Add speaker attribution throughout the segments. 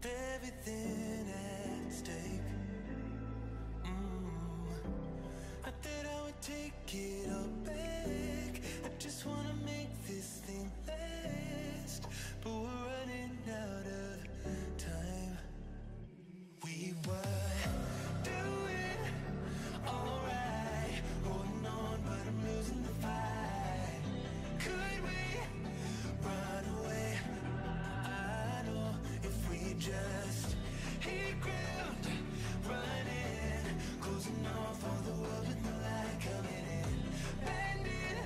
Speaker 1: with everything at stake. I thought I would take it all back. I just wanna make this thing last, but we're running out of time. We were doing alright, holding on, but I'm losing the fight. Could we run away? I know if we just hit ground, running, closing off all the world with no light coming in, bending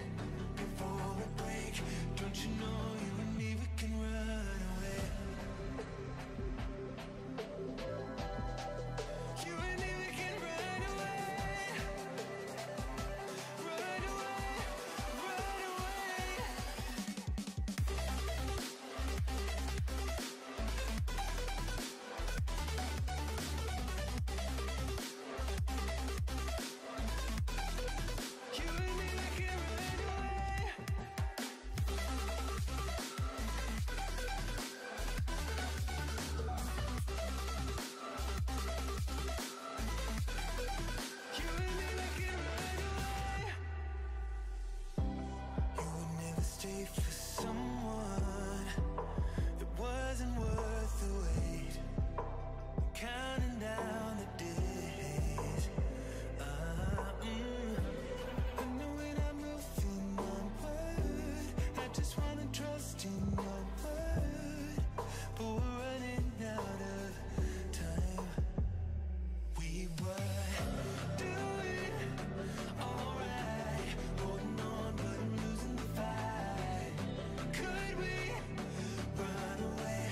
Speaker 1: before we break. Don't you know you and me, we can run away. You and me, we can run away. Run away, run away. You and me, we can run away. You and me, we can run away. You would never stay for someone that wasn't worth the wait. Counting down the days. I know when I'm moving onward, I just wanna trust in your word, but we're running out of time. We were doing alright, holding on, but I'm losing the fight. Could we run away?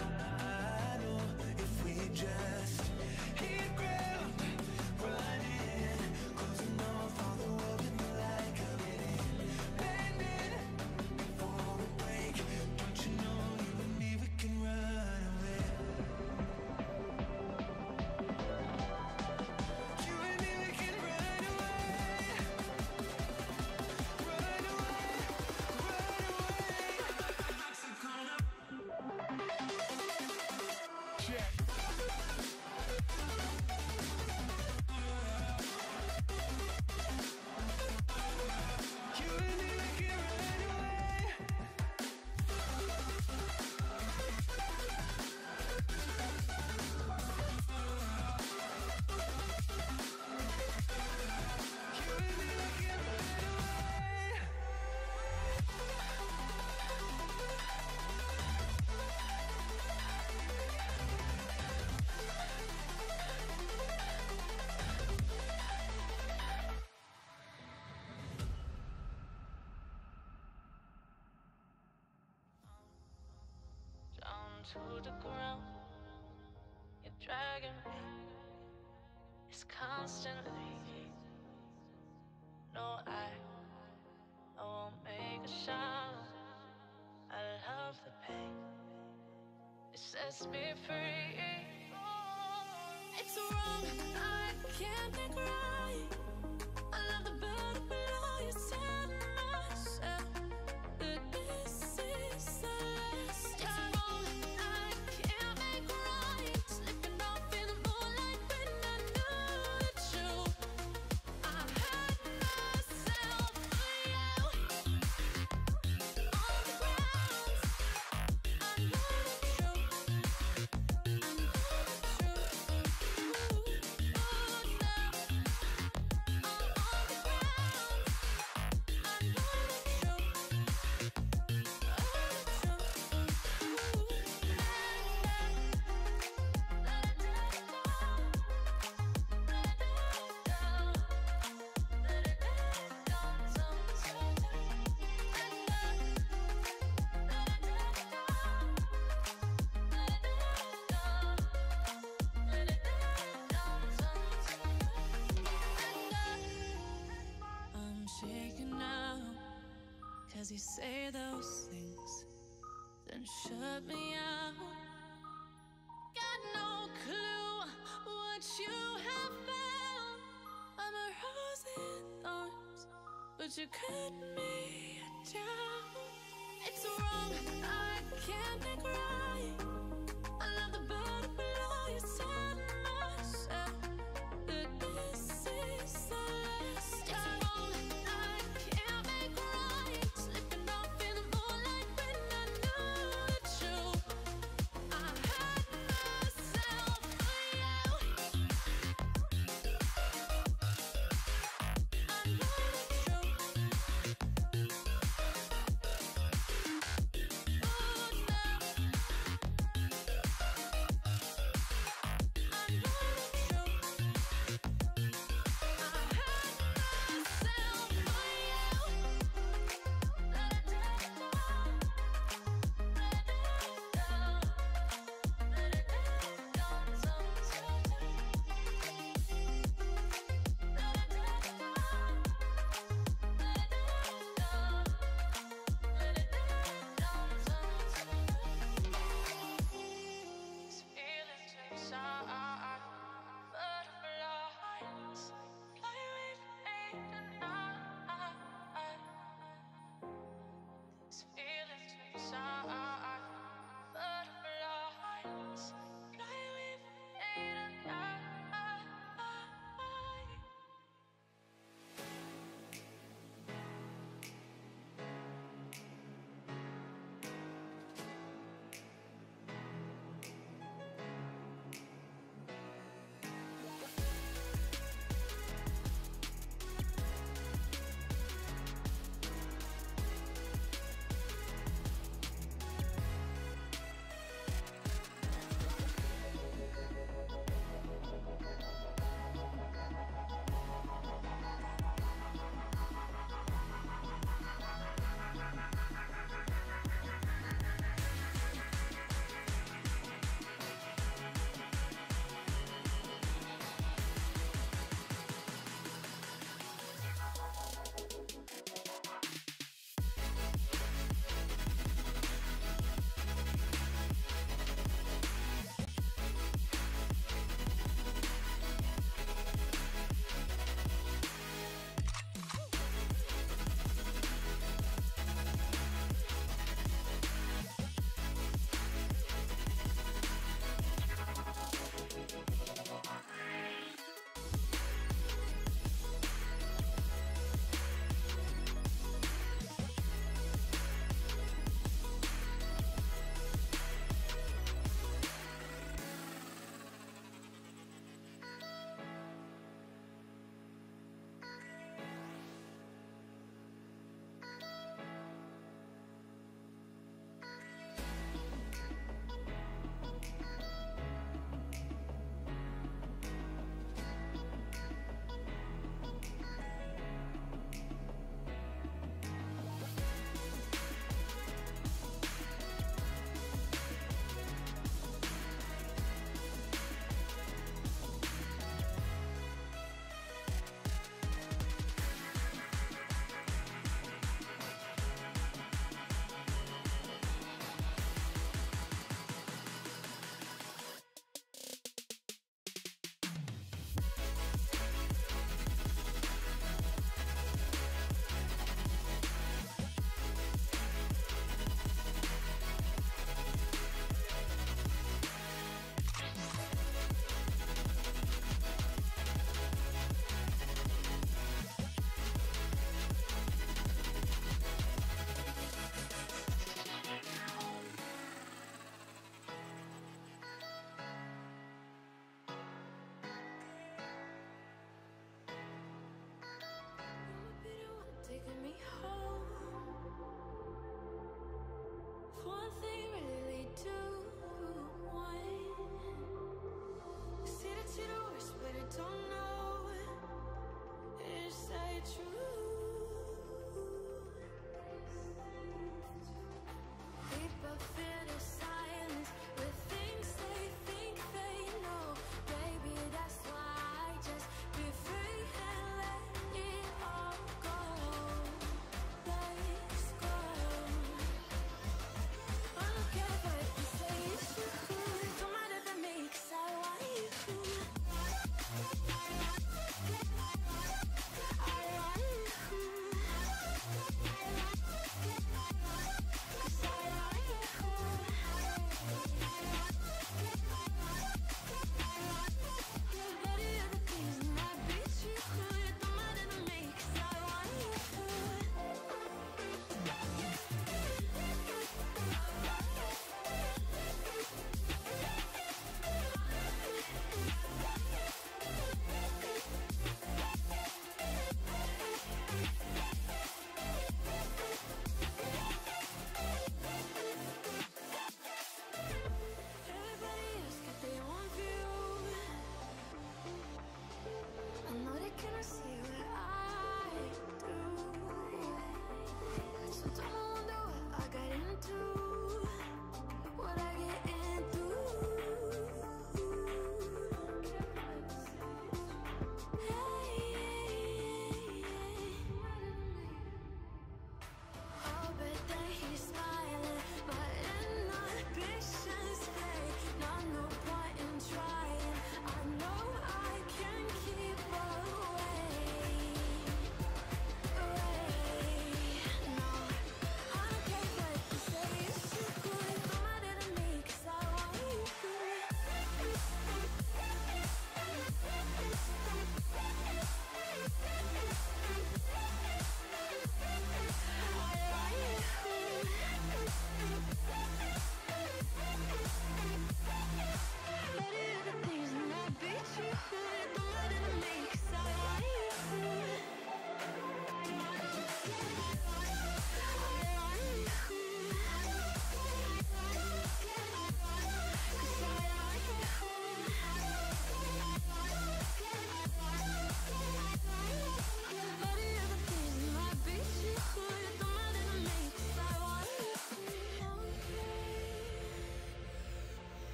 Speaker 1: I know if we just hit ground, running, closing off all the world with no light coming in, bending before we break. Don't you know you and me, we can run away. You and me, we can run away. Run away, run away.
Speaker 2: Check.
Speaker 1: You and me, we can run away. You and me, we can run away.
Speaker 3: Down to the ground, you're dragging me. It's constantly. No, I won't make a sound. I love the pain. It sets me free. It's wrong, I can't think right. I love the better below you said myself. But this is the last time. It's wrong, I can't make right. Slipping off in the moonlight when I knew the truth. I hurt myself for you. On the ground, I know the truth. I know the truth. Ooh, now Cause you say those things, then shut me out. Got no clue what you have found. I'm a rose in thorns, but you cut me down. It's wrong, I can't think right. I love the bird.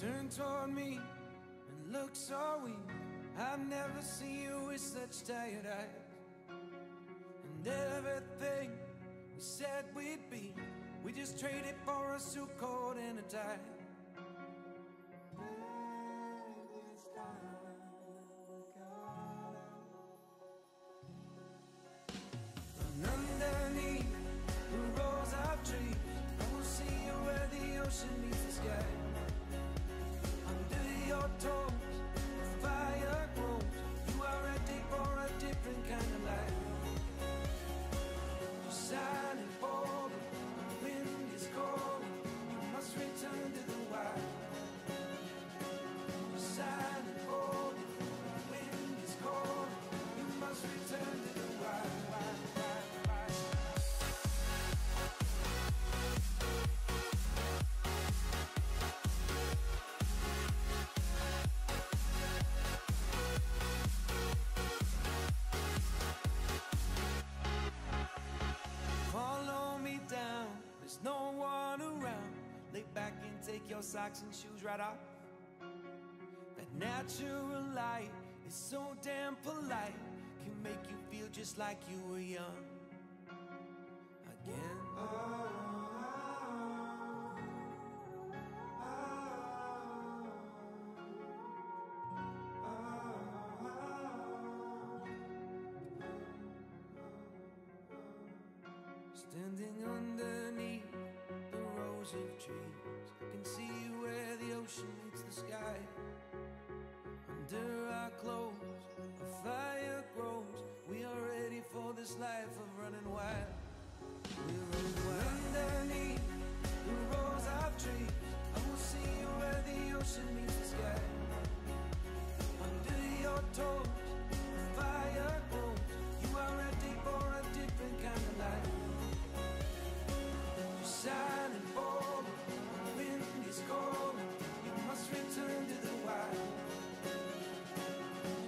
Speaker 1: Turn toward me and look so weak. I've never seen you with such tired eyes. And everything we said we'd be, we just traded for a suit coat and a tie. And underneath the rows of trees, I will see you where the ocean meets the sky. Under your toes, the fire grows. You are ready for a different kind of life. You're silent, falling, the wind is calling. You must return to the wild. You're silent, falling, the wind is calling. You must take your socks and shoes right off. That natural light is so damn polite, can make you feel just like you were young again. Standing underneath the rows of trees, I can see where the ocean meets the sky. Under our clothes, a fire grows. We are ready for this life of running wild. We're running wild. Underneath the rows of trees, I will see where the ocean meets the sky. Under your toes, the fire grows. You are ready for a different kind of life. Shining forward, the wind is cold. You must return to the wild.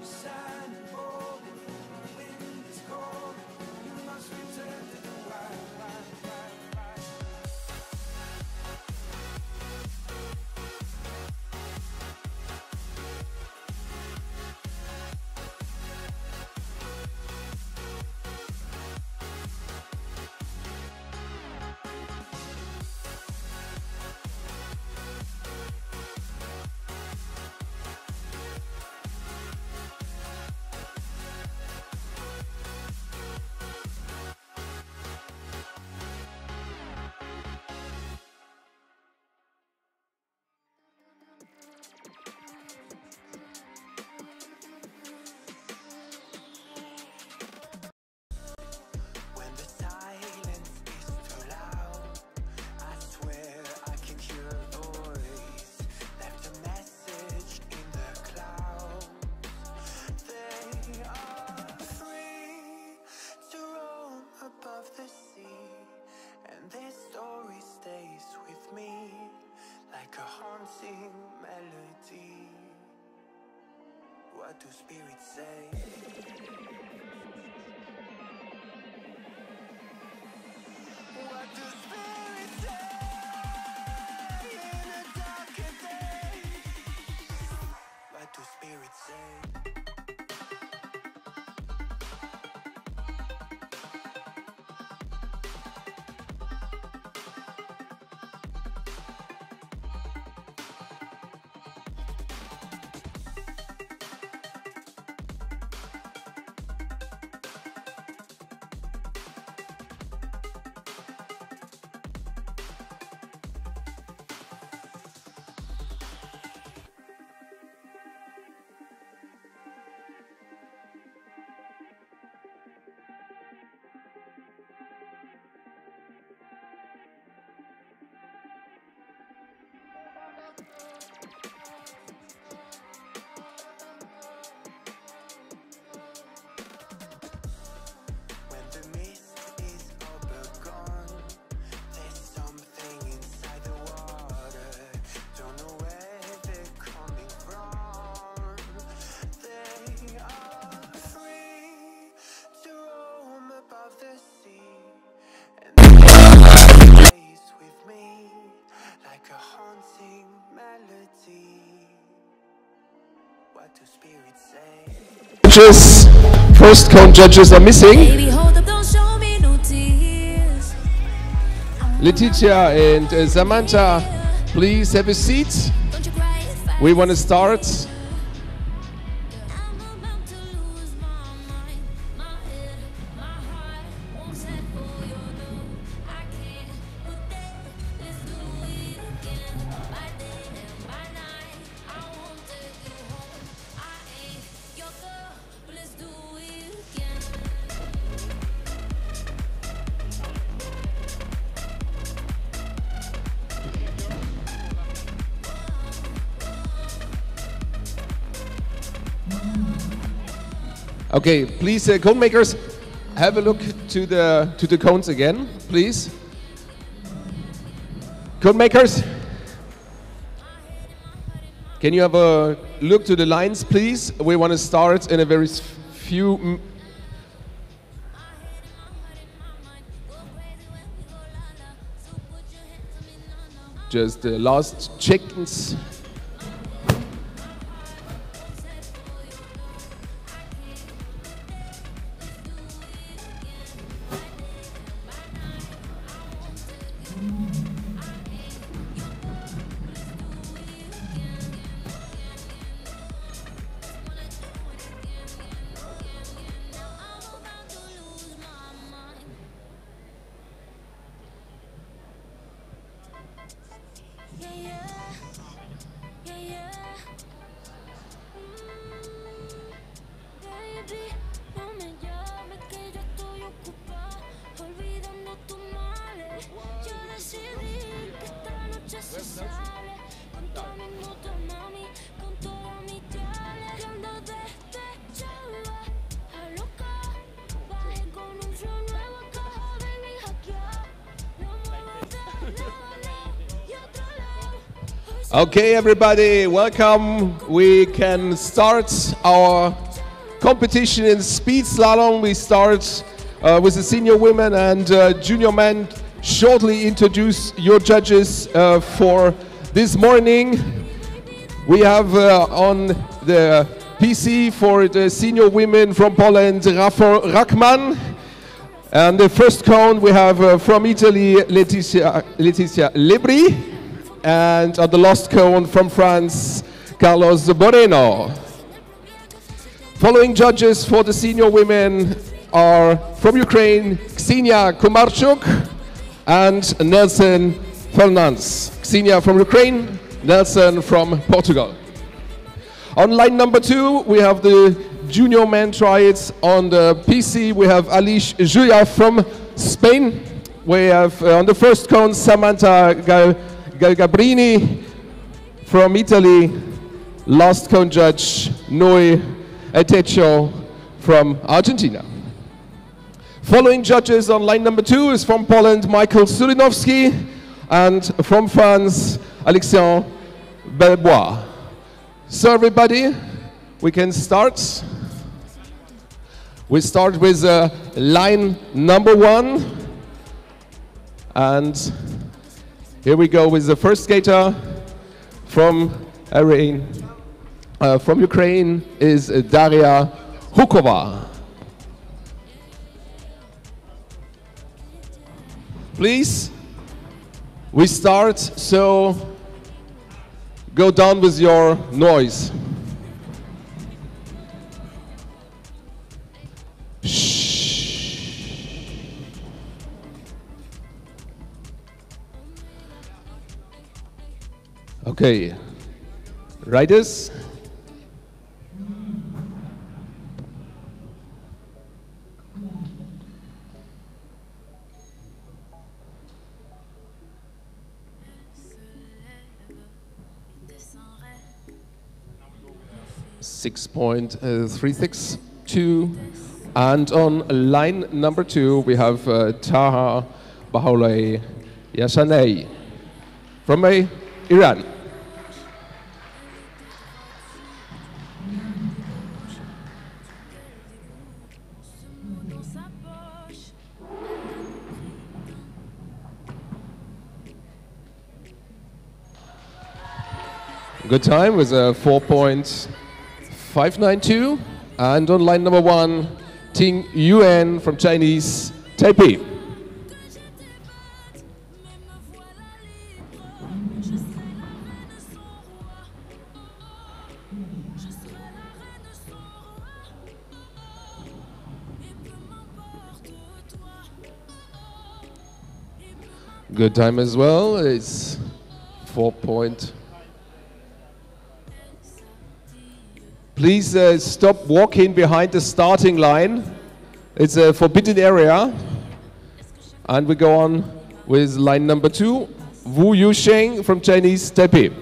Speaker 1: Shining forward, the wind is cold. You must return to the wild. Melody. What do spirits say? What do spirits say in a darker day? What do spirits say?
Speaker 2: Judges, first cone judges are missing. Letitia and Samantha, please have a seat. We want to start. Okay, please, cone makers, have a look to the cones again, please. Cone makers, can you have a look to the lines, please? We want to start in a very few. just the last check-ins. Okay, everybody, welcome. We can start our competition in speed slalom. We start with the senior women and junior men. Shortly introduce your judges for this morning. We have on the PC for the senior women from Poland, Rafał Rachman. And the first cone we have from Italy, Letizia Lebri. And on the last cone from France, Carlos Moreno. Following judges for the senior women are from Ukraine, Ksenia Komarchuk and Nelson Fernandez. Ksenia from Ukraine, Nelson from Portugal. On line number 2, we have the junior men triads. On the PC, we have Alish Julia from Spain. We have on the first cone, Samantha Gabrini from Italy, last cone judge Noe Etecho from Argentina. Following judges on line number 2 is from Poland, Michael Surinowski, and from France, Alexandre Belbois. So everybody, we can start. We start with line number 1, and here we go with the first skater from Ukraine is Daria Hukova. Please, we start, so go down with your noise. Okay, riders. (6.362), and on line number 2 we have Taha Bahoulay Yashanei from Iran. Good time with a 4.592, and on line number 1, Ting Yuan from Chinese Taipei. Good time as well. It's 4. Please stop walking behind the starting line. It's a forbidden area. And we go on with line number 2, Wu Yusheng from Chinese Taipei.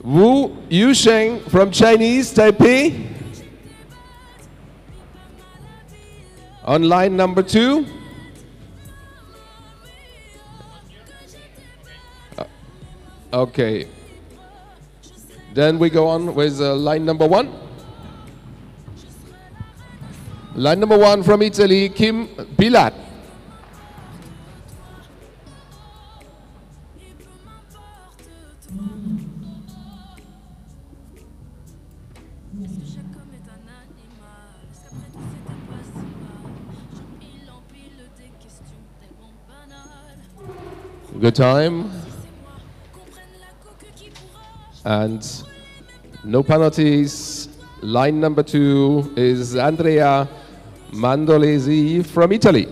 Speaker 2: Wu Yusheng from Chinese Taipei. On line number 2. Okay. Then we go on with line number 1. Line number 1 from Italy, Kim Pilat. Good time. And no penalties. Line number 2 is Andrea Mandolesi from Italy.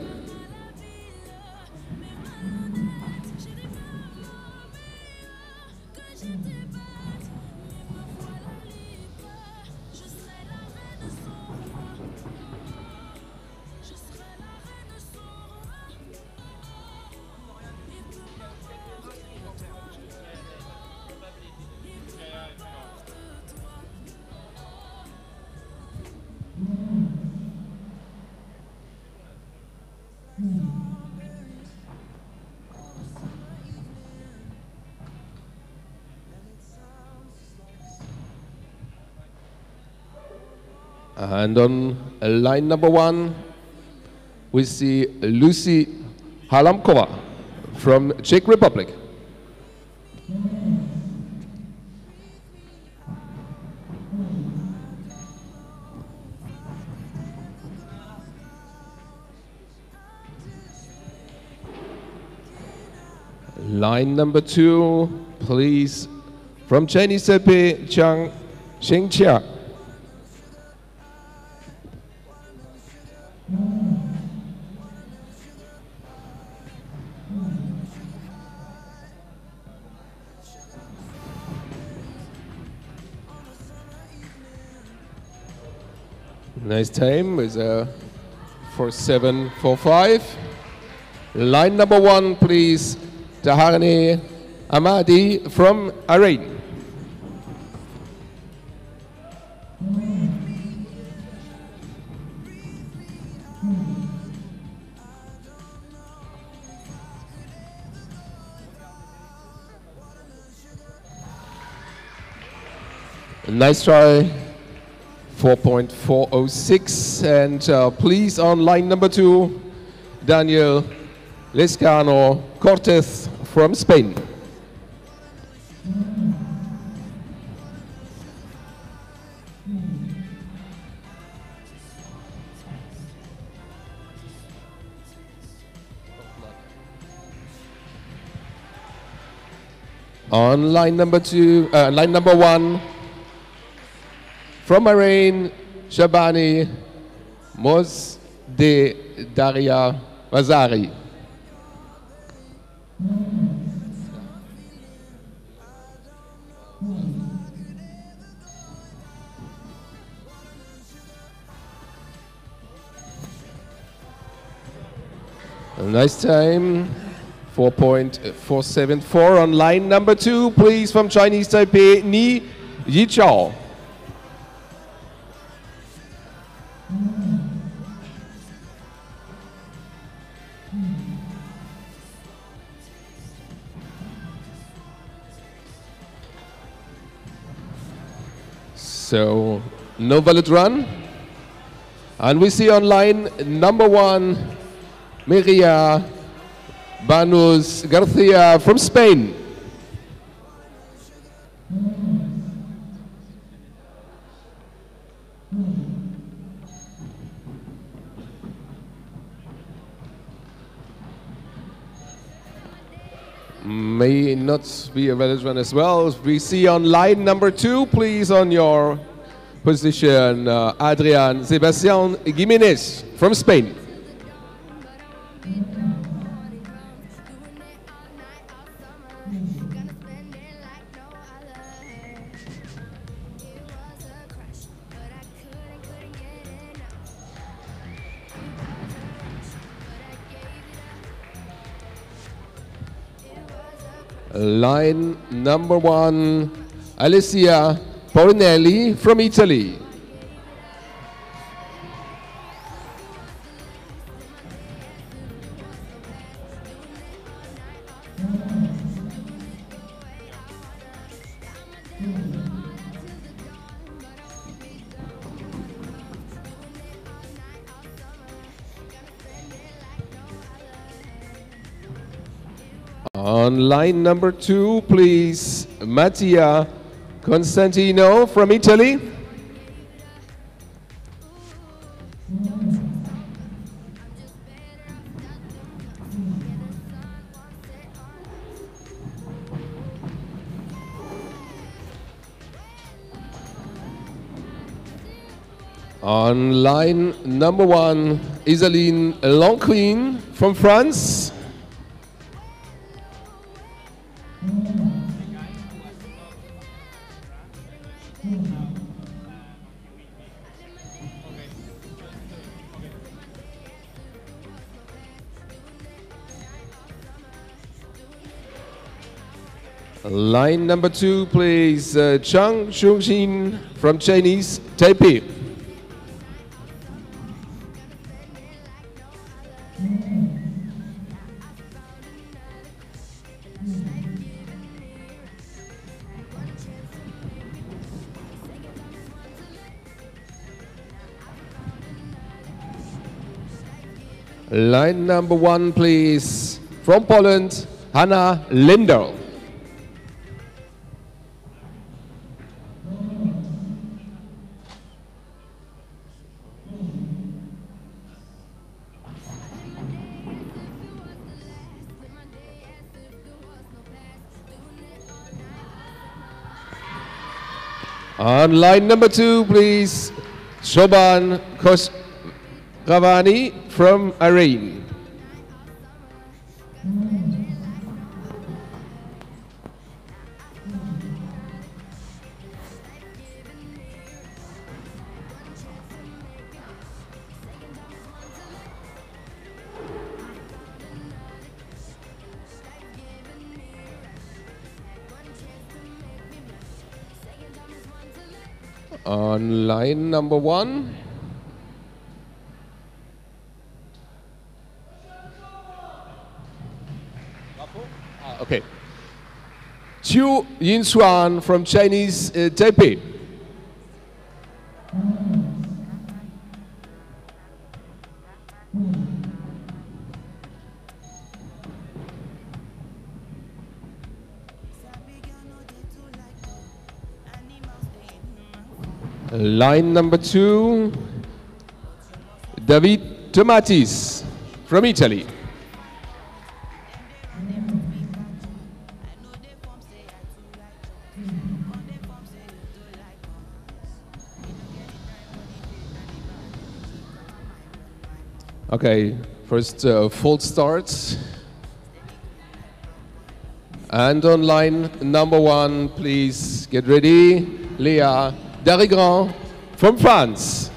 Speaker 2: And on line number 1, we see Lucy Halamkova from Czech Republic. Line number 2, please, from Chinese Taipei, Chang Xingqia. Nice time with a 4.745. Line number 1, please, Taharani Ahmadi from Iran. Nice try, 4.406. And please, on line number 2, Daniel Lescano Cortez from Spain. On line number 1, from Bahrain, Shabani Mosde Daria Wazari. A nice time, 4.474 on line number 2, please, from Chinese Taipei, Ni Yichao. So, no valid run. And we see on line number 1, Maria Banus Garcia from Spain. May not be a valid run as well. We see on line number 2, please, on your position, Adrian Sebastian Jimenez from Spain. Line number 1, Alessia Porinelli from Italy. On line number 2, please, Mattia Constantino from Italy. On line number 1, Isaline Lancrin from France. Line number 2, please, Chang Chungjin from Chinese Taipei. Line number 1, please, from Poland, Hanna Linder. On line number 2, please, Shoban Khosravani from Iran. On line number 1, okay, Chu Yinxuan from Chinese Taipei. Line number 2, David Tomatis from Italy. Okay, first full start. And on line number 1, please get ready, Léa Darrigrand from France.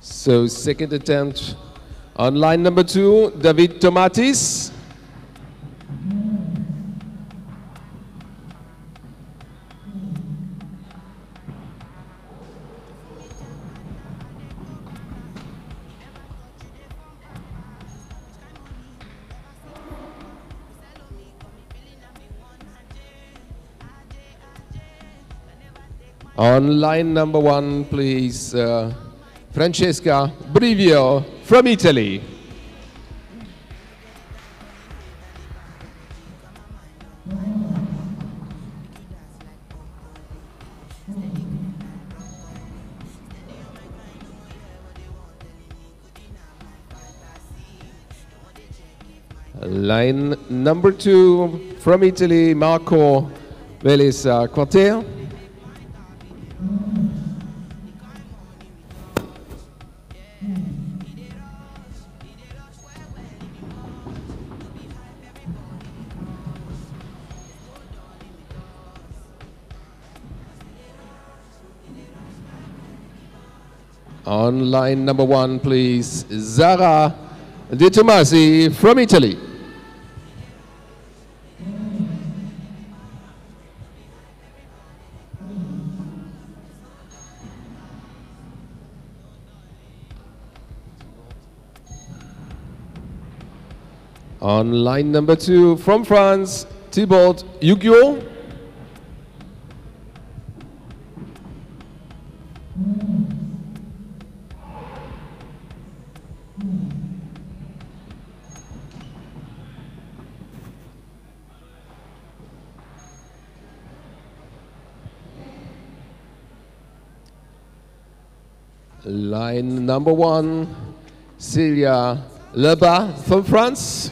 Speaker 2: So second attempt on line number 2, David Tomatis. On line number 1, please, Francesca Brivio from Italy. Line number 2, from Italy, Marco Velesa Quater. On line number 1, please, Zara De Tomasi from Italy. On line number 2 from France, Thibault Yu-Gi-Oh! Line number 1, Celia Lebas from France.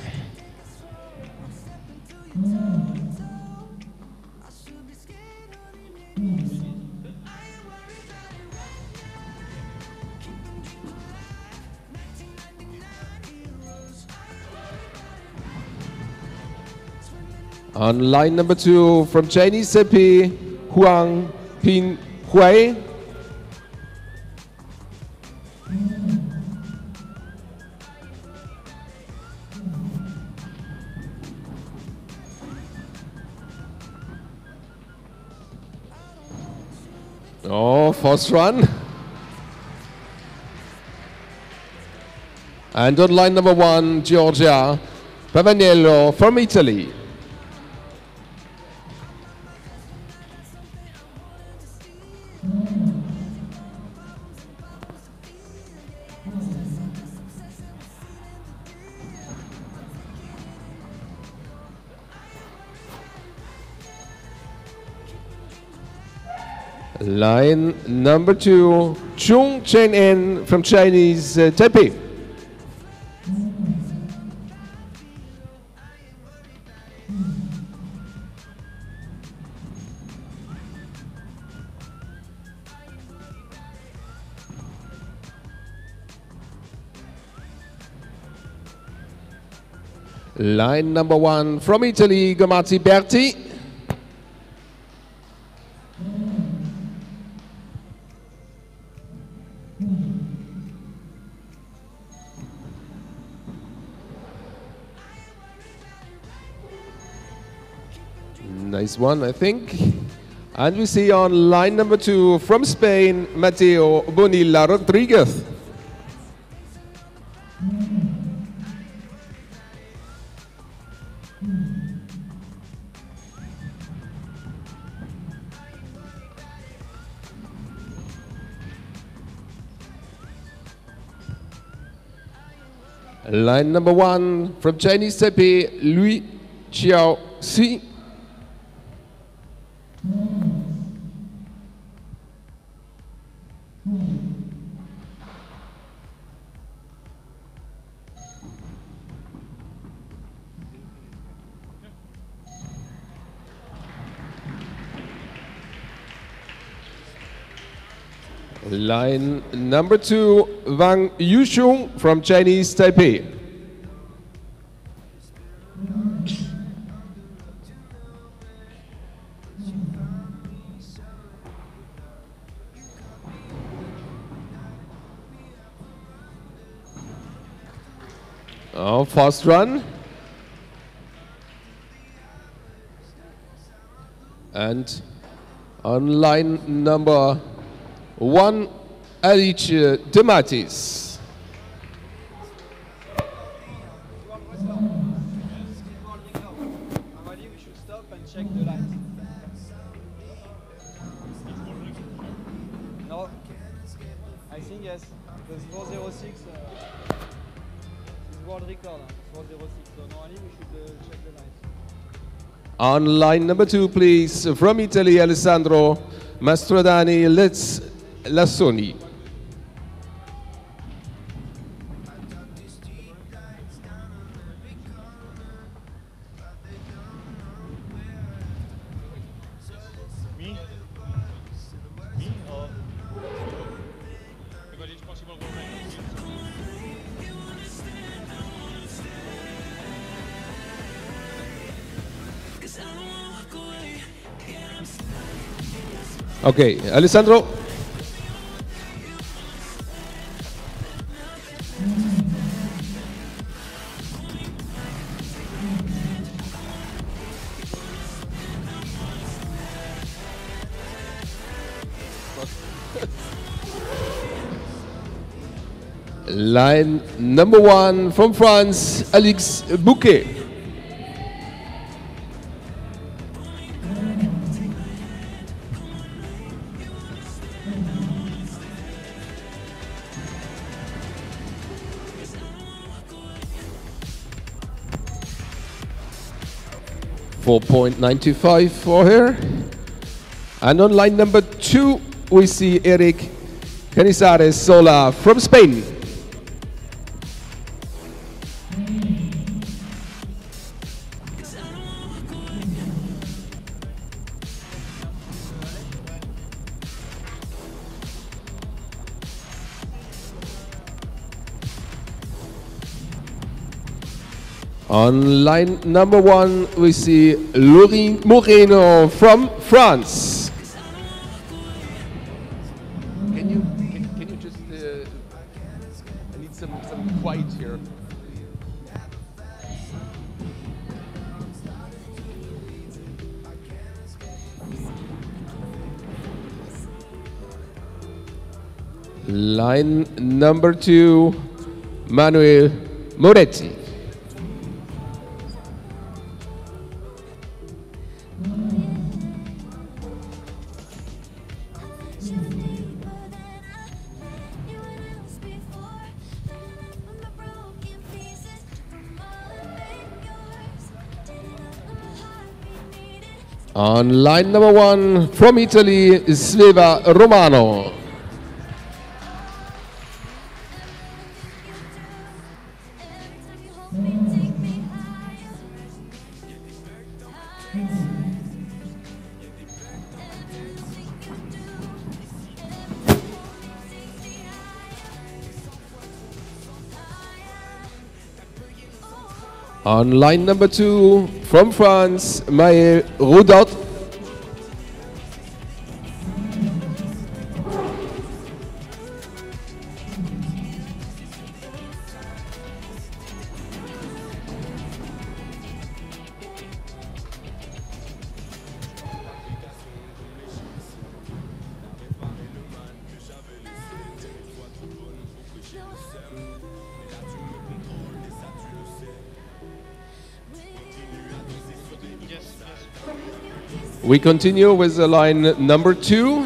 Speaker 2: On line number 2 from Chinese Taipei, Huang Pin Hui. Oh, first run. And on line number 1, Giorgia Pavanello from Italy. Line number 2, Chung Chen-en from Chinese Taipei. Line number 1 from Italy, Gomazzi Berti. Nice one, I think. And we see on line number 2 from Spain, Mateo Bonilla Rodriguez. Line number 1 from Chinese Taipei, Lui Xiao Si. Line number 2, Wang Yusheng from Chinese Taipei. Oh, fast run. And on line number 1, Alice Dematis.
Speaker 4: Normally we should stop and check the light. No, I think yes, because 406 is world record, 406, so normally we should check the light.
Speaker 2: On line number 2, please, from Italy, Alessandro Mastrodani Lassoni. Okay, Alessandro. Line number 1 from France, Alex Bouquet. .925 for her. And on line number 2, we see Eric Canizares Sola from Spain. On line number 1, we see Laurie Moreno from France. Can you just, I need some quiet here. Line number 2, Manuel Moretti. On line number 1 from Italy, Sveva Romano. On line number 2 from France, Maël Roudot. We continue with the line number 2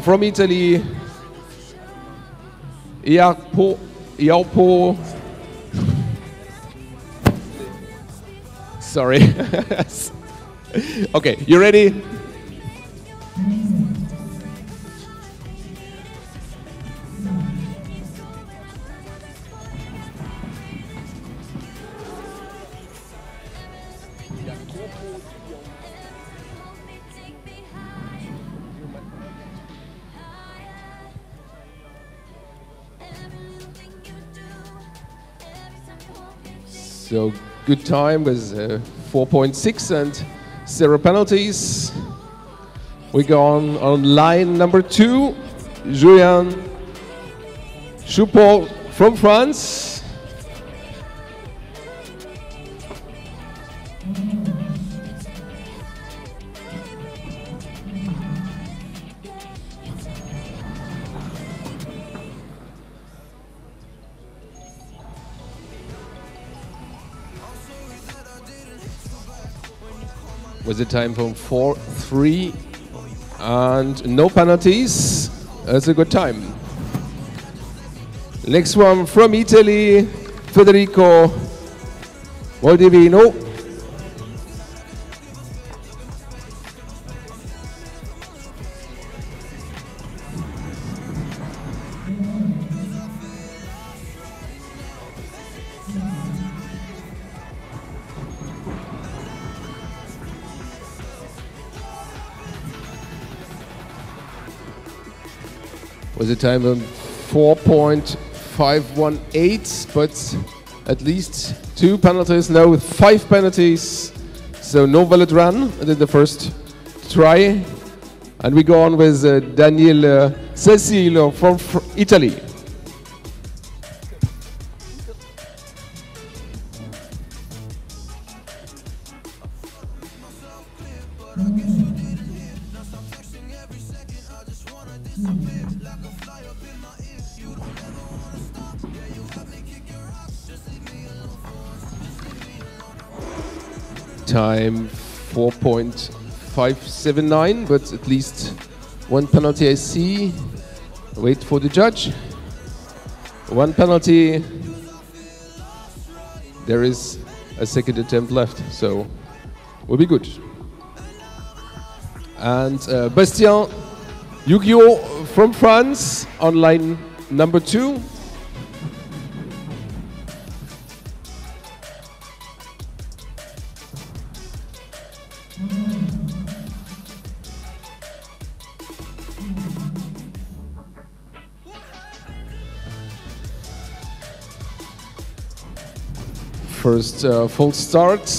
Speaker 2: from Italy, Iapo. Sorry. Okay, you ready? So good time with 4.6 and 0 penalties. We go on line number 2, Julien Choupot from France. With a time from 4.3 and no penalties. That's a good time. Next one from Italy, Federico Moldivino. With a time of 4.518, but at least 2 penalties, now with 5 penalties. So no valid run in the first try. And we go on with Daniele Cecilio from Italy. time 4.579, but at least one penalty I see. Wait for the judge. One penalty. There is a second attempt left, so we'll be good. And Bastien Yu-Gi-Oh from France on line number 2. First full start.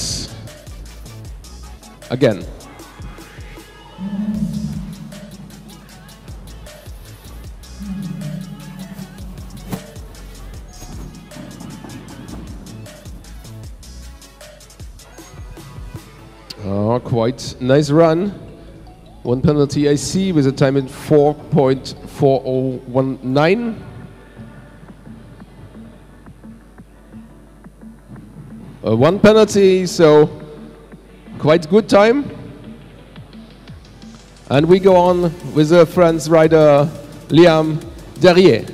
Speaker 2: Again. Oh, quite nice run. One penalty I see with a time in 4.4019. One penalty, so quite good time. And we go on with the French rider Liam Derrier.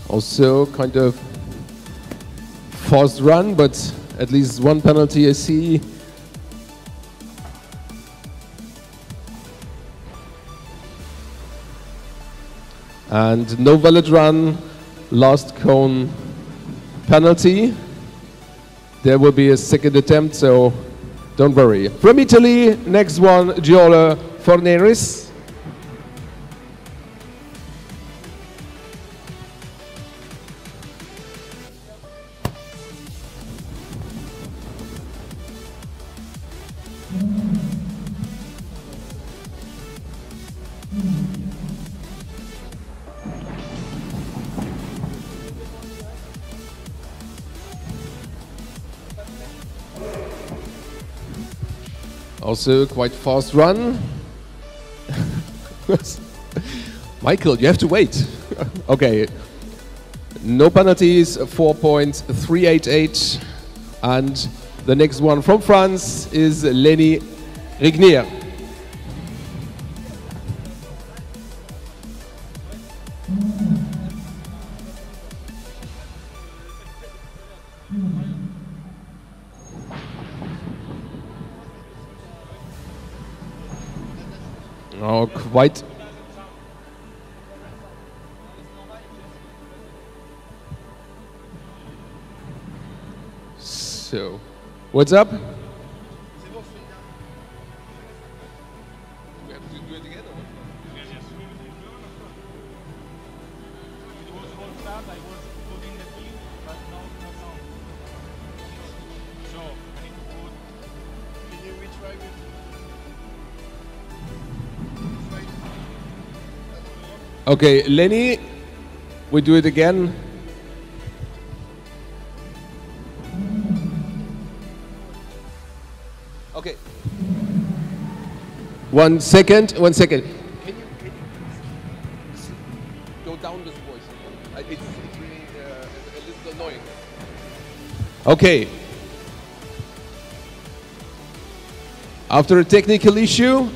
Speaker 2: Also kind of fast run, but at least one penalty I see. And no valid run, last cone penalty. There will be a second attempt, so don't worry. From Italy, next one, Giola Forneris. Also quite fast run. Michael, you have to wait. Okay. No penalties, 4.388. And the next one from France is Lenny Rignier. Oh, quite. So, what's up? We have to do it again, or what?
Speaker 5: Yes. It was full start, I was putting the pin, but not now. So, I need to put... Can you retry it?
Speaker 2: Okay, Lenny, we do it again. Okay. 1 second, 1 second. Can you go down this voice? It's really a little annoying. Okay. After a technical issue,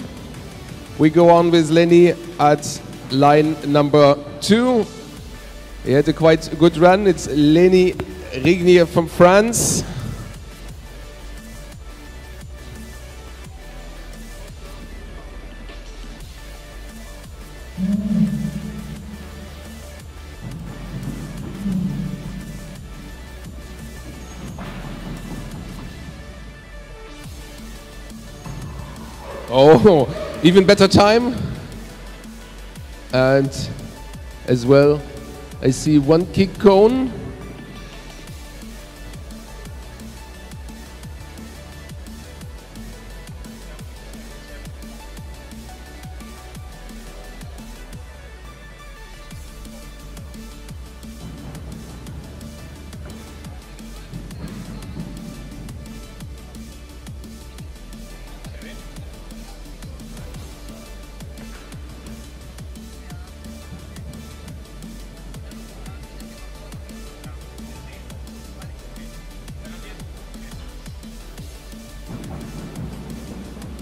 Speaker 2: we go on with Lenny at line number 2. He had a quite good run. It's Lenny Rignier from France. Oh, even better time. And as well, I see one kick cone.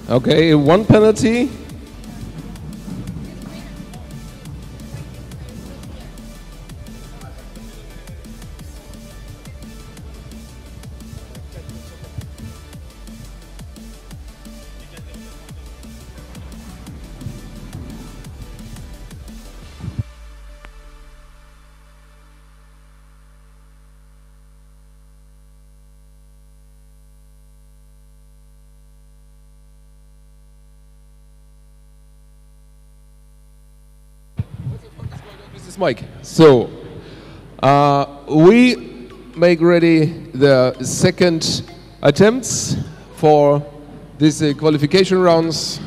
Speaker 2: Okay, one penalty. This Mike. So, we make ready the second attempts for these qualification rounds.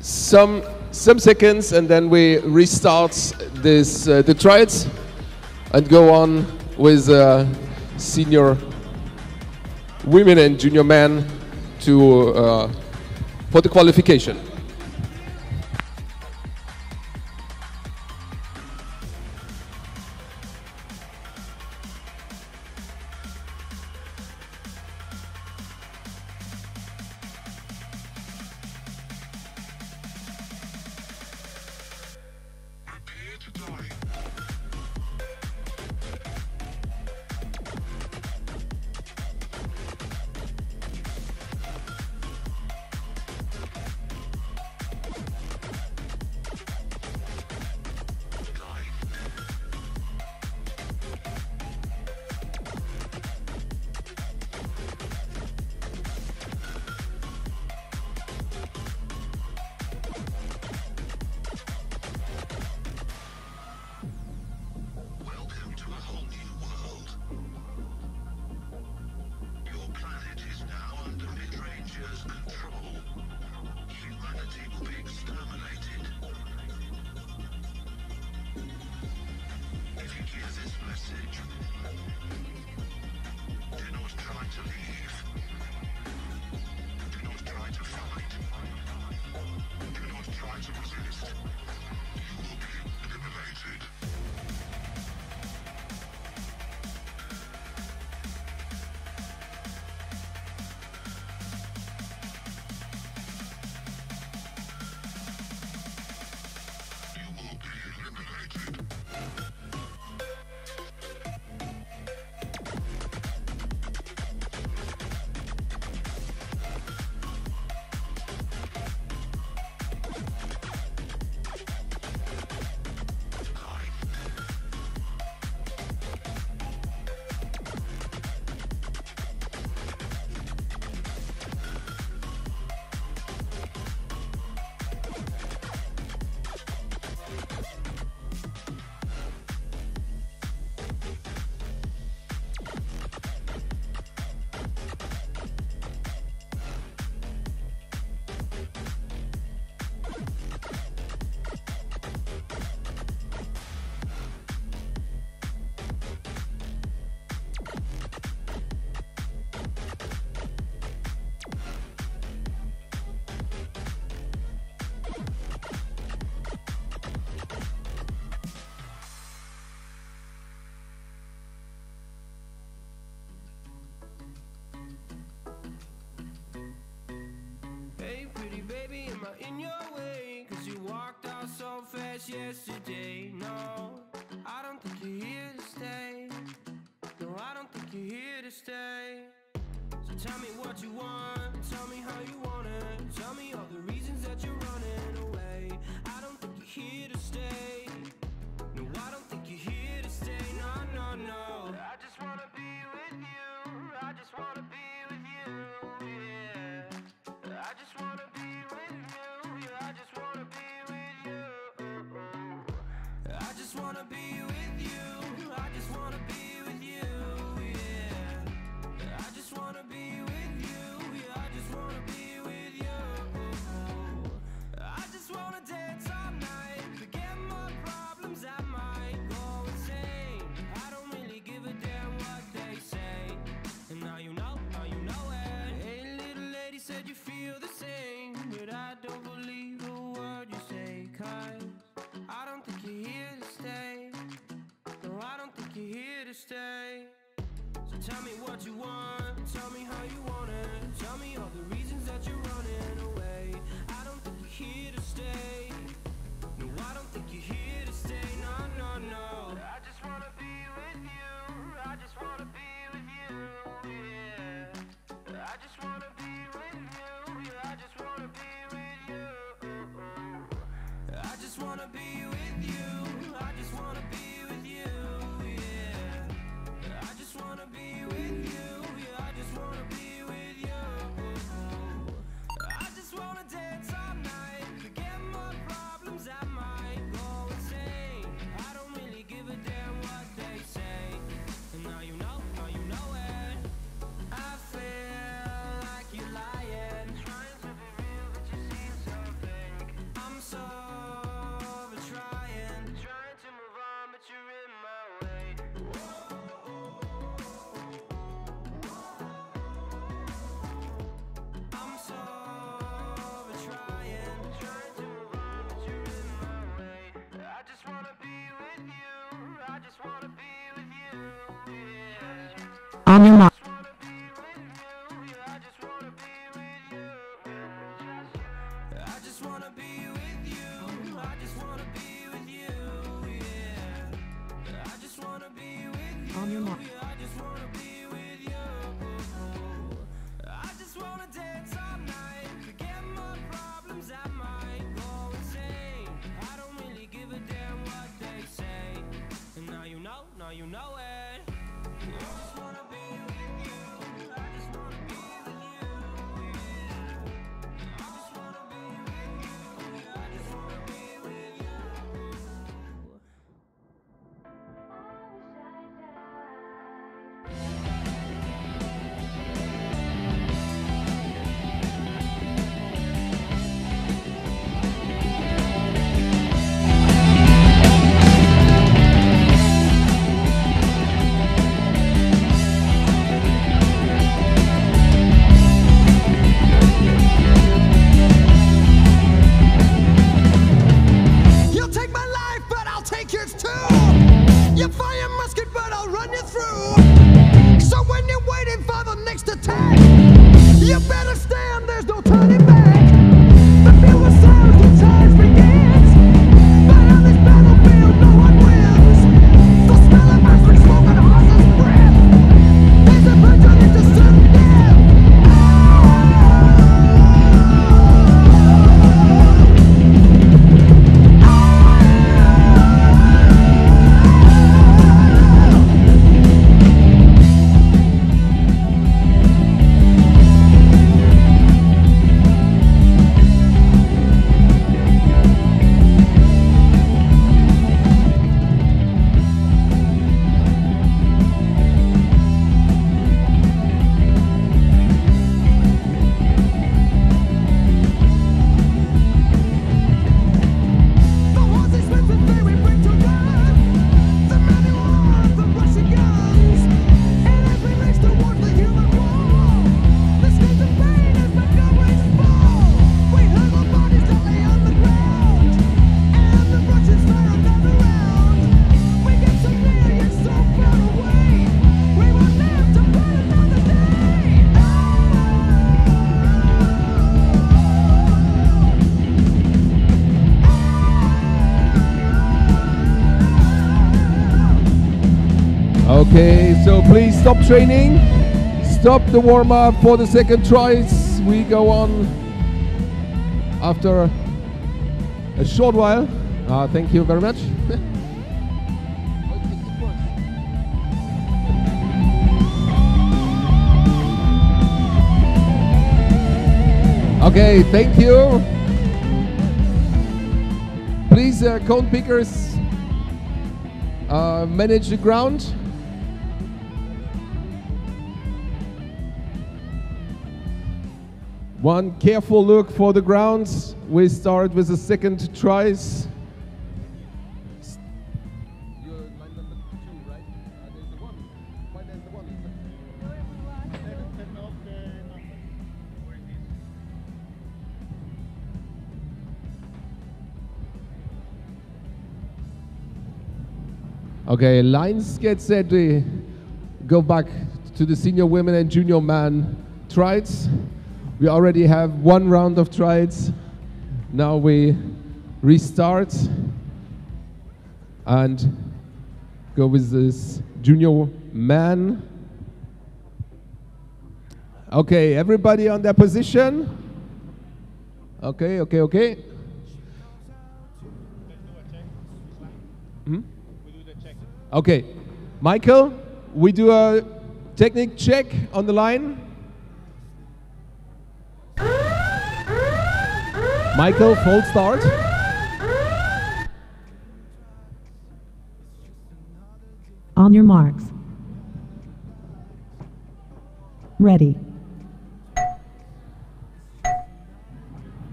Speaker 2: Some seconds, and then we restart this the trials and go on with senior women and junior men to for the qualification.
Speaker 1: Yesterday, no, I don't think you're here to stay. No, I don't think you're here to stay. So tell me what you want, tell me how you want it. Tell me all the reasons that you're running away. I don't think you're here to stay. No, I don't think you're here to stay. No, no, no. I just wanna be with you. I just wanna be with you. Yeah. I just wanna be with you. Yeah, I just wanna be with you. I just wanna be with you. I just wanna be with you. Yeah. I just wanna be with you. Yeah, I just wanna be with you. I just wanna dance all night. Forget my problems, I might go insane. I don't really give a damn what they say. And now you know it. Hey, little lady said you feel the same, but I don't believe a word you say. 'Cause I don't think you're here to stay. No, I don't think you're here to stay. So Tell me what you want, tell me how you want it. Tell me all the reasons that you're running away. I don't think you're here to stay. No, I don't think you're here to stay. No, no, no. I just wanna be with you. I just wanna be with you. Yeah. I just wanna be with you. Yeah, I just wanna be with you. I just wanna be with you. I just wanna be with you. Yeah. I just wanna be with you. Yeah, I just wanna be with you. I just wanna dance all night. Forget my problems, I might go insane. I don't really give a damn what they say. And now you know it. I feel like you're lying. Trying to be real, but you seem so fake. I'm so over trying to move on, but you're in my way. I'm so over trying to move on, but you're in my way. I just wanna be with you. I just wanna be with you. Yeah.
Speaker 6: On your mark.
Speaker 1: I just wanna be with you. Yeah, I just wanna be with you. I just wanna be with you. I just wanna be with you. Yeah. I just wanna be with you.
Speaker 6: On your mark.
Speaker 1: Yeah, I just wanna be with you. I just wanna dance all night. Forget my problems, I might go insane. I don't really give a damn what they say. And now you know it. I just wanna be with you. I just wanna be with you. Yeah. I just wanna be with you. Yeah, I just wanna be with you. You'll take my life, but I'll take yours too. You fire musket, but I'll run you through. So when you're waiting for the next attack, you better stand, there's no turning back. The field of sound, the charge begins. But on this battlefield, no one wins. The smell of earthly smoke and horse's breath is a virgin into certain death. The horses with the fear we bring to run. The men who are the Russian guns. And as we race towards the human wall, the screams of pain as the goblins fall. We hurl our bodies that lay on the ground, and the Russians fire another round. We get so near yet so far away. We will live to fight another day.
Speaker 2: Okay, so please stop training. Stop the warm-up for the second tries. We go on after a short while. Thank you very much. Okay, thank you. Please, cone pickers, manage the ground. One careful look for the grounds. We start with the second tries. You're line number 2, right? There's the 1. Why there's the 1? Okay, lines get set. We go back to the senior women and junior man trials. We already have one round of trials. Now we restart and go with this junior man. Okay, everybody on their position. Okay.
Speaker 5: Let's do a check.
Speaker 2: Hmm?
Speaker 5: We do the check.
Speaker 2: Okay, Michael, we do a technique check on the line. Michael, full start.
Speaker 6: On your marks. Ready.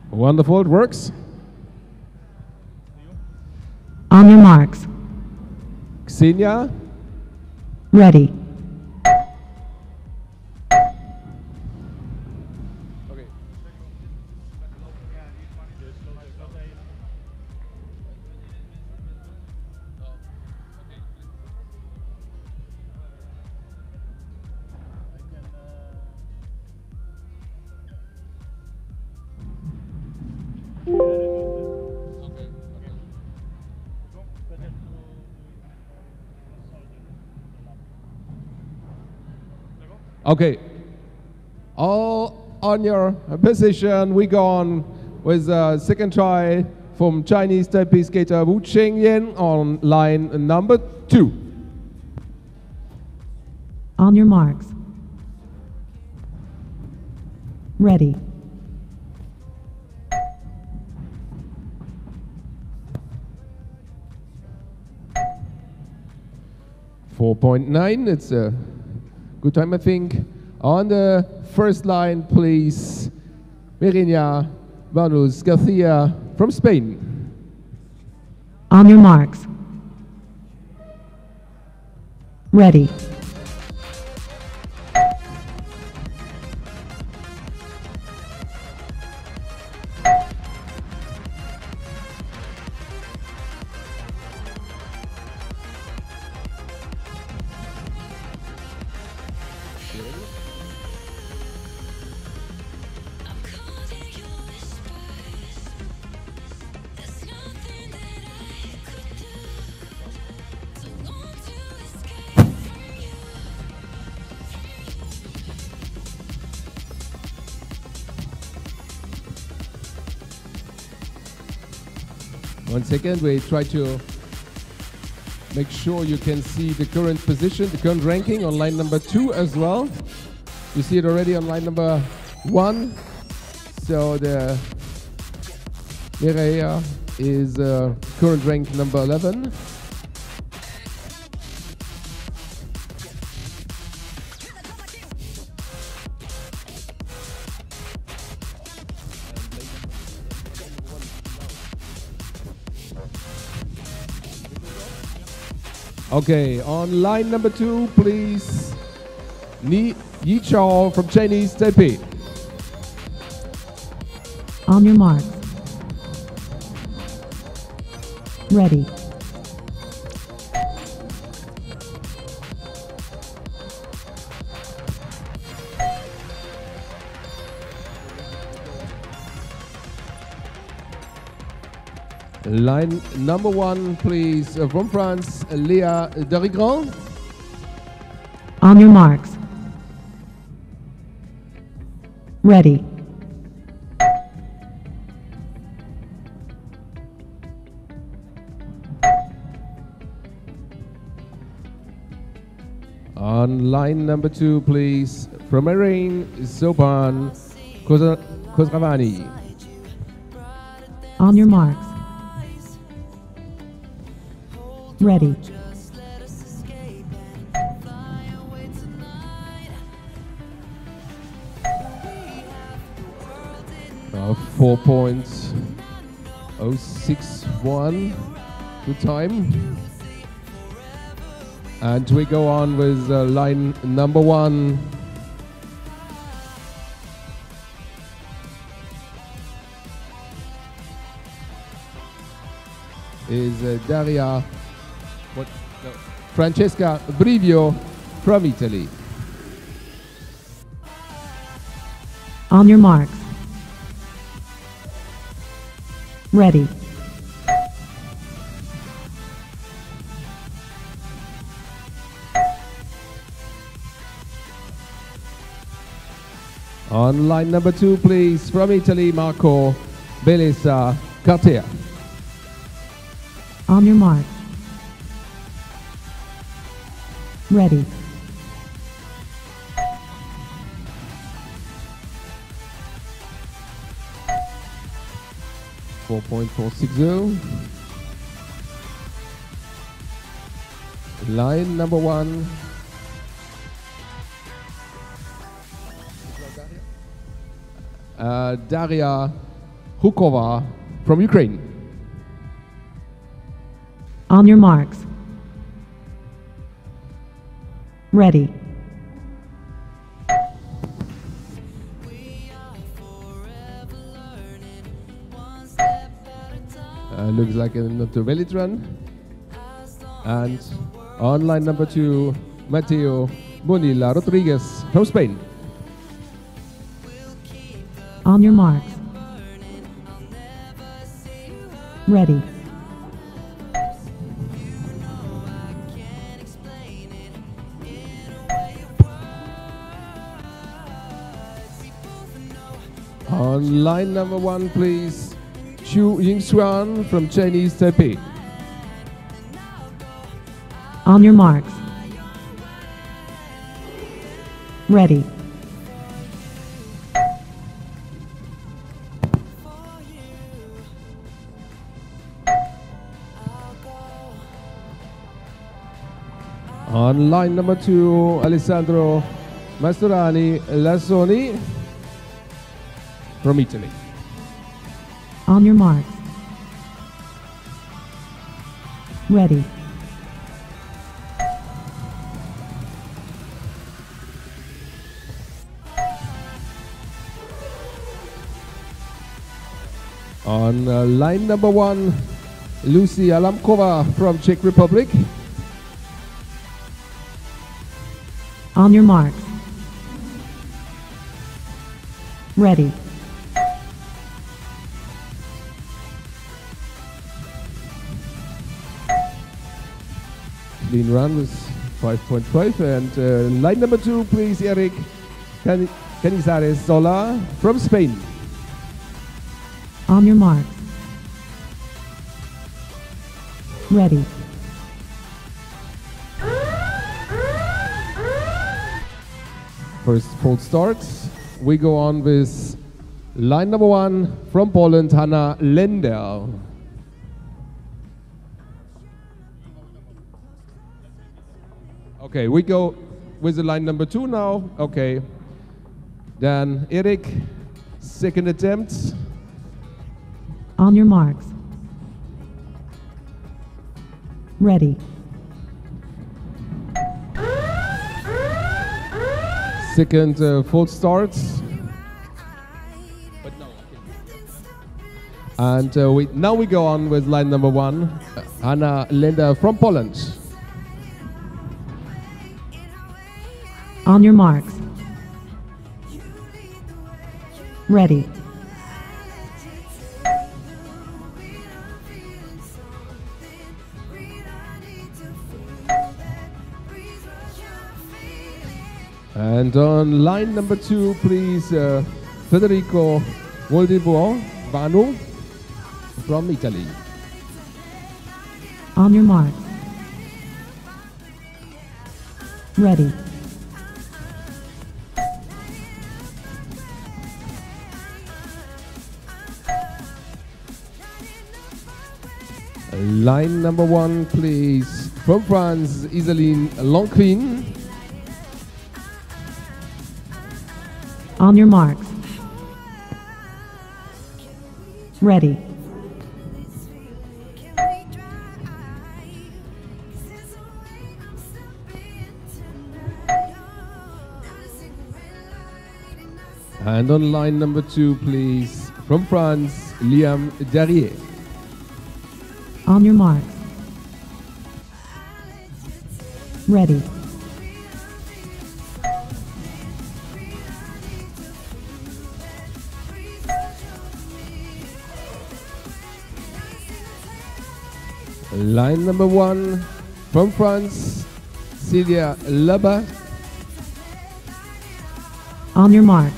Speaker 2: Wonderful, it works.
Speaker 6: On your marks.
Speaker 2: Xenia,
Speaker 6: Ready.
Speaker 2: okay. Okay, all on your position. We go on with the second try from Chinese Taipei skater Wu Chengyan on line number 2.
Speaker 6: On your marks. Ready.
Speaker 2: .9, it's a good time, I think. On the first line, please, Merinia Banus Garcia from Spain.
Speaker 6: On your marks. Ready.
Speaker 2: One second, we try to make sure you can see the current position, the current ranking on line number 2 as well. You see it already on line number 1. So the Mireia is current rank number 11. Okay, on line number 2, please, Yi Chao from Chinese Taipei.
Speaker 6: On your marks. Ready.
Speaker 2: Line number 1, please, from France, Léa Darigrand.
Speaker 6: On your marks. Ready.
Speaker 2: On line number 2, please, from Bahrain, Zoban Khosravani.
Speaker 6: On your marks. Ready.
Speaker 2: Uh, 4.061, good time. And we go on with line number 1. Is Daria, no, Francesca Brivio from Italy.
Speaker 6: On your marks. Ready.
Speaker 2: On line number 2, please, from Italy, Marco Belisa Cartea.
Speaker 6: On your mark. Ready.
Speaker 2: .460. Line number 1. Daria Hukova from Ukraine.
Speaker 6: On your marks. Ready.
Speaker 2: Looks like not a valid run. And on line number 2, Mateo Bonilla Rodriguez from Spain.
Speaker 6: On your marks. Ready.
Speaker 2: On line number 1, please, Chu Yingxuan from Chinese Taipei.
Speaker 6: On your marks. Ready.
Speaker 2: On line number 2, Alessandro Masturani Lassoni from Italy.
Speaker 6: On your marks. Ready.
Speaker 2: On line number 1, Lucy Alamkova from Czech Republic.
Speaker 6: On your marks. Ready.
Speaker 2: Clean run with 5.5. And line number 2, please, Eric Canizares Zola from Spain.
Speaker 6: On your marks. Ready.
Speaker 2: First full starts. We go on with line number 1 from Poland, Hanna Lender. Okay, we go with the line number 2 now. Okay. Then Eric, second attempt.
Speaker 6: On your marks. Ready.
Speaker 2: Second full start. And now we go on with line number 1, Hanna Lender from Poland.
Speaker 6: On your marks. Ready.
Speaker 2: And on line number 2, please, Federico Vanu from Italy.
Speaker 6: On your marks. Ready.
Speaker 2: Line number 1, please, from France, Isaline Lonquin.
Speaker 6: On your marks. Ready.
Speaker 2: And on line number 2, please, from France, Liam Derrier.
Speaker 6: On your marks. Ready.
Speaker 2: Line number 1 from France, Celia Labat.
Speaker 6: On your mark.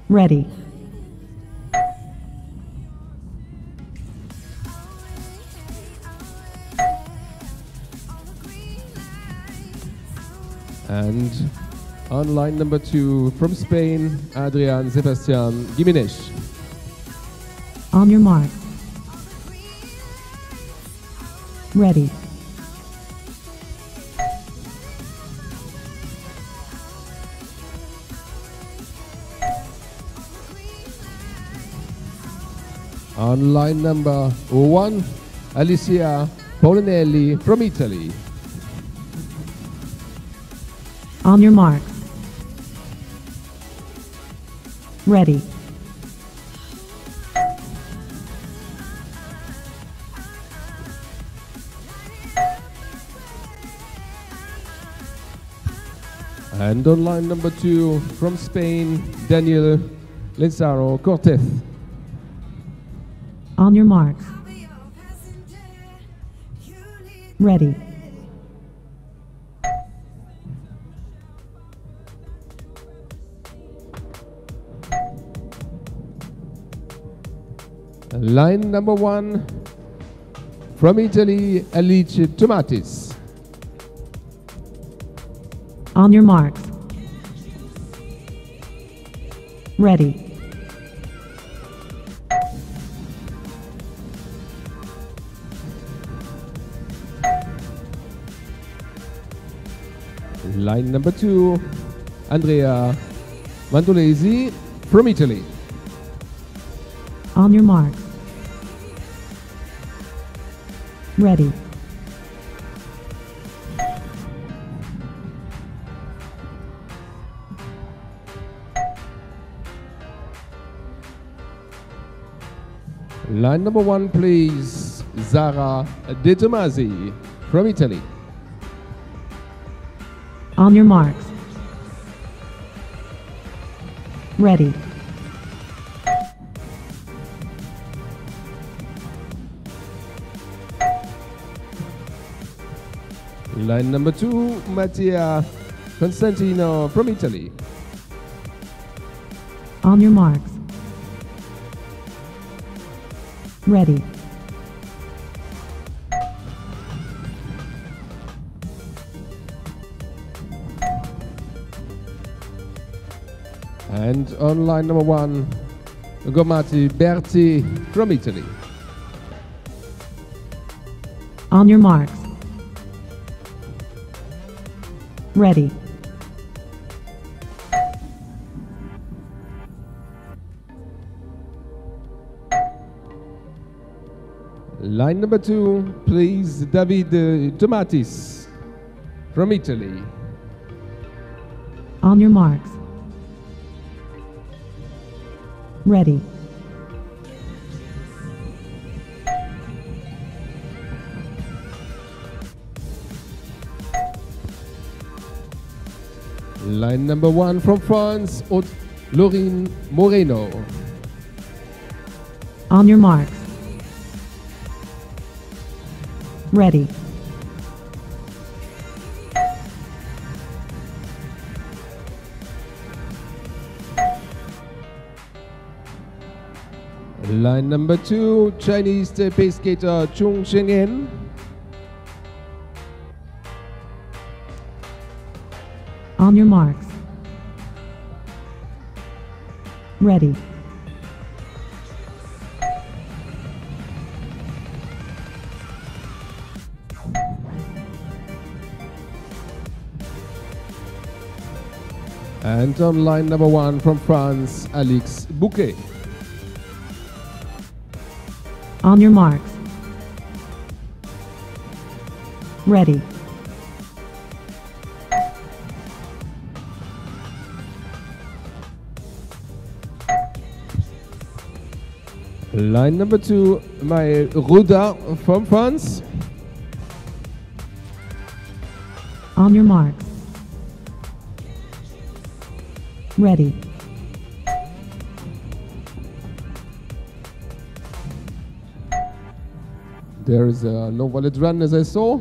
Speaker 6: Ready.
Speaker 2: And on line number 2 from Spain, Adrian Sebastian Gimenez.
Speaker 6: On your mark. Ready.
Speaker 2: On line number 1, Alicia Polinelli from Italy.
Speaker 6: On your mark. Ready.
Speaker 2: And on line number 2 from Spain, Daniel Lenzaro Cortez.
Speaker 6: On your mark. Ready.
Speaker 2: Line number 1 from Italy, Alice Tomatis.
Speaker 6: On your mark. Ready.
Speaker 2: Line number 2, Andrea Mandolesi from Italy.
Speaker 6: On your mark. Ready.
Speaker 2: Line number 1, please, Zara De Tomasi from Italy.
Speaker 6: On your mark. Ready.
Speaker 2: Line number 2, Mattia Constantino from Italy.
Speaker 6: On your mark. Ready.
Speaker 2: And on line number 1, Gomati Berti from Italy.
Speaker 6: On your mark. Ready.
Speaker 2: Line number 2, please, David Tomatis from Italy.
Speaker 6: On your mark. Ready.
Speaker 2: Line number 1 from France, Laurine Moreno.
Speaker 6: On your mark. Ready.
Speaker 2: Line number 2, Chinese Taipei skater Chung Chengyan.
Speaker 6: On your mark. Ready.
Speaker 2: And on line number 1 from France, Alex Bouquet.
Speaker 6: On your mark. Ready.
Speaker 2: Line number 2, Maël Ruda from France.
Speaker 6: On your mark. Ready.
Speaker 2: There is a no valid run as I saw.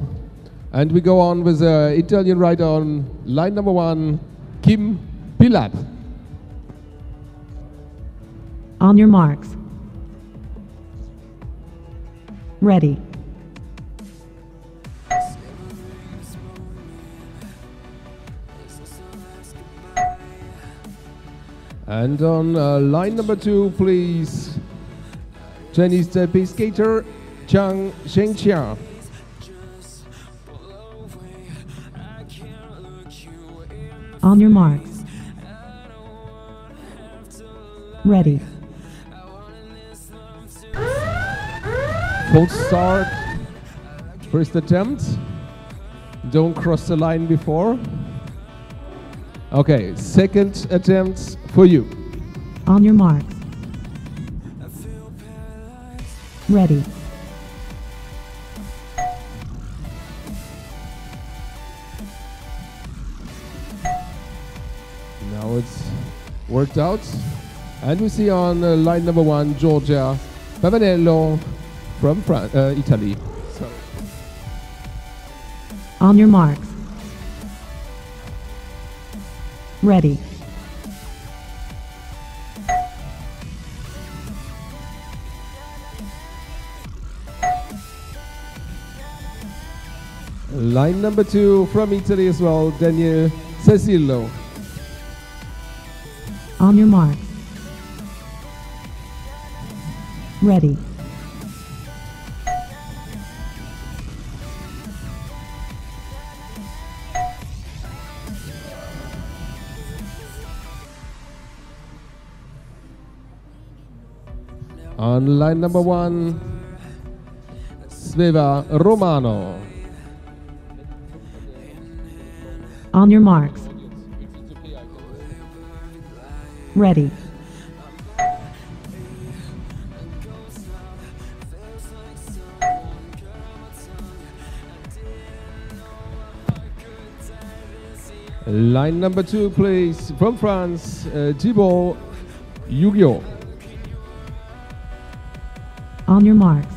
Speaker 2: And we go on with the Italian rider on line number 1, Kim Pilat.
Speaker 6: On your marks. Ready.
Speaker 2: And on line number 2, please, Chinese Taipei skater Chang Shengqia.
Speaker 6: On your marks. Ready.
Speaker 2: Full start. First attempt. Don't cross the line before. Okay, second attempt for you.
Speaker 6: On your marks. Ready.
Speaker 2: Now it's worked out. And we see on line number 1, Giorgia Pavanello from Italy. So.
Speaker 6: On your marks. Ready.
Speaker 2: Line number 2 from Italy as well, Daniel Cecillo.
Speaker 6: On your marks. Ready.
Speaker 2: On line number 1, Sveva Romano.
Speaker 6: On your marks. Ready.
Speaker 2: Line number 2, please, from France, Thibaut Yu-Gi-Oh.
Speaker 6: On your marks.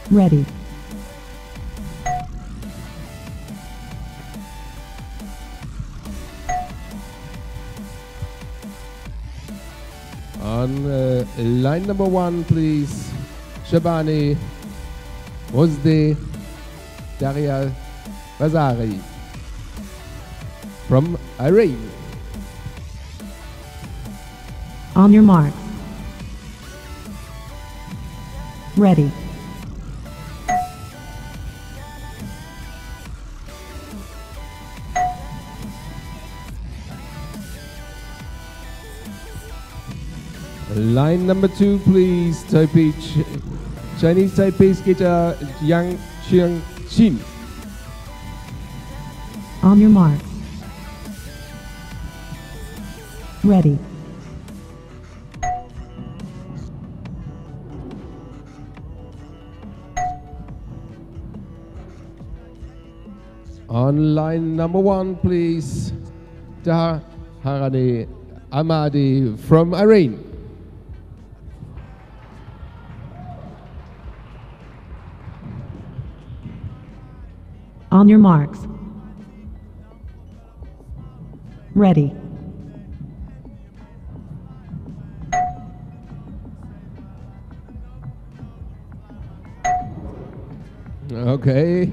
Speaker 6: Ready.
Speaker 2: On line number 1, please, Shabani Rosde Daria Bazari from Iran.
Speaker 6: On your marks. Ready.
Speaker 2: Line number 2, please, Taipei Chinese Taipei skater Yang Xiang Xin.
Speaker 6: On your marks. Ready.
Speaker 2: On line number 1, please, Taharani Ahmadi from Iran.
Speaker 6: On your marks. Ready.
Speaker 2: Okay,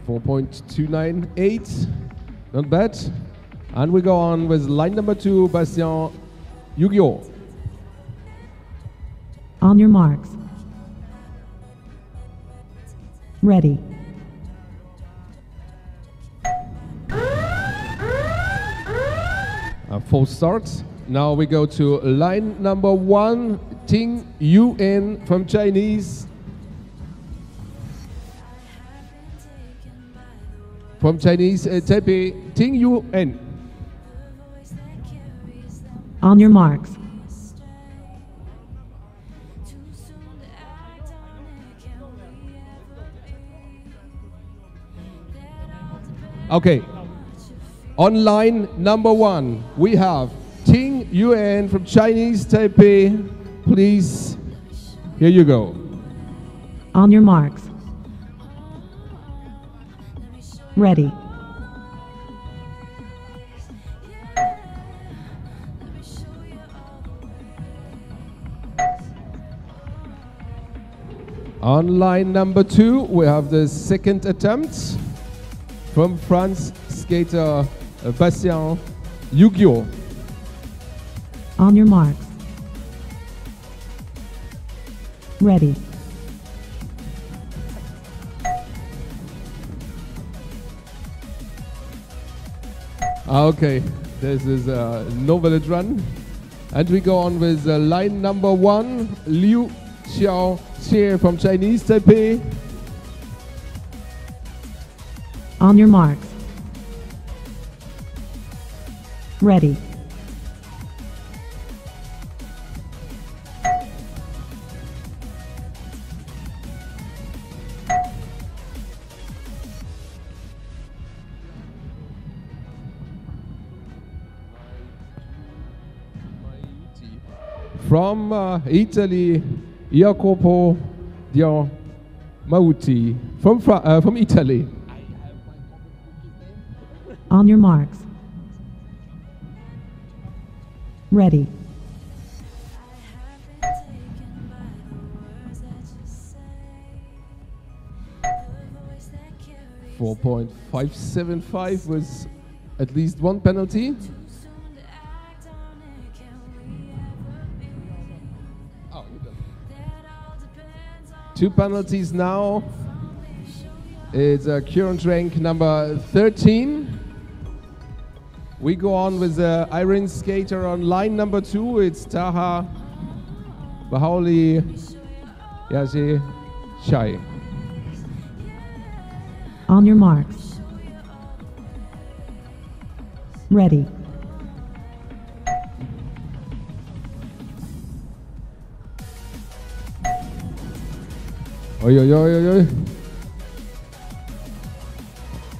Speaker 2: 4.298, not bad. And we go on with line number 2, Bastien Yu-Gi-Oh.
Speaker 6: On your marks. Ready.
Speaker 2: A full start. Now we go to line number 1, Ting Yuen from Chinese. From Chinese Taipei, Ting Yuen.
Speaker 6: On your marks.
Speaker 2: Okay. On line number 1, we have Ting Yuen from Chinese Taipei. Please Here you go.
Speaker 6: On your marks. Ready.
Speaker 2: On line number 2, we have the second attempt from France skater Bastien Yu-Gi-Oh.
Speaker 6: On your marks. Ready.
Speaker 2: Okay, this is a no valid run. And we go on with line number 1, Liu Xiao Xie from Chinese Taipei.
Speaker 6: On your marks. Ready.
Speaker 2: From Italy, Jacopo Mauti from Italy.
Speaker 6: On your marks. Ready.
Speaker 2: 4.575 with at least one penalty. Two penalties now. It's a current rank number 13. We go on with the iron skater on line number 2. It's Taha Bahauli Yazi Shai.
Speaker 6: On your marks. Ready.
Speaker 2: Oi, oi, oi, oi, oi.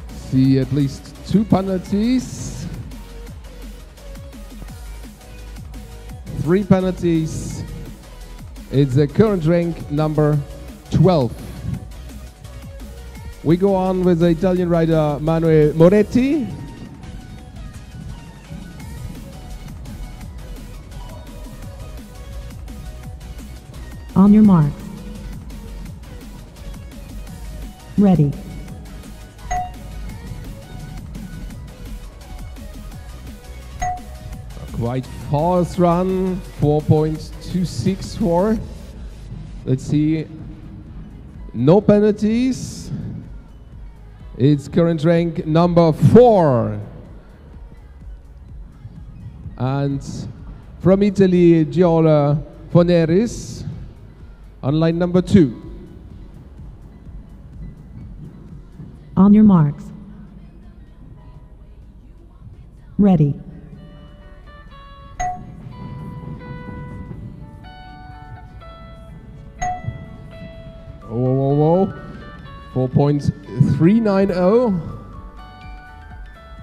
Speaker 2: See at least two penalties. 3 penalties. It's a current rank number 12. We go on with the Italian rider Manuel Moretti.
Speaker 6: On your marks. Ready.
Speaker 2: Quite fast run, 4.264. Let's see. No penalties. It's current rank number 4. And from Italy, Giola Foneris on line number 2.
Speaker 6: On your marks. Ready.
Speaker 2: Whoa, whoa, whoa. 4.390.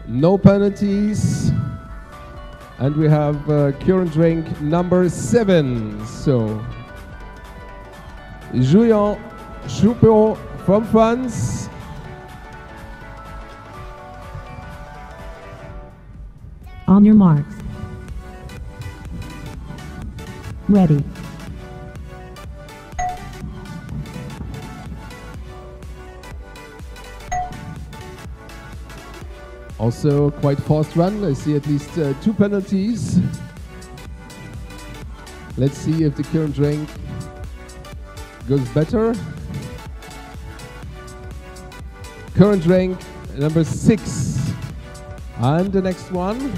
Speaker 2: No penalties. And we have current rank number 7. So, Julien Choupeau from France.
Speaker 6: On your marks. Ready.
Speaker 2: Also quite fast run. I see at least 2 penalties. Let's see if the current rank goes better. Current rank number 6. And the next one,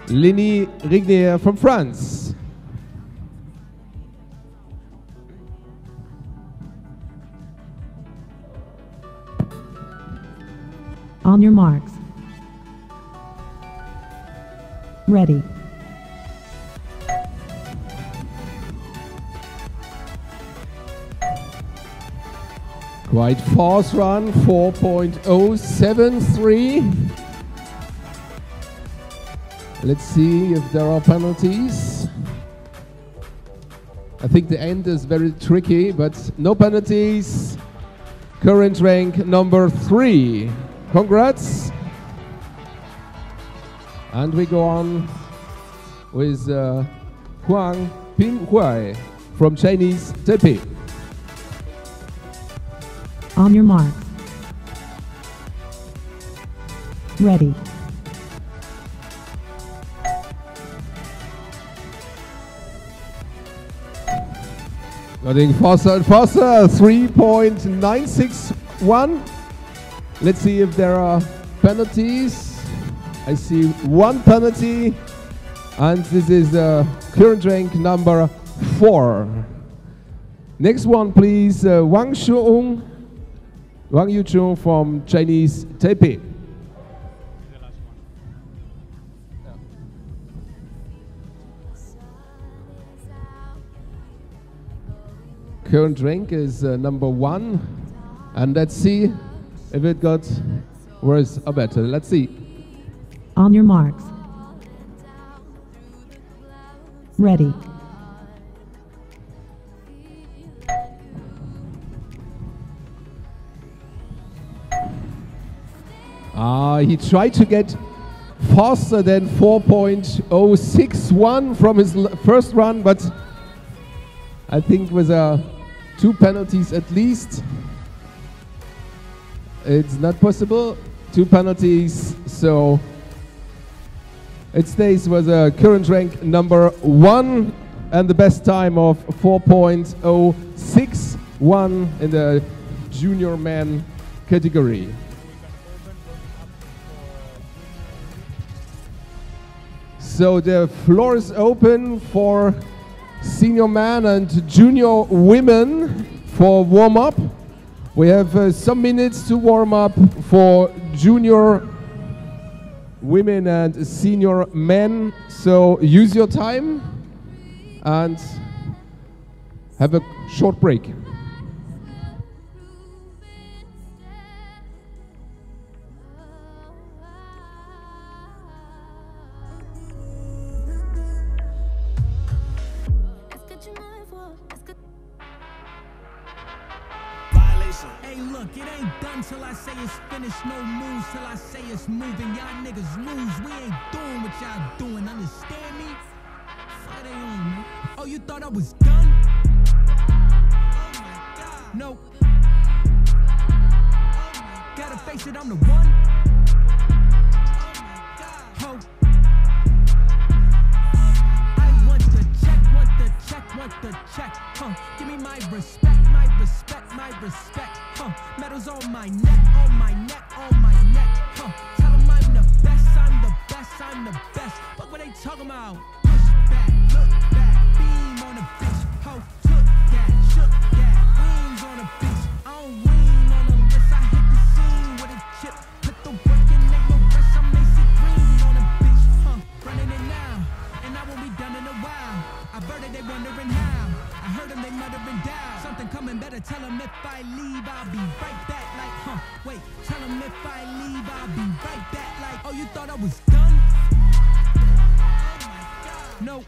Speaker 2: Lenny Rignier from France.
Speaker 6: On your marks. Ready.
Speaker 2: Quite fast run, 4.073. Let's see if there are penalties. I think the end is very tricky, but no penalties. Current rank number 3. Congrats. And we go on with Huang Pinghui from Chinese Taipei.
Speaker 6: On your mark. Ready.
Speaker 2: Getting faster and faster, 3.961. Let's see if there are penalties. I see 1 penalty, and this is current rank number 4. Next one, please, Wang Yuchun from Chinese Taipei. Current rank is number 1, and let's see if it got worse or better. Let's see.
Speaker 6: On your marks. Ready.
Speaker 2: He tried to get faster than 4.061 from his first run, but I think with 2 penalties at least, it's not possible. 2 penalties, so it stays with a current rank number 1 and the best time of 4.061 in the junior man category. So the floor is open for senior man and junior women for warm-up. We have some minutes to warm up for junior women and senior men. So use your time and have a short break.
Speaker 7: Look, it ain't done till I say it's finished. No moves till I say it's moving. Y'all niggas lose. We ain't doing what y'all doing. Understand me? Fuck they on, man. Oh, you thought I was done? Oh my God. No. Oh gotta face it, I'm the one. Oh my God. Ho. I want the check, want the check, want the check. Give me my respect, my respect, my respect. Medals on my neck, on my neck, on my neck. Tell them I'm the best, I'm the best, I'm the best. What were they talking about? Push back, look back, beam on the bitch. Ho, took that, shook that, wings on the bitch. I don't lean on them wrists, I hit the scene with a chip. Put the work in, ain't no rest, I'm Macy Green on a bitch. Running it now, and I won't be done in a while. I birded, they wondering how. I heard them, they muttering down. Something coming, better tell them if I leave, I'll be right back. Like, wait, tell them if I leave, I'll be right back. Like, oh, you thought I was done? Oh my God. No.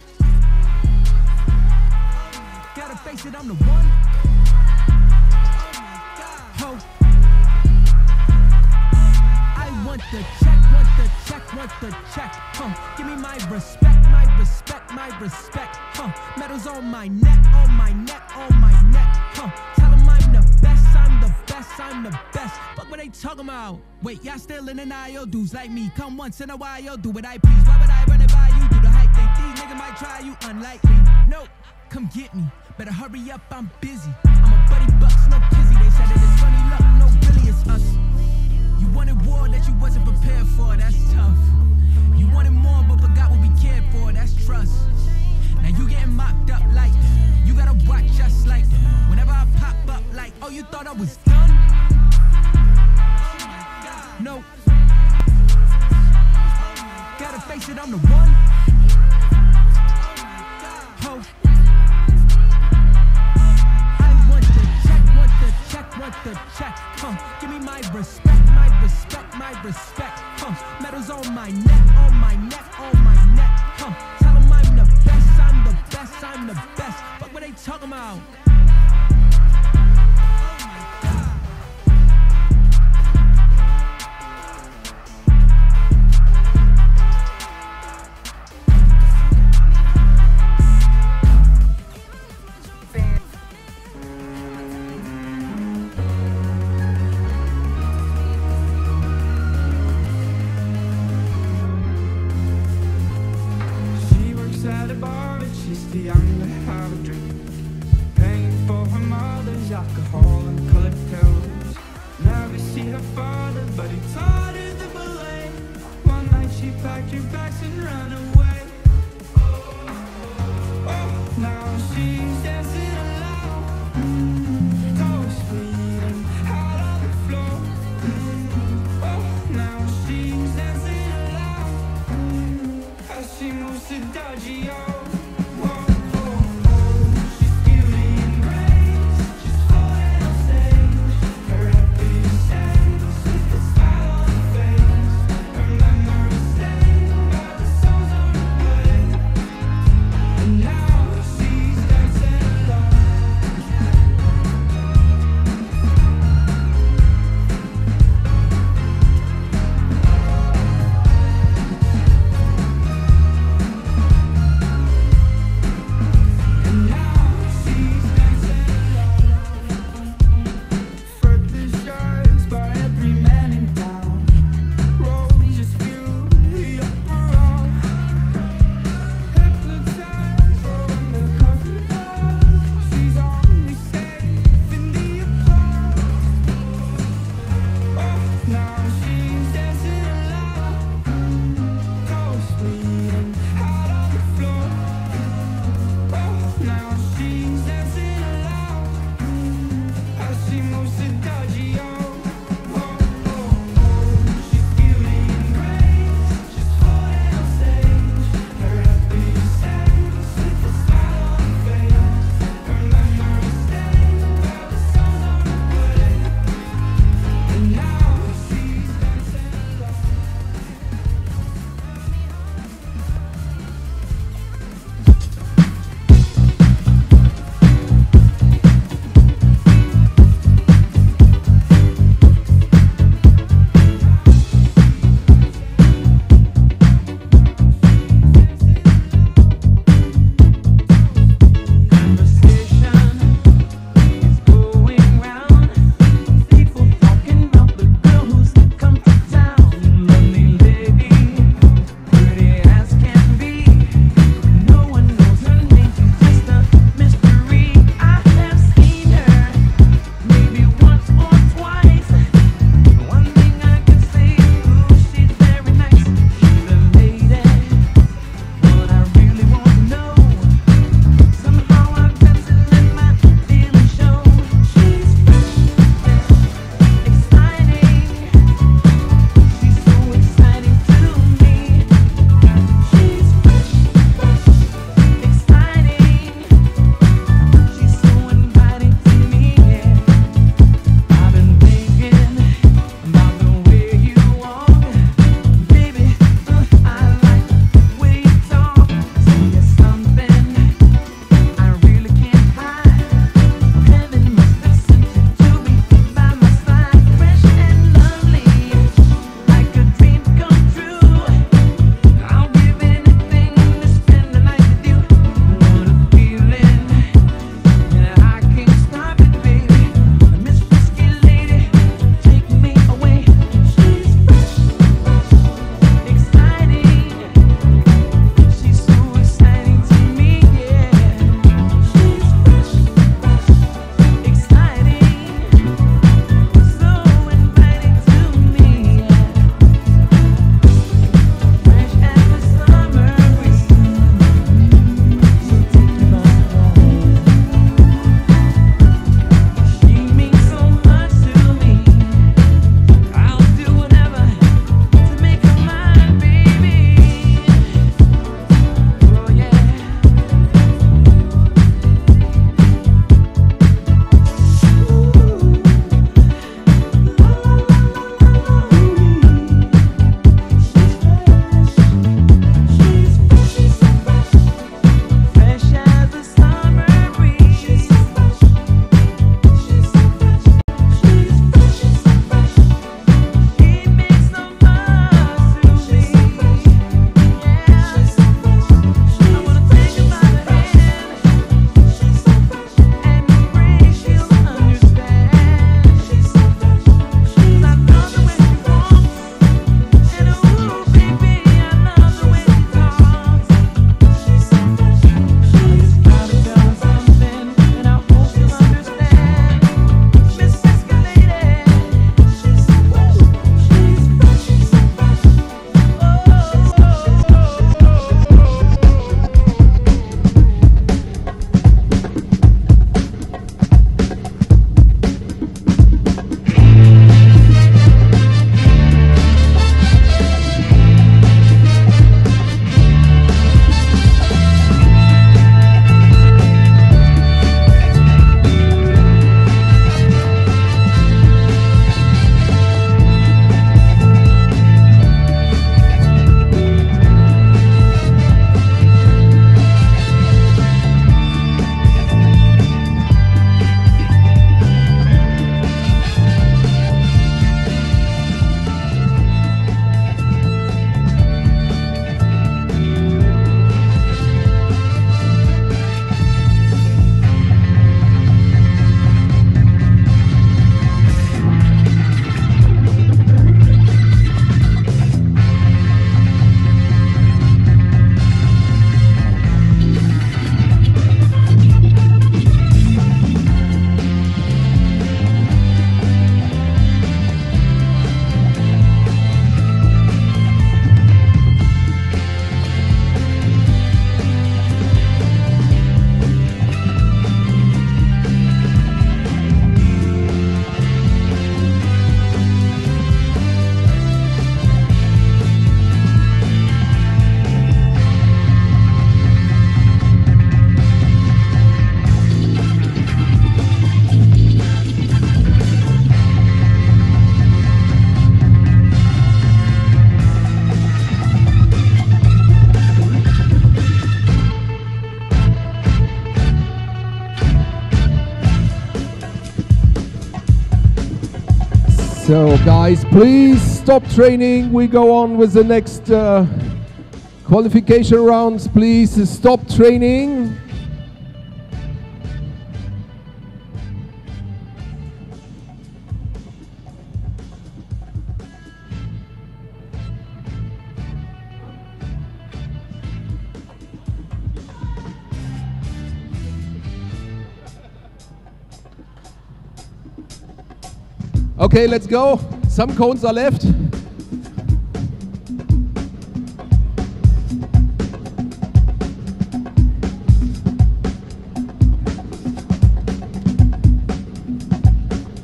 Speaker 7: Oh gotta face it, I'm the one. Oh my God. Ho. I want the check, want the check, want the check. Give me my respect, my respect, my respect. Medals on my neck, on my neck, on my neck. Tell them I'm the best, I'm the best, I'm the best. What were they talking about? Wait, y'all still in denial? Dudes like me, come once in a while, yo, do what I please. Why would I run it by you? Do the hype thing, these niggas might try you, unlikely. No, come get me, better hurry up, I'm busy. I'm a buddy bucks, no kizzy. They said it is funny luck, no really it's us. You wanted war that you wasn't prepared for, that's tough. You wanted more but forgot what we cared for, that's trust. Now you getting mopped up like, you gotta watch us like, whenever I pop up like, oh you thought I was done? No. Gotta face it, I'm the one. Ho. I want the check, want the check, want the check. Give me my respect, my respect, my respect. Medals on my neck, on my neck, on my neck. Tell them I'm the best, I'm the best. best, I'm the best. Fuck what they talking about?
Speaker 8: She works at a bar, but she's too young to have a drink. Paying for her mother's alcohol and colored pills. Never see her father, but he taught her the ballet. One night she packed her bags and ran away. Oh, now she's dancing alone. Toes bleeding out on the floor. Oh, now she's dancing alone. As she moves to Dodgy, oh. She's beauty and grace. She's floating on stage. Her happy dance with a smile on her face. Her memories stay by the songs on her way. And now she's dancing
Speaker 2: So guys, please stop training. We go on with the next qualification rounds. Please stop training. Okay, let's go. Some cones are left.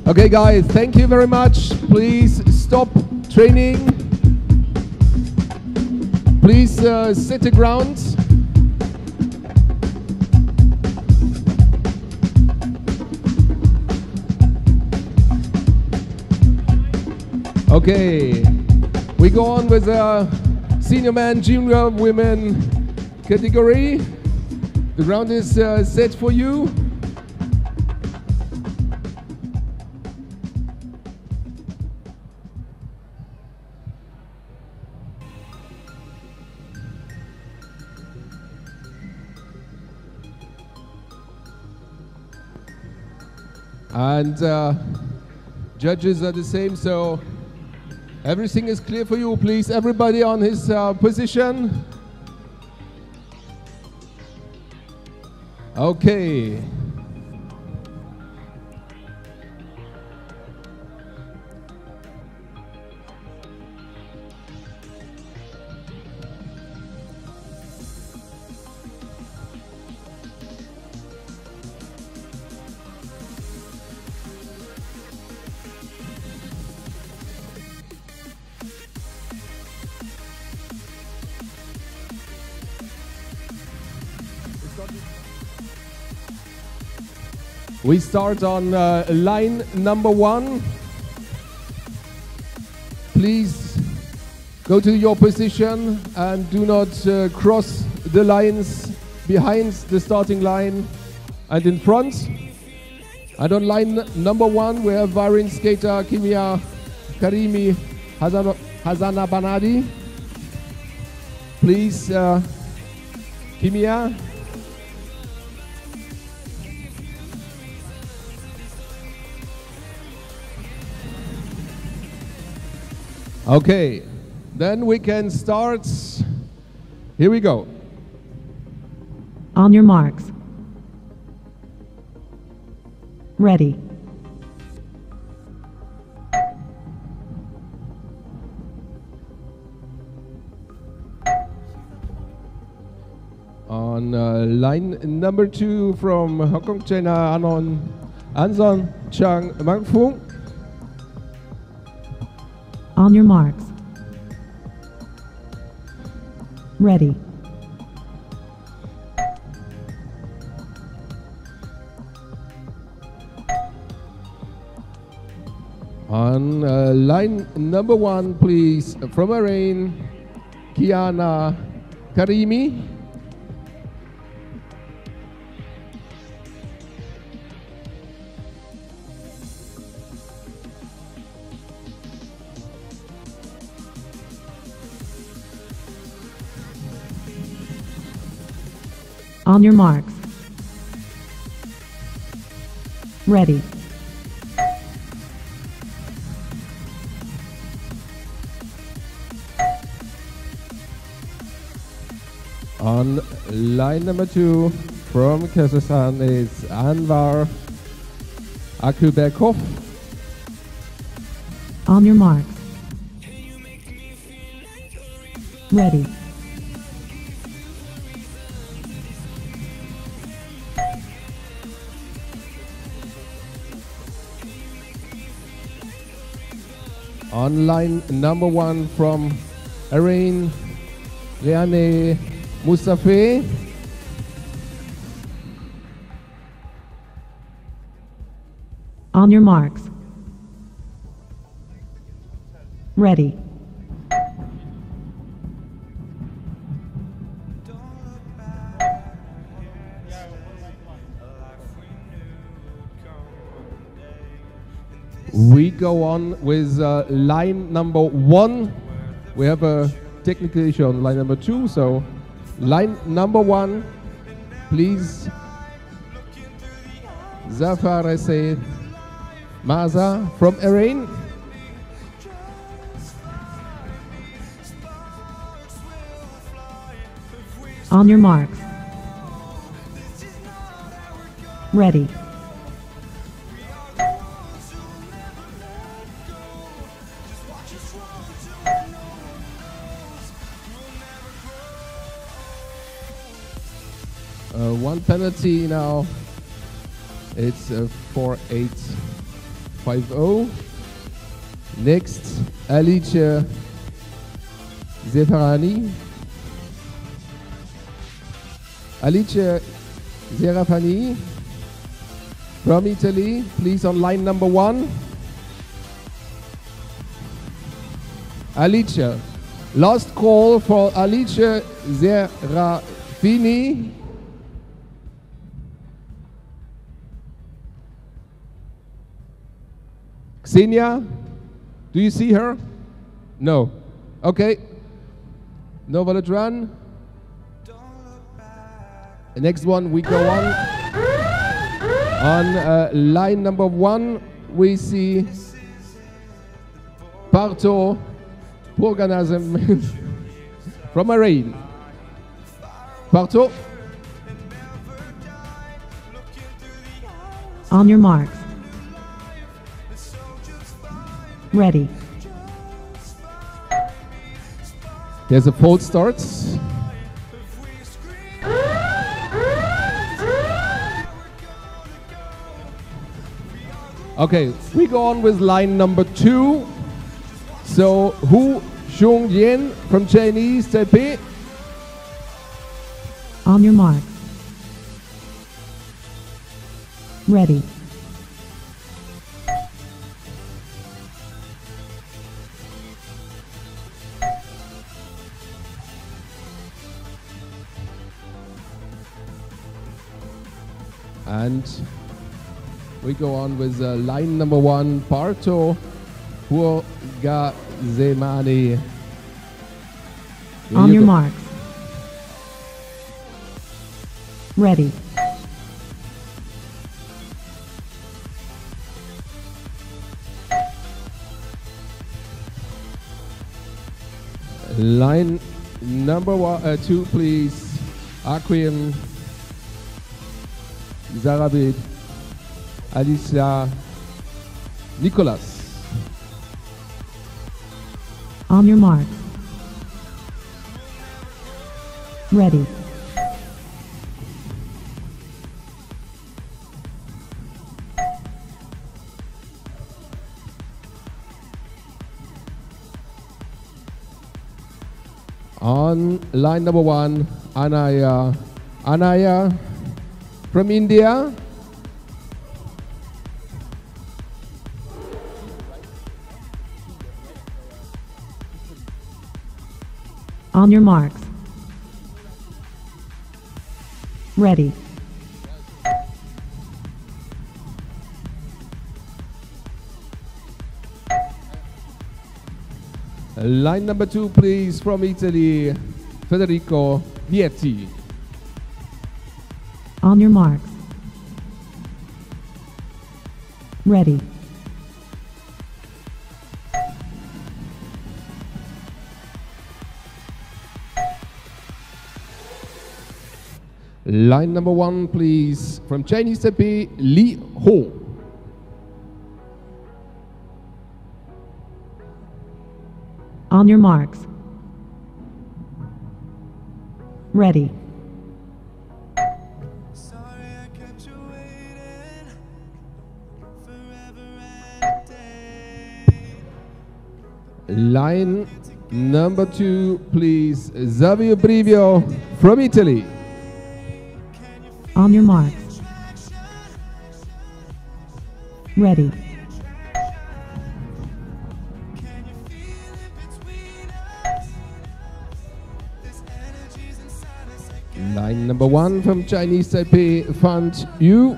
Speaker 2: Okay guys, thank you very much. Please stop training. Please sit the ground. Okay, we go on with the senior man, junior women category. The ground is set for you. And judges are the same, so everything is clear for you. Please, everybody on his position. Okay. We start on line number 1. Please go to your position and do not cross the lines behind the starting line and in front. And on line number 1 we have Bahrain skater Kimia Karimi Hazana Banadi. Please, Kimia. Okay, then we can start. Here we go.
Speaker 6: On your marks. Ready.
Speaker 2: On line number 2 from Hong Kong, China, Anson Chang Mangfung.
Speaker 6: On your marks. Ready.
Speaker 2: On line number 1, please, from Bahrain, Kiana Karimi.
Speaker 6: On your marks. Ready.
Speaker 2: On line number 2 from Kazakhstan is Anvar Akubekov.
Speaker 6: On your marks. Ready.
Speaker 2: On line number 1 from Bahrain, Liane Mustafa.
Speaker 6: On your marks. Ready.
Speaker 2: We go go on with line number 1. We have a technical issue on line number 2, so line number 1, please. Zafar Said Maza from Iran.
Speaker 6: On your marks. Ready.
Speaker 2: One penalty now. It's 4-8-5-0. Next, Alice Zefarani. Alice Zerafani from Italy, please on line number 1. Alice, last call for Alice Zerafini. Xenia, do you see her? No. Okay. No valid run. The next one we go on. On line number 1, we see Parto Purganazem from Iran. Parto.
Speaker 6: On your marks. Ready.
Speaker 2: There's a false start. Okay, we go on with line number 2. So, Hu Xiongyan from Chinese Taipei.
Speaker 6: On your marks. Ready.
Speaker 2: And we go on with line number 1, Parto Purgazemani.
Speaker 6: On your marks. Ready.
Speaker 2: Line number 2, please. Aquim Zarabid Alicia Nicholas.
Speaker 6: On your mark. Ready.
Speaker 2: On line number 1, Anaya from India.
Speaker 6: On your marks. Ready.
Speaker 2: Line number 2, please, from Italy, Federico Vietti.
Speaker 6: On your marks. Ready.
Speaker 2: Line number 1, please, from Chinese Taipei, Li Ho.
Speaker 6: On your marks. Ready.
Speaker 2: Line number 2, please, Xavier Brivio from Italy.
Speaker 6: On your marks. Ready.
Speaker 2: Line number 1 from Chinese Taipei, Fant Yu.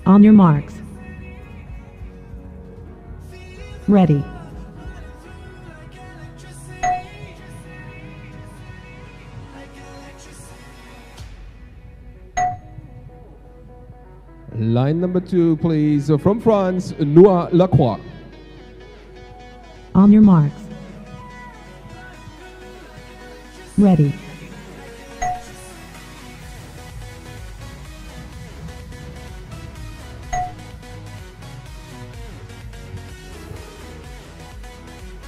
Speaker 6: On your marks. Ready.
Speaker 2: Line number 2, please. From France, Noah Lacroix.
Speaker 6: On your marks. Ready.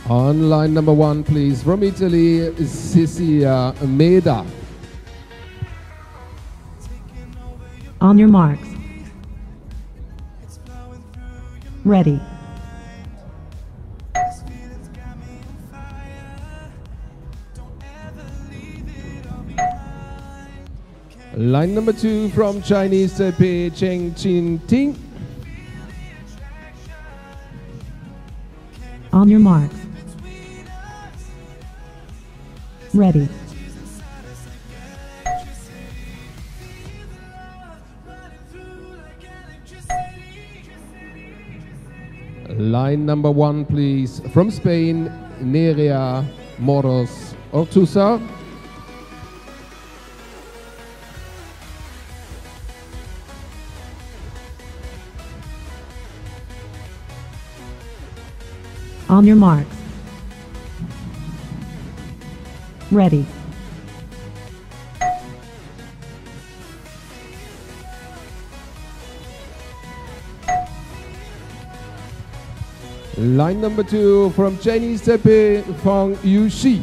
Speaker 2: On line number 1, please. From Italy, Cecilia Meda.
Speaker 6: On your marks. Ready.
Speaker 2: Line number 2 from Chinese Taipei, Cheng Chin Ting.
Speaker 6: On your marks. Ready.
Speaker 2: Line number 1, please. From Spain, Nerea Moros Ortuza.
Speaker 6: On your marks. Ready.
Speaker 2: Line number 2 from Chinese Taipei, Fang Yuxi.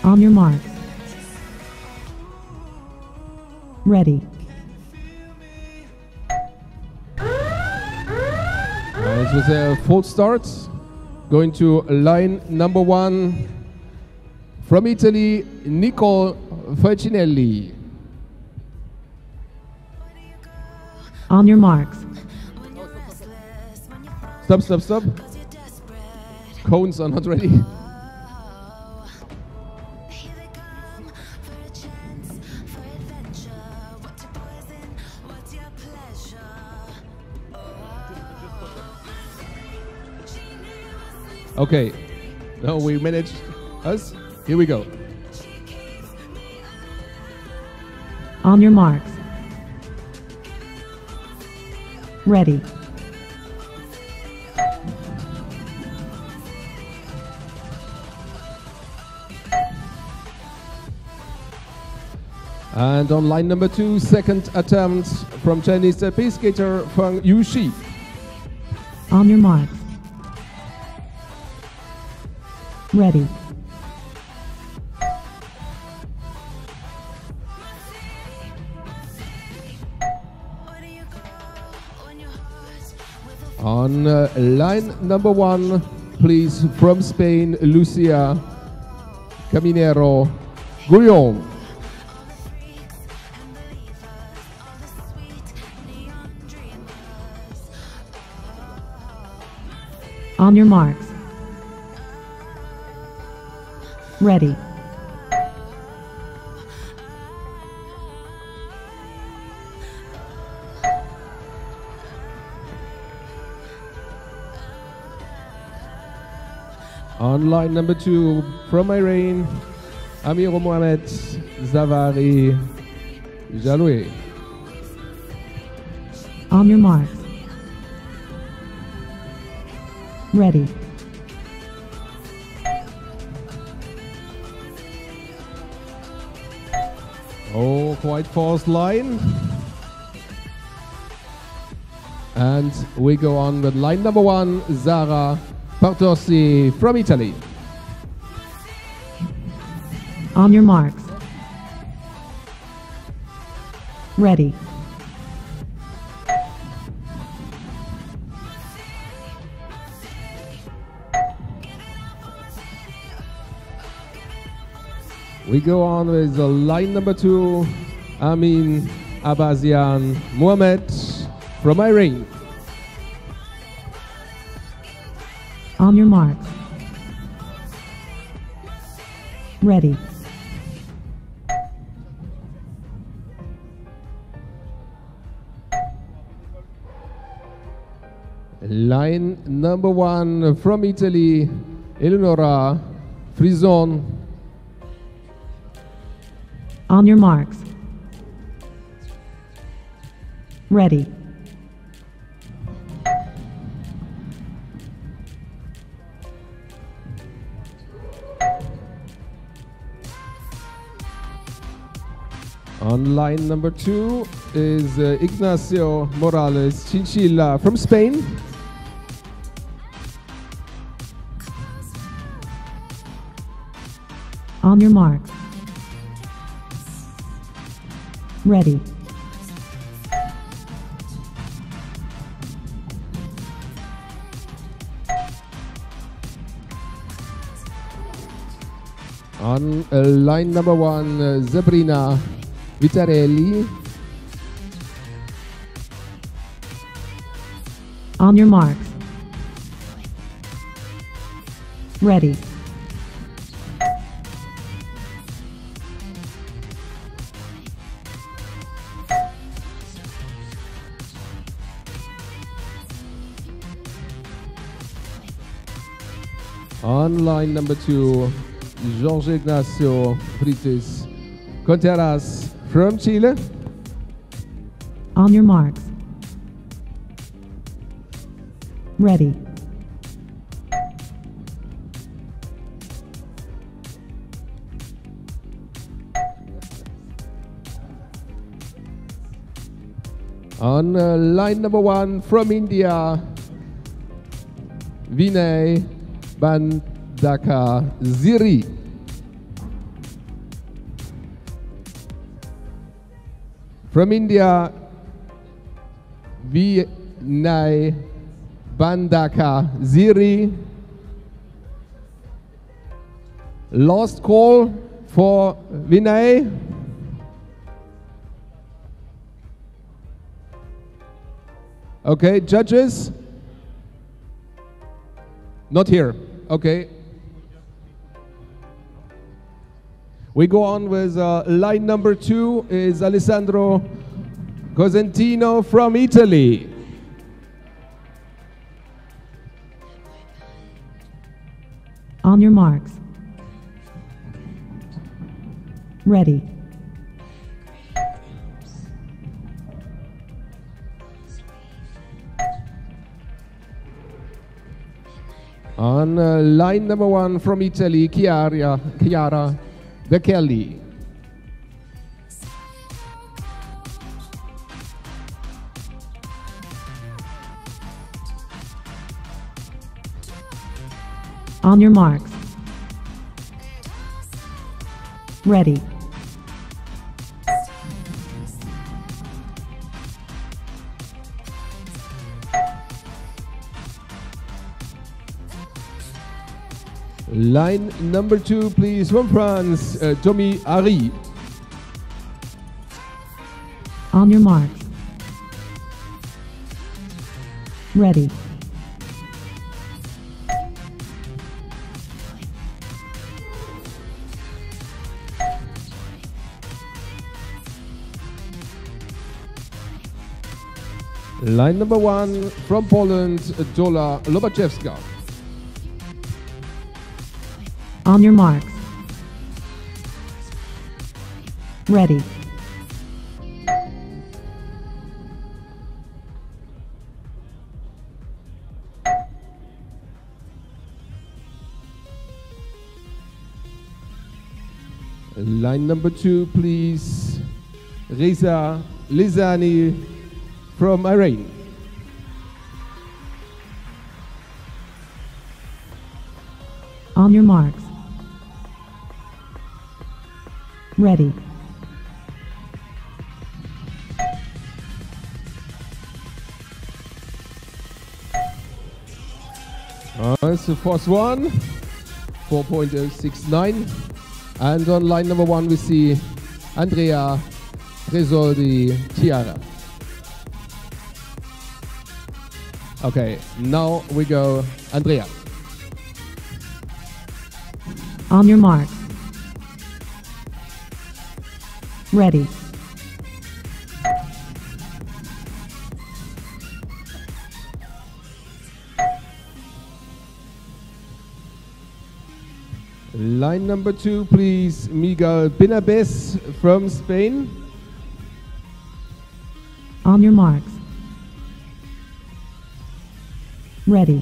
Speaker 6: On your marks. Ready.
Speaker 2: It was a false start. Going to line number 1 from Italy, Nicole Facinelli.
Speaker 6: On your marks.
Speaker 2: Stop, stop, stop. Cones are not ready. Okay, now we managed us. Here we go.
Speaker 6: On your marks. Ready.
Speaker 2: And on line number 2, second attempt from Chinese Taipei skater Fang Yuxi.
Speaker 6: On your marks. Ready.
Speaker 2: On line number 1, please, from Spain, Lucia Caminero Guillon.
Speaker 6: On your marks. Ready.
Speaker 2: On line number 2, from Iran, Amir Mohamed Zavari Jaloui.
Speaker 6: On your marks. Ready.
Speaker 2: Oh, quite fast line. And we go on with line number 1, Zara Partorsi from Italy.
Speaker 6: On your marks. Ready.
Speaker 2: We go on with line number 2, Amin Abazian Mohamed from Iran.
Speaker 6: On your marks. Ready.
Speaker 2: Line number 1 from Italy, Eleonora Frison.
Speaker 6: On your marks. Ready.
Speaker 2: On line number 2 is Ignacio Morales Chinchilla from Spain.
Speaker 6: On your marks. Ready.
Speaker 2: On line number 1, Sabrina Vitarelli.
Speaker 6: On your marks. Ready.
Speaker 2: On line number 2, Jorge Ignacio Brites Contreras from Chile.
Speaker 6: On your marks. Ready.
Speaker 2: On line number 1 from India, Vinay Bandaka Ziri. From India, Vinay Bandaka Ziri. Last call for Vinay. Okay, judges? Not here. Okay. We go on with line number 2 is Alessandro Cosentino from Italy.
Speaker 6: On your marks. Ready.
Speaker 2: On line number 1 from Italy, Chiara Beccelli.
Speaker 6: On your marks. Ready.
Speaker 2: Line number 2, please, from France, Tommy Ari.
Speaker 6: On your marks. Ready.
Speaker 2: Line number 1 from Poland, Jola Lobaczewska.
Speaker 6: On your marks. Ready.
Speaker 2: Line number 2, please. Reza Lizani from Iran.
Speaker 6: On your marks. Ready.
Speaker 2: It's the first one, 4.069. And on line number 1 we see Andrea Tresoldi Chiara. Okay, now we go Andrea.
Speaker 6: On your marks. Ready.
Speaker 2: Line number 2, please, Miguel Pinabes from Spain.
Speaker 6: On your marks. Ready.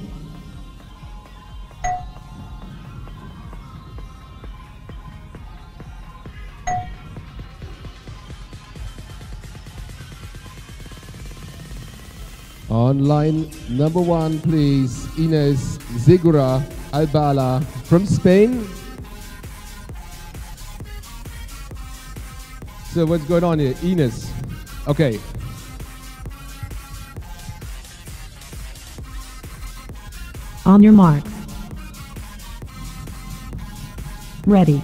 Speaker 2: On line number 1, please, Ines Segura Albala from Spain. So what's going on here? Ines. Okay.
Speaker 6: On your mark. Ready.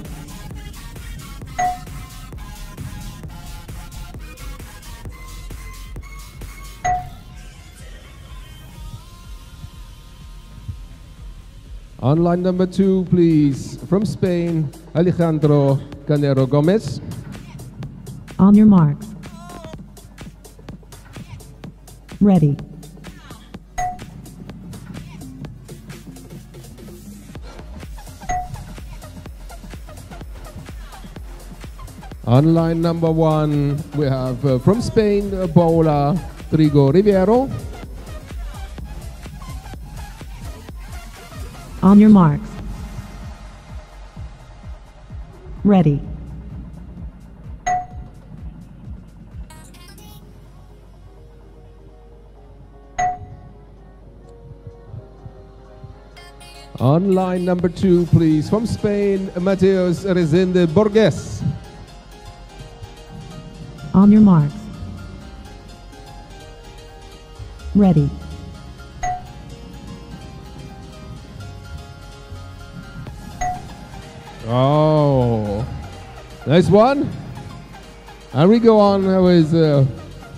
Speaker 2: On line number 2, please, from Spain, Alejandro Canero Gomez.
Speaker 6: On your marks. Ready.
Speaker 2: On line number 1, we have from Spain, Paola Trigo Riviero.
Speaker 6: On your marks. Ready.
Speaker 2: On line number 2, please, from Spain, Mateos Rezende Borges.
Speaker 6: On your marks. Ready.
Speaker 2: Oh, nice one. And we go on with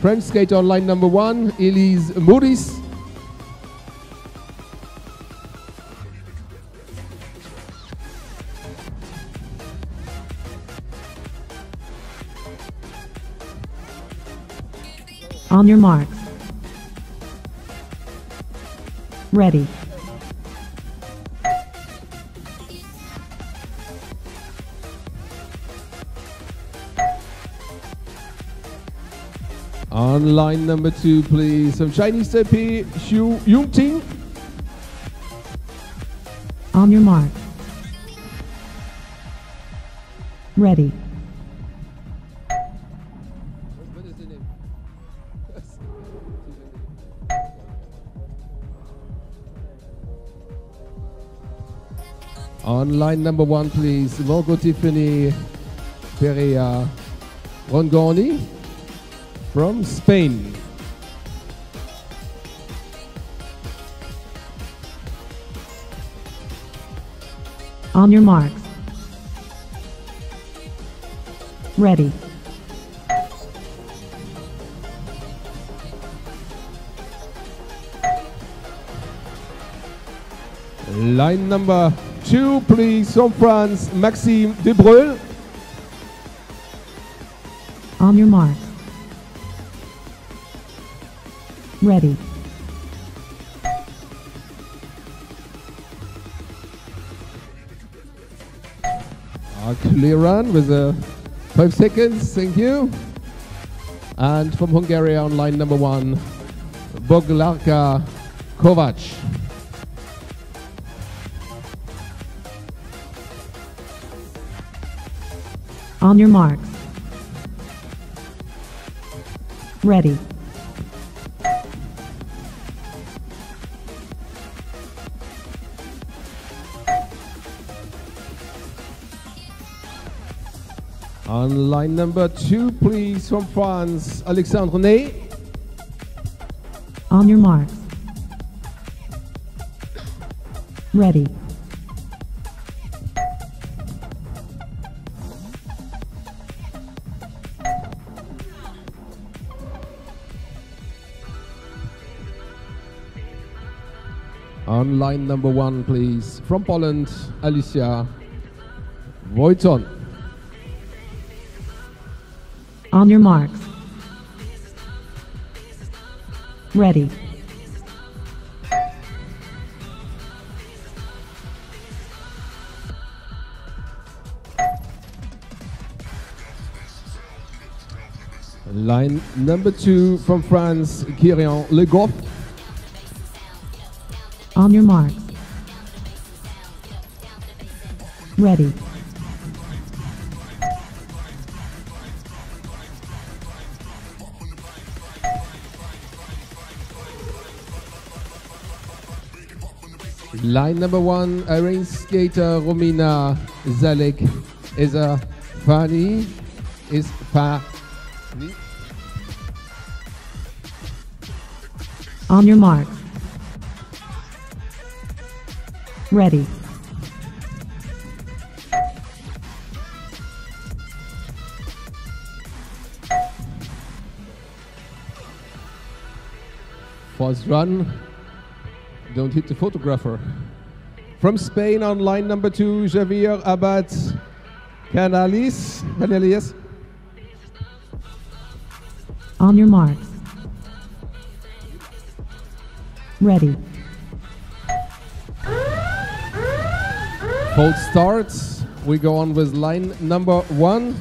Speaker 2: French skater on line number 1, Elise Maurice.
Speaker 6: On your marks. Ready.
Speaker 2: On line number 2, please, from Chinese Taipei, Xu Yungting.
Speaker 6: On your mark. Ready.
Speaker 2: On line number 1, please, Margot Tiffany Perea Rongoni from Spain.
Speaker 6: On your marks. Ready.
Speaker 2: Line number 2, please, from France, Maxime Debreuil.
Speaker 6: On your mark. Ready.
Speaker 2: A clear run with 5 seconds, thank you. And from Hungary on line number 1, Boglarka Kovac.
Speaker 6: On your marks. Ready.
Speaker 2: On line number 2, please, from France, Alexandre Ney.
Speaker 6: On your marks. Ready.
Speaker 2: On line number 1, please, from Poland, Alicia Wojton.
Speaker 6: On your marks. Ready.
Speaker 2: Line number 2 from France, Kyrian Le Goff.
Speaker 6: On your marks. Ready.
Speaker 2: Line number 1, Irene skater Romina Zalek is a funny.
Speaker 6: On your marks. Ready.
Speaker 2: First run. Don't hit the photographer. From Spain on line number 2, Javier Abad Canales.
Speaker 6: On your marks. Ready.
Speaker 2: Cold starts. We go on with line number 1.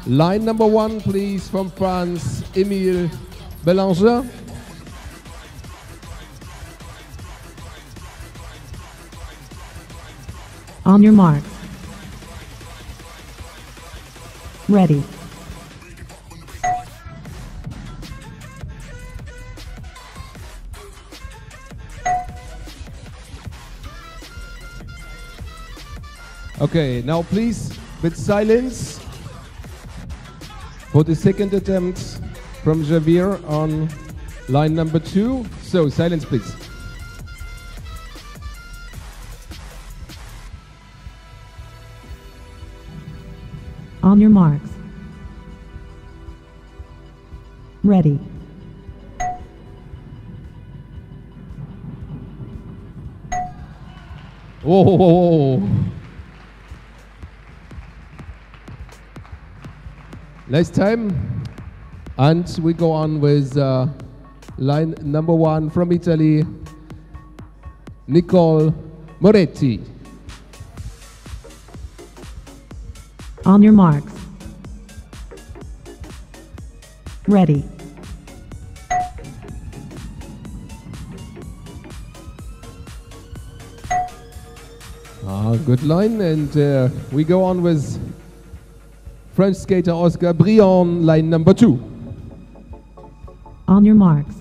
Speaker 2: Line number 1, please, from France, Émile Bélanger.
Speaker 6: On your marks. Ready.
Speaker 2: Okay, now please, with silence for the second attempt from Javier on line number 2. So, silence please.
Speaker 6: On your marks. Ready.
Speaker 2: Oh. Last time. And we go on with line number 1 from Italy, Nicole Moretti.
Speaker 6: On your marks. Ready.
Speaker 2: Good line, and we go on with French skater Oscar Briand, line number 2.
Speaker 6: On your marks.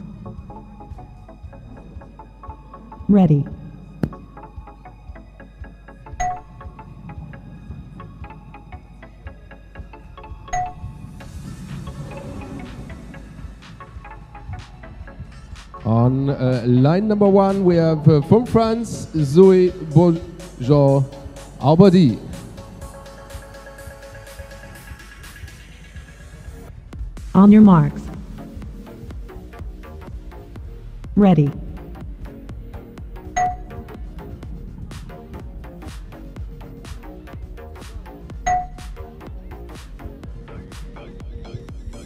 Speaker 6: Ready.
Speaker 2: On line number 1, we have from France, Zoé Bourgeot-Arbody.
Speaker 6: On your marks. Ready.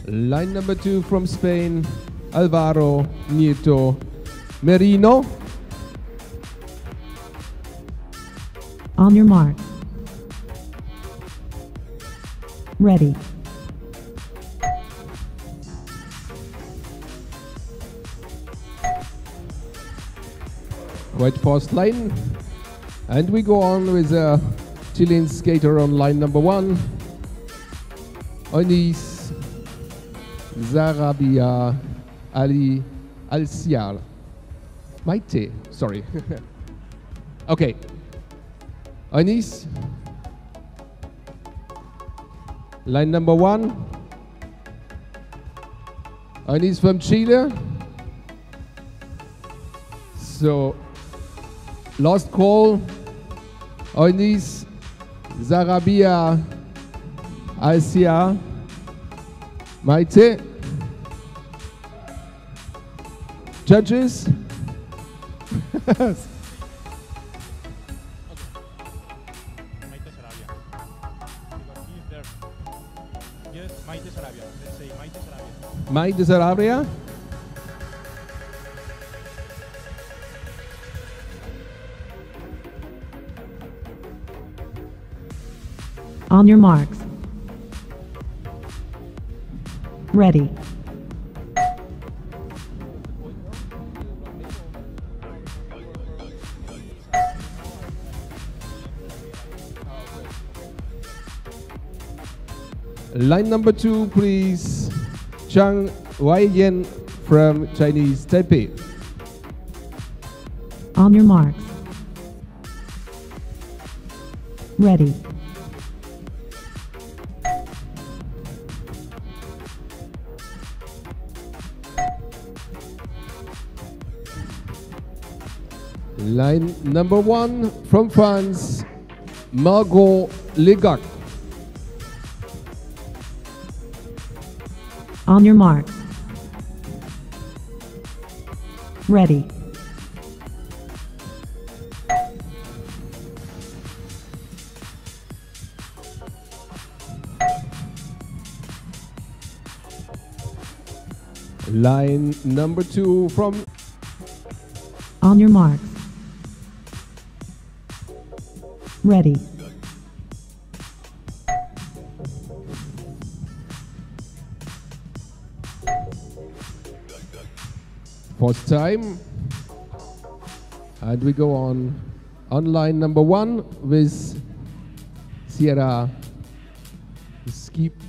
Speaker 2: Line number 2 from Spain, Alvaro Nieto Merino.
Speaker 6: On your mark. Ready.
Speaker 2: Quite fast line. And we go on with a Chilean skater on line number 1, Onis Zarabia Ali Al-Sial. Maite, sorry. Okay. Onis. Line number 1. Onis from Chile. So, last call. Onis Zarabia Al-Sial. Maite. Judges. Maite Sarabia.
Speaker 6: On your marks. Ready.
Speaker 2: Line number 2, please. Zhang Weiyan from Chinese Taipei.
Speaker 6: On your marks. Ready.
Speaker 2: Line number 1 from France, Margot Legac.
Speaker 6: On your marks. Ready.
Speaker 2: Line number 2 from
Speaker 6: On your marks. Ready.
Speaker 2: first time. And we go on line number 1 with Sierra Schipinetti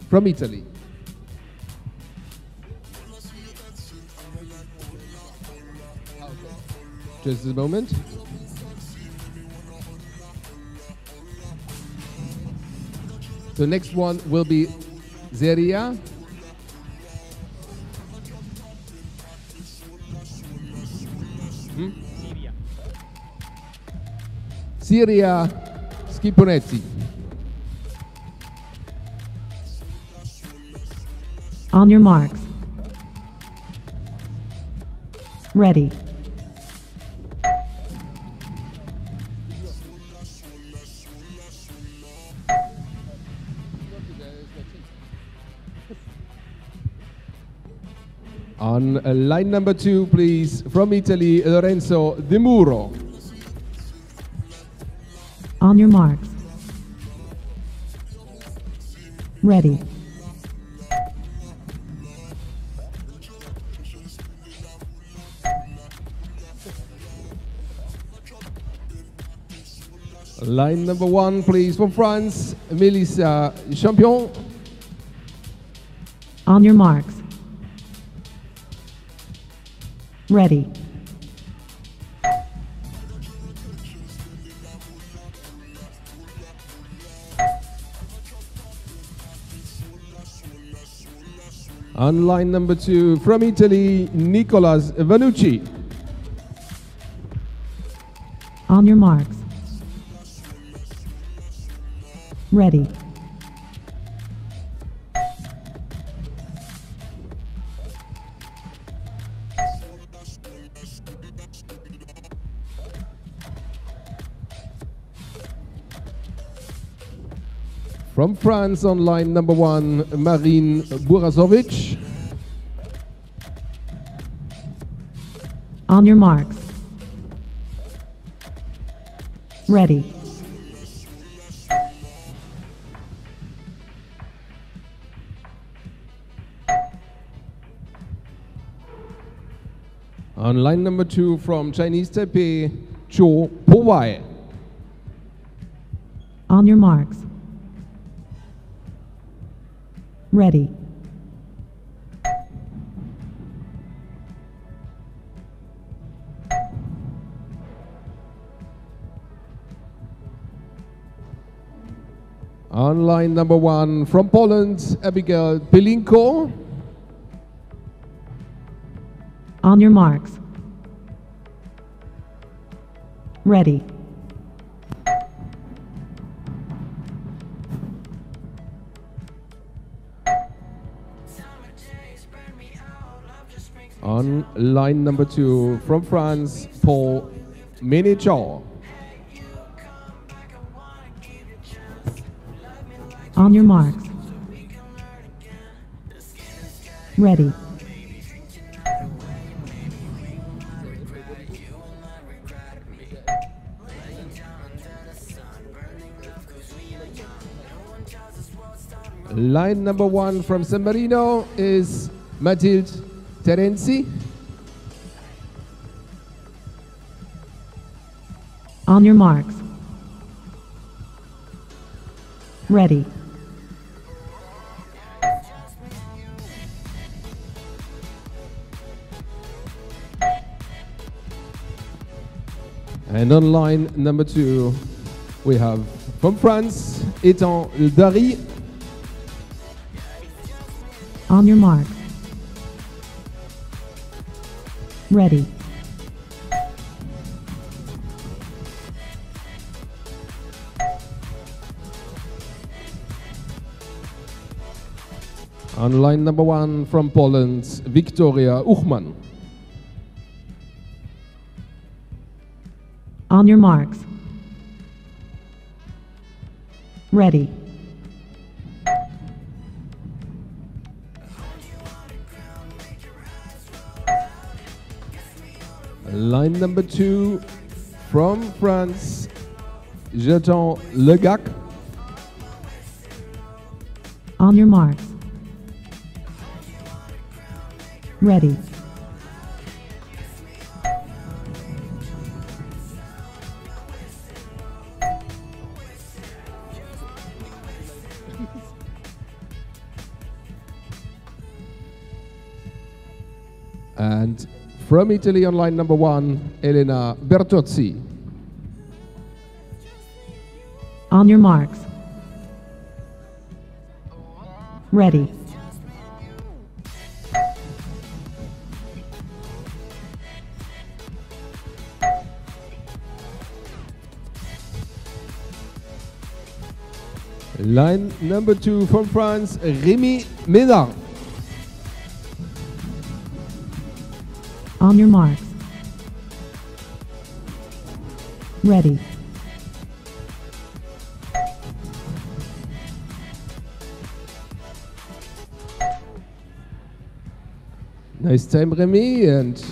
Speaker 2: from Italy. Just a moment. The next one will be Zeria. Sierra Schipinetti.
Speaker 6: On your marks. Ready.
Speaker 2: On line number 2, please, from Italy, Lorenzo De Muro.
Speaker 6: On your marks. Ready.
Speaker 2: Line number 1, please, from France, Melissa Champion.
Speaker 6: On your marks. Ready.
Speaker 2: On line number 2, from Italy, Nicolas Vanucci.
Speaker 6: On your marks. Ready.
Speaker 2: From France, on line number 1, Marine Burazovic.
Speaker 6: On your marks. Ready.
Speaker 2: On line number 2, from Chinese Taipei, Zhou Powai.
Speaker 6: On your marks. Ready.
Speaker 2: On line number 1, from Poland, Abigail Pelinko.
Speaker 6: On your marks. Ready.
Speaker 2: On line number 2, from France, Paul Ménéchal.
Speaker 6: On your marks. Ready.
Speaker 2: Line number 1 from San Marino is Mathilde Terenzi.
Speaker 6: On your marks. Ready.
Speaker 2: And on line number 2, we have from France, Ethan Dari.
Speaker 6: On your marks. Ready.
Speaker 2: On line number 1 from Poland, Victoria Uchman.
Speaker 6: On your marks. Ready.
Speaker 2: Line number 2 from France, Jeton Legac.
Speaker 6: On your marks. Ready.
Speaker 2: And from Italy on line number 1, Elena Bertozzi.
Speaker 6: On your marks. Ready.
Speaker 2: Line number 2 from France, Rémi Ménard.
Speaker 6: On your marks. Ready.
Speaker 2: Nice time, Rémi. And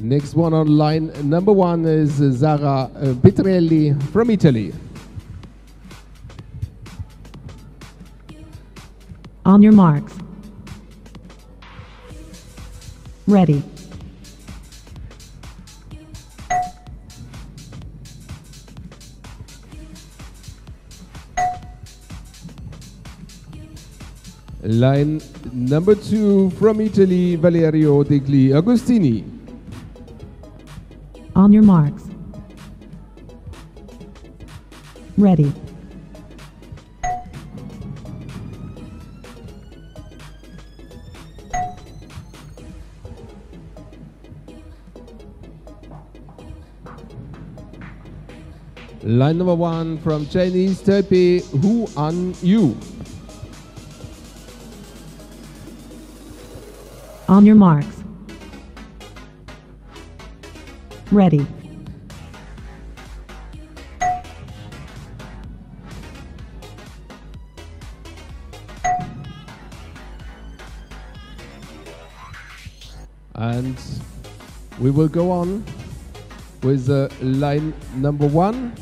Speaker 2: next one on line number 1 is Zara Petrelli from Italy.
Speaker 6: On your marks. Ready.
Speaker 2: Line number 2 from Italy, Valerio Degli Agostini.
Speaker 6: On your marks. Ready.
Speaker 2: Line number 1 from Chinese Taipei, Hu An Yu.
Speaker 6: On your marks. Ready.
Speaker 2: And we will go on with line number 1.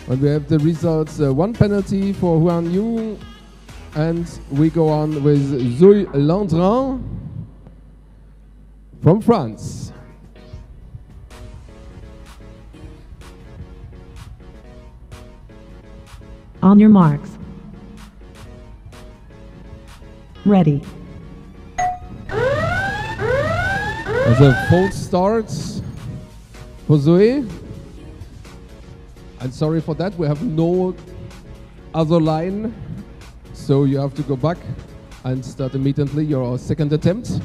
Speaker 2: And we have the results, 1 penalty for Huan Yu, and we go on with Zoe Landrin from France.
Speaker 6: On your marks. Ready.
Speaker 2: As a false start for Zoe. I'm sorry for that, we have no other line, so you have to go back and start immediately your second attempt.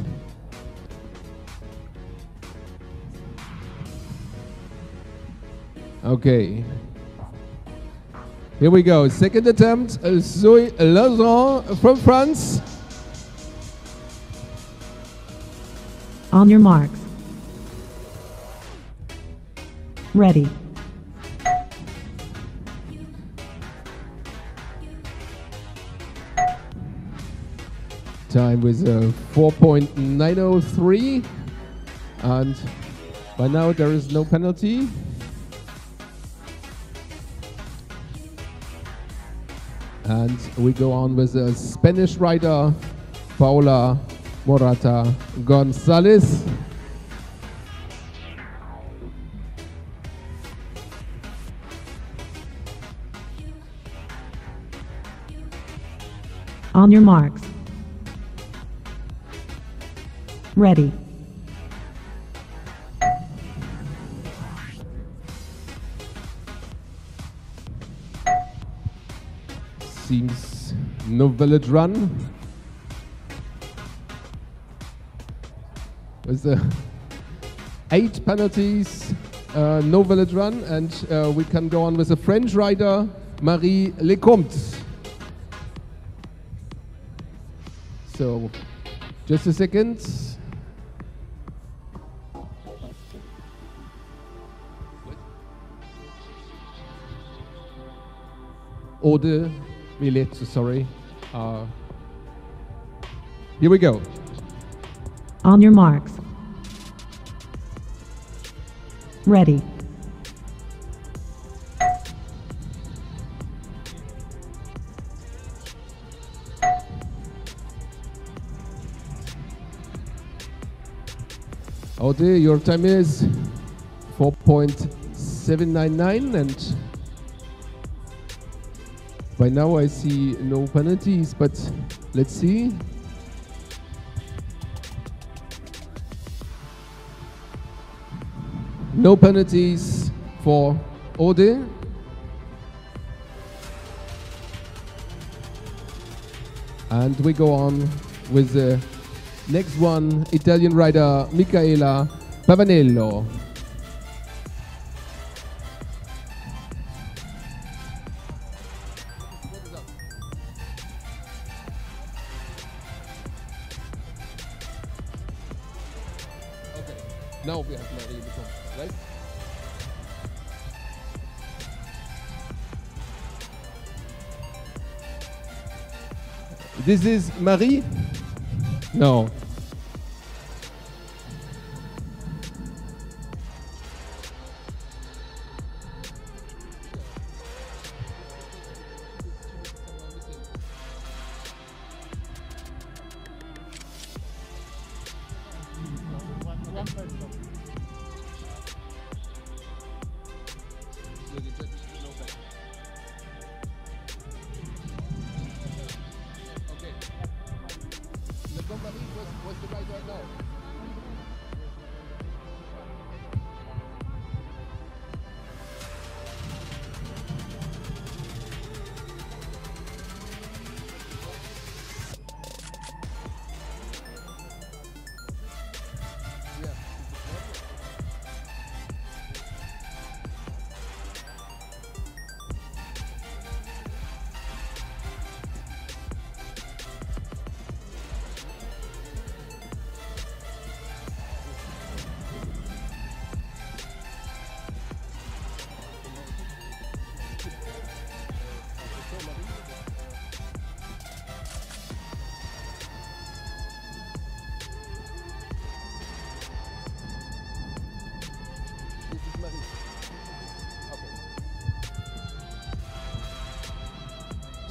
Speaker 2: Okay. Here we go, second attempt, Zoe Landrin from France.
Speaker 6: On your marks. Ready.
Speaker 2: Time with 4.903, and by now there is no penalty. And we go on with a Spanish rider, Paula Morata Gonzalez.
Speaker 6: On your marks. Ready.
Speaker 2: Seems no valid run. With the 8 penalties, no valid run, and we can go on with the French rider, Marie Lecomte. So, just a second. Ode Millet, sorry. Here we go.
Speaker 6: On your marks. Ready.
Speaker 2: Ode, your time is 4.799, and by now I see no penalties, but let's see. No penalties for Ode. And we go on with the next one, Italian rider Michaela Pavanello. Okay, now we have Marie Lecomte, right? This is Marie? No.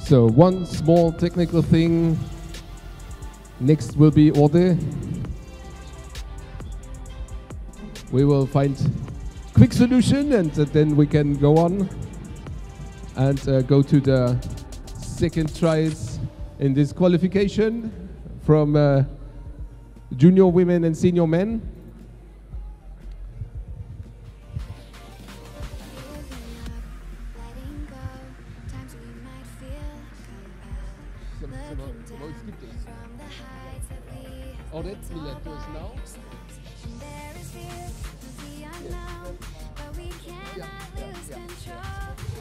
Speaker 2: So one small technical thing. Next will be Ode. We will find quick solution, and then we can go on and go to the second tries in this qualification from junior women and senior men.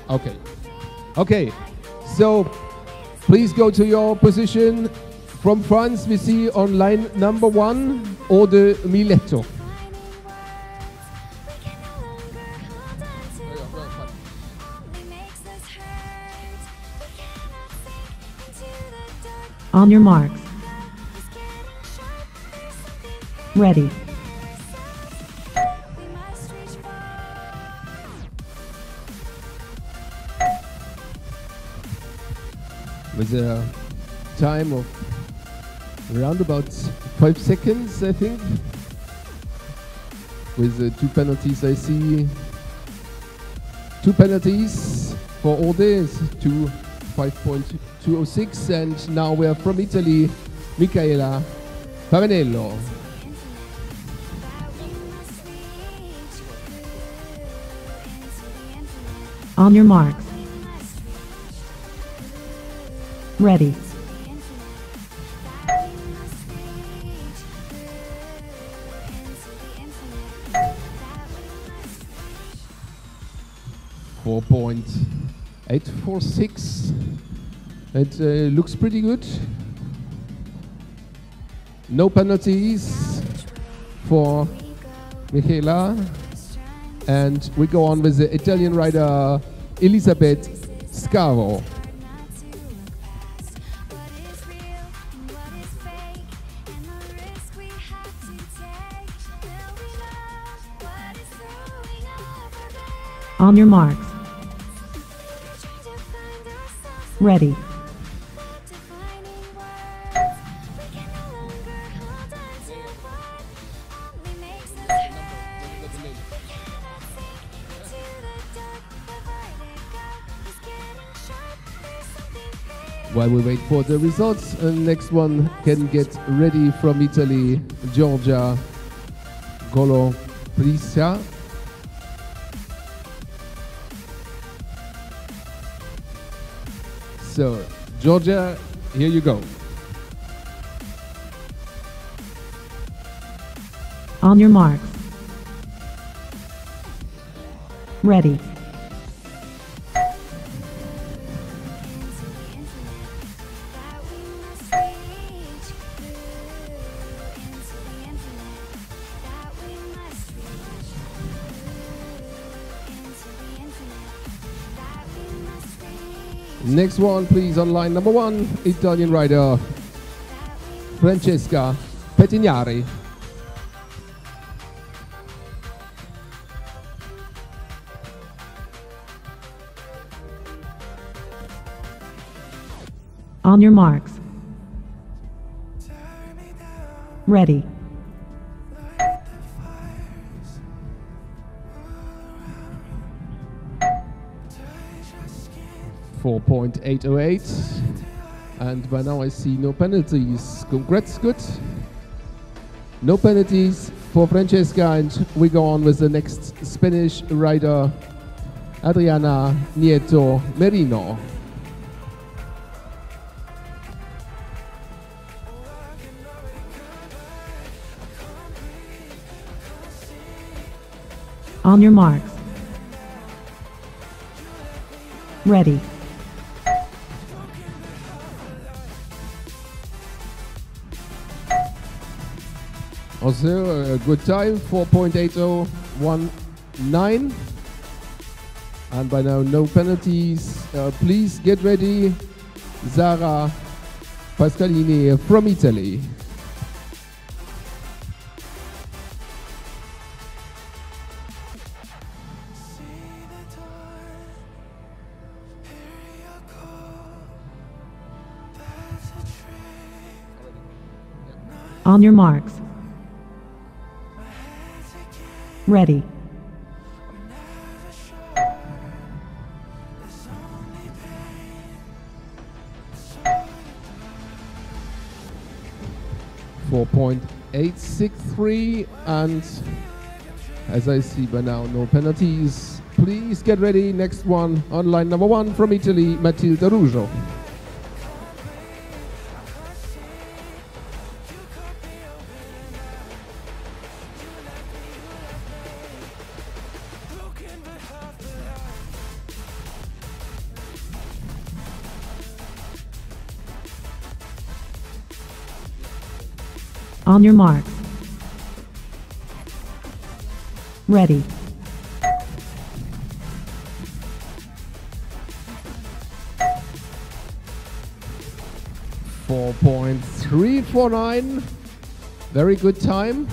Speaker 2: Okay. Okay. So please go to your position. From France, we see on line number 1, Ode Miletto.
Speaker 6: On your marks. Ready.
Speaker 2: with a time of around about 5 seconds, I think. With 2 penalties, I see 2 penalties for Ode, to 5.206, and now we are from Italy, Michaela Pavanello.
Speaker 6: On your marks. Ready. .846. It looks pretty good. No penalties for Michaela. And we go on with the Italian rider Elisabeth Scavo. On your marks. Ready.
Speaker 2: While we wait for the results, next one can get ready from Italy, Georgia Goloprisa. So, Georgia, here you go.
Speaker 6: On your marks. Ready.
Speaker 2: Next one, please, on line number 1, Italian rider Francesca Pettignari.
Speaker 6: On your marks. Ready.
Speaker 2: 4.808, and by now I see no penalties. Congrats, good. No penalties for Francesca, and we go on with the next Spanish rider, Adriana Nieto Merino.
Speaker 6: On your marks. Ready.
Speaker 2: Also a good time, 4.8019. And by now no penalties. Please get ready, Zara Pascalini from Italy.
Speaker 6: On your marks. Ready.
Speaker 2: .863, and as I see by now, no penalties. Please get ready. Next one on line number 1 from Italy, Matilda Ruggio.
Speaker 6: On your marks. Ready.
Speaker 2: .349. Very good time.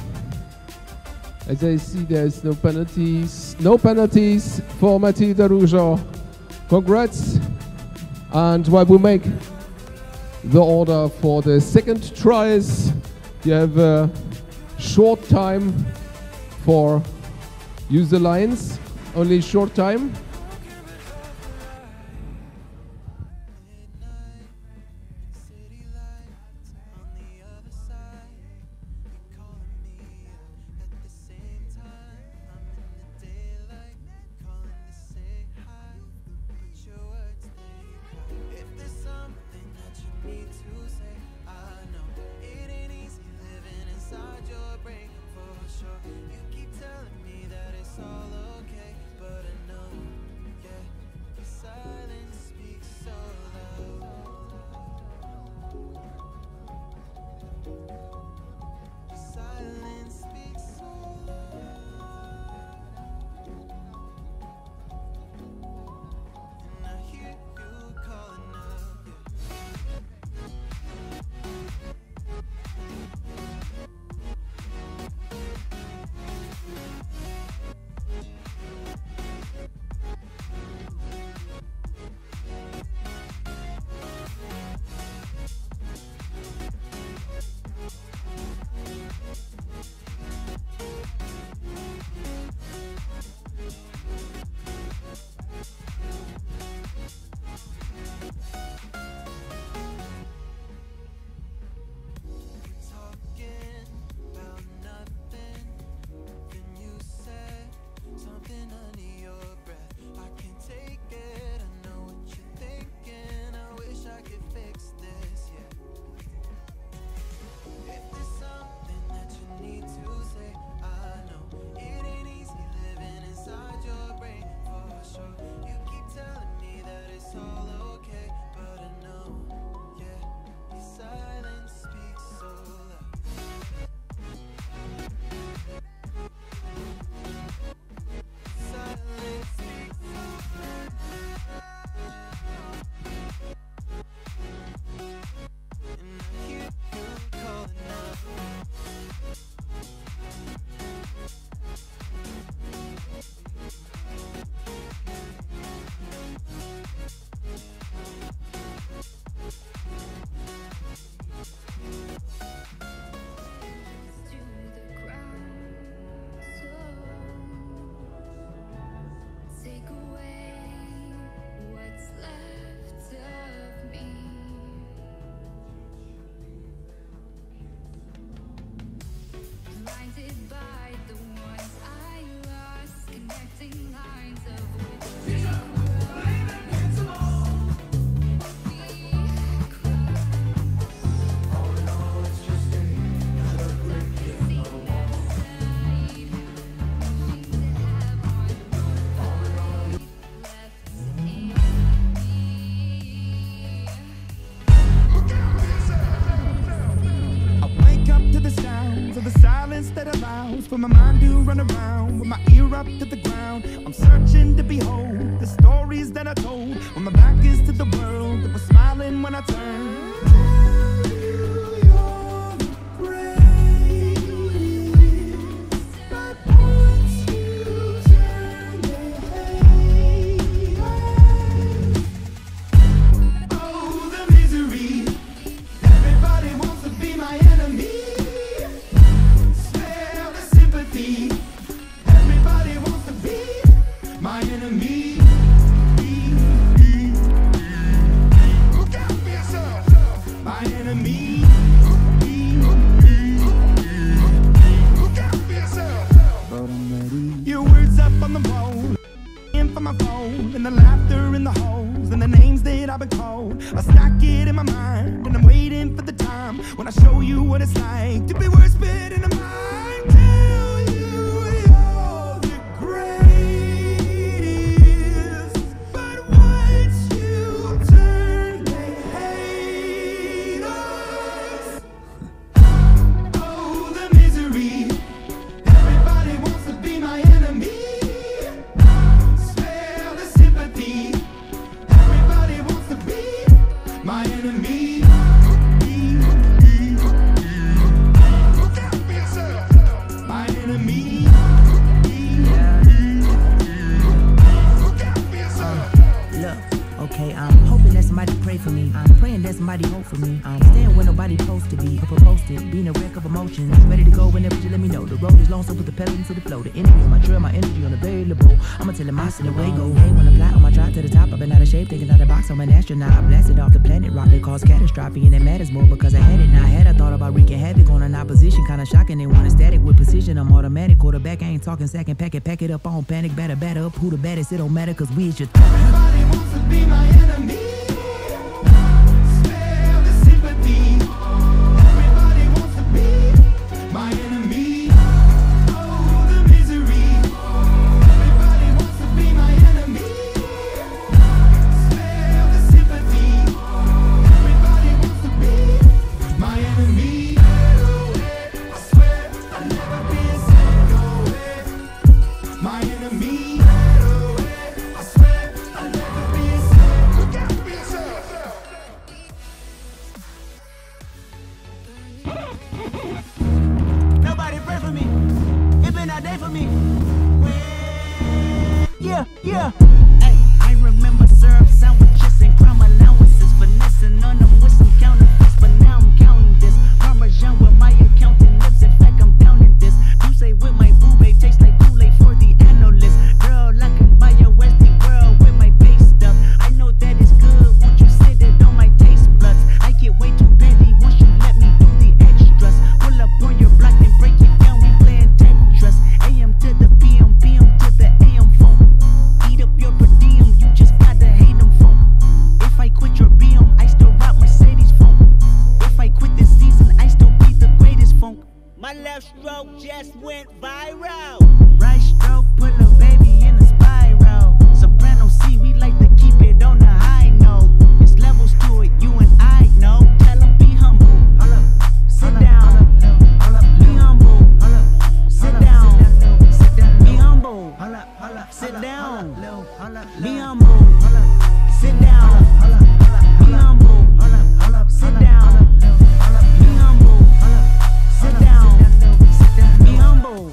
Speaker 2: As I see, there's no penalties. No penalties for Matilda Ruggio. Congrats. And while we make the order for the second tries. You have a short time for use the lines, only short time.
Speaker 8: That allows for my mind to run around with my ear up to the ground. I'm searching to behold the stories that I told when my back is to the world that was smiling when I turned. And the laughter in the holes and the names that I've been called, I stack it in my mind and I'm waiting for the time when I show you what it's like to be worse fit in a mind. Tell you you're the greatest, but once you turn they hate us. Oh, the misery, everybody wants to be my enemy. My enemy. Look out for yourself.
Speaker 9: okay. I'm hoping that somebody pray for me. I'm praying that somebody hope for me. I'm staying where nobody supposed to be. Posted, being a wreck of emotions. Ready to go whenever you let me know. The road is long, so put the pedal into the flow. The energy on my trail, my energy unavailable. I'ma tell him I send away go. Hey, when I fly on my drive to the top, I've been out of shape, taking out a box. I'm an astronaut. I blasted off the planet rock that caused catastrophe, and it matters more because I had it. Now I had I thought about wreaking havoc on an opposition, kinda shocking. They want a static with precision. I'm automatic quarterback. I ain't talking second pack it up. I don't panic, batter up. Who the baddest? It don't matter, cause we is your
Speaker 1: Everybody wants to be my enemy. Spare the sympathy. Everybody wants to be my enemy. Oh, the misery. Everybody wants to be my enemy. Spare the sympathy. Everybody wants to be my enemy. I swear I'll never be a psycho. My enemy. I swear I'll never be a psycho. Look out for yourself.
Speaker 9: Nobody pray for me. It been a day for me. Yeah. Hey, I remember syrup sandwiches and crime allowances, finessing on them with some counterfeits, but now I'm counting this. Parmesan with my accountant lips. In fact, I'm down in this. You say with my boo babe tastes like Kool-Aid for the analyst. Girl, I can buy a Westie world with my base stuff. I know that it's good. Won't you sit it on my taste buds? I get way too petty once you let me do the extras. Pull up on your block and break it down. We playing Tetris. AM to the PM, PM to the AM phone. Eat up your per diem. You just gotta hate them phone. If I quit your BM, I still rock Mercedes phone. If I quit this season, I still be the greatest funk. My left stroke just went viral. Right stroke put a baby in a spiral. Soprano C, we like to keep it on the high note. It's levels to it, you and I know. Tell them be humble. Sit down. Be humble. Sit down. Be humble. Sit down. Be humble. Sit down. Be humble. Sit down. Be humble. Sit down. Be humble.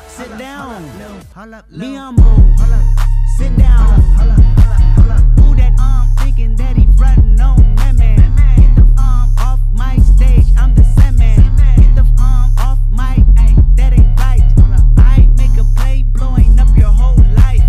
Speaker 9: Sit down. Be humble. Sit down. Who that thinking that he frontin' on that man? Get the off my stage, I'm the same man. Get the off my, that ain't right. I make a play blowing up your whole life.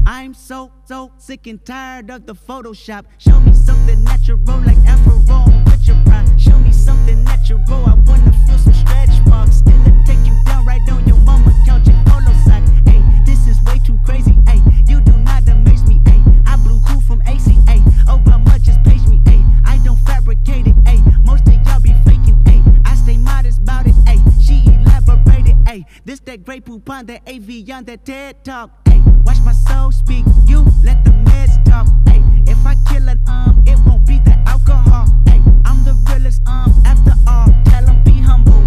Speaker 9: I'm so sick and tired of the Photoshop. Show me something natural like Afro with your pride. Show me something natural, I wanna feel some stretch marks. Still take you down right on your mama couch in polo sock. Hey, this is way too crazy. Hey, you do not amaze me. Hey, I blew cool from AC. Hey, Obama just page me. Hey, I don't fabricate it. Hey, most of y'all be faking. Hey, I stay modest about it. Hey, she elaborated. Hey, this that great poop on that AV on that TED talk. Hey, watch my soul speak. You let the meds talk. Hey, if I kill an it won't be the alcohol. Hey, I'm the realest after all. Tell them be humble.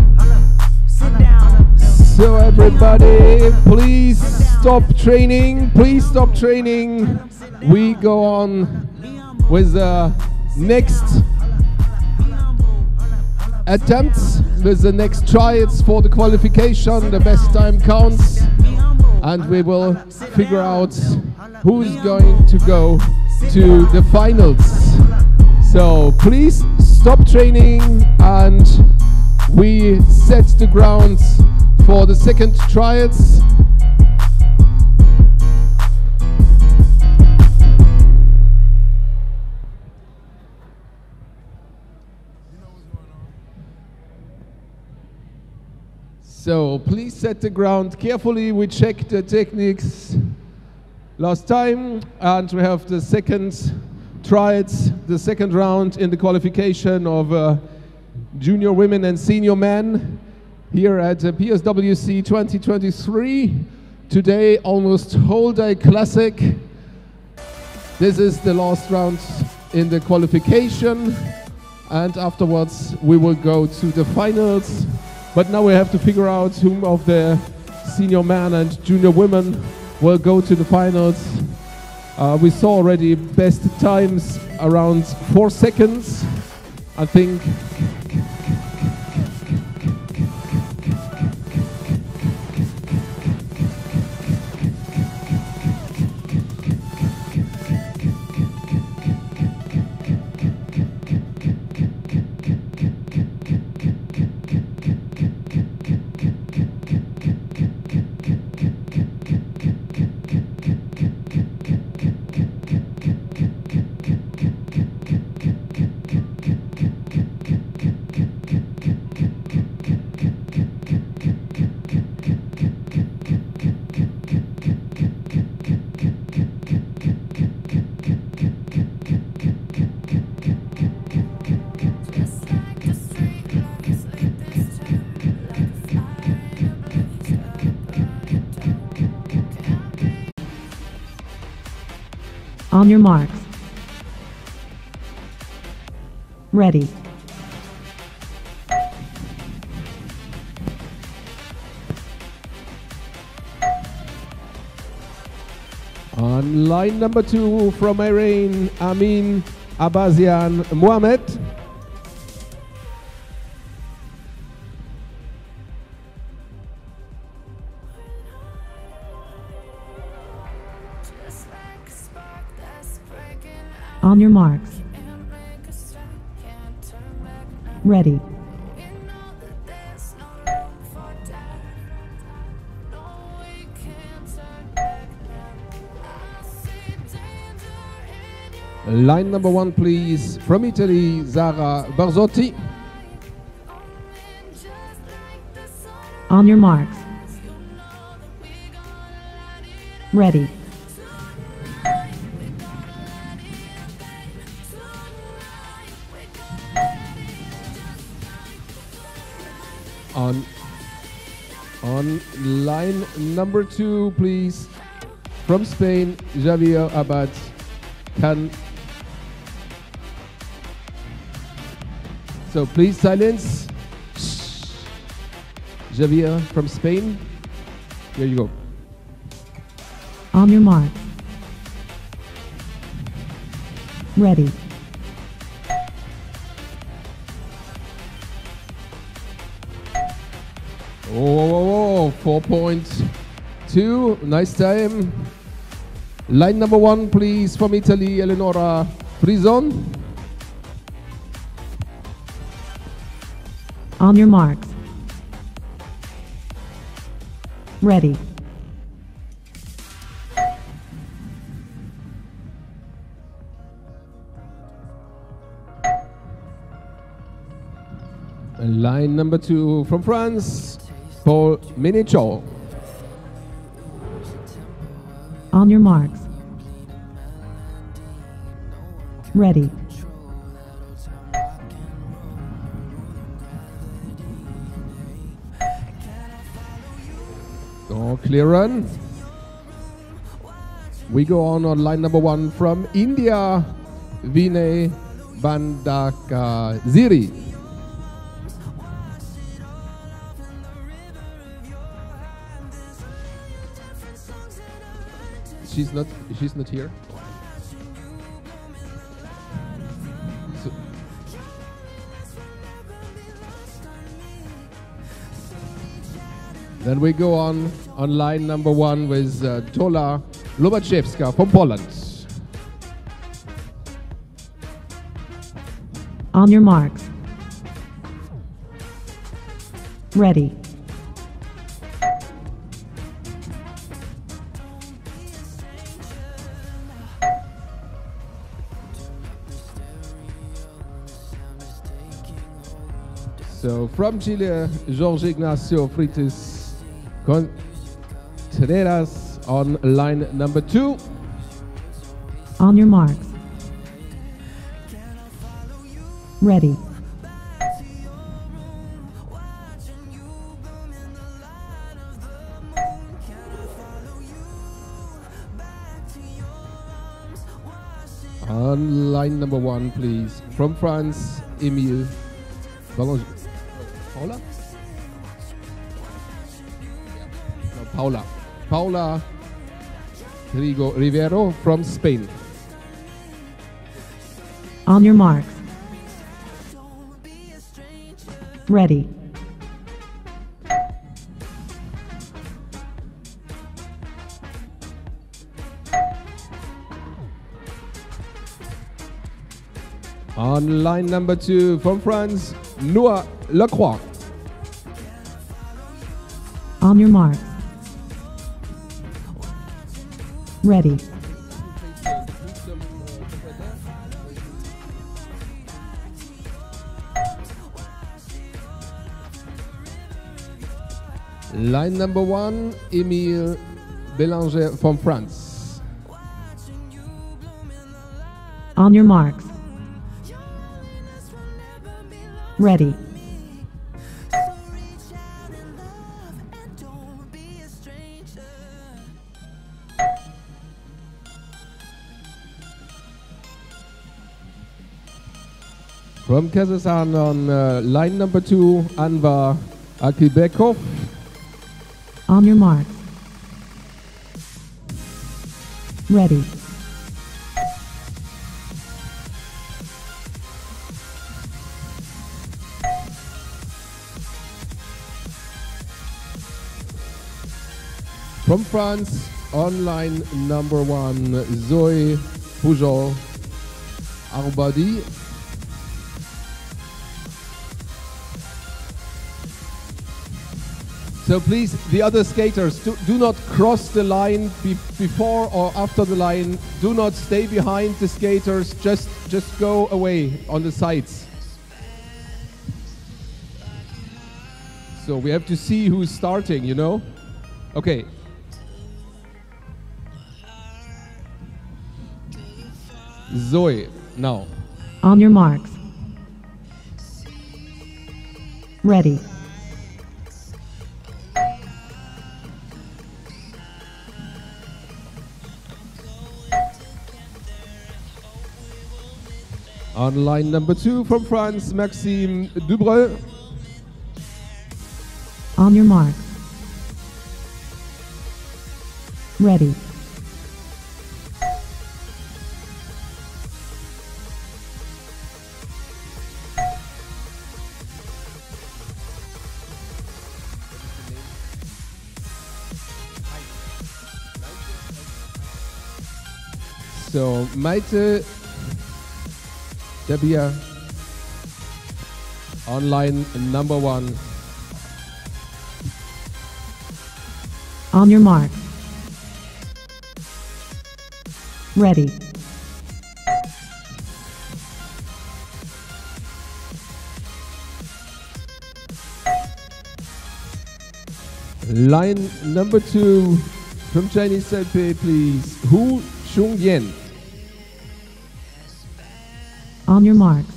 Speaker 9: Sit down.
Speaker 2: So everybody, please stop training. Please stop training. We go on with the next attempts, with the next tries for the qualification. The best time counts, and we will figure out who's going to go to the finals. So please stop training, and we set the ground for the second trials. So please set the ground carefully. We checked the techniques last time, and we have the second trials, the second round in the qualification of junior women and senior men here at PSWC 2023. Today, almost whole day classic. This is the last round in the qualification, and afterwards we will go to the finals. But now we have to figure out whom of the senior men and junior women will go to the finals. We saw already best times around 4 seconds, I think.
Speaker 6: On your marks. Ready.
Speaker 2: On line number 2 from Iran, Amin Abazian Mohamed.
Speaker 6: On your marks. Ready.
Speaker 2: Line number 1, please, from Italy, Zara Barzotti.
Speaker 6: On your marks. Ready.
Speaker 2: On line number 2, please, from Spain, Javier Abad Can. So please silence. Shh. Javier from Spain. Here you go.
Speaker 6: On your mark. Ready.
Speaker 2: Oh, 4.2. Nice time. Line number 1, please, from Italy, Eleonora Frison.
Speaker 6: On your marks. Ready.
Speaker 2: Line number 2 from France, Paul Minichol.
Speaker 6: On your marks. Ready.
Speaker 2: Oh, clear run. We go on line number 1 from India, Vinay Bandakaziri. She's not here. So then we go on line number 1 with Tola Lobaczewska from Poland.
Speaker 6: On your marks. Ready.
Speaker 2: So from Chile, Jorge Ignacio Frites Contreras on line number 2.
Speaker 6: On your marks. Ready.
Speaker 2: On line number 1, please, from France, Emile Paula? No, Paula. Paula Rigo Rivero from Spain.
Speaker 6: On your marks. Ready.
Speaker 2: On line number 2 from France, Noah Lacroix.
Speaker 6: On your mark. Ready.
Speaker 2: Line number 1, Emile Bélanger from France.
Speaker 6: On your marks. Ready.
Speaker 2: From Kazakhstan on line number 2, Anvar Akibekov.
Speaker 6: On your marks. Ready.
Speaker 2: From France, on line number 1, Zoe Pujol Arbadi. So please, the other skaters, do not cross the line before or after the line. Do not stay behind the skaters. Just go away on the sides. So we have to see who's starting, you know? Okay. Zoe, now.
Speaker 6: On your marks. Ready.
Speaker 2: On line number 2 from France, Maxime Dubreuil.
Speaker 6: On your marks. Ready.
Speaker 2: So Maite Debia on line number 1.
Speaker 6: On your mark. Ready.
Speaker 2: Line number 2 from Chinese Taipei, please. Hu Chungyen.
Speaker 6: On your marks.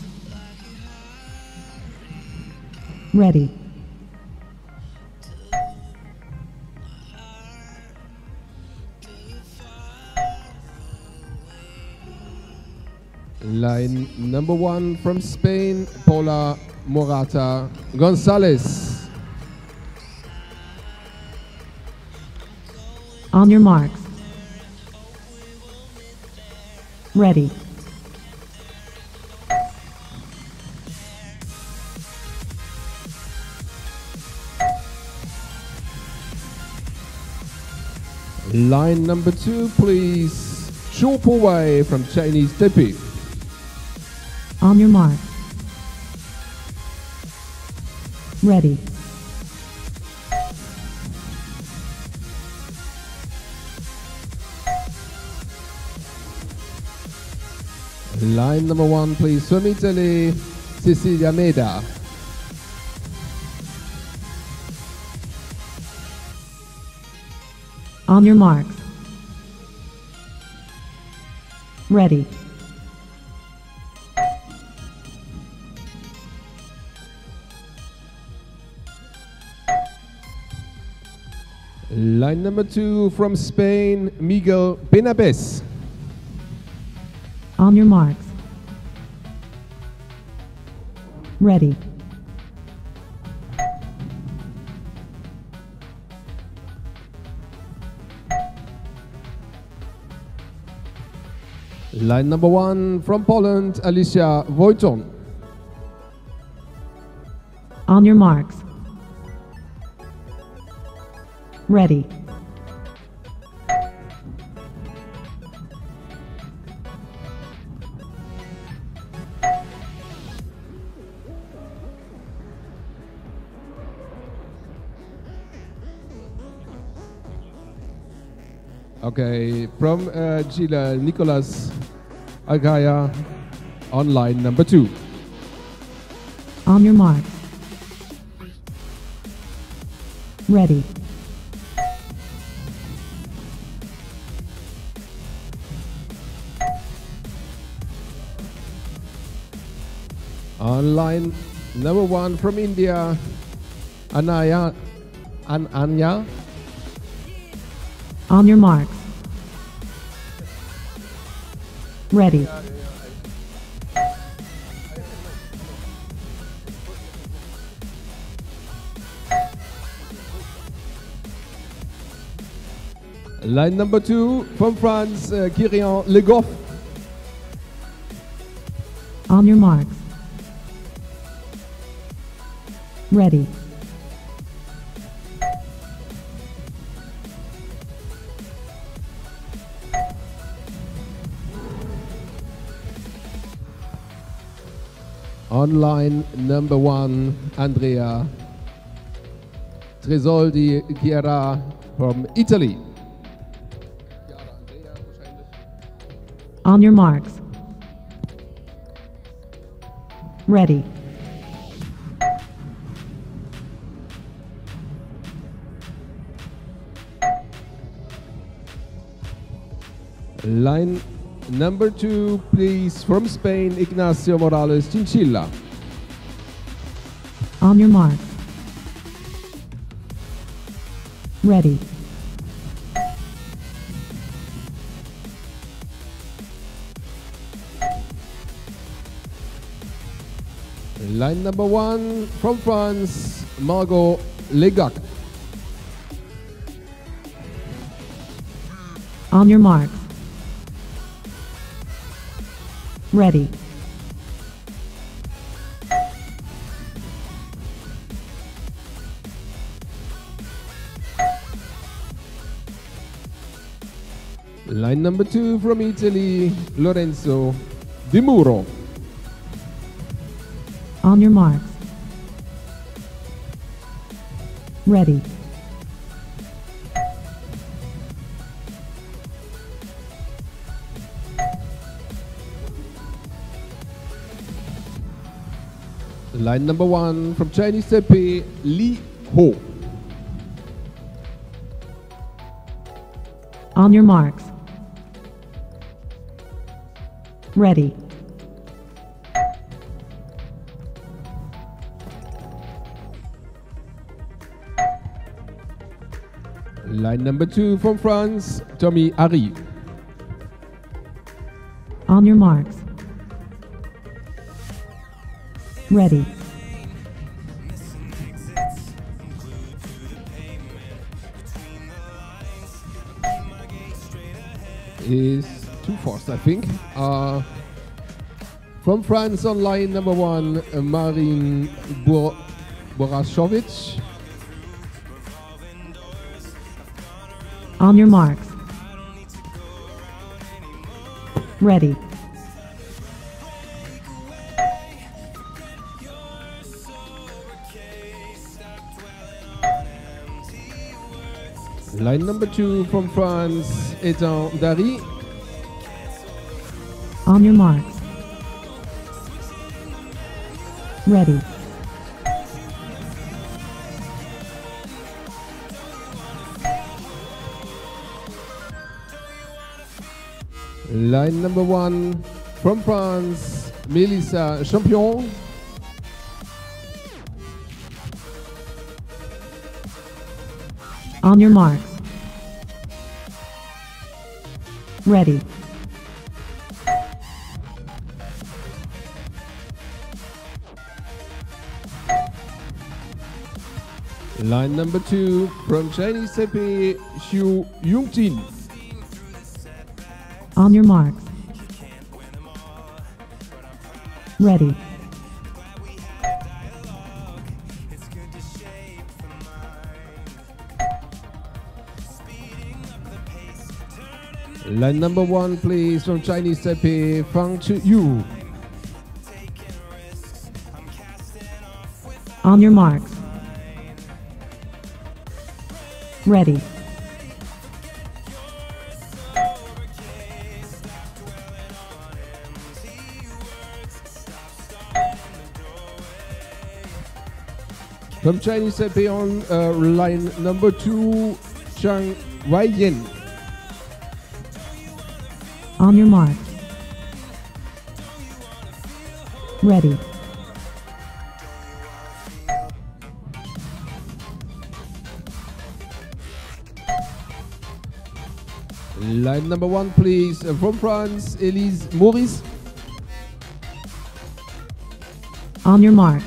Speaker 6: Ready.
Speaker 2: Line number 1 from Spain, Paula Morata Gonzalez.
Speaker 6: On your marks. Ready.
Speaker 2: Line number 2, please. Zhou Powei from Chinese Taipei.
Speaker 6: On your mark. Ready.
Speaker 2: Line number 1, please. From Italy, Cecilia Meda.
Speaker 6: On your marks. Ready.
Speaker 2: Line number 2 from Spain, Miguel Benabes.
Speaker 6: On your marks. Ready.
Speaker 2: Line number 1 from Poland, Alicia Wojton.
Speaker 6: On your marks. Ready.
Speaker 2: Okay, from Chile, Nicolas Agaya on line number 2.
Speaker 6: On your marks. Ready.
Speaker 2: On line number 1 from India, Anya.
Speaker 6: On your marks. Ready.
Speaker 2: Line number 2 from France, Kyrian Le Goff.
Speaker 6: On your marks. Ready.
Speaker 2: On line number 1, Andrea Tresoldi Chiara from Italy.
Speaker 6: On your marks. Ready.
Speaker 2: Line number 2, please, from Spain, Ignacio Morales Chinchilla.
Speaker 6: On your mark. Ready.
Speaker 2: Line number 1, from France, Margot Legac.
Speaker 6: On your mark. Ready.
Speaker 2: Line number 2 from Italy, Lorenzo Di Muro.
Speaker 6: On your marks. Ready.
Speaker 2: Line number 1 from Chinese Taipei, Li Ho.
Speaker 6: On your marks. Ready.
Speaker 2: Line number 2 from France, Tommy Harry.
Speaker 6: On your marks. Ready.
Speaker 2: Is too fast, I think. From France on line number 1, Marin Borashovic.
Speaker 6: On your marks. Ready.
Speaker 2: Line number 2 from France, Etan Dari.
Speaker 6: On your marks. Ready.
Speaker 2: Line number 1 from France, Melissa Champion.
Speaker 6: On your marks. Ready.
Speaker 2: Line number 2 from Chinese Taipei, Xu Yungjin.
Speaker 6: On your marks. Ready.
Speaker 2: Line number 1, please, from Chinese Taipei, Fang Yu.
Speaker 6: On your marks. Ready.
Speaker 2: From Chinese Taipei on line number 2, Chang Waiyan.
Speaker 6: On your marks. Ready.
Speaker 2: Line number 1, please, from France, Elise Maurice.
Speaker 6: On your marks.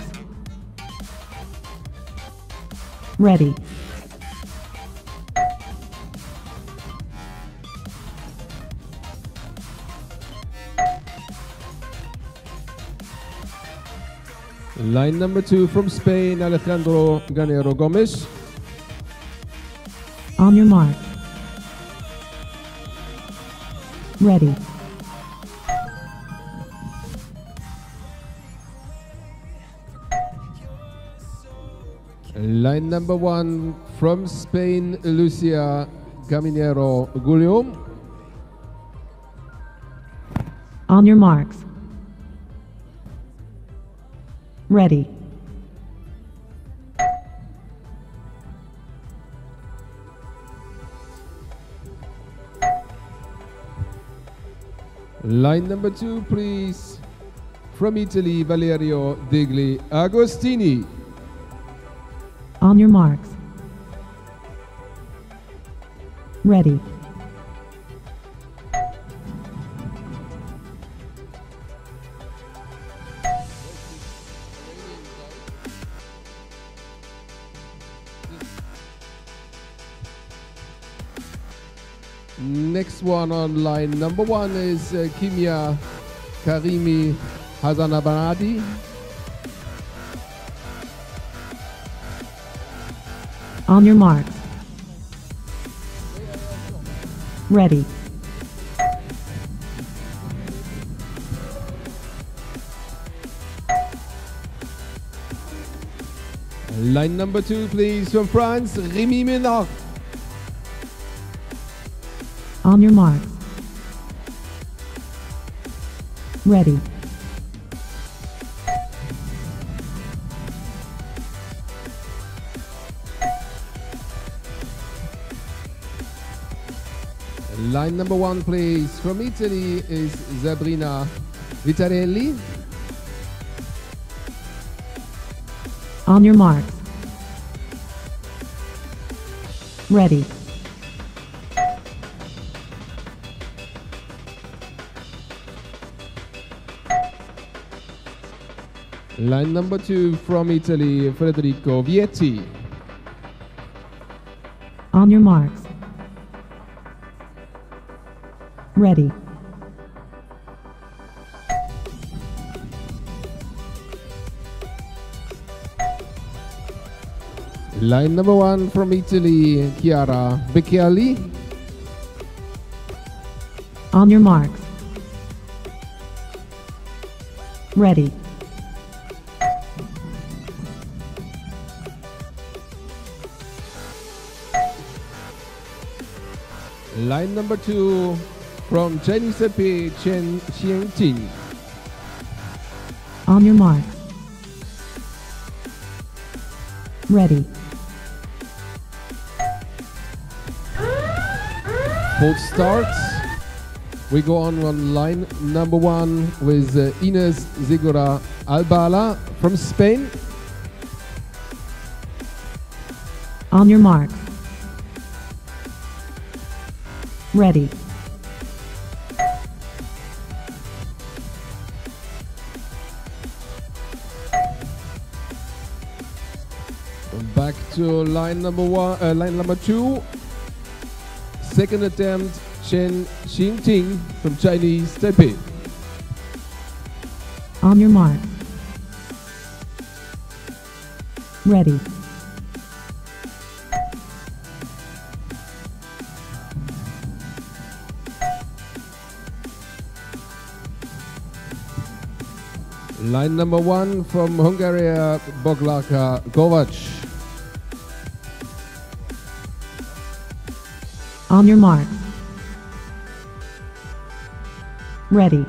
Speaker 6: Ready.
Speaker 2: Line number 2 from Spain, Alejandro Ganero Gomes.
Speaker 6: On your mark. Ready.
Speaker 2: Line number 1 from Spain, Lucia Caminero Guglielmo.
Speaker 6: On your marks. Ready.
Speaker 2: Line number 2, please. From Italy, Valerio Degli Agostini.
Speaker 6: On your marks. Ready.
Speaker 2: Next one on line number 1 is Kimia Karimi Hasanabanadi.
Speaker 6: On your marks. Ready.
Speaker 2: Line number 2, please, from France, Rémi Ménard.
Speaker 6: On your marks. Ready.
Speaker 2: Line number 1, please, from Italy is Sabrina Vitarelli.
Speaker 6: On your marks. Ready.
Speaker 2: Line number 2 from Italy, Federico Vietti.
Speaker 6: On your marks. Ready.
Speaker 2: Line number 1 from Italy, Chiara Becchiali.
Speaker 6: On your marks. Ready.
Speaker 2: Line number 2 from Chinese Taipei, Chen Xiangting.
Speaker 6: On your marks. Ready.
Speaker 2: Full start. We go on line number 1 with Ines Segura Albala from Spain.
Speaker 6: On your marks. Ready.
Speaker 2: Back to line number 1, line number 2. Second attempt, Chen Xingting from Chinese Taipei.
Speaker 6: On your mark. Ready.
Speaker 2: Line number 1 from Hungary, Boglaka Kovac.
Speaker 6: On your mark. Ready.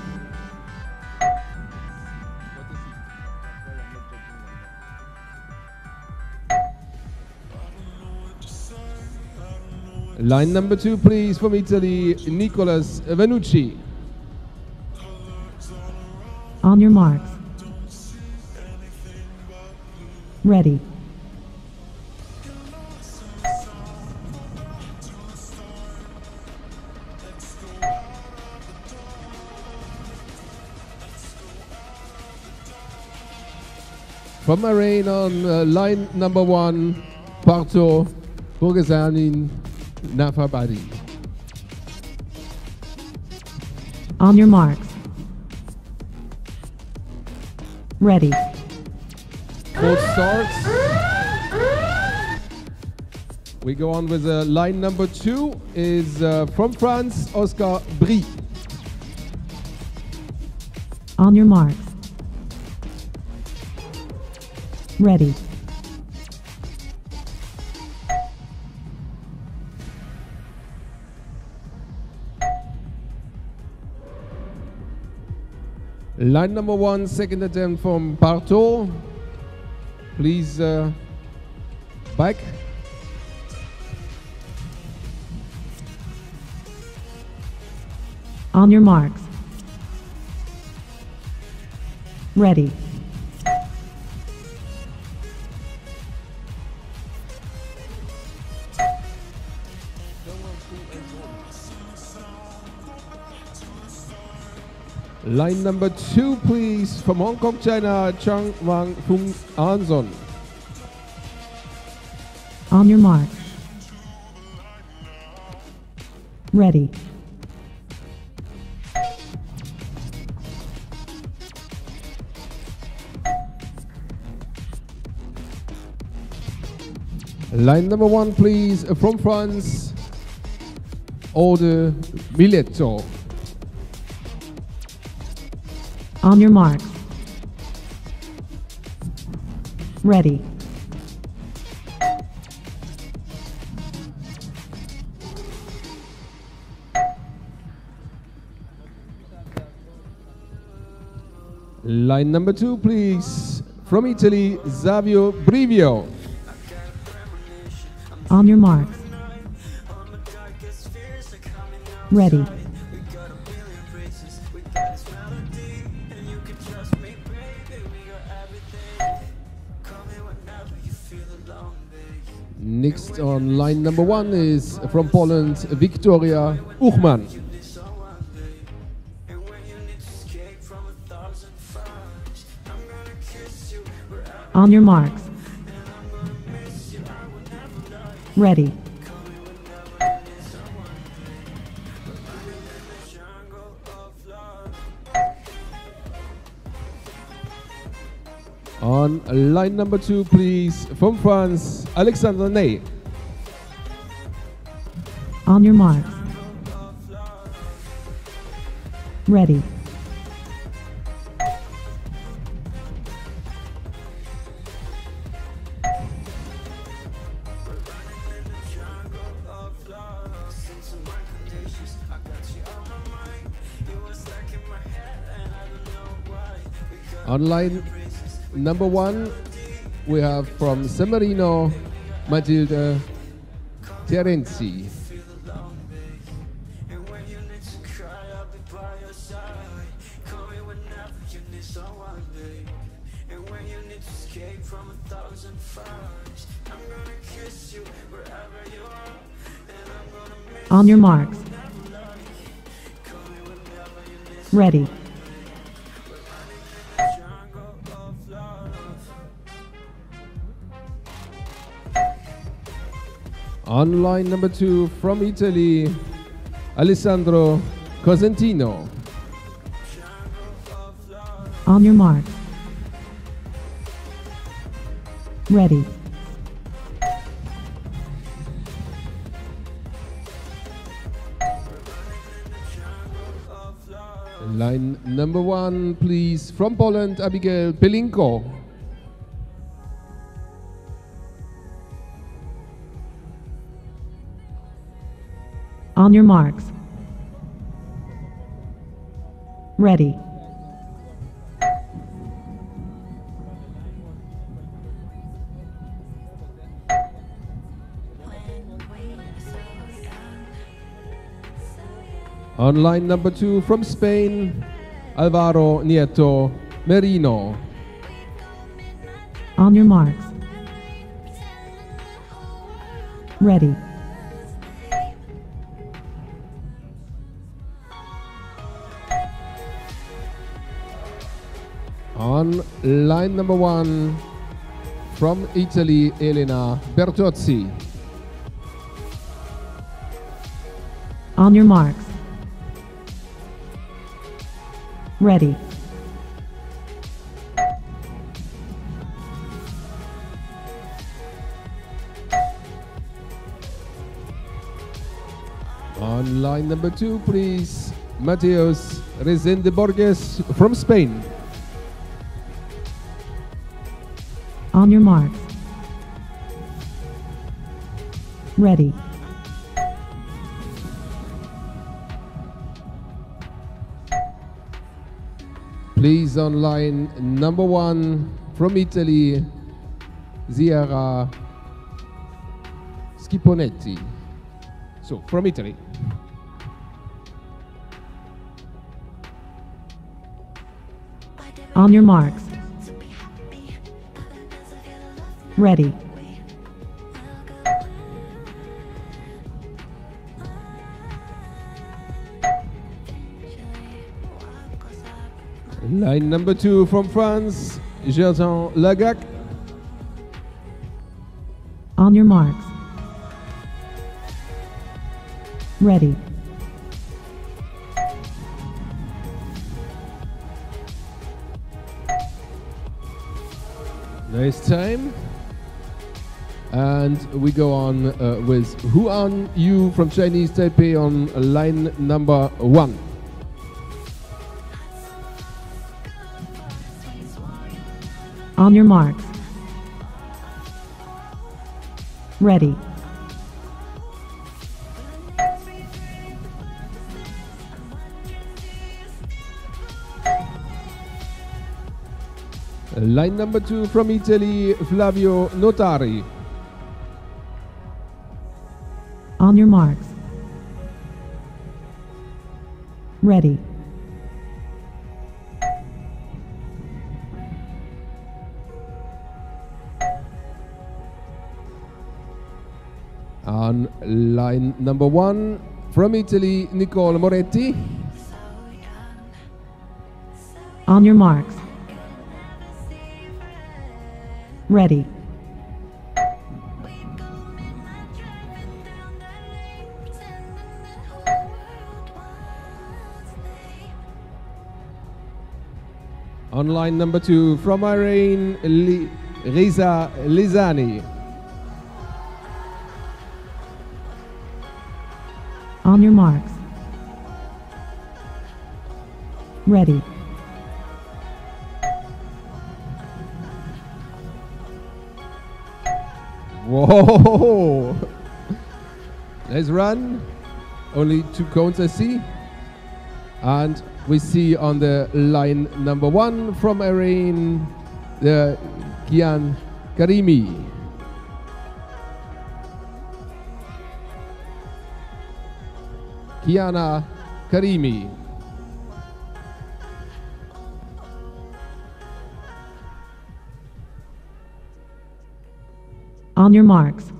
Speaker 2: Line number 2, please, from Italy, Nicolas Venucci.
Speaker 6: On your marks. Ready.
Speaker 2: From Bahrain on line number 1, Parto Burgesanin Nafabadi.
Speaker 6: On your marks. Ready.
Speaker 2: Both starts. We go on with line number 2 is from France, Oscar Brie.
Speaker 6: On your marks. Ready.
Speaker 2: Line number 1, second attempt from Bartol. Please back.
Speaker 6: On your marks. Ready.
Speaker 2: Line number 2, please, from Hong Kong, China, Chang Wang Fung Anson.
Speaker 6: On your mark. Ready.
Speaker 2: Line number 1, please, from France, Aude Miletto.
Speaker 6: On your mark. Ready.
Speaker 2: Line number 2, please, from Italy, Xavier Brivio.
Speaker 6: On your mark. Ready.
Speaker 2: Next on line number 1 is from Poland, Victoria Uchman.
Speaker 6: On your marks. Ready.
Speaker 2: On line number 2, please, from France, Alexander Ney.
Speaker 6: On your marks. Ready.
Speaker 2: On line number 1, we have from San Marino, Matilde Terenzi.
Speaker 6: On your marks. Ready.
Speaker 2: On line number 2, from Italy, Alessandro Cosentino.
Speaker 6: On your mark. Ready.
Speaker 2: Line number 1, please, from Poland, Abigail Pelinko.
Speaker 6: On your marks. Ready.
Speaker 2: On line number 2, from Spain, Alvaro Nieto Merino.
Speaker 6: On your marks. Ready.
Speaker 2: On line number 1, from Italy, Elena Bertozzi.
Speaker 6: On your marks. Ready.
Speaker 2: On line number 2, please, Mateos Rezende Borges from Spain.
Speaker 6: On your marks. Ready.
Speaker 2: Please, on line number 1 from Italy, Ziera Schiponetti. So, from Italy.
Speaker 6: On your marks. Ready.
Speaker 2: Line number 2 from France, Gertin Lagac.
Speaker 6: On your marks. Ready.
Speaker 2: Nice time. And we go on with Huan Yu from Chinese Taipei on line number 1.
Speaker 6: On your marks. Ready.
Speaker 2: Line number 2 from Italy, Flavio Notari.
Speaker 6: On your marks. Ready.
Speaker 2: On line number 1 from Italy, Nicole Moretti.
Speaker 6: On your marks. Ready.
Speaker 2: On line number 2 from Irene, Riza Lizani.
Speaker 6: On your marks. Ready.
Speaker 2: Whoa! Let's run. Only 2 cones I see. And we see on the line number 1 from Irene, the Kian Karimi. Kiana Karimi.
Speaker 6: On your marks.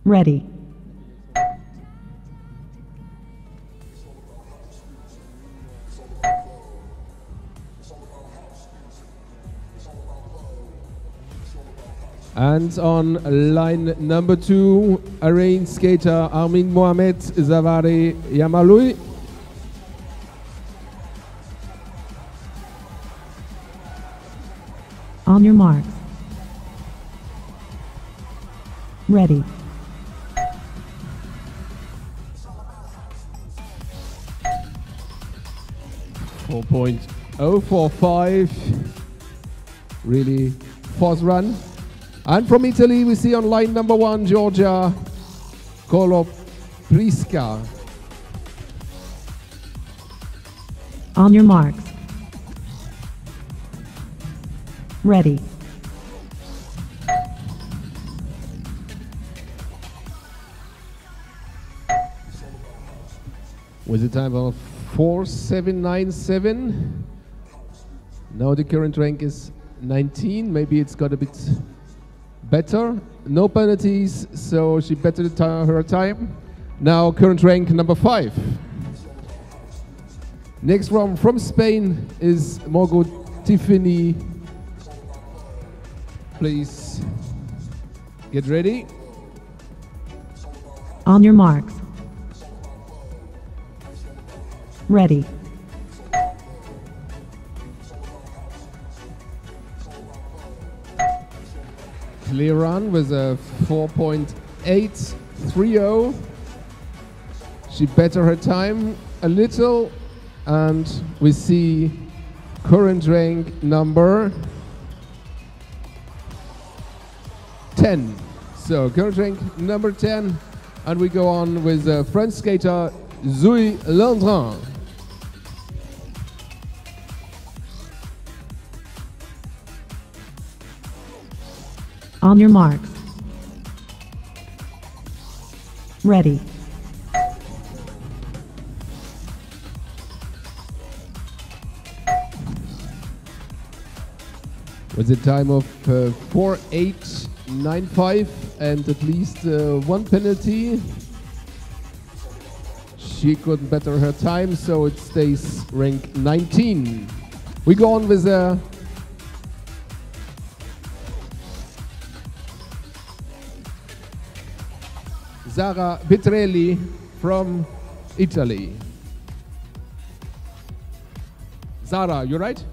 Speaker 6: Ready.
Speaker 2: And on line number 2, Irene skater Armin Mohamed Zavare Yamalui.
Speaker 6: On your marks. Ready.
Speaker 2: .045. Really fast run. And from Italy, we see on line number 1, Georgia Kolopriska.
Speaker 6: On your marks. Ready.
Speaker 2: With a time of 4:7.97. Now the current rank is 19. Maybe it's got a bit better. No penalties, so she bettered her time. Now current rank number 5. Next one from Spain is Margot Tiffany. Please get ready.
Speaker 6: On your marks. Ready.
Speaker 2: Clear run with a 4.8 4.30. She better her time a little, and we see current rank number 10. So current rank number 10, and we go on with French skater Zoe Landrin.
Speaker 6: On your marks. Ready.
Speaker 2: With a time of 4.895 and at least one penalty. She couldn't better her time, so it stays rank 19. We go on with Sara Petrelli from Italy. Sara, you right?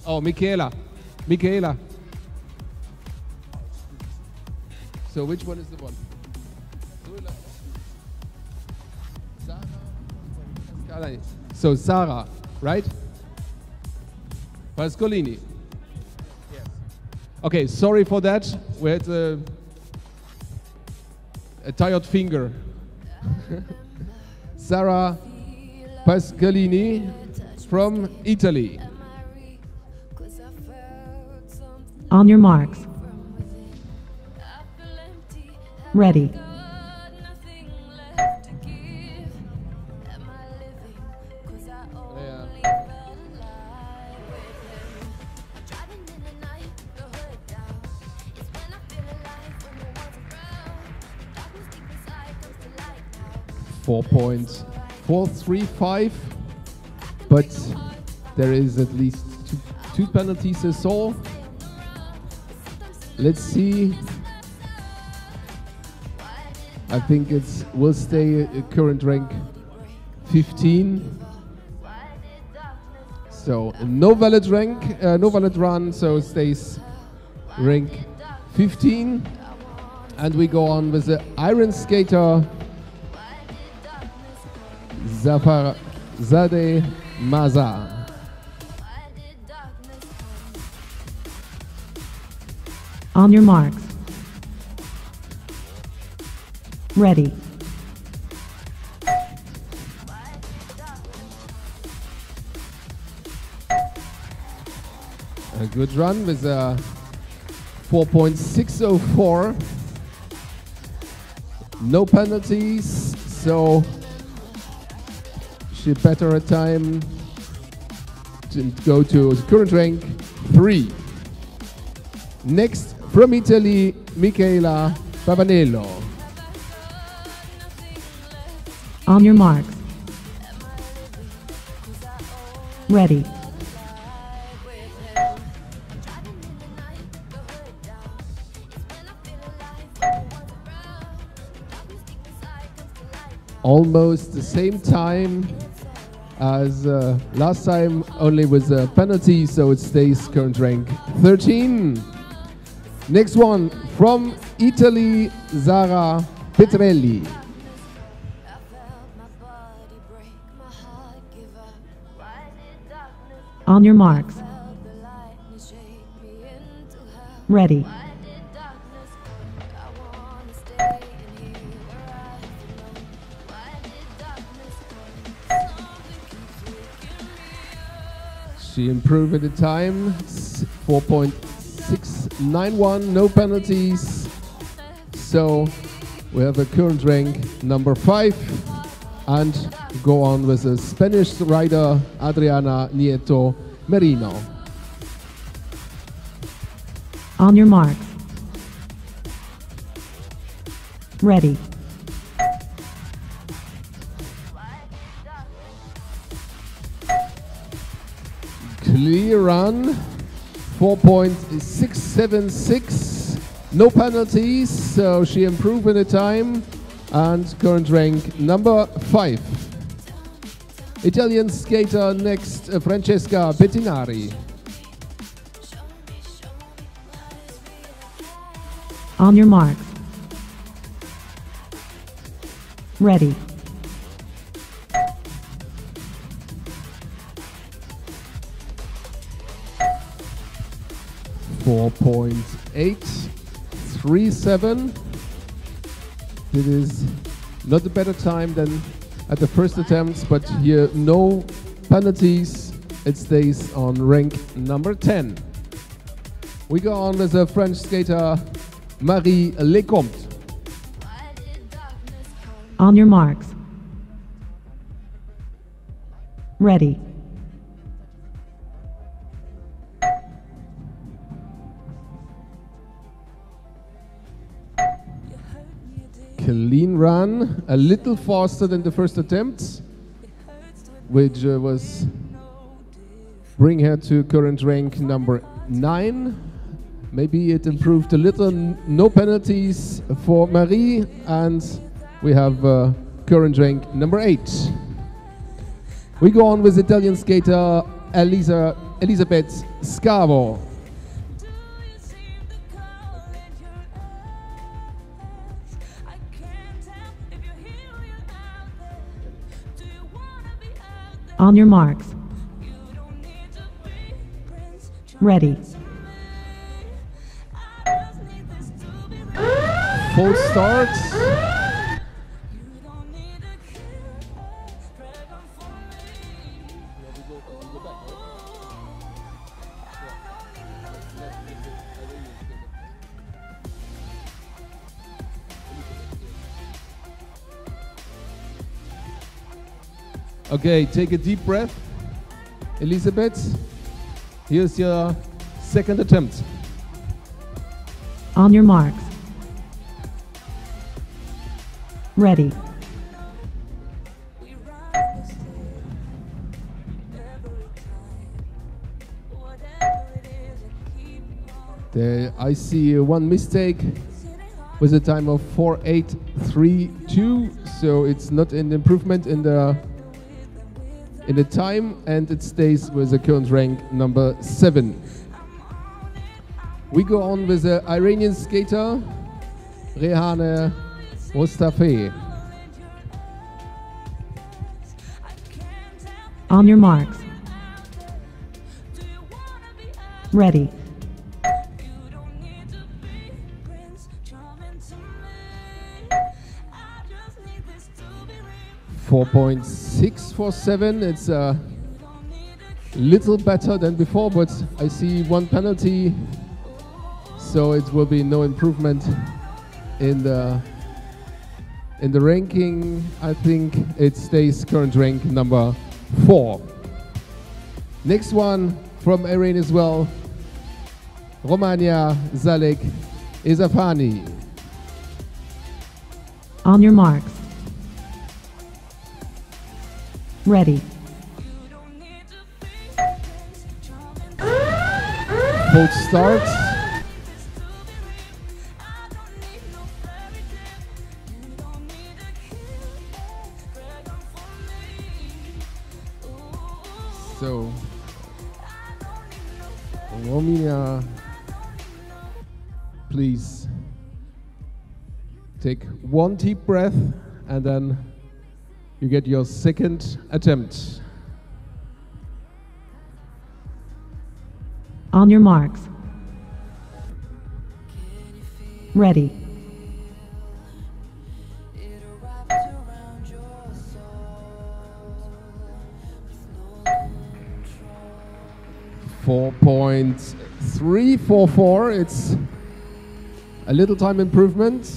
Speaker 2: Oh, Michaela. Michaela. So which one is the one? Sara. So Sara, right? Pascolini.
Speaker 4: Yes.
Speaker 2: Okay, sorry for that. We had a tired finger. Sara Pascolini from Italy.
Speaker 6: On your marks. Ready.
Speaker 2: Yeah. 4.435, but there is at least two penalties I saw. Let's see. I think it will stay at current rank 15. So no valid rank, no valid run, so stays rank 15. And we go on with the iron skater Zafarzadeh Maza.
Speaker 6: On your marks. Ready.
Speaker 2: A good run with a 4.604. No penalties, so she better her time to go to the current rank 3. Next, from Italy, Michaela Pavanello.
Speaker 6: On your marks. Ready.
Speaker 2: Almost the same time as last time, only with a penalty, so it stays current rank 13. Next one, from Italy, Sara Petrelli.
Speaker 6: On your marks. Ready.
Speaker 2: She improved the time, 4.691, no penalties. So we have a current rank number 5, and go on with the Spanish rider Adriana Nieto Merino.
Speaker 6: On your marks. Ready.
Speaker 2: Clear run, 4.676, no penalties, so she improved in the time, and current rank number 5. Italian skater next, Francesca Bettinari.
Speaker 6: On your marks. Ready.
Speaker 2: .837. It is not a better time than at the first attempts, but here no penalties. It stays on rank number 10. We go on with the French skater Marie Lecomte.
Speaker 6: On your marks. Ready.
Speaker 2: Clean run, a little faster than the first attempt, which was bring her to current rank number 9. Maybe it improved a little. No penalties for Marie, and we have current rank number 8. We go on with Italian skater Elisabeth Scavo.
Speaker 6: On your marks. Ready.
Speaker 2: Full start. Okay, take a deep breath, Elisabeth. Here's your second attempt.
Speaker 6: On your marks. Ready.
Speaker 2: There I see one mistake with a time of 4.832, so it's not an improvement in the time, and it stays with the current rank number 7. We go on with the Iranian skater Rehane Mustafa.
Speaker 6: On your marks. Ready. .647. It's a little better than before, but I see one penalty, so it will be no improvement in the ranking. I think it stays current rank number 4. Next one from Iran as well, Romania Zalek Ezafani. On your marks. Ready.
Speaker 2: Full start. So, Romania, please take one deep breath and then you get your second attempt.
Speaker 6: On your marks. Ready. .344. It's a little time improvement.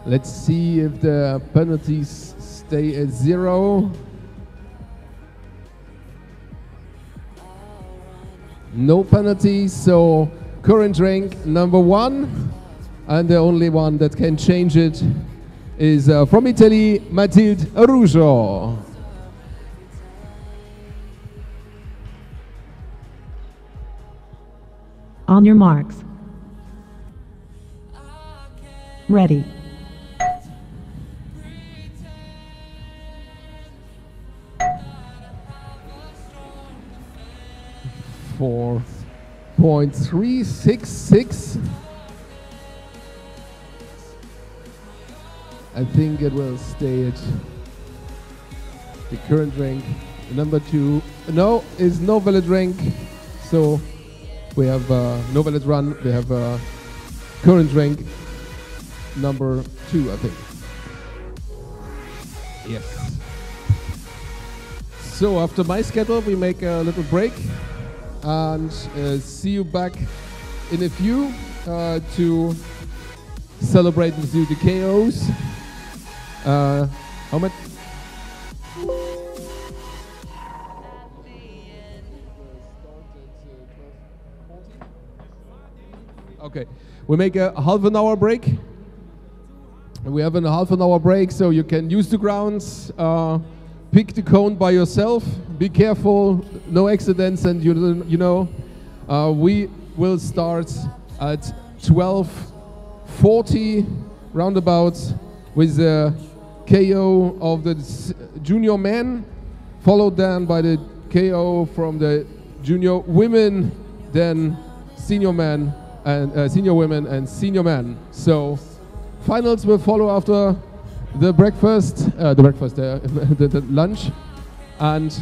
Speaker 6: Let's see if the penalties stay at 0. No penalties, so current rank number 1, and the only one that can change it is from Italy, Mathilde Rougeau. On your marks. Ready. 1.366. I think it will stay at the current rank. Number 2, no, is no valid rank. So we have no valid run. We have current rank number 2, I think. Yes. So after my schedule, we make a little break and see you back in a few to celebrate with you the KOs. How much? Okay, we make a half an hour break. We have a half an hour break, so you can use the grounds, pick the cone by yourself, be careful, no accidents, and you know, we will start at 12:40 roundabouts with the KO of the junior men, followed then by the KO from the junior women, then senior men and senior women and senior men. So finals will follow after the breakfast, the lunch, and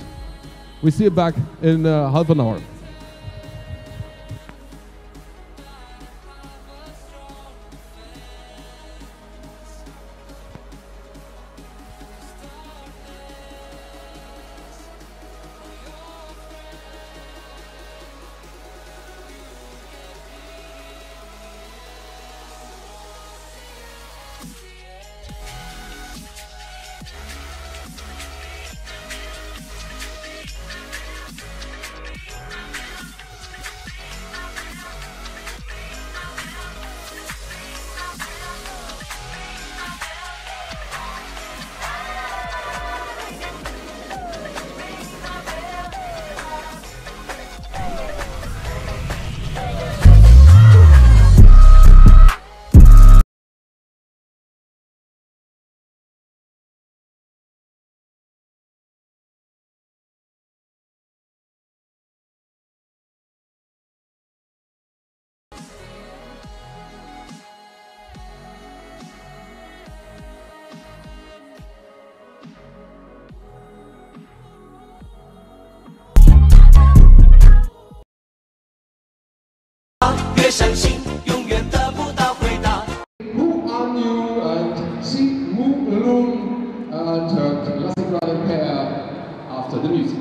Speaker 6: we see you back in half an hour. Move on you and see move alone and classic running pair after the music.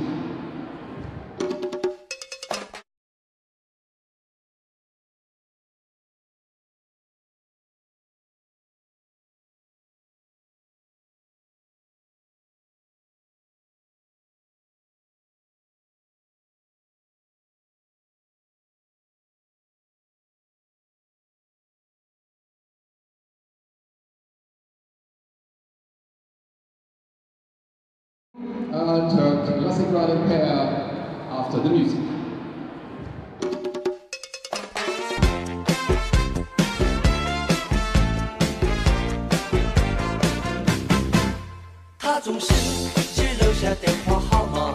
Speaker 6: And classic running pair after the music.
Speaker 1: 他总是只留下电话号码，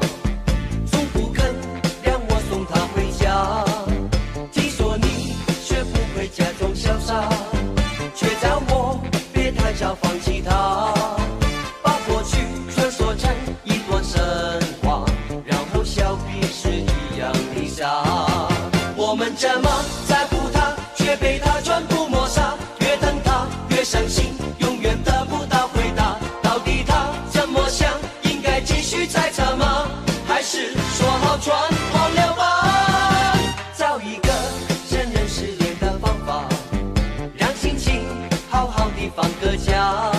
Speaker 1: 从不肯让我送他回家。听说你学不会假装潇洒，却叫我别太早放弃他。把过去传说成一段神话，然后笑彼是一样的傻。我们这么在乎他，却被他全部抹杀。越等他越伤心，永远得不到回答。到底他怎么想？应该继续猜测吗？还是说好全忘了吧？找一个承认失恋的方法，让心情好好的放个假。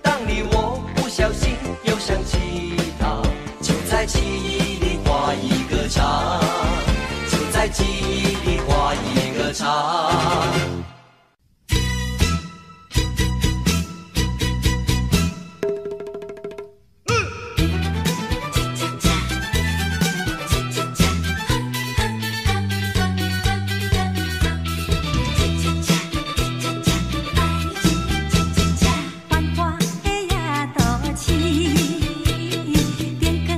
Speaker 1: 当你我不小心又想起他，就在记忆里画一个叉，就在记忆里画一个叉。
Speaker 10: 繁华的夜多市，电光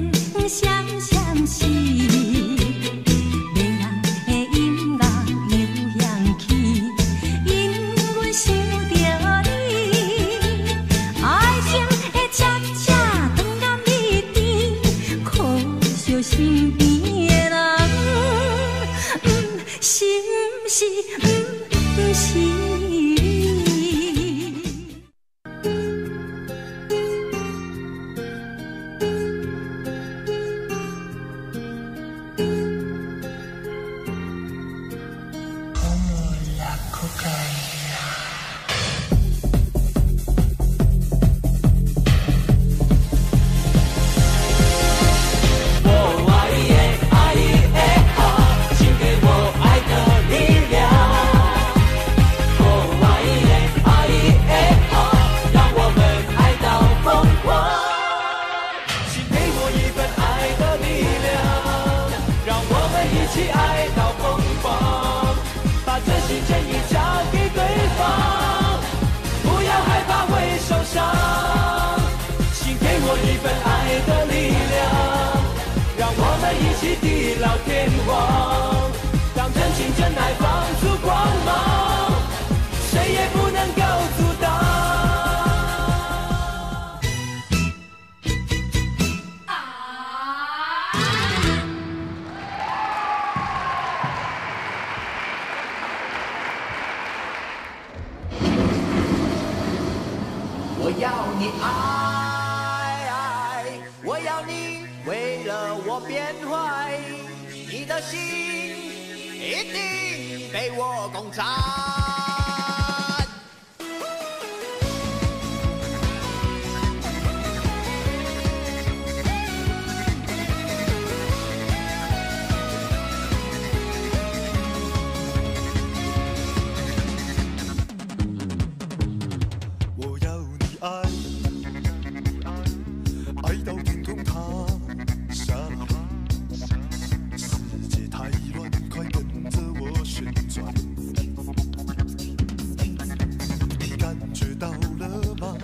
Speaker 10: 双相思，迷人的音
Speaker 1: 我一份爱的力量，让我们一起地老天荒，让真情真爱放出光芒，谁也不能够阻挡。
Speaker 11: 我要你爱，我要你为了我变坏，你的心一定被我攻占。
Speaker 1: 我要你爱，爱到天空塌下来，世界太乱，快跟着我旋转。你感觉到了吗？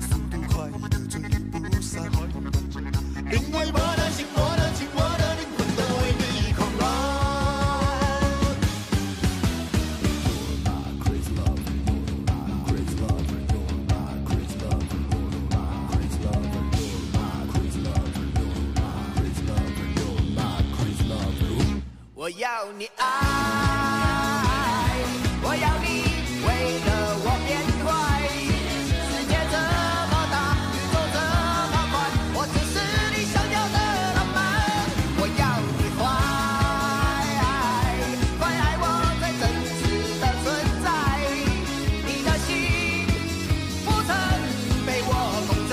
Speaker 1: 速度快得追不上，因为我的心，我的情，我的灵魂都为你狂乱。
Speaker 11: 我要你爱，我要你为了我变坏。世界这么大，宇宙这么宽，我只是你想要的浪漫。我要你快，快爱我最真实的存在。你的心不曾被我攻占。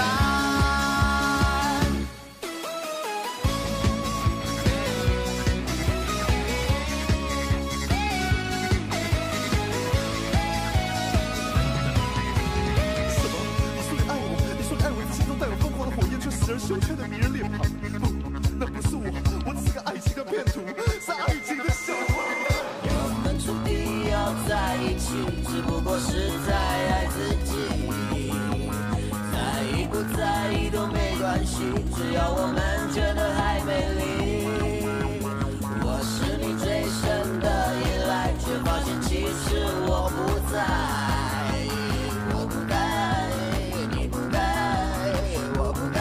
Speaker 1: 使而羞怯的迷人脸庞，不，那不是我，我只是个爱情的骗徒，是爱情的笑话。
Speaker 11: 我们注定要在一起，只不过是在爱自己。在意不在意都没关系，只要我们觉得还美丽。我是你最深的依赖，却发现其实我不在。我不该，你不该，我不该。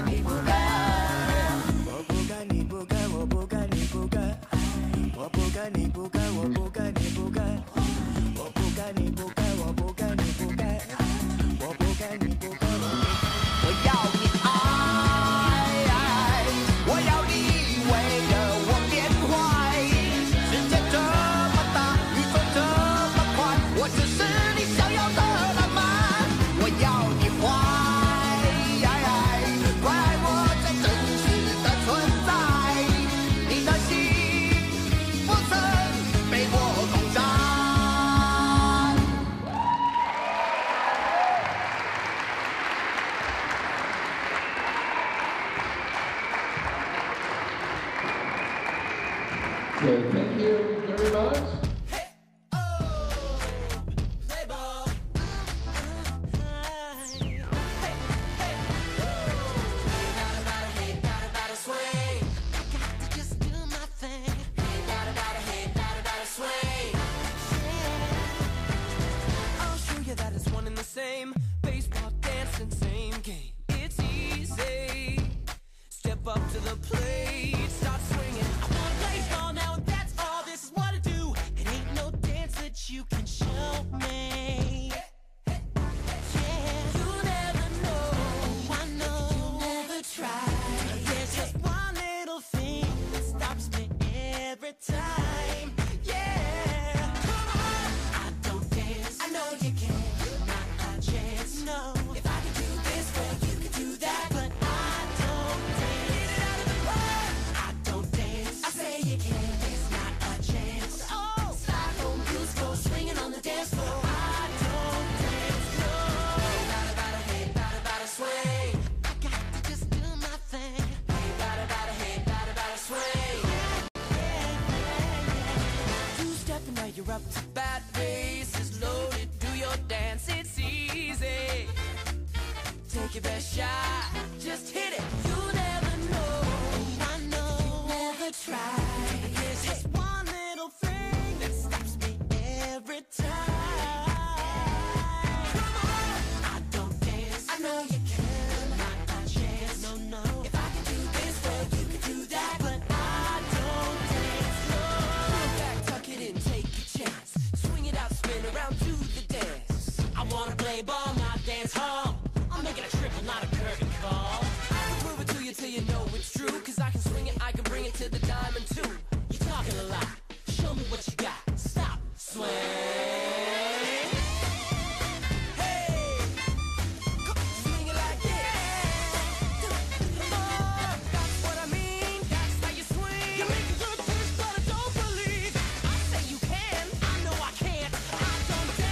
Speaker 11: 你不该，我不该，你不该，我不该，你不该，我不该，你不该，我不该，你不该，我要你爱，我要你为了我变坏。世界这么大，宇宙这么宽，我只是你想要的浪漫。我要你坏，快爱我最真实的存在。你的心。被我攻占。
Speaker 6: So thank you very much.
Speaker 1: Same baseball dancing, same game. It's easy. Step up to the plate, start swinging. I wanna play ball now, and that's all. This is
Speaker 11: take your best shot. Just hit it. You never know. I know. Never try. There's just one little thing that stops me every time. Come on. I don't dance. I know you can. Not a chance. No, no. If I can do this, well, you can do that. But I don't dance. No. Pull back, tuck it in, take a chance. Swing it out, spin around to the dance. I wanna play ball, not dance hall. I'm making a triple, not a curving call. I can prove it to you till you know it's true. Cause I can swing it, I can bring it to the diamond too. You're talking a lot, show me what you got. Stop, swing. Hey, swing it like this. Oh, that's what I mean, that's how you swing. You make a good push, but I don't believe. I say you can, I know I can't. I don't dance.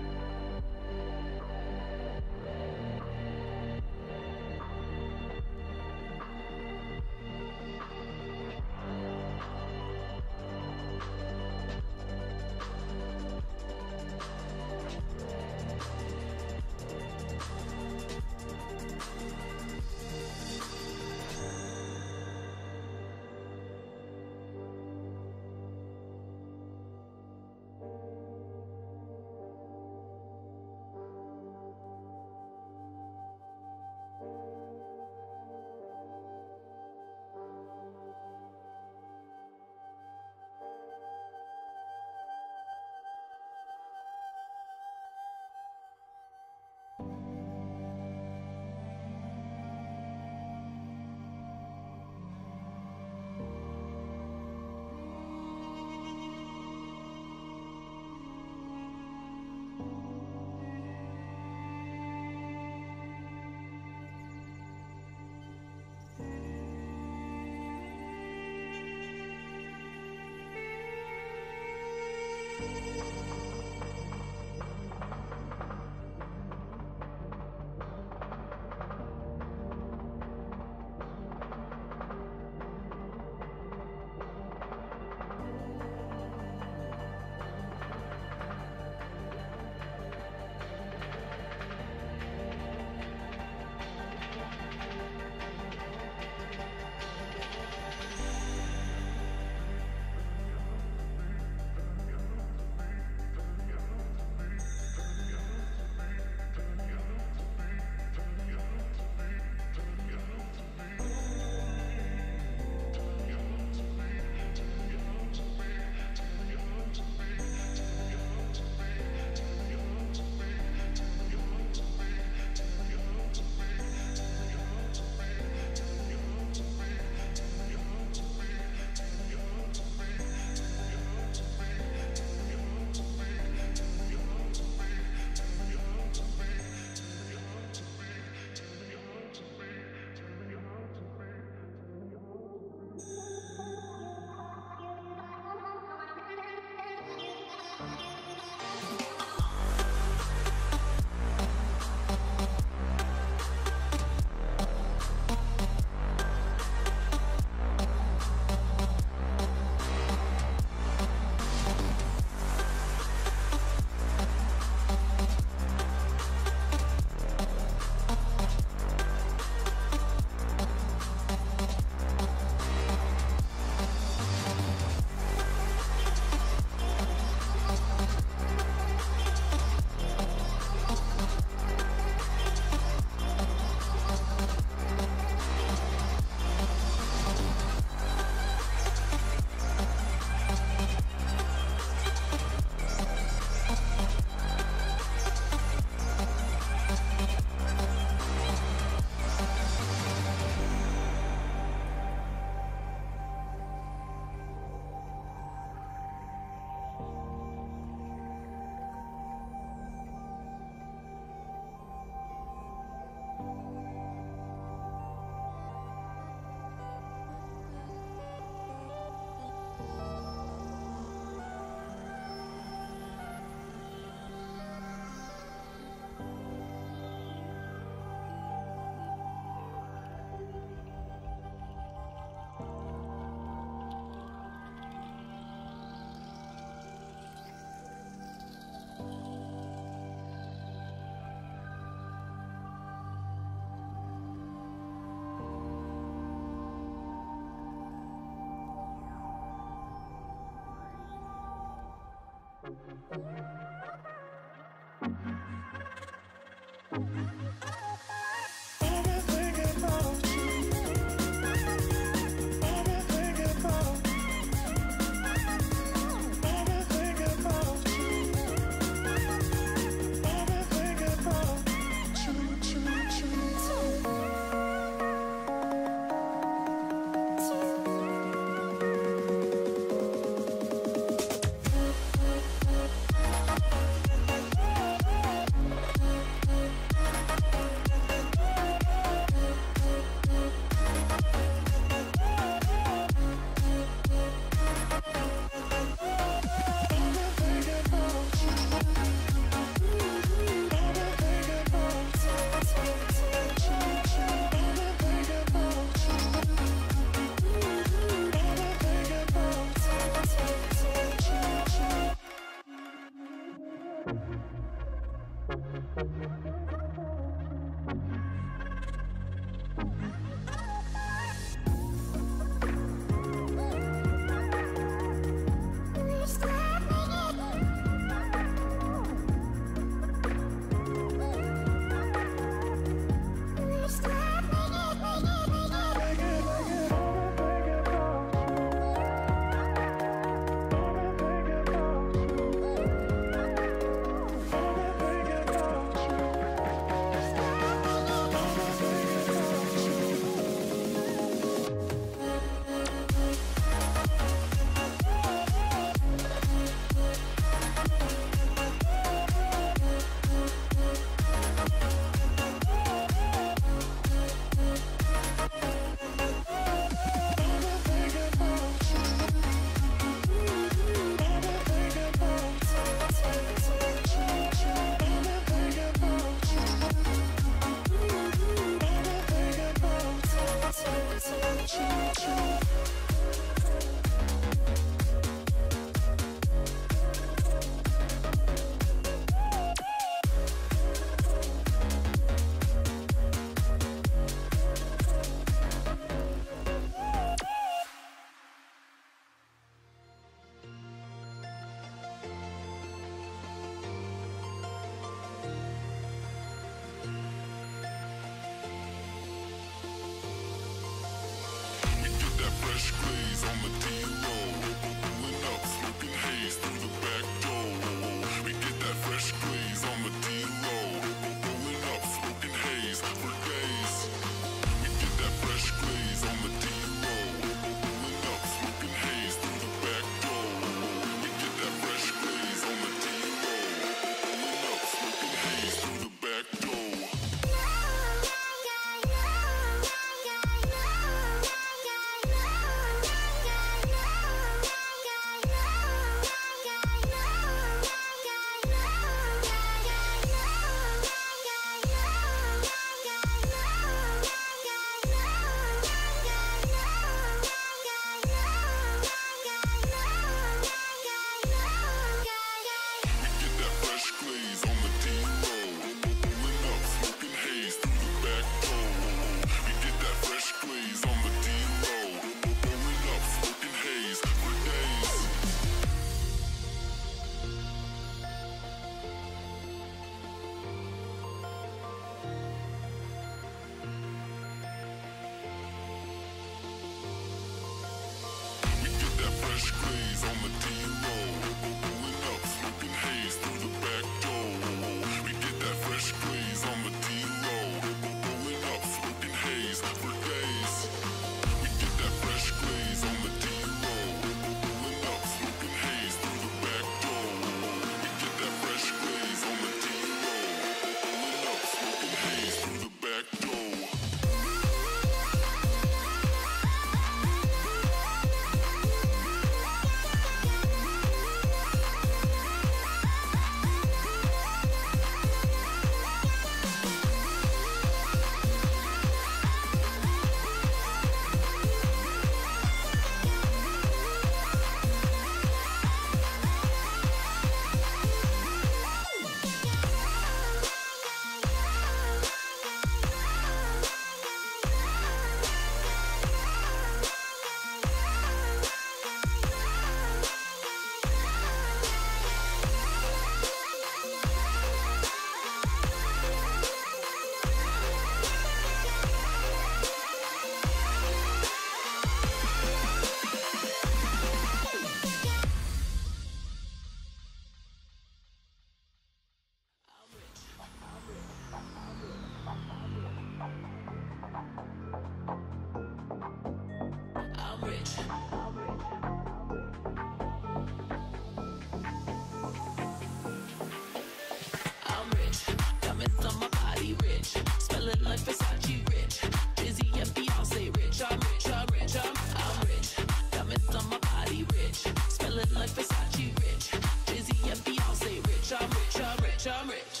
Speaker 11: rich, I'm rich.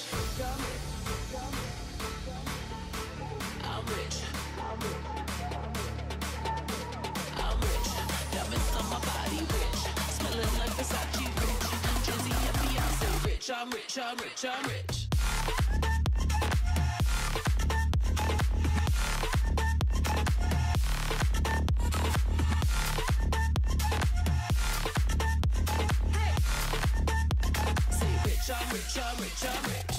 Speaker 11: I'm rich. I'm rich. Diamonds on my body, rich. Smelling like Versace, rich. Jay-Z and Beyonce, rich. I'm rich, I'm rich, I'm rich. I'm rich, I'm rich, I'm rich.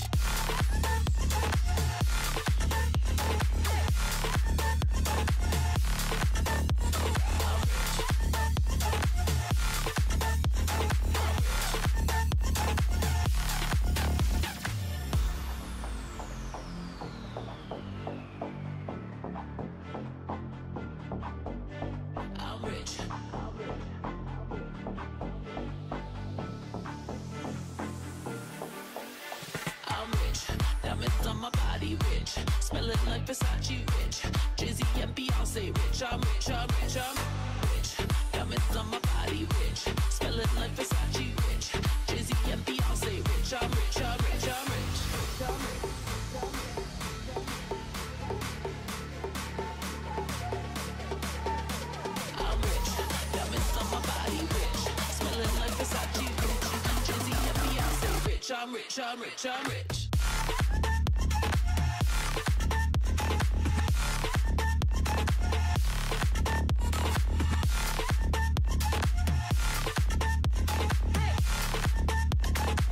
Speaker 11: I'm rich. I'm rich. Diamonds on my body, rich. Smelling like Versace, rich. Jay-Z and Beyonce, rich. I'm rich, I'm rich, I'm rich. Diamonds on my body, rich. Smelling like Versace, rich. Jay-Z and Beyonce, rich. I'm rich, I'm rich, I'm rich. I'm rich. Diamonds on my body, rich. Smelling like Versace, rich. Jay-Z and Beyonce, rich. I'm rich, I'm rich, I'm rich.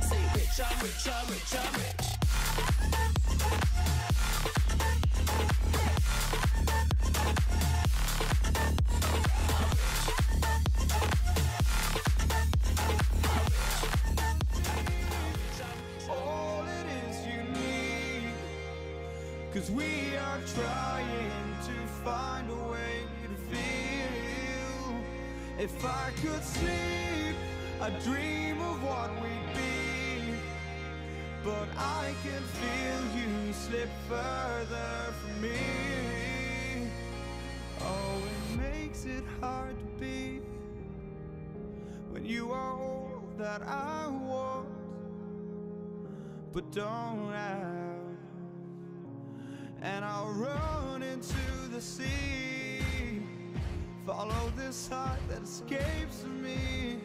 Speaker 11: Say rich, I'm rich, I'm rich, I'm rich.
Speaker 8: All it is you need, 'cause we are trying to find a way to feel. If I could sleep, I'd dream of what we'd be, but I can feel you slip further from me. Oh, it makes it hard to be when you are all that I want but don't have, and I'll run into the sea, follow this heart that escapes me,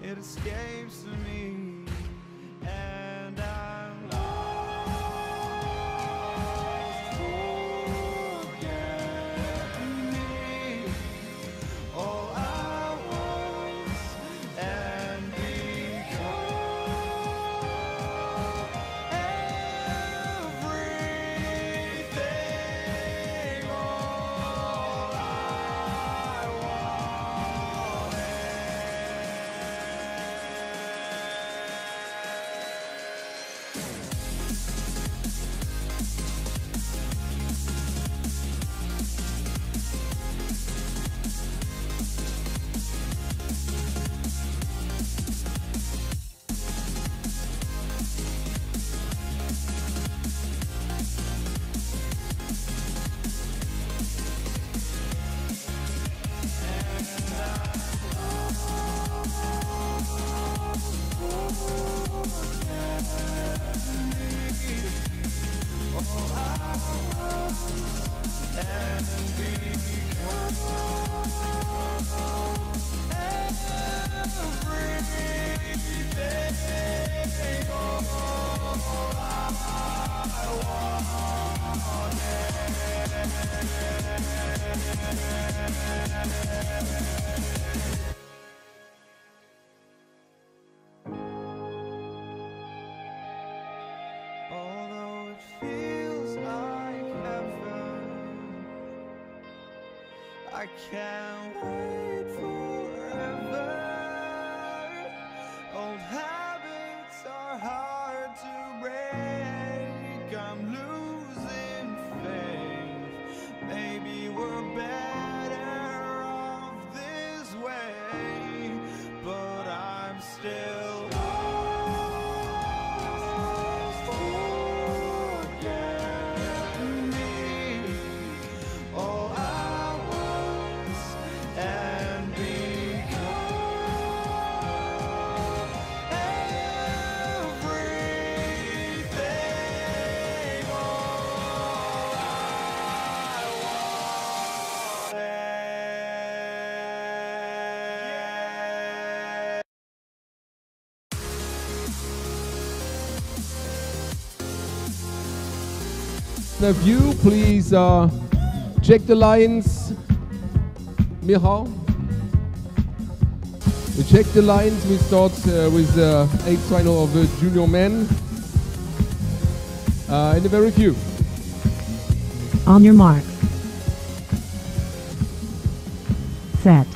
Speaker 8: it escapes me, and I'm lost. Forget me, all I was and become. Although it feels like heaven, I can't wait forever. Old habits are hard to break. I'm losing faith. Maybe we're better off this way, but I'm still everything.
Speaker 6: listener view, please check the lines. Michal. We check the lines. We start with the 8th final of the junior men in a very few.
Speaker 12: On your mark. Set.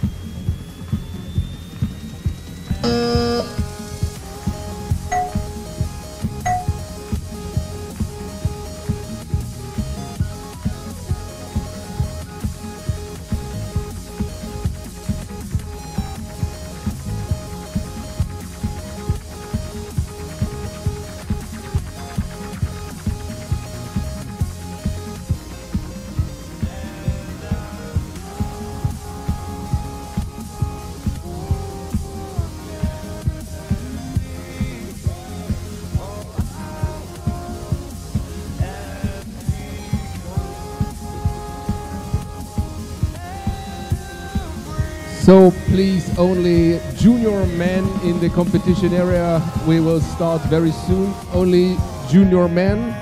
Speaker 12: So please, only junior men in the competition area. We will start very soon. Only junior men.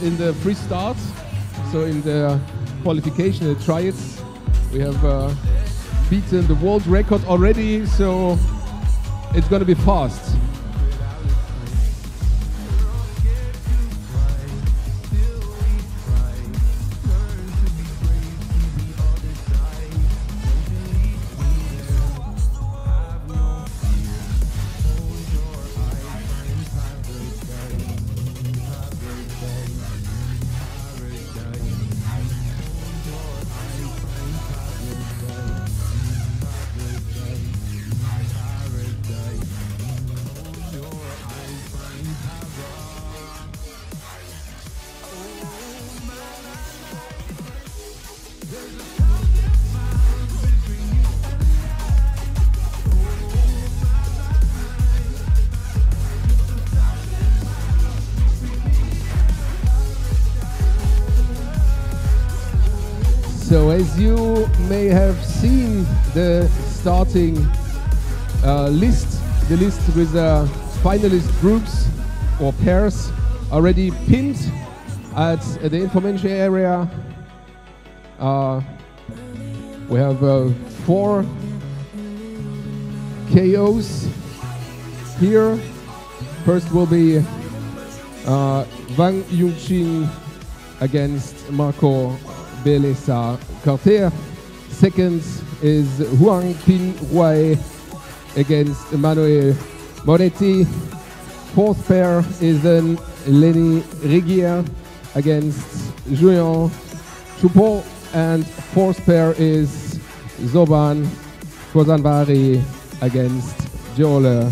Speaker 6: in the free start. So in the qualification, the trials, we have beaten the world record already. So it's going to be fast. So as you may have seen the starting list, the list with the finalist groups or pairs already pinned at the information area. We have 4 KOs here. First will be Wang Yunqing against Marco Beleza Carter. Second is Huang Pin Huai against Emmanuel Moretti. Fourth pair is then Lenny Regier against Julien Choupon. And fourth pair is Zoban Kozanvari against Joel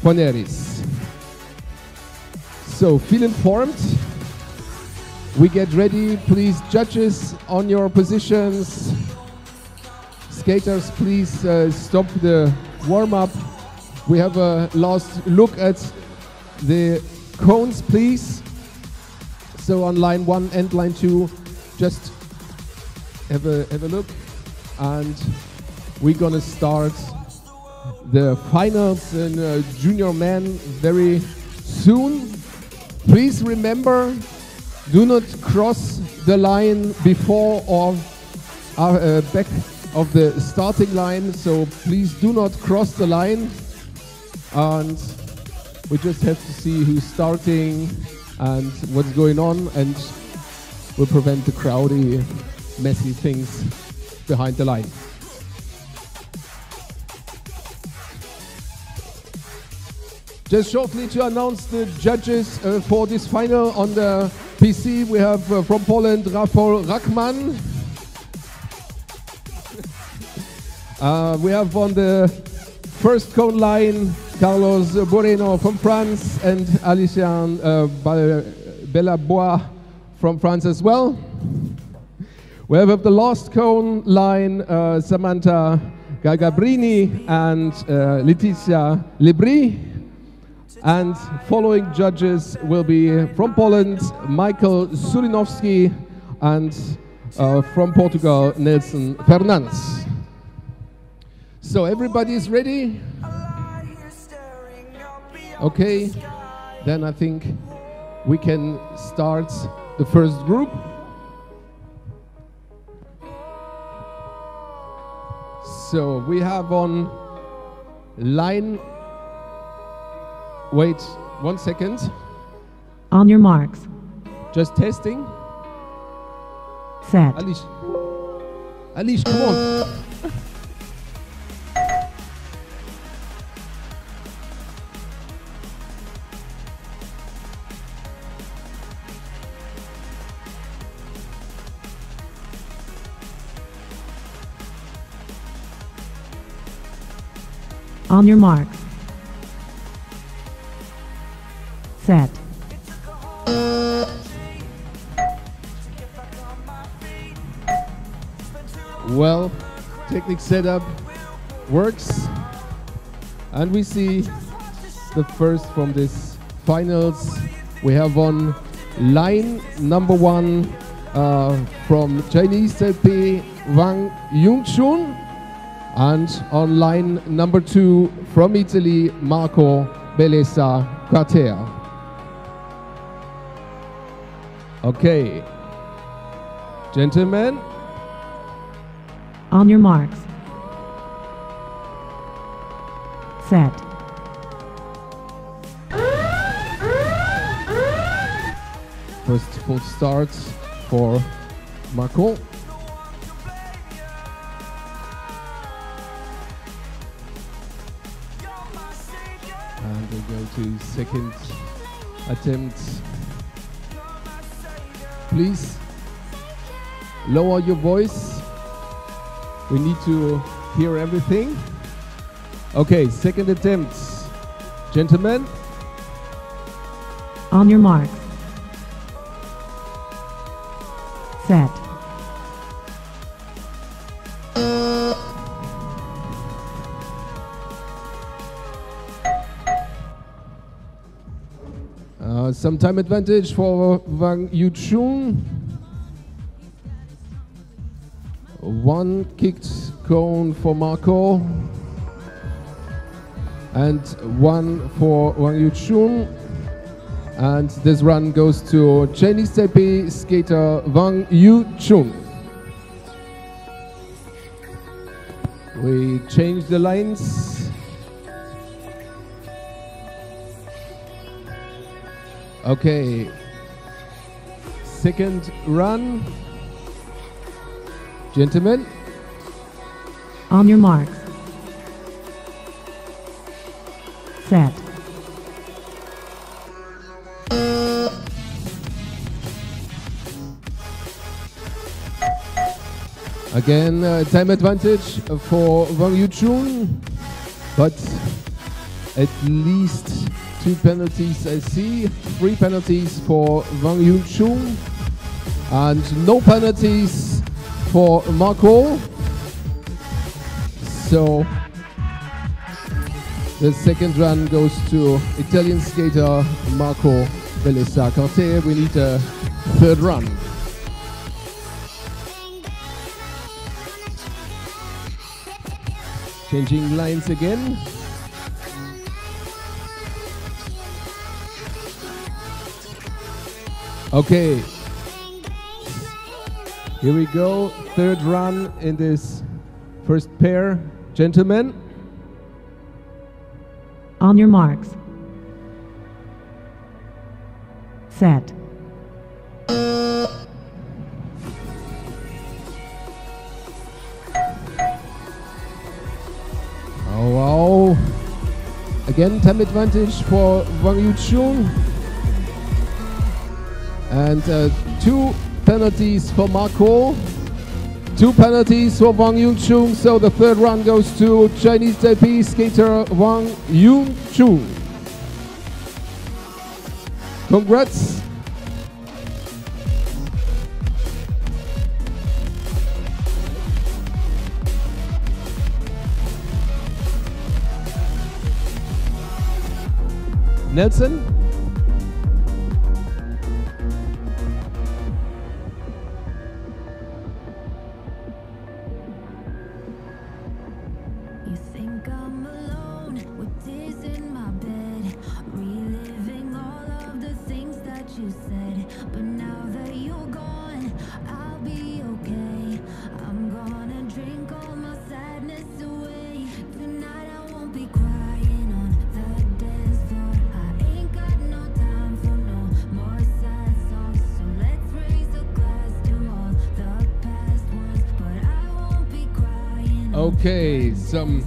Speaker 6: Poneris. So feel informed. We get ready, please, judges, on your positions. Skaters, please stop the warm-up. We have a last look at the cones, please. So on line 1 and line 2, just have a look. And we're gonna start the finals in junior men very soon. Please remember, do not cross the line before or back of the starting line. So please do not cross the line. And we just have to see who's starting and what's going on, and we'll prevent the crowdy, messy things behind the line. Just shortly to announce the judges for this final. On the PC we have from Poland Rafał Rachman. We have on the first cone line Carlos Moreno from France and Alician Bellabois from France as well. We have at the last cone line Samantha Gagabrini and Letizia Lebris. And following judges will be from Poland, Michael Sulinowski, and from Portugal, Nelson Fernandes. So everybody is ready? Okay, then I think we can start the first group. So we have on line, wait 1 second.
Speaker 13: On your marks.
Speaker 6: Just testing.
Speaker 13: Set.
Speaker 6: Alish, come on.
Speaker 13: On your marks. Set.
Speaker 6: Well, technique setup works, and we see the first from this finals. We have on line number 1 from Chinese Taipei, Wang Yunqing, and on line number 2 from Italy, Marco Beleza Carter. Okay. Gentlemen.
Speaker 13: On your marks. Set.
Speaker 6: First full start for Marco. And we go to second attempt. Please lower your voice. We need to hear everything. Okay, second attempt. Gentlemen.
Speaker 13: On your marks. Set.
Speaker 6: Some time advantage for Wang Yuchun. One kicked cone for Marco. And one for Wang Yuchun. And this run goes to Chinese Taipei skater Wang Yuchun. We change the lines. Okay, second run. Gentlemen.
Speaker 13: On your marks. Set.
Speaker 6: Again, time advantage for Wang Yuchun, but at least 2 penalties I see. 3 penalties for Wang Yuchun and no penalties for Marco. So the second run goes to Italian skater Marco Bellesa-Corte. We need a third run. Changing lines again. Okay, here we go. Third run in this first pair. Gentlemen.
Speaker 13: On your marks. Set.
Speaker 6: Oh wow. Again, time advantage for Wang Yuchun. And 2 penalties for Marco. 2 penalties for Wang Yuchun. So the third run goes to Chinese Taipei skater Wang Yuchun. Congrats. Nelson.
Speaker 14: You think I'm alone with tears in my bed, reliving all of the things that you said. But now that you're gone, I'll be okay. I'm gonna drink all my sadness away. Tonight I won't be crying on the dance floor. I ain't got no time for no more sad songs. So let's raise a glass to all the past ones. But I won't be crying.
Speaker 6: Okay, some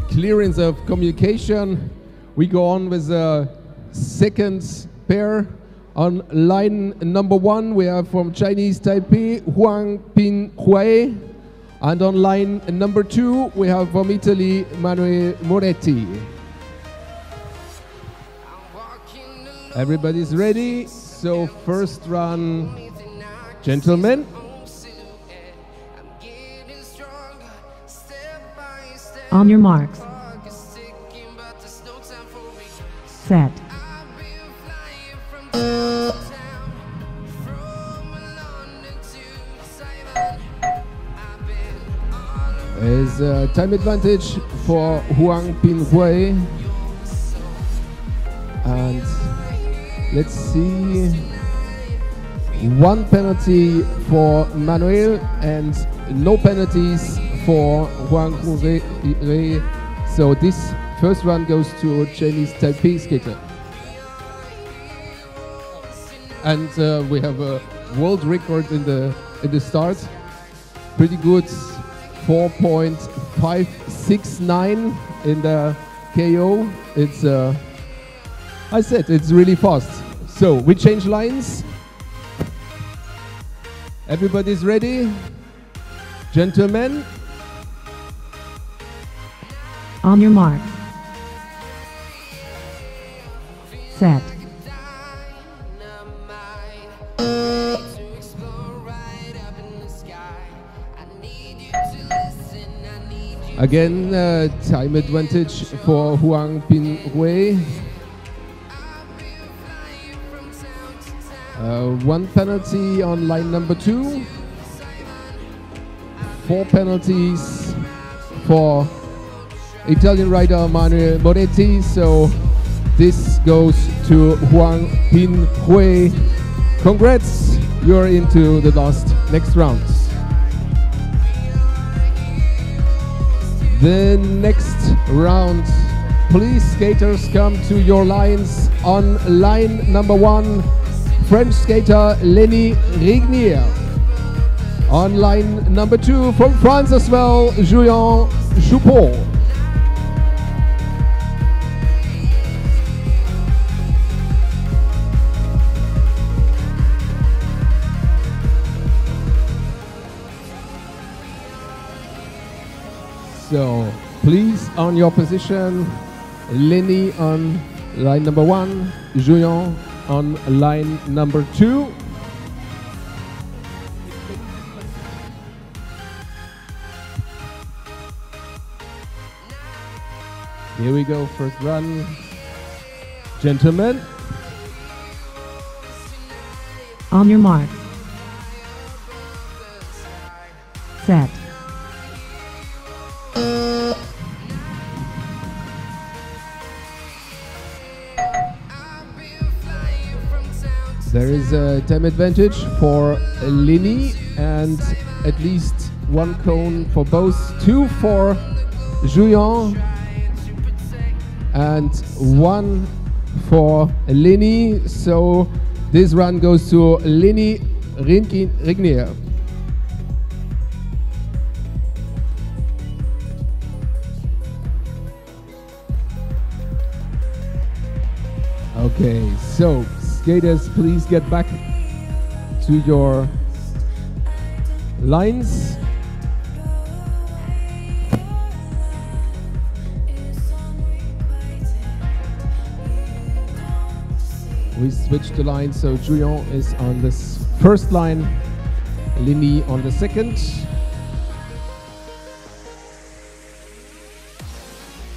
Speaker 6: clearance of communication. We go on with the second pair. On line number 1, we have from Chinese Taipei, Huang Pinhui. And on line number 2, we have from Italy, Manuel Moretti. Everybody's ready. So first run, gentlemen.
Speaker 13: On your marks. Set.
Speaker 6: Is time advantage for Huang Pinhui. And let's see. 1 penalty for Manuel and no penalties for Juan Jose. So this first run goes to Chinese Taipei skater. And we have a world record in the start. Pretty good, 4.569 in the KO. It's I said it's really fast. So we change lines. Everybody's ready? Gentlemen?
Speaker 13: On your mark. Set.
Speaker 6: Again, time advantage for Huang Pinhui. 1 penalty on line number 2. 4 penalties for Italian rider Manuel Moretti. So this goes to Huang Pinhui. Congrats, you're into the next round. The next round, please skaters come to your lines. On line number 1, French skater Lenny Rignier. On line number 2, from France as well, Julien Choupot. So please on your position, Lenny on line number 1, Julien on line number 2. Here we go, first run. Gentlemen.
Speaker 13: On your mark. Set.
Speaker 6: There is a time advantage for Lenny and at least 1 cone for both. 2 for Julien and 1 for Lenny. So this run goes to Lenny Rignier. Okay, so skaters, please get back to your lines. We switched the line, so Julien is on this first line, Lenny on the second.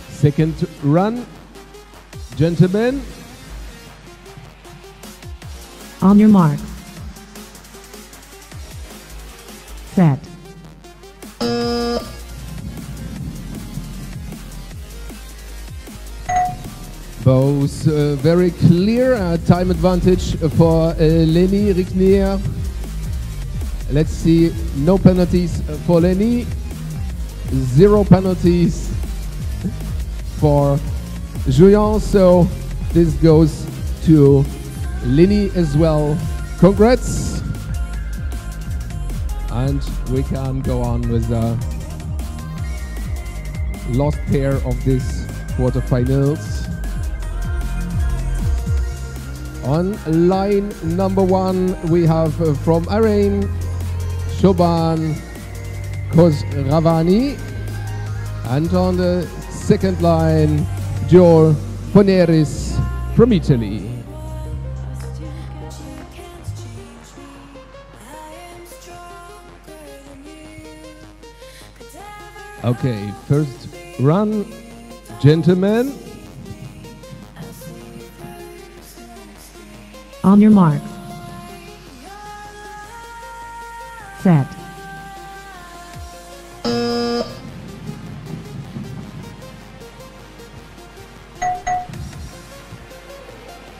Speaker 6: Second run, gentlemen.
Speaker 13: On your mark. Set.
Speaker 6: Both very clear time advantage for Lenny Rignier. Let's see, no penalties for Lenny, 0 penalties for Julien, so this goes to Lenny as well. Congrats! And we can go on with the last pair of this quarterfinals. On line number 1, we have from Iran, Shoban Khosravani. And on the second line, Joel Foneris from Italy. Okay, first run, gentlemen.
Speaker 13: On your mark. Set.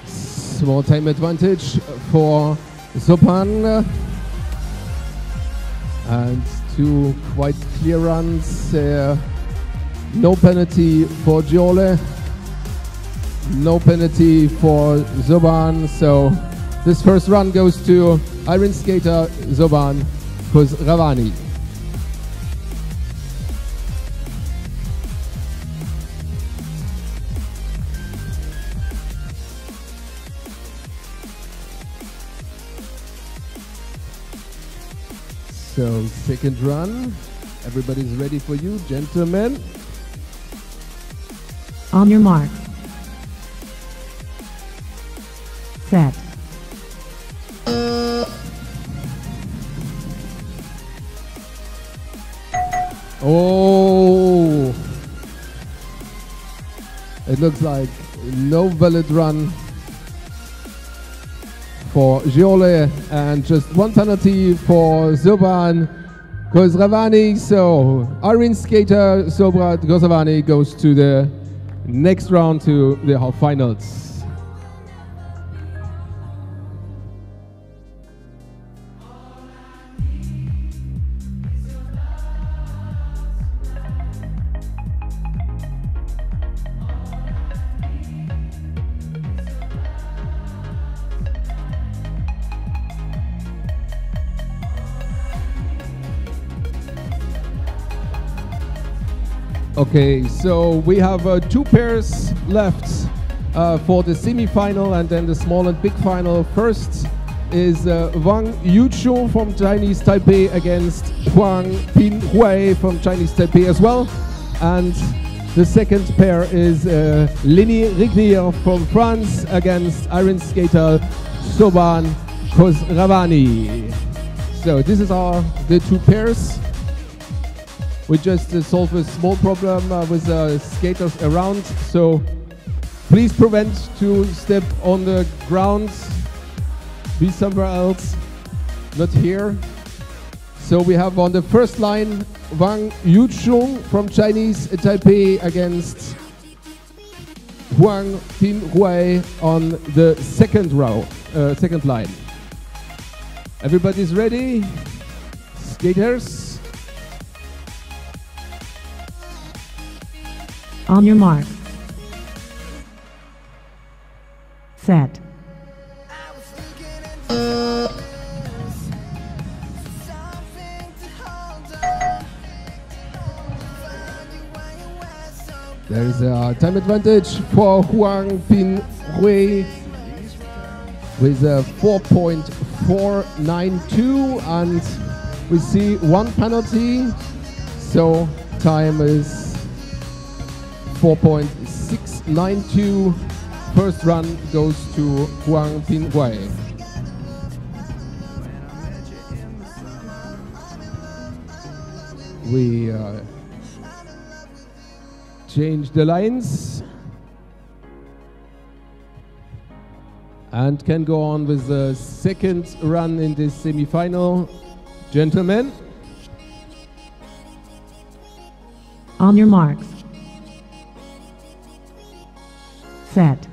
Speaker 6: Small time advantage for Sopan. And two quite clear runs. No penalty for Giole. No penalty for Zoban. So this first run goes to Iron Skater Zoban Ravani. So second run, everybody's ready for you, gentlemen.
Speaker 13: On your mark. Set.
Speaker 6: Oh! It looks like no valid run for Giole and just one penalty for Zoban Ravani. So Iron Skater Zoban Ravani goes to the next round, to the half finals. Okay, so we have two pairs left for the semi-final and then the small and big final. First is Wang Yuchu from Chinese Taipei against Huang Pinhui from Chinese Taipei as well. And the second pair is Lenny Rignier from France against Iron Skater Soban Ravani. So this is the two pairs. We just solved a small problem with skaters around, so please prevent to step on the ground, be somewhere else, not here. So we have on the first line Wang Yuchung from Chinese Taipei against Huang Pinhui on the second line. Everybody's ready? Skaters?
Speaker 13: On your mark. Set.
Speaker 6: There is a time advantage for Huang Pinhui with a 4.492, and we see one penalty, so time is 4.692. First run goes to Huang Pinhui. We change the lines and can go on with the second run in this semi-final. Gentlemen.
Speaker 13: On your marks. Set.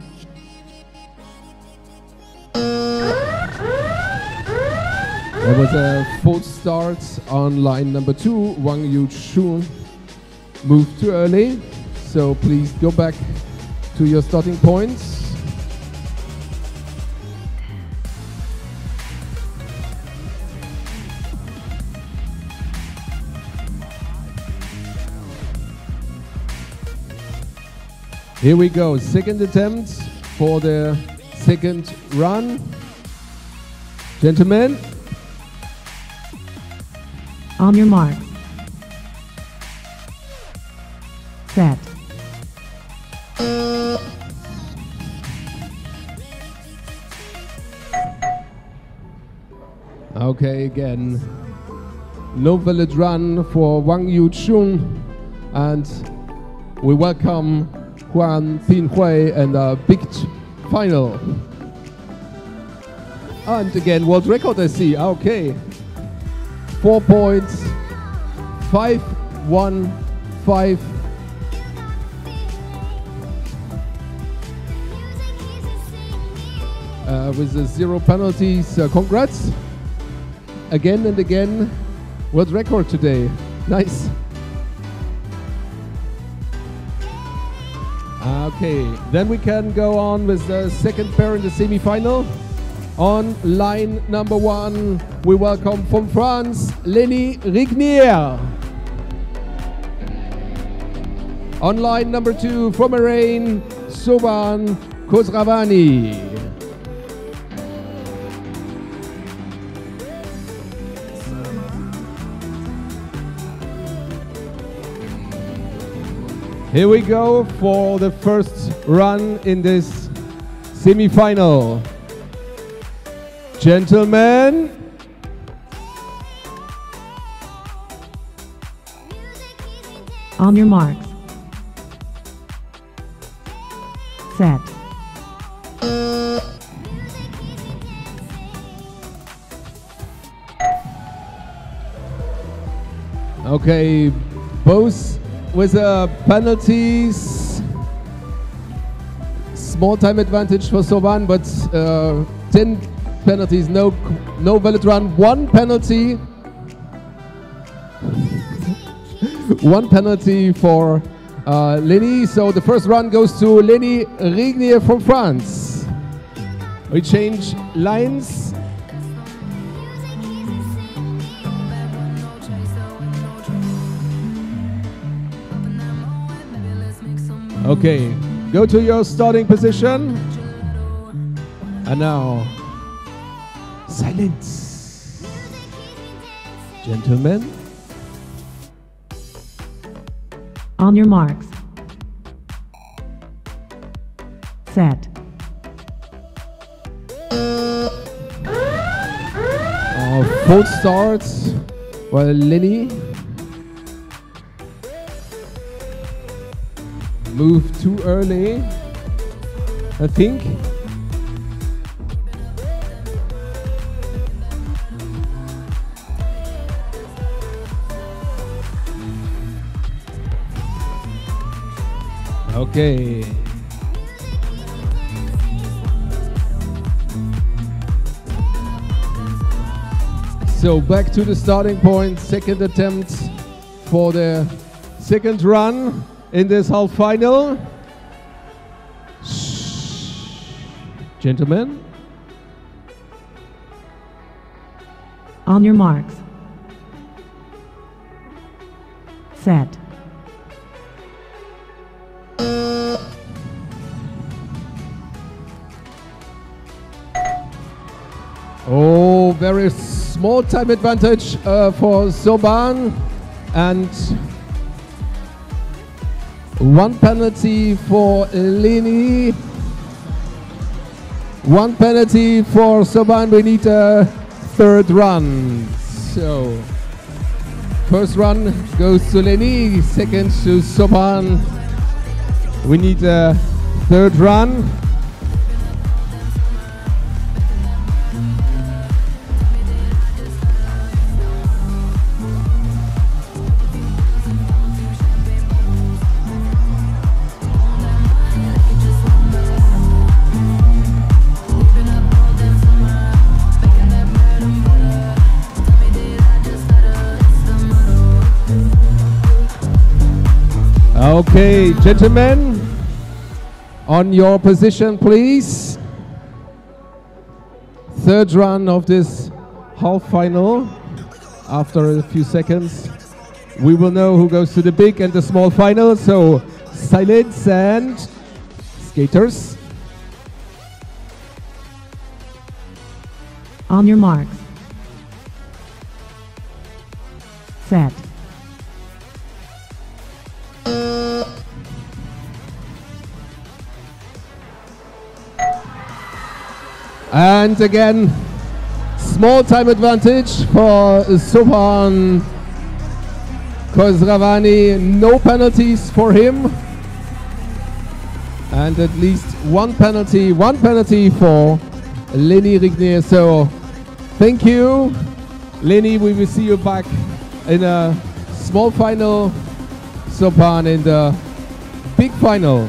Speaker 6: There was a false start on line number 2. Wang Yuchun moved too early, so please go back to your starting points. Here we go, second attempt for the second run. Gentlemen.
Speaker 13: On your mark. Set.
Speaker 6: Okay, again, no valid run for Wang Yuchun, and we welcome Huang Pinhui and a big final. And again, world record I see. Okay. 4.515. with the 0 penalties. Congrats. Again and again. World record today. Nice. Okay, then we can go on with the second pair in the semi-final. On line number 1, we welcome from France, Lenny Rignier. On line number 2, from Bahrain, Soban Khosravani. Here we go for the first run in this semi-final. Gentlemen,
Speaker 13: on your marks. Set.
Speaker 6: Okay, both with penalties. Small time advantage for Soban, but 10 penalties, no valid run. 1 penalty. 1 penalty for Lenny. So the first run goes to Lenny Rignier from France. We change lines. Okay, go to your starting position. And now, silence. Gentlemen.
Speaker 13: On your marks. Set.
Speaker 6: Full starts. Well, Lenny moved too early, I think. Okay. So back to the starting point, second attempt for the second run in this half final. Gentlemen.
Speaker 13: On your marks. Set.
Speaker 6: Oh, very small time advantage for Soban, and 1 penalty for Lenny. 1 penalty for Soban. We need a third run. So, first run goes to Lenny, second to Soban. We need a third run. Okay, gentlemen, on your position, please. Third run of this half final. After a few seconds, we will know who goes to the big and the small final. So, silence and skaters.
Speaker 13: On your marks. Set.
Speaker 6: And again, small time advantage for Soban Khosravani. No penalties for him. And at least 1 penalty for Lenny Rignier. So thank you, Lenny. We will see you back in a small final. Soban in the big final.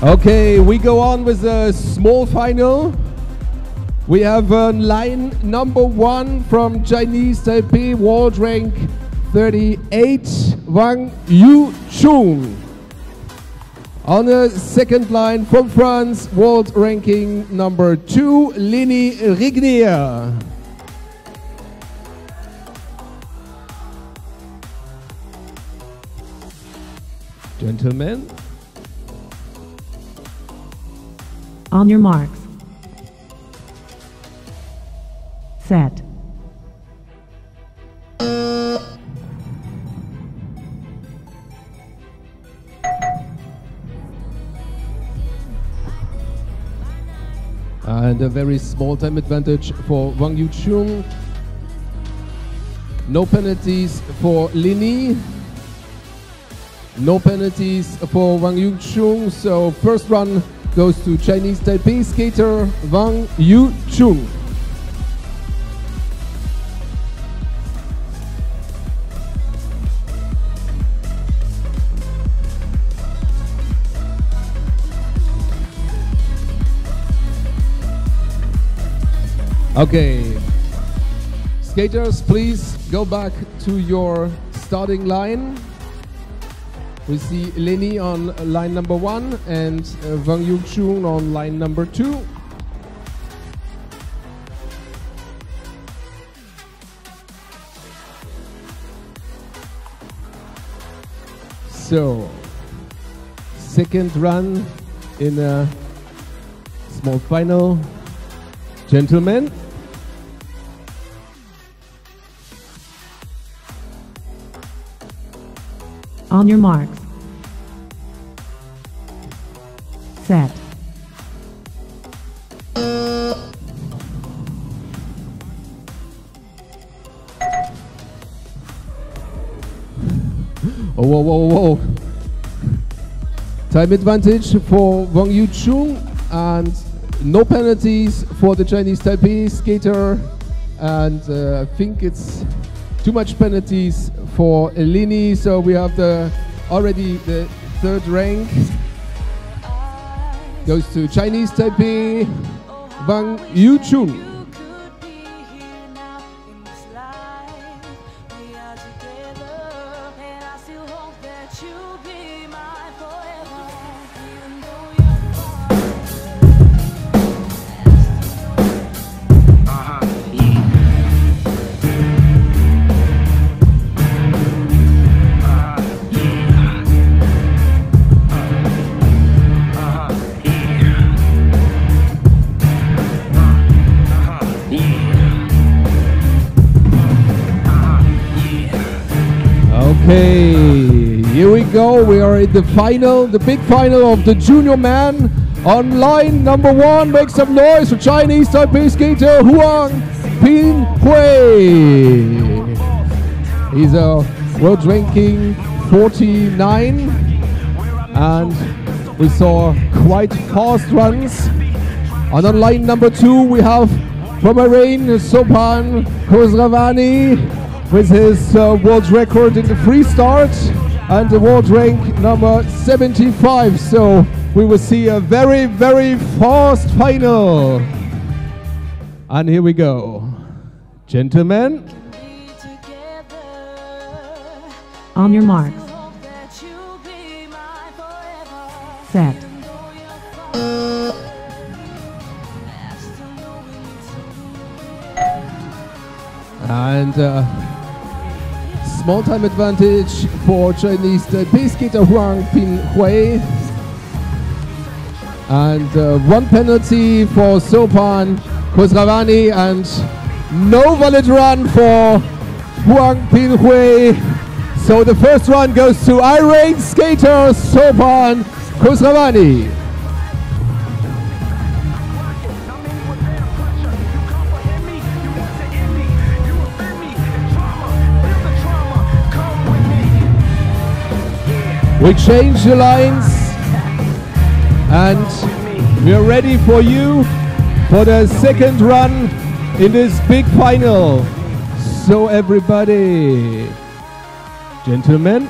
Speaker 6: Okay, we go on with a small final. We have line number 1 from Chinese Taipei, world rank 38, Wang Yuchun. On the second line from France, world ranking number 2, Leni Rignier. Gentlemen.
Speaker 13: On your marks. Set.
Speaker 6: And a very small time advantage for Wang Yuchun. No penalties for Lini. No penalties for Wang Yuchun. So first run goes to Chinese Taipei skater Wang Yuchun. Okay, skaters, please go back to your starting line. We see Leni on line number 1 and Wang Yuchun on line number 2. So, second run in a small final. Gentlemen.
Speaker 13: On your marks. Set.
Speaker 6: Oh, whoa, whoa, whoa. Time advantage for Wang Yuchun and no penalties for the Chinese Taipei skater. And I think it's too much penalties for Lini. So we have already the third rank. Goes to Chinese Taipei, Wang Yuchun. Okay, here we go. We are in the final, the big final of the junior man. On line number 1, make some noise for Chinese Taipei skater Huang Pinhui. He's a world ranking 49, and we saw quite fast runs. And on line number 2, we have from Iran Sopan Khosravani with his world record in the free start and the world rank number 75. So we will see a very, very fast final. And here we go. Gentlemen.
Speaker 13: On your marks. Set.
Speaker 6: And small time advantage for Chinese Taipei skater Huang Pinhui. And one penalty for Sopan Khosravani and no valid run for Huang Pinhui. So the first run goes to Iran skater Sopan Khosravani. We change the lines and we are ready for you for the second run in this big final. So everybody, gentlemen.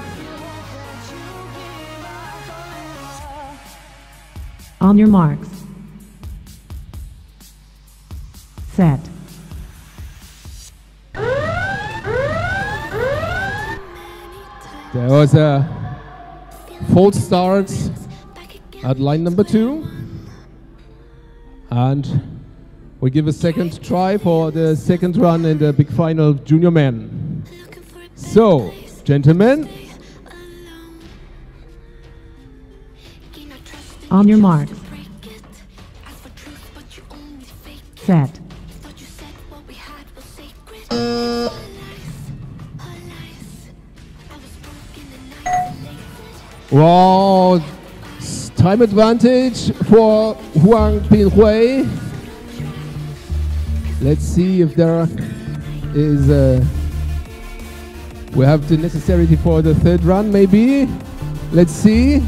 Speaker 13: On your marks. Set.
Speaker 6: There was a false start at line number 2. And we give a second try for the second run in the big final junior men. So, gentlemen.
Speaker 13: On your marks. Set.
Speaker 6: Wow, time advantage for Huang Pinhui. Let's see if there is we have the necessity for the third run maybe. Let's see.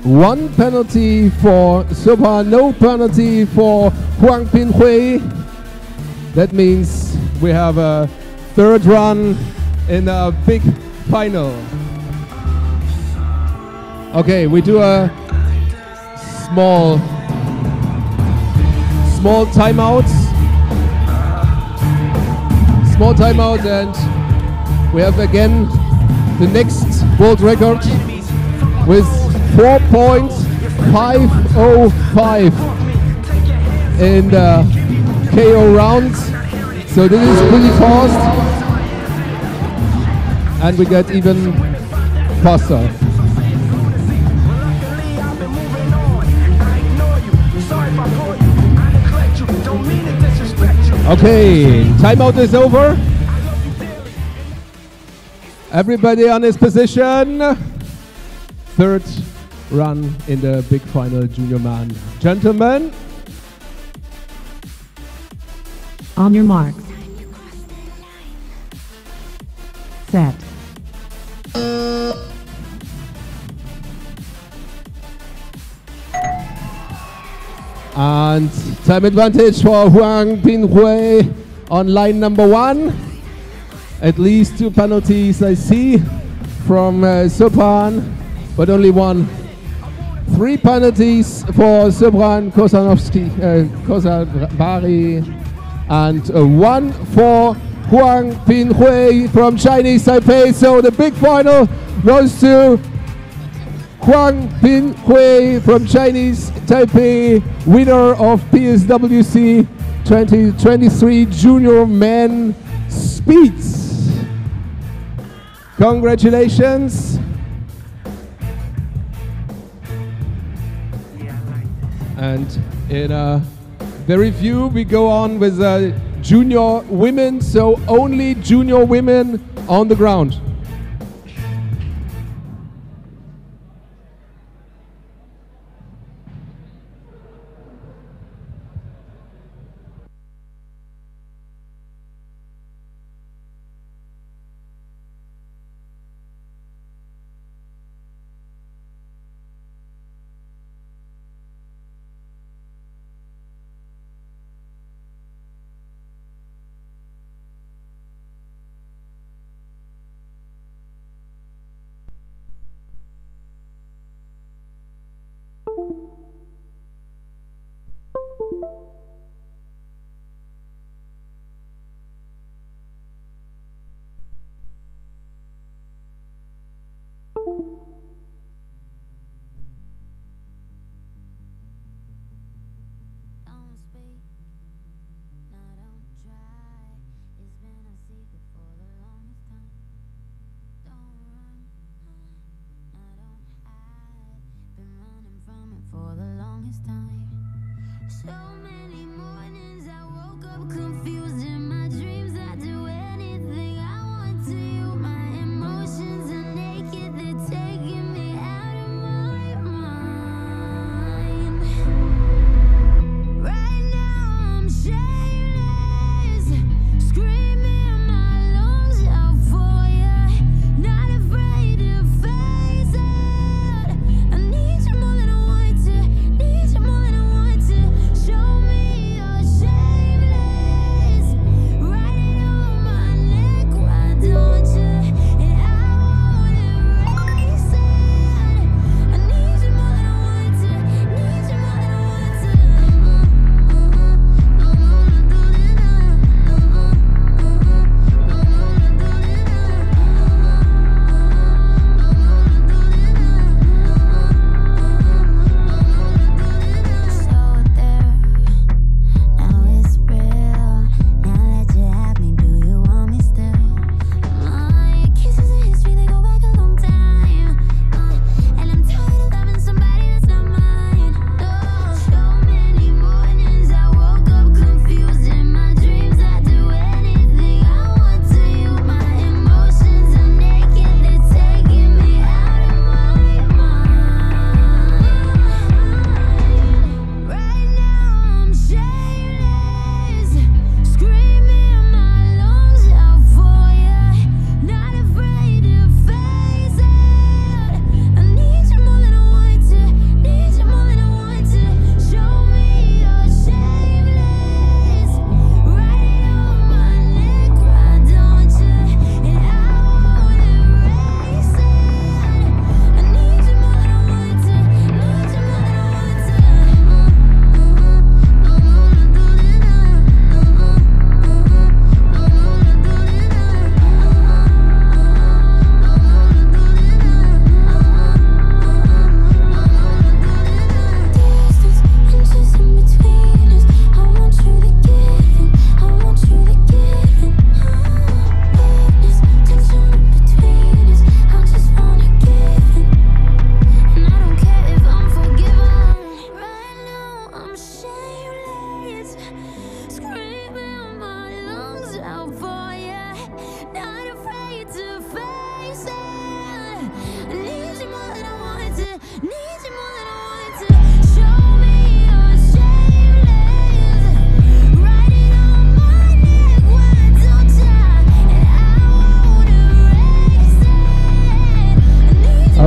Speaker 6: 1 penalty for Sopa, no penalty for Huang Pinhui. That means we have a third run in a big final. Okay, we do a small timeout. Small timeout, and we have again the next world record with 4.505 in the KO round. So this is pretty fast, and we get even faster. Okay, timeout is over. Everybody on his position. Third run in the big final junior man. Gentlemen.
Speaker 13: On your marks. Set.
Speaker 6: And time advantage for Huang Pinhui on line number 1. At least 2 penalties I see from Sopan, but only 1. 3 penalties for Sobran Kosavari, and 1 for Huang Pinhui from Chinese Taipei. So the big final goes to Huang Pinhui from Chinese Taipei, winner of PSWC 2023 Junior Men Speeds. Congratulations. And in very few we go on with junior women, so only junior women on the ground.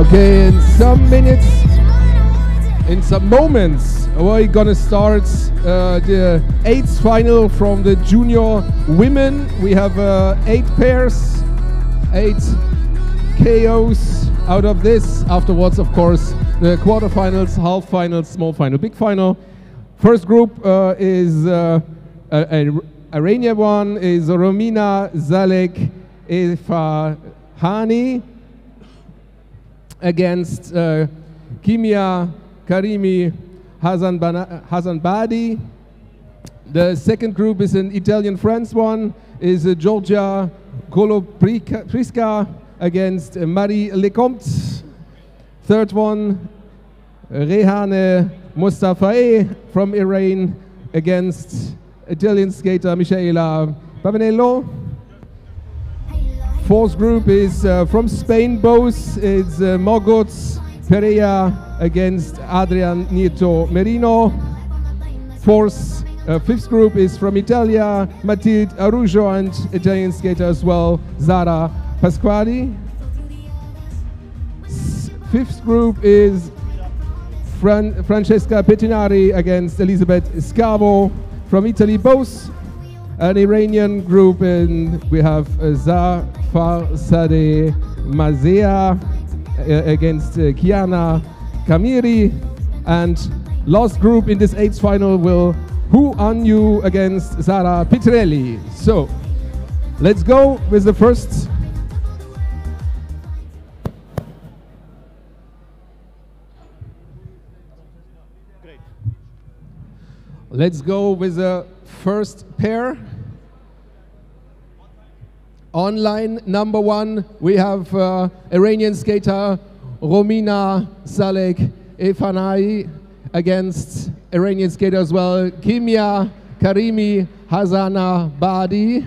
Speaker 6: Okay, in some minutes, in some moments, we're gonna start the 8th final from the junior women. We have 8 pairs, 8 KOs out of this. Afterwards, of course, the quarterfinals, half finals, small final, big final. First group is Iranian one is Romina Zalek Efahani against Kimia Karimi Hazanbadi. The second group is an Italian-France one, is Georgia Kolopriska against Marie Lecomte. Third one, Rehane Mustafae from Iran against Italian skater Michaela Pavanello. Fourth group is from Spain, both. It's Margot Pereira against Adrian Nieto Merino. Fifth group is from Italia, Matilde Arujo, and Italian skater as well, Zara Pasquali. Fifth group is Francesca Pettinari against Elisabeth Scavo from Italy, both. An Iranian group, and we have Zafar Sadeh Mazea against Kiana Kamiri. And last group in this 8th final will Hu Anyu against Zara Pitrelli. So let's go with the first. Let's go with the first pair. Online number 1, we have Iranian skater Romina Zalek Efahani against Iranian skater as well, Kimia Karimi Hazanbadi.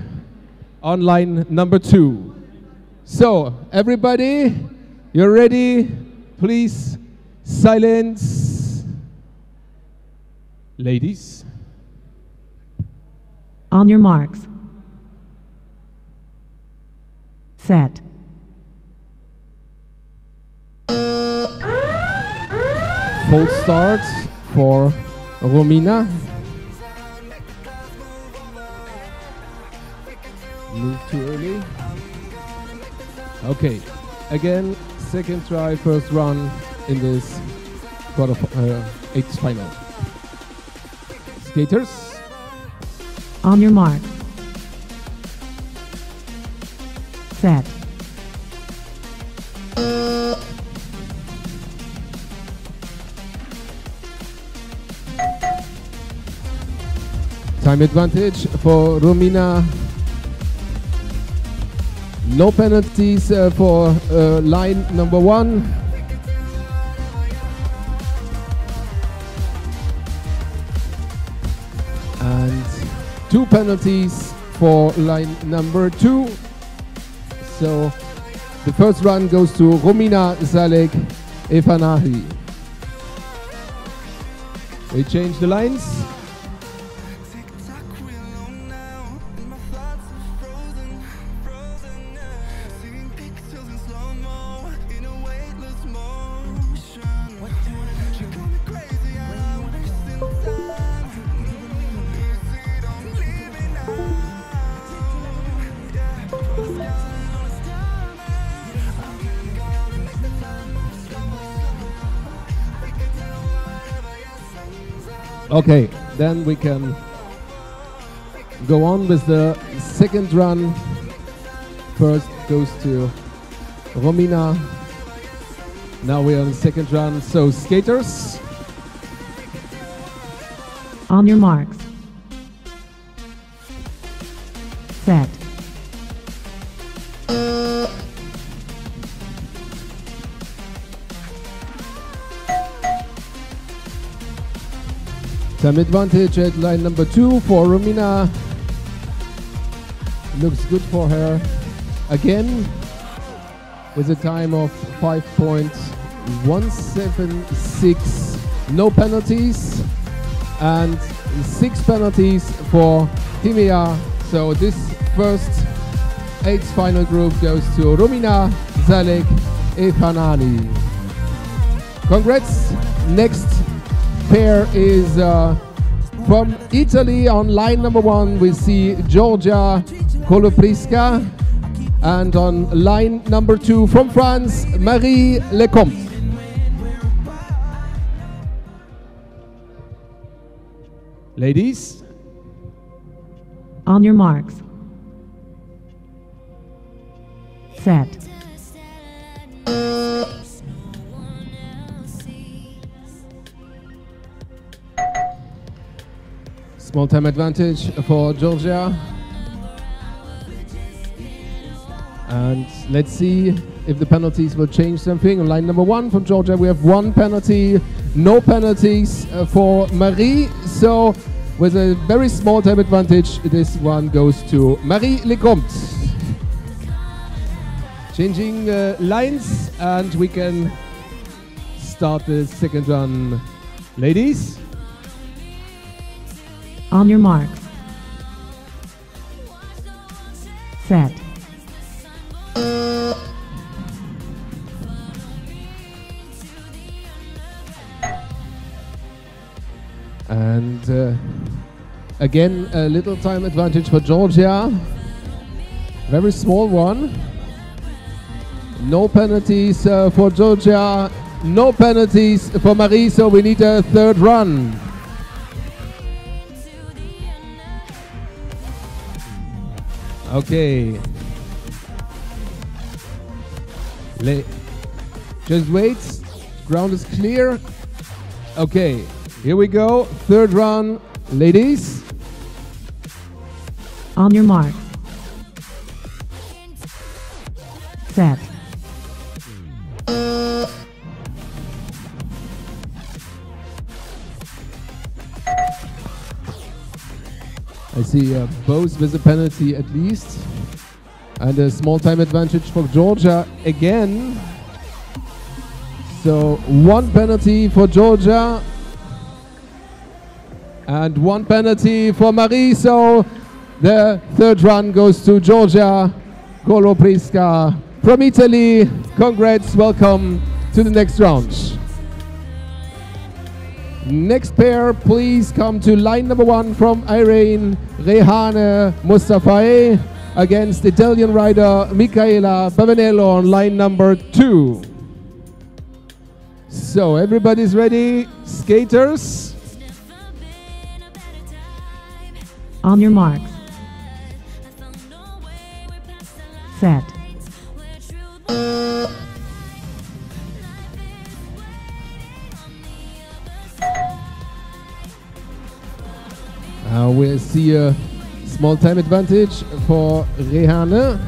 Speaker 6: Online number 2. So, everybody, you're ready? Please, silence. Ladies.
Speaker 13: On your marks. Set.
Speaker 6: Full start for Romina. Move too early. Okay, again, second try, first run in this quarter 8th final. Skaters.
Speaker 13: On your mark. Set.
Speaker 6: Time advantage for Romina. No penalties for line number 1. And 2 penalties for line number 2. So the first run goes to Romina Zalek Efahani. We change the lines. Okay, then we can go on with the second run. First goes to Romina. Now we're on the second run. So skaters.
Speaker 13: On your marks. Set.
Speaker 6: Time advantage at line number 2 for Romina. Looks good for her. Again, with a time of 5.176. No penalties. And 6 penalties for Kimia. So this first 8th final group goes to Romina Zalek Efahani. Congrats. Next pair is from Italy. On line number 1 we see Georgia Kolopriska, and on line number 2 from France, Marie Lecomte. Ladies,
Speaker 13: On your marks. Set.
Speaker 6: small time advantage for Georgia. And let's see if the penalties will change something. On line number 1 from Georgia, we have 1 penalty, no penalties for Marie. So with a very small time advantage, this one goes to Marie Lecomte. Changing lines, and we can start the second run. Ladies,
Speaker 13: On your marks. Set.
Speaker 6: and again a little time advantage for Georgia. Very small one. No penalties for Georgia. No penalties for Marie, so we need a third run. Okay. Just wait. Ground is clear. Okay. Here we go. Third run. Ladies.
Speaker 13: On your mark. Set.
Speaker 6: I see both with a penalty at least. And a small time advantage for Georgia again. So 1 penalty for Georgia. And 1 penalty for Marie. So the third run goes to Georgia Kolopriska from Italy. Congrats, welcome to the next round. Next pair, please come to line number 1 from Iran, Rehane Mustafae against Italian rider Michaela Pavanello on line number 2. So everybody's ready, skaters?
Speaker 13: On your marks. Set.
Speaker 6: We see a small time advantage for Rehane.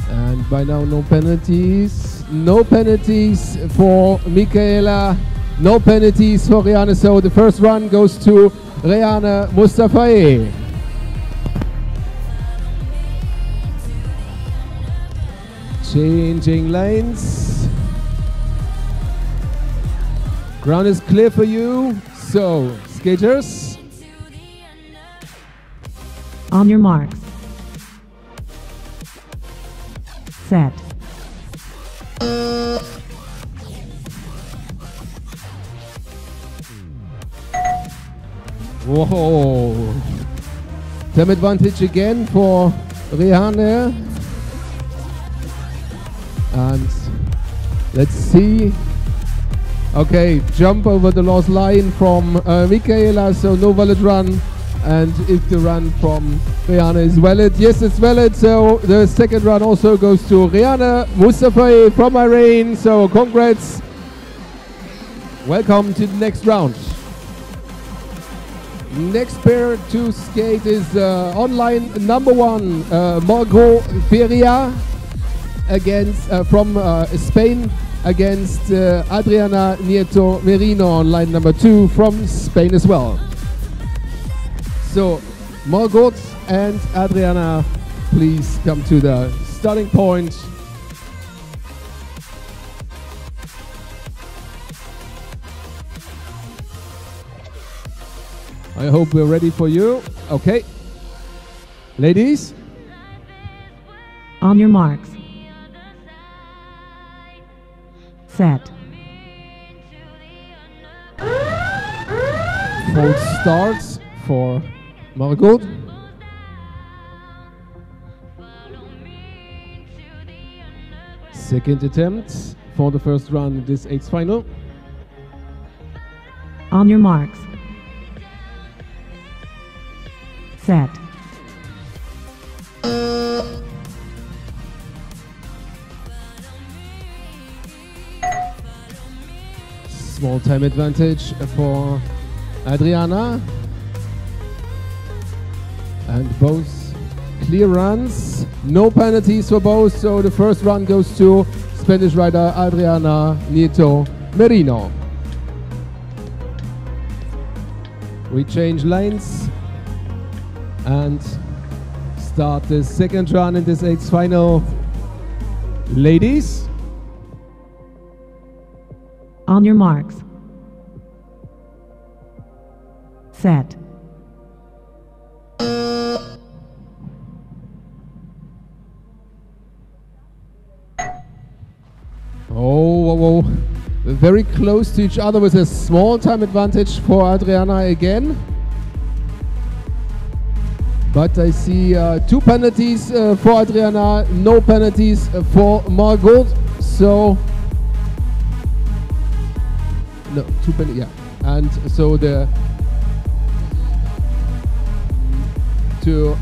Speaker 6: And by now no penalties. No penalties for Michaela. No penalties for Rehane. So the first run goes to Rehane Mustafae. Changing lanes. Ground is clear for you. So, skaters.
Speaker 13: On your marks. Set.
Speaker 6: Whoa. Time advantage again for Rehane. And let's see. Okay, jump over the lost line from Michaela, so no valid run. And if the run from Rehane is valid, yes, it's valid. So the second run also goes to Rehane Mustafae from Iran. So congrats. Welcome to the next round. Next pair to skate is online number 1, Margot Feria against from Spain. Against Adriana Nieto Merino on line number 2 from Spain as well. So Margot and Adriana, please come to the starting point. I hope we're ready for you. Okay. Ladies.
Speaker 13: On your marks. set,
Speaker 6: False start for Margot. Second attempt for the first run in this eighth final.
Speaker 13: on your marks, set,
Speaker 6: Small time advantage for Adriana. And both clear runs, no penalties for both, so the first run goes to Spanish rider Adriana Nieto Merino. We change lanes and start the second run in this eighth final. Ladies,
Speaker 13: on your marks, set,
Speaker 6: oh, very close to each other with a small time advantage for Adriana again. But I see two penalties for Adriana, no penalties for Margot. So, no, two penalties, yeah. And so to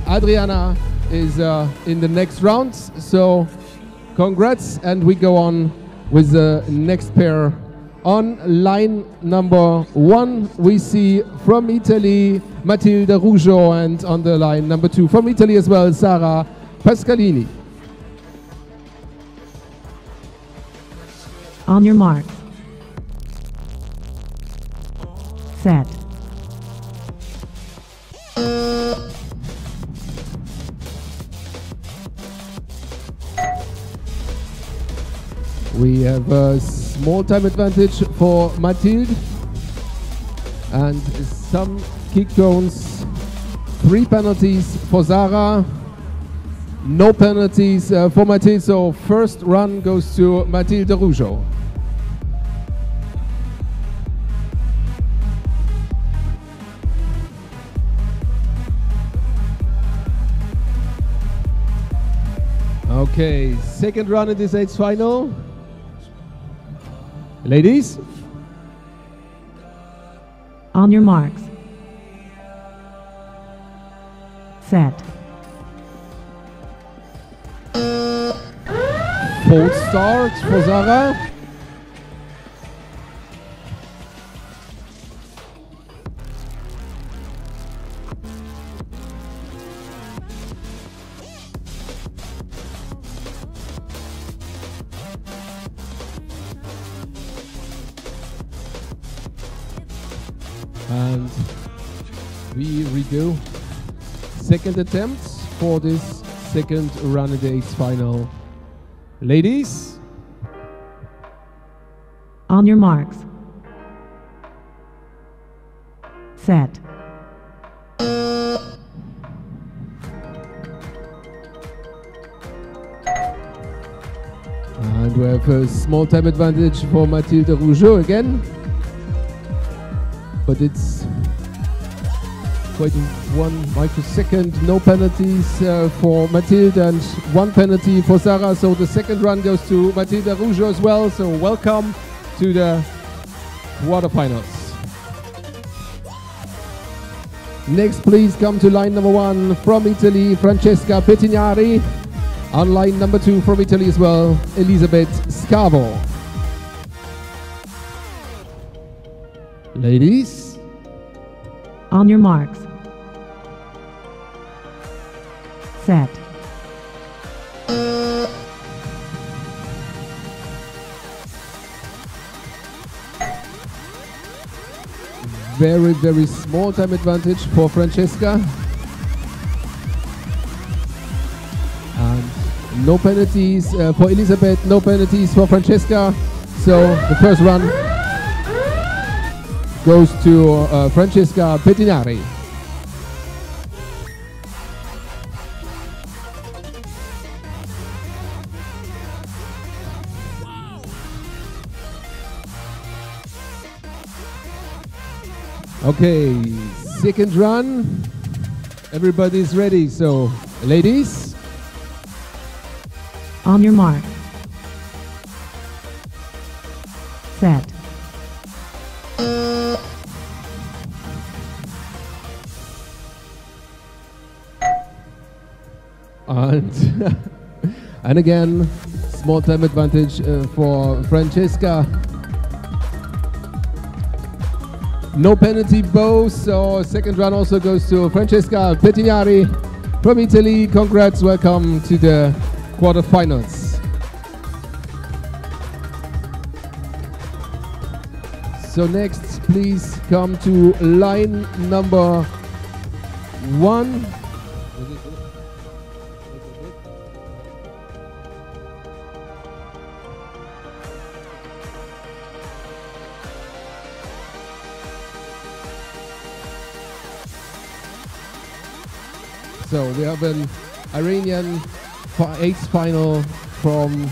Speaker 6: Adriana is in the next round. So, congrats, and we go on with the next pair. On line number 1, we see from Italy Matilde Rougeau, and on the line number 2 from Italy as well, Sara Pascalini.
Speaker 13: on your marks, set,
Speaker 6: We have a small time advantage for Mathilde and some kick cones. 3 penalties for Zara, no penalties for Mathilde, so first run goes to Mathilde Rougeau. Okay, second run in this eighth final. Ladies,
Speaker 13: on your marks, set,
Speaker 6: false start for Zara. And we redo second attempt for this second run in the eighth final. Ladies,
Speaker 13: on your marks, set,
Speaker 6: and we have a small time advantage for Mathilde Rougeau again, but it's quite 1 microsecond. No penalties for Mathilde and 1 penalty for Sarah, so the second run goes to Mathilde Rougeau as well, so welcome to the quarterfinals. Next, please come to line number 1 from Italy, Francesca Pettinari. On line number 2 from Italy as well, Elisabeth Scavo. Ladies,
Speaker 13: on your marks, set,
Speaker 6: very, very small time advantage for Francesca. And no penalties for Elisabeth, no penalties for Francesca. So the first run goes to Francesca Pettinari. Okay, second run. Everybody's ready. So, ladies.
Speaker 13: On your mark. Set.
Speaker 6: And, and again, small time advantage for Francesca. No penalty both, so second run also goes to Francesca Pettinari from Italy. Congrats, welcome to the quarterfinals. So next, please come to line number 1. So we have an Iranian eighth final from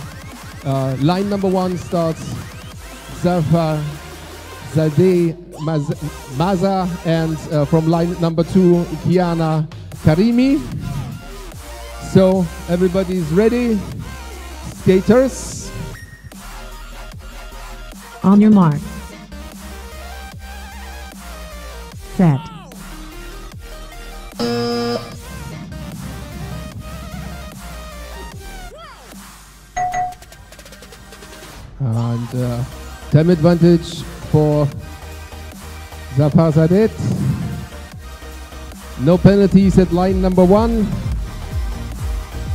Speaker 6: line number 1 starts Zafar Zadeh Maza, and from line number 2 Kiana Karimi. So everybody's ready. Skaters.
Speaker 13: On your mark. Set.
Speaker 6: And time advantage for Zafar Zadeh. No penalties at line number 1.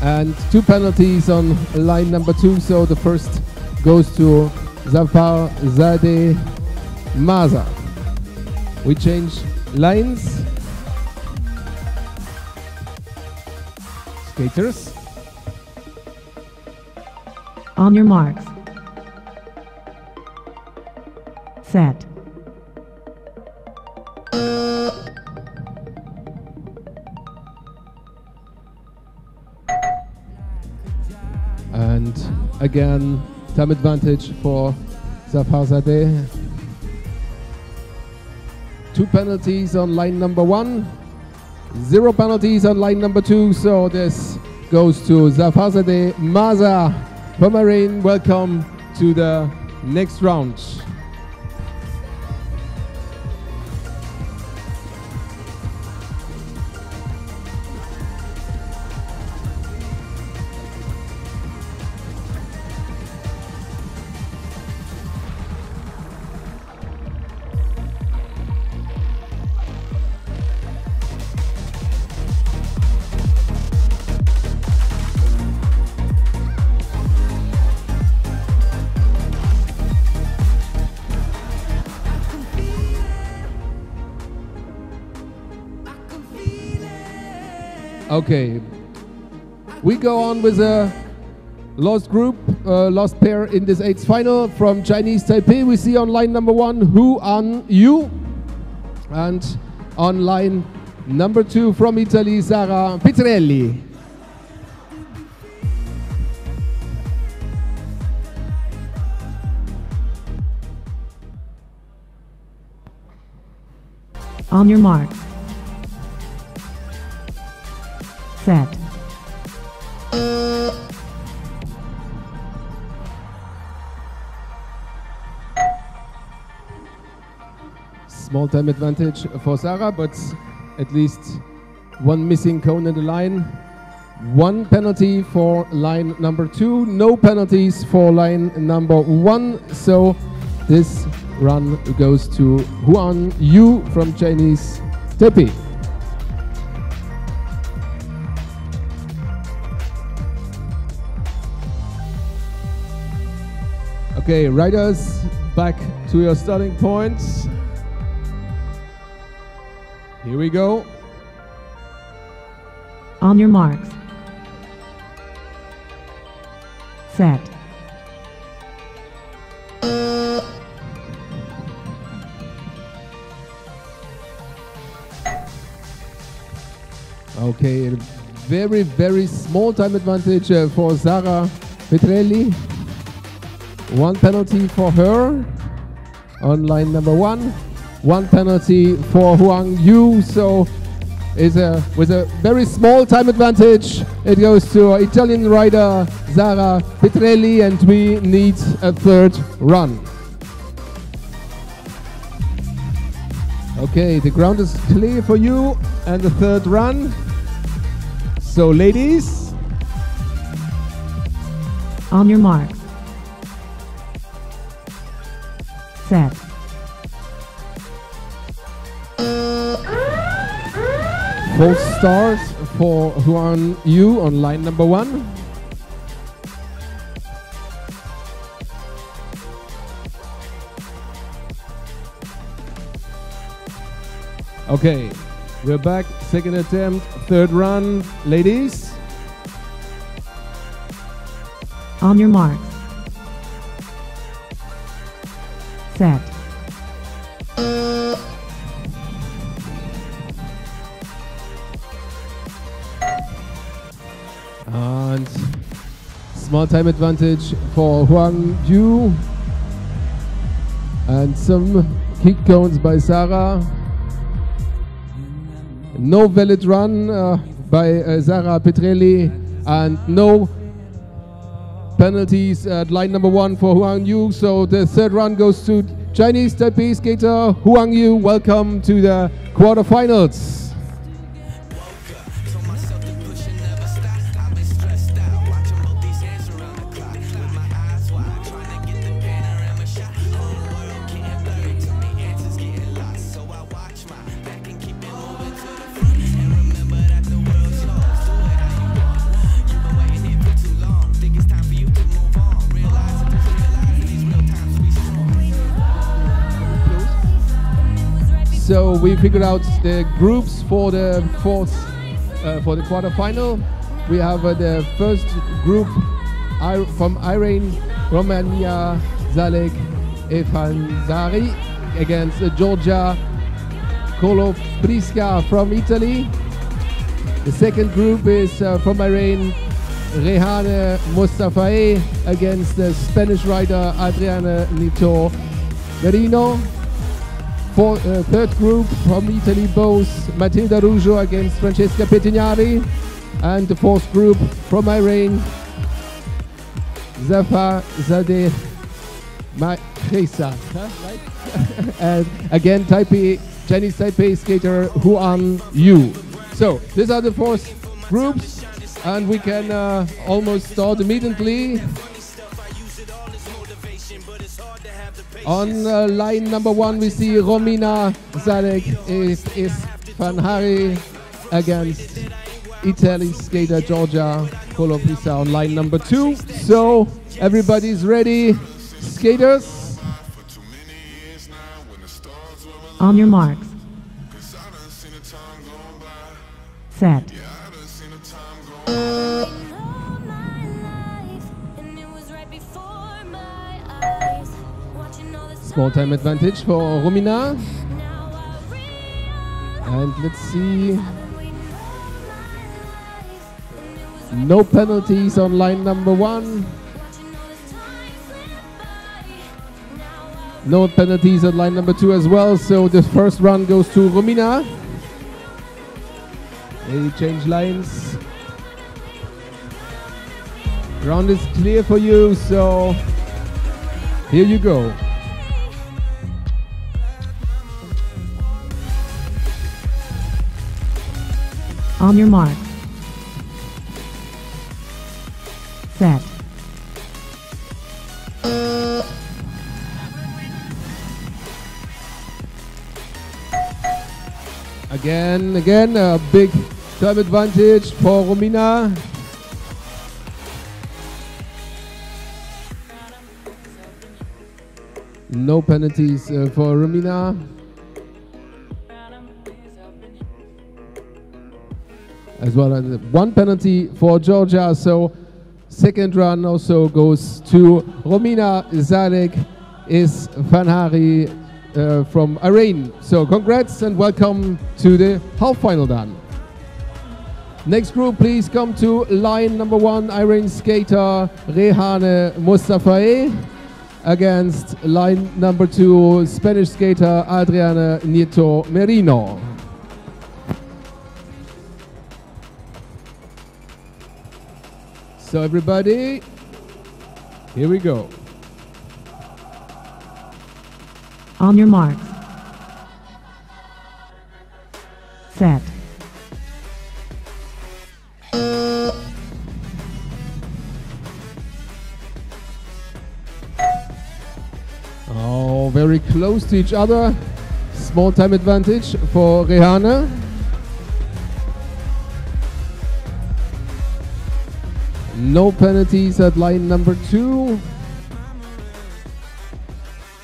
Speaker 6: And 2 penalties on line number 2. So the first goes to Zafar Zadeh Maza. We change lines. Skaters.
Speaker 13: On your marks. Set.
Speaker 6: And again, time advantage for Zafar Zadeh. 2 penalties on line number 1. 0 penalties on line number 2. So this goes to Zafar Zadeh Maza from Iran. Welcome to the next round. Okay, we go on with a lost group, lost pair in this 8th final from Chinese Taipei. We see on line number 1 Hu An Yu, and on line number 2 from Italy Sara Pitrelli.
Speaker 13: On your mark. Set.
Speaker 6: Small time advantage for Sarah, but at least 1 missing cone in the line. 1 penalty for line number 2, no penalties for line number 1. So this run goes to Huan Yu from Chinese Taipei. Okay, riders, back to your starting points. Here we go.
Speaker 13: On your marks. Set.
Speaker 6: Okay, very, very small time advantage for Sara Petrelli. 1 penalty for her on line number 1. 1 penalty for Huang Yu. So with a very small time advantage, it goes to Italian rider Sara Petrelli, and we need a third run. Okay, the ground is clear for you and the third run. So ladies,
Speaker 13: on your marks. Set.
Speaker 6: False start for Huang Yu on line number 1. Okay, we're back. Second attempt, third run. Ladies,
Speaker 13: on your marks. Set.
Speaker 6: And small time advantage for Huang Yu. And some kick cones by Sara. No valid run by Sara Petrelli, and no penalties at line number 1 for Huang Yu. So the third run goes to Chinese Taipei skater Huang Yu. Welcome to the quarterfinals. So we figured out the groups for the for the quarterfinal. We have the first group from Iran, Romania, Zalek, Efanzari against Georgia, Kolopriska from Italy. The second group is from Iran, Rehane Mostafae against the Spanish rider Adriana Nito Merino. Third group from Italy, both Matilda Ruggio against Francesca Pettignari. And the fourth group from Iran, Zafa Zadeh Makresa. Right? And again, Chinese Taipei skater Huang Yu. So these are the four groups, and we can almost start immediately. On line number 1, we see Romina Zadek is Fanhari against Italy skater Georgia Kolopriska on line number 2. So everybody's ready. Skaters,
Speaker 13: on your marks. Set.
Speaker 6: Small time advantage for Romina. And let's see. No penalties on line number 1. No penalties on line number 2 as well. So the first run goes to Romina. They change lines. Ground is clear for you, so here you go.
Speaker 13: On your mark. Set.
Speaker 6: Again, a big time advantage for Romina. No penalties for Romina. As well as 1 penalty for Georgia. So second run also goes to Romina Zadek is Fanhari from Iran. So congrats and welcome to the half final done. Next group, please come to line number 1, Iran skater Rehane Mostafae
Speaker 12: against line number 2, Spanish skater Adriana Nieto Merino. So everybody, here we go.
Speaker 13: On your marks. Set.
Speaker 12: Oh, very close to each other. Small time advantage for Rehane. No penalties at line number 2.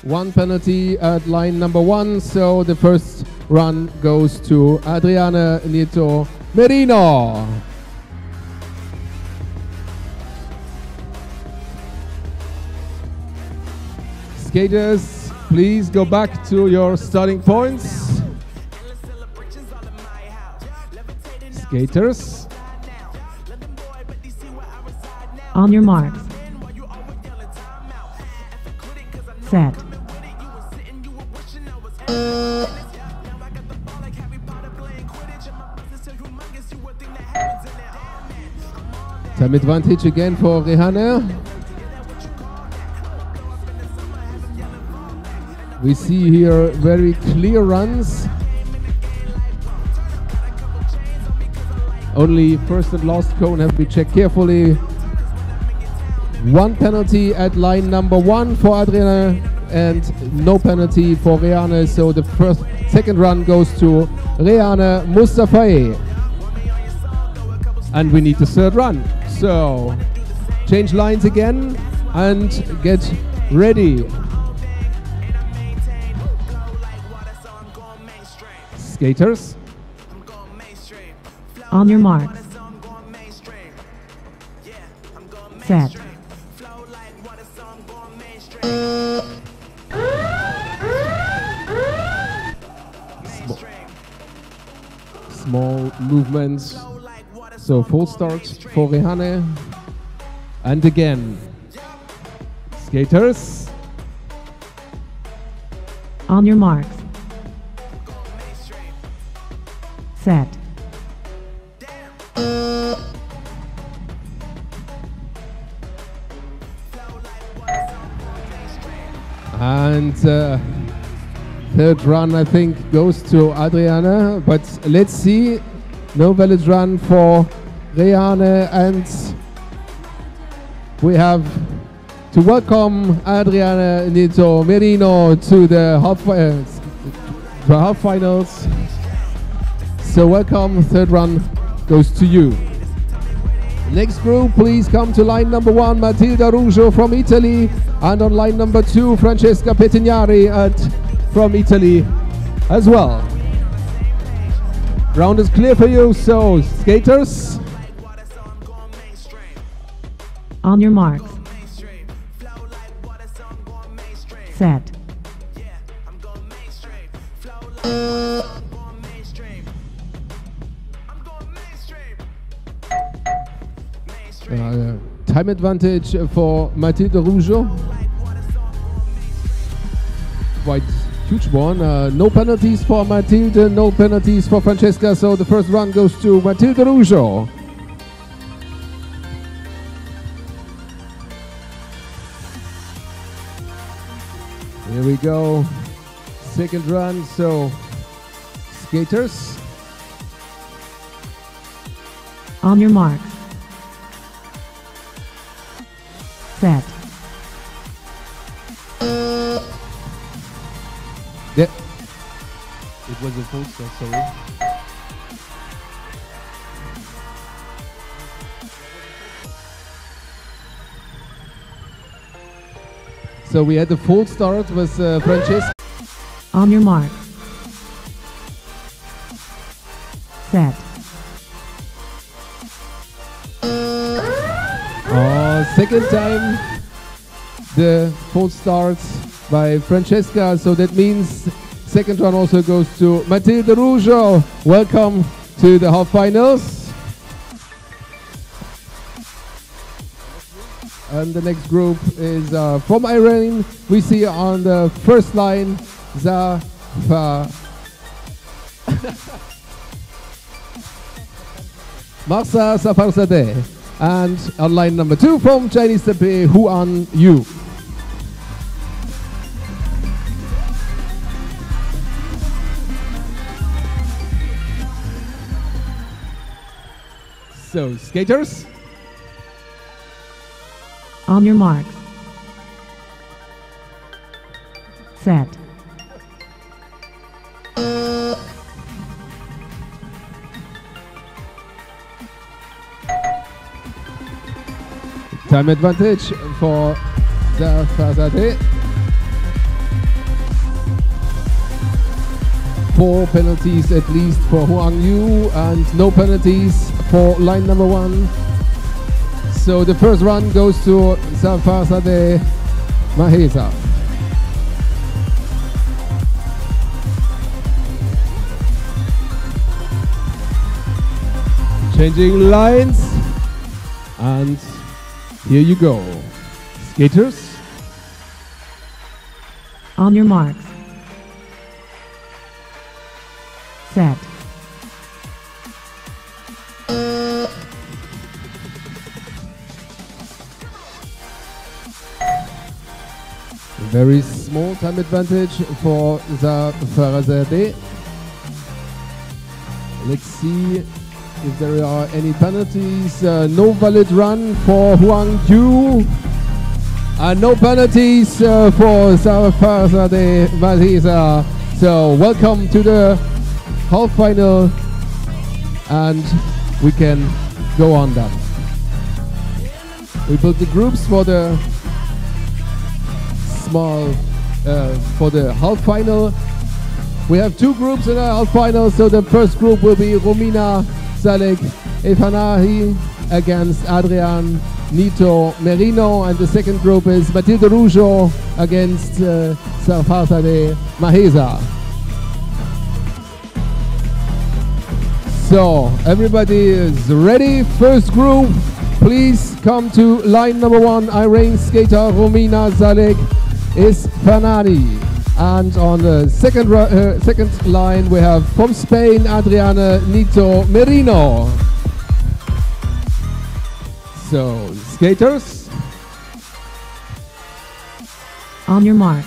Speaker 12: 1 penalty at line number 1, so the first run goes to Adriana Nieto Merino. Skaters, please go back to your starting points. Skaters.
Speaker 13: On your marks. Set.
Speaker 12: Time advantage again for Rehane. We see here very clear runs. Only first and last cone have to be checked carefully. 1 penalty at line number 1 for Adriana and no penalty for Rehane. So the second run goes to Rehane Mustafae. And we need the third run. So change lines again and get ready. Skaters.
Speaker 13: On your marks. Set.
Speaker 12: Small movements. So full start for Rehane. And again. Skaters.
Speaker 13: On your marks. Set.
Speaker 12: And third run, I think, goes to Adriana. But let's see. No valid run for Rehane. And we have to welcome Adriana Nieto Merino to the half finals. So welcome, third run goes to you. Next group, please come to line number 1, Matilda Ruggio from Italy. And on line number 2, Francesca Pettignari from Italy as well. Round is clear for you, so skaters.
Speaker 13: On your marks. Set.
Speaker 12: Time advantage for Matilda Ruggio. Quite huge one. No penalties for Matilda, no penalties for Francesca. So the first run goes to Matilda Ruggio. Here we go. Second run. So skaters.
Speaker 13: On your marks. Set.
Speaker 12: Yeah. It was a full start, sorry. So we had the full start with Francesca.
Speaker 13: On your mark. Set.
Speaker 12: Second time the full start by Francesca, so that means second run also goes to Matilda Ruggio. Welcome to the half finals. And the next group is from Iran. We see on the first line Marsa Safarzadeh. And on line number 2 from Chinese Taipei, Huan Yu. So, skaters.
Speaker 13: On your marks. Set.
Speaker 12: Time advantage for the Fazade. 4 penalties at least for Huang Yu and no penalties for line number 1. So the first run goes to Zafazade Mahesa. Changing lines, and here you go. Skaters.
Speaker 13: On your marks. Set.
Speaker 12: Very small time advantage for Zafarazadeh. Let's see if there are any penalties. No valid run for Huang Yu. No penalties for Zafarazadeh Mahesa. So welcome to the half final, and we can go on then. We built the groups for the small for the half final. We have 2 groups in the half final, so the first group will be Romina Zalek Efanahi against Adrian Nito Merino, and the second group is Matilde Rougeau against Sarfarzadeh Mahesa. So everybody is ready. First group, please come to line number 1. Iran skater Romina Zalek Isfanani. And on the second line we have from Spain Adriana Nito Merino. So skaters.
Speaker 13: On your mark.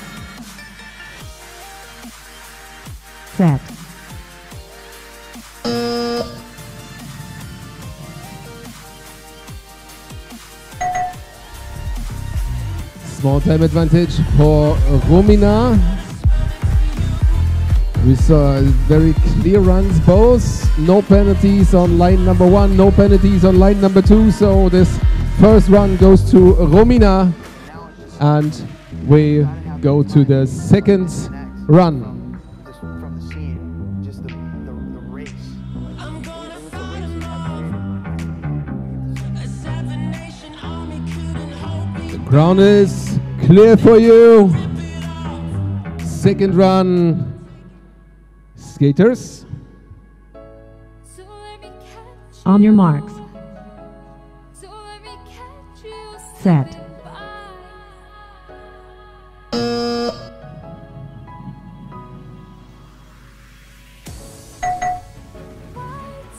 Speaker 13: Set.
Speaker 12: Small time advantage for Romina. We saw very clear runs both. No penalties on line number 1, no penalties on line number 2. So this first run goes to Romina. And we go to the second run. The ground is clear for you. Second run. Skaters.
Speaker 13: On your marks. Set.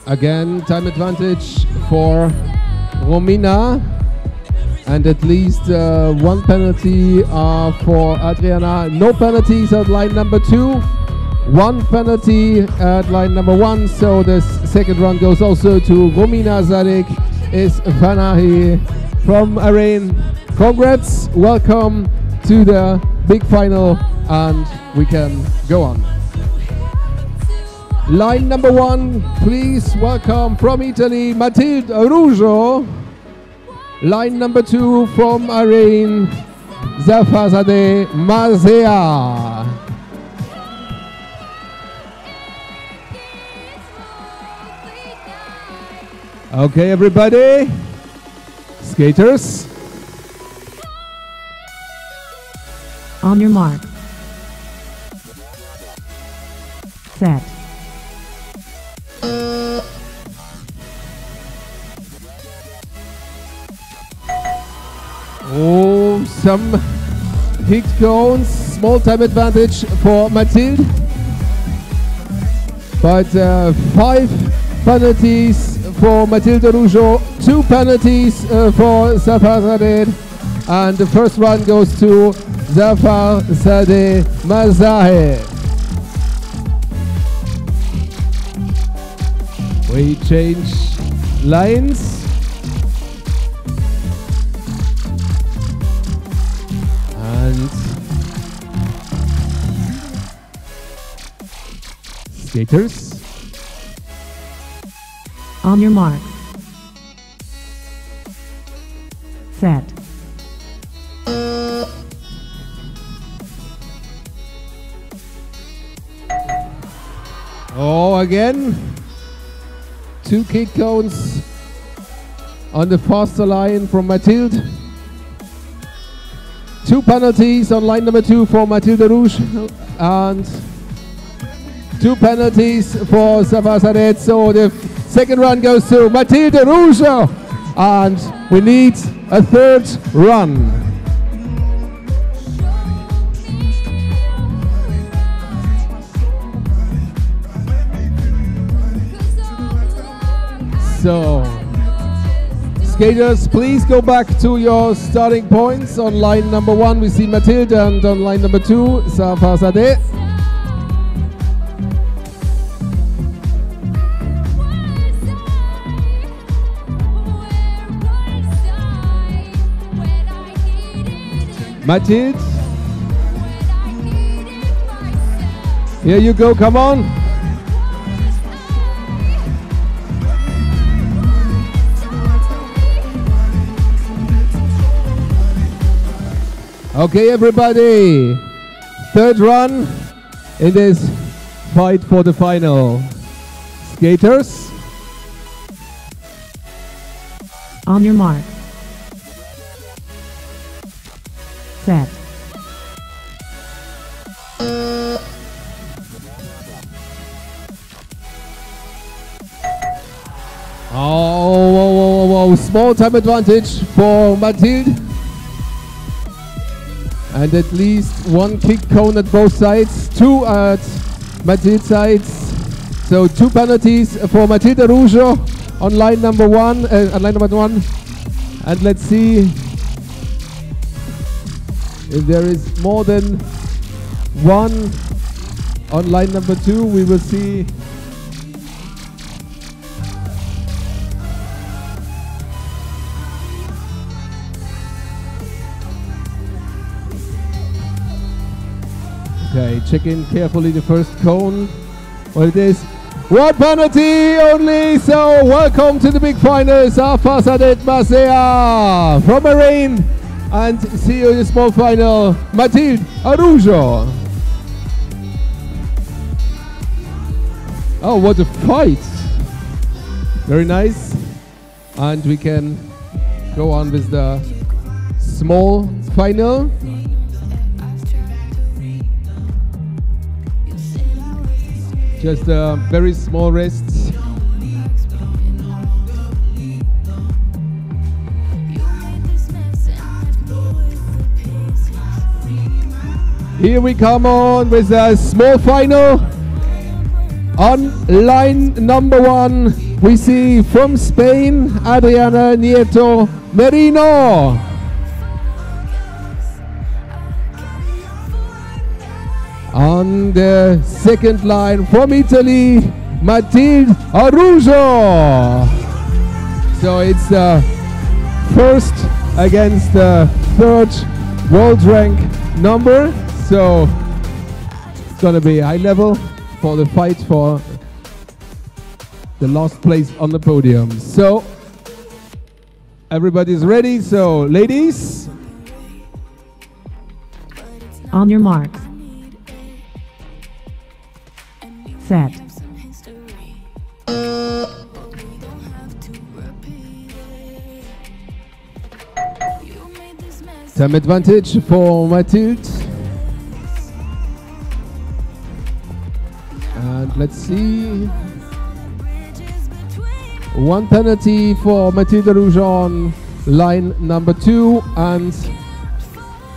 Speaker 12: Again, time advantage for Romina. And at least 1 penalty for Adriana. No penalties at line number 2. 1 penalty at line number 1. So this second run goes also to Romina Zalek Isfanahi from Iran. Congrats, welcome to the big final, and we can go on. Line number 1, please welcome from Italy, Matilde Rougeau. Line number 2 from Iran, Zafarzadeh Mahesa. Okay, everybody, skaters.
Speaker 13: On your mark. Set.
Speaker 12: Oh, some kicked cones, small time advantage for Mathilde. But 5 penalties for Mathilde Rougeau, 2 penalties for Zafar Zadeh, and the first one goes to Zafar Zadeh Mazaheh. We change lines. And skaters.
Speaker 13: On your mark. Set.
Speaker 12: Oh, again. 2 kick cones on the faster line from Mathilde. 2 penalties on line number 2 for Mathilde Rouge, and 2 penalties for Zafar Zadeh. So the second run goes to Mathilde Rouge, and we need a 3rd run. So, skaters, please go back to your starting points. On line number 1 we see Mathilde, and on line number 2 Zafar Zadeh. Mathilde, here you go, come on. Okay, everybody, 3rd run in this fight for the final. Skaters.
Speaker 13: On your mark. Set.
Speaker 12: Oh, small time advantage for Mathilde. And at least 1 kick cone at both sides, 2 at Mathilde's sides. So 2 penalties for Mathilde Rouge on line number 1. And let's see if there is more than 1 on line number 2. We will see. Okay, check in carefully the first cone. What it is. 1 penalty only, so welcome to the big final. Zafar Zadeh Mazaheh from Bahrain. And see you in the small final, Mathilde Rouge. Oh, what a fight. Very nice. And we can go on with the small final. Just a very small rest. Here we come on with a small final. On line number 1, we see from Spain, Adriana Nieto Merino. On the second line from Italy, Mathilde Rouge. So it's the first against the 3rd world rank number. So it's gonna be high level for the fight for the last place on the podium. So everybody's ready. So ladies,
Speaker 13: on your marks. Set.
Speaker 12: Time advantage for Mathilde. And let's see. 1 penalty for Mathilde Rouge on line number 2 and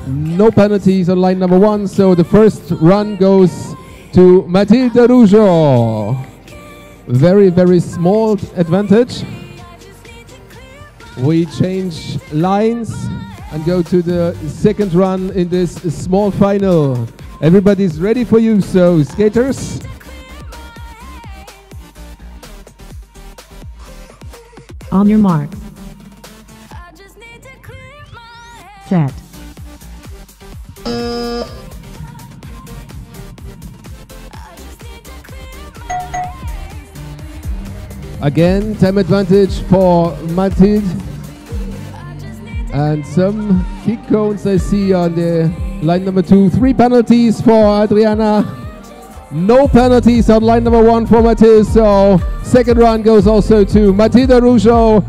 Speaker 12: no penalties on line number 1. So the first run goes to Matilde Rougeau. Very, very small advantage. We change lines and go to the second run in this small final. Everybody's ready for you, so skaters.
Speaker 13: On your marks. Set.
Speaker 12: Again, time advantage for Mathilde. And some kick cones I see on the line number 2. 3 penalties for Adriana. No penalties on line number 1 for Mathilde. So second run goes also to Mathilde Rougeau.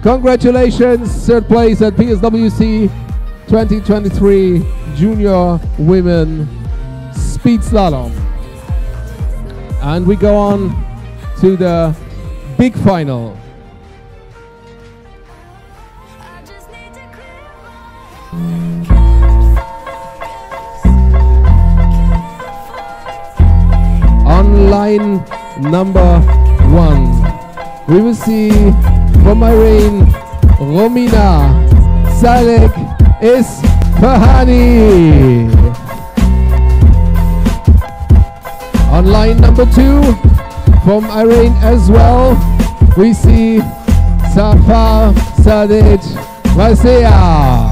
Speaker 12: Congratulations, third place at PSWC 2023 Junior Women Speed Slalom. And we go on to the big final. On line number 1, we will see from Irene, Romina Salek Isfahani. On line number 2, from Irene as well, we see Safar Sadej Masea.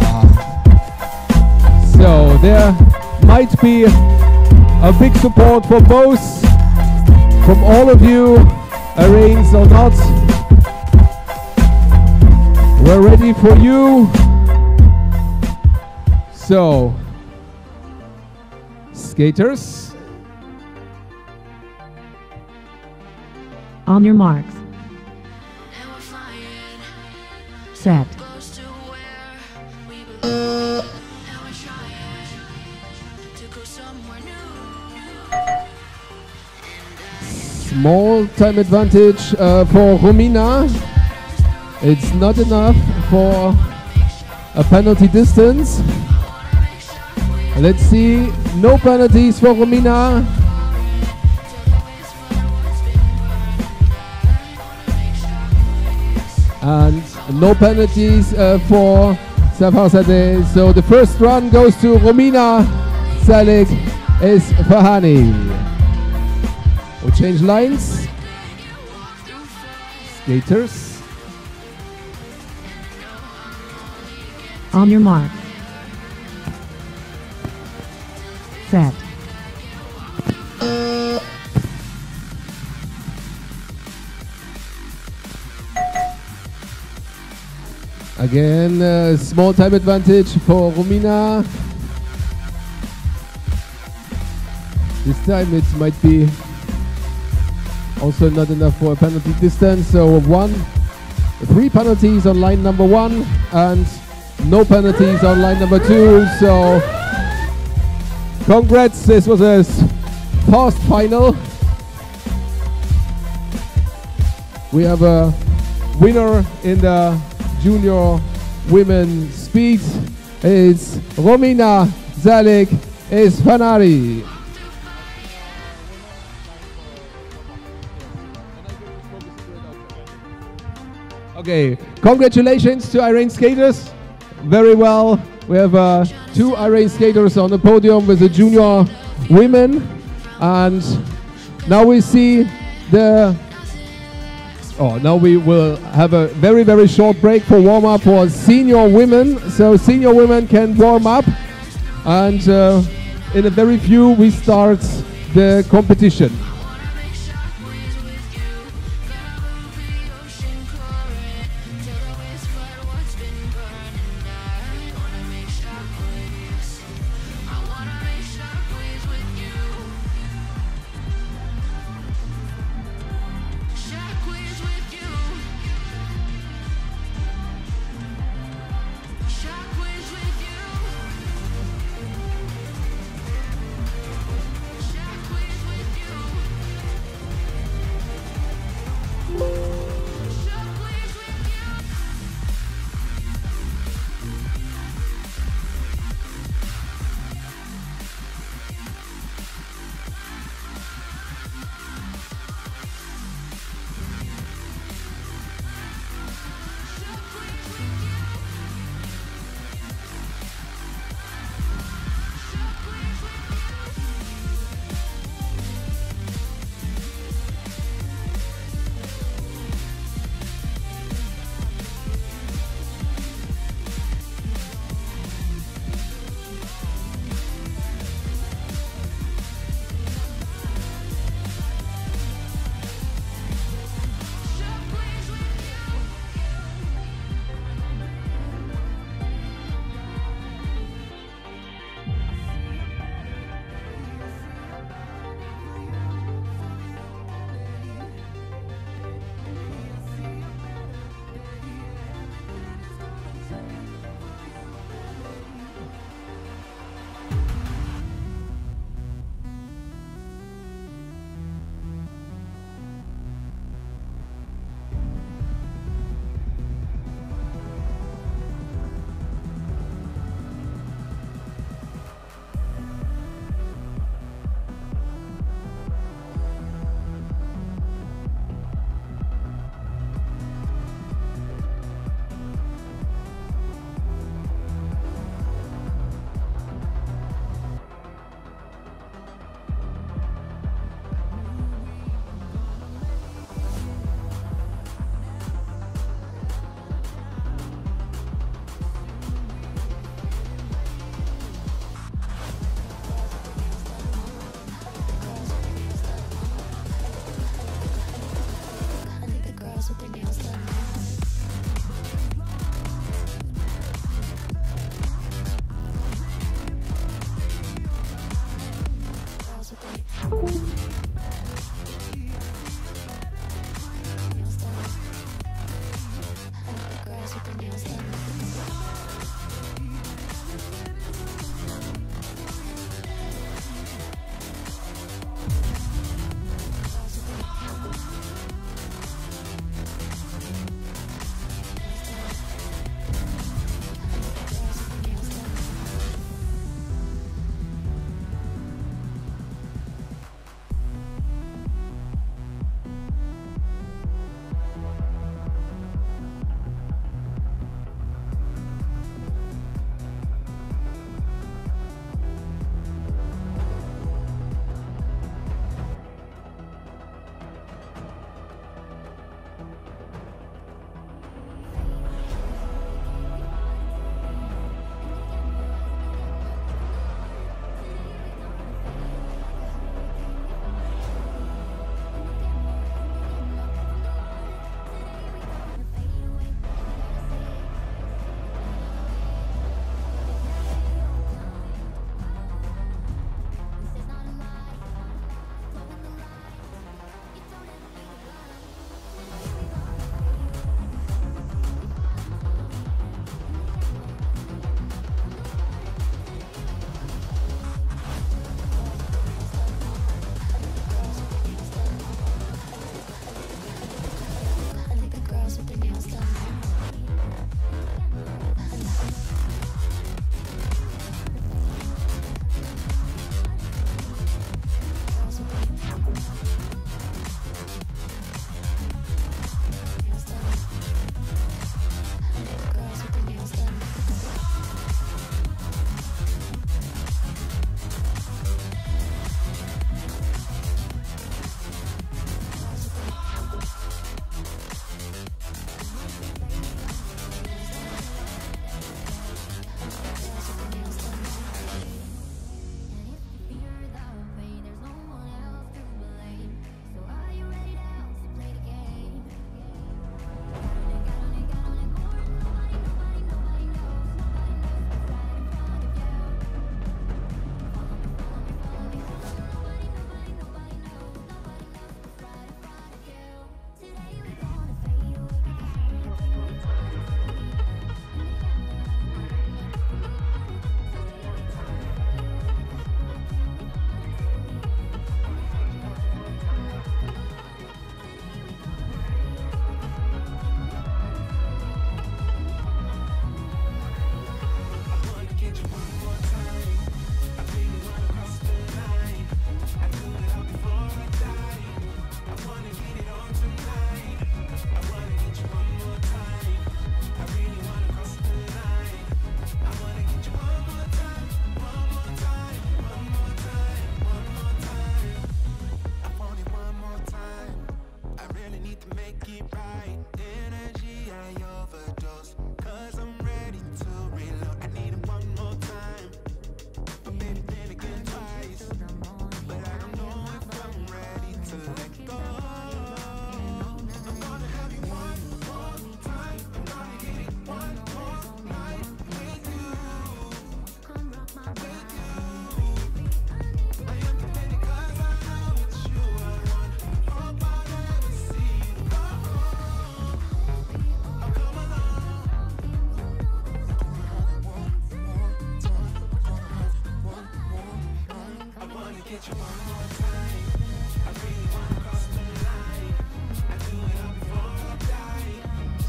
Speaker 12: So there might be a big support for both from all of you, Irene or not. We're ready for you. So, skaters.
Speaker 13: On your marks. Set.
Speaker 12: Small time advantage for Romina. It's not enough for a penalty distance. Let's see, no penalties for Romina. And no penalties for Safar Sadeh. So the first run goes to Romina Salek Isfahani. We change lines. Skaters.
Speaker 13: On your mark. Set.
Speaker 12: Again, small time advantage for Romina. This time it might be also not enough for a penalty distance. So 3 penalties on line number 1 and no penalties on line number 2. So congrats, this was a fast final. We have a winner in the Junior Women Speed. It's Romina Salek Isfahani. Okay, congratulations to Irene skaters. Very well. We have 2 Irene skaters on the podium with the junior women. And now we see the... Oh, now we will have a very, very short break for warm-up for senior women. So senior women can warm up. And in a very few, we start the competition.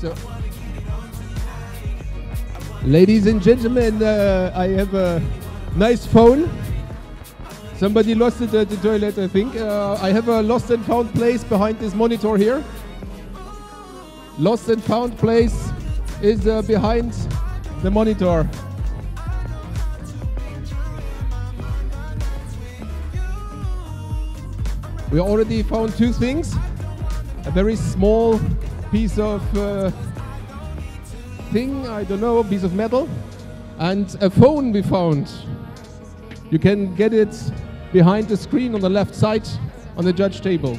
Speaker 6: So, ladies and gentlemen, I have a nice phone. Somebody lost it at the toilet, I think. I have a lost and found place behind this monitor here. Lost and found place is behind the monitor. We already found two things. A very small piece of thing, I don't know, piece of metal. And a phone we found. You can get it behind the screen on the left side on the judge table.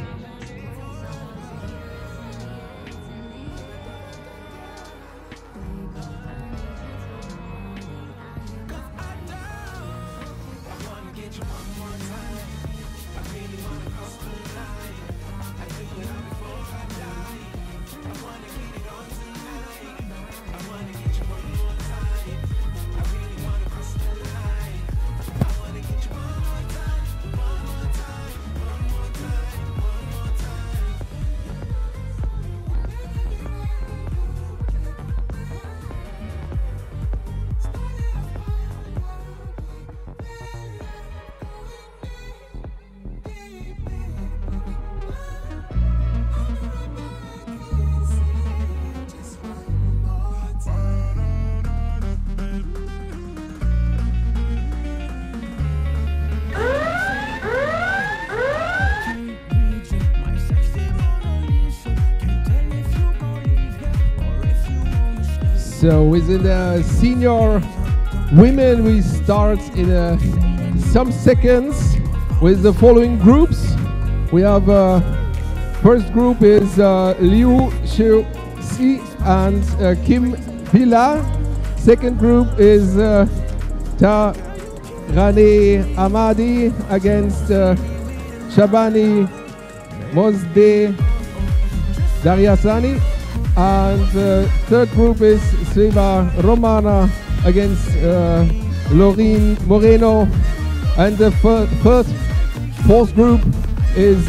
Speaker 12: So within the senior women, we start in some seconds with the following groups. We have first group is Liu Xiu Si and Kim Villa. Second group is Rane Amadi against Shabani Mosde Daryasani. And third group is Seva Romana against Loreen Moreno. And the fourth group is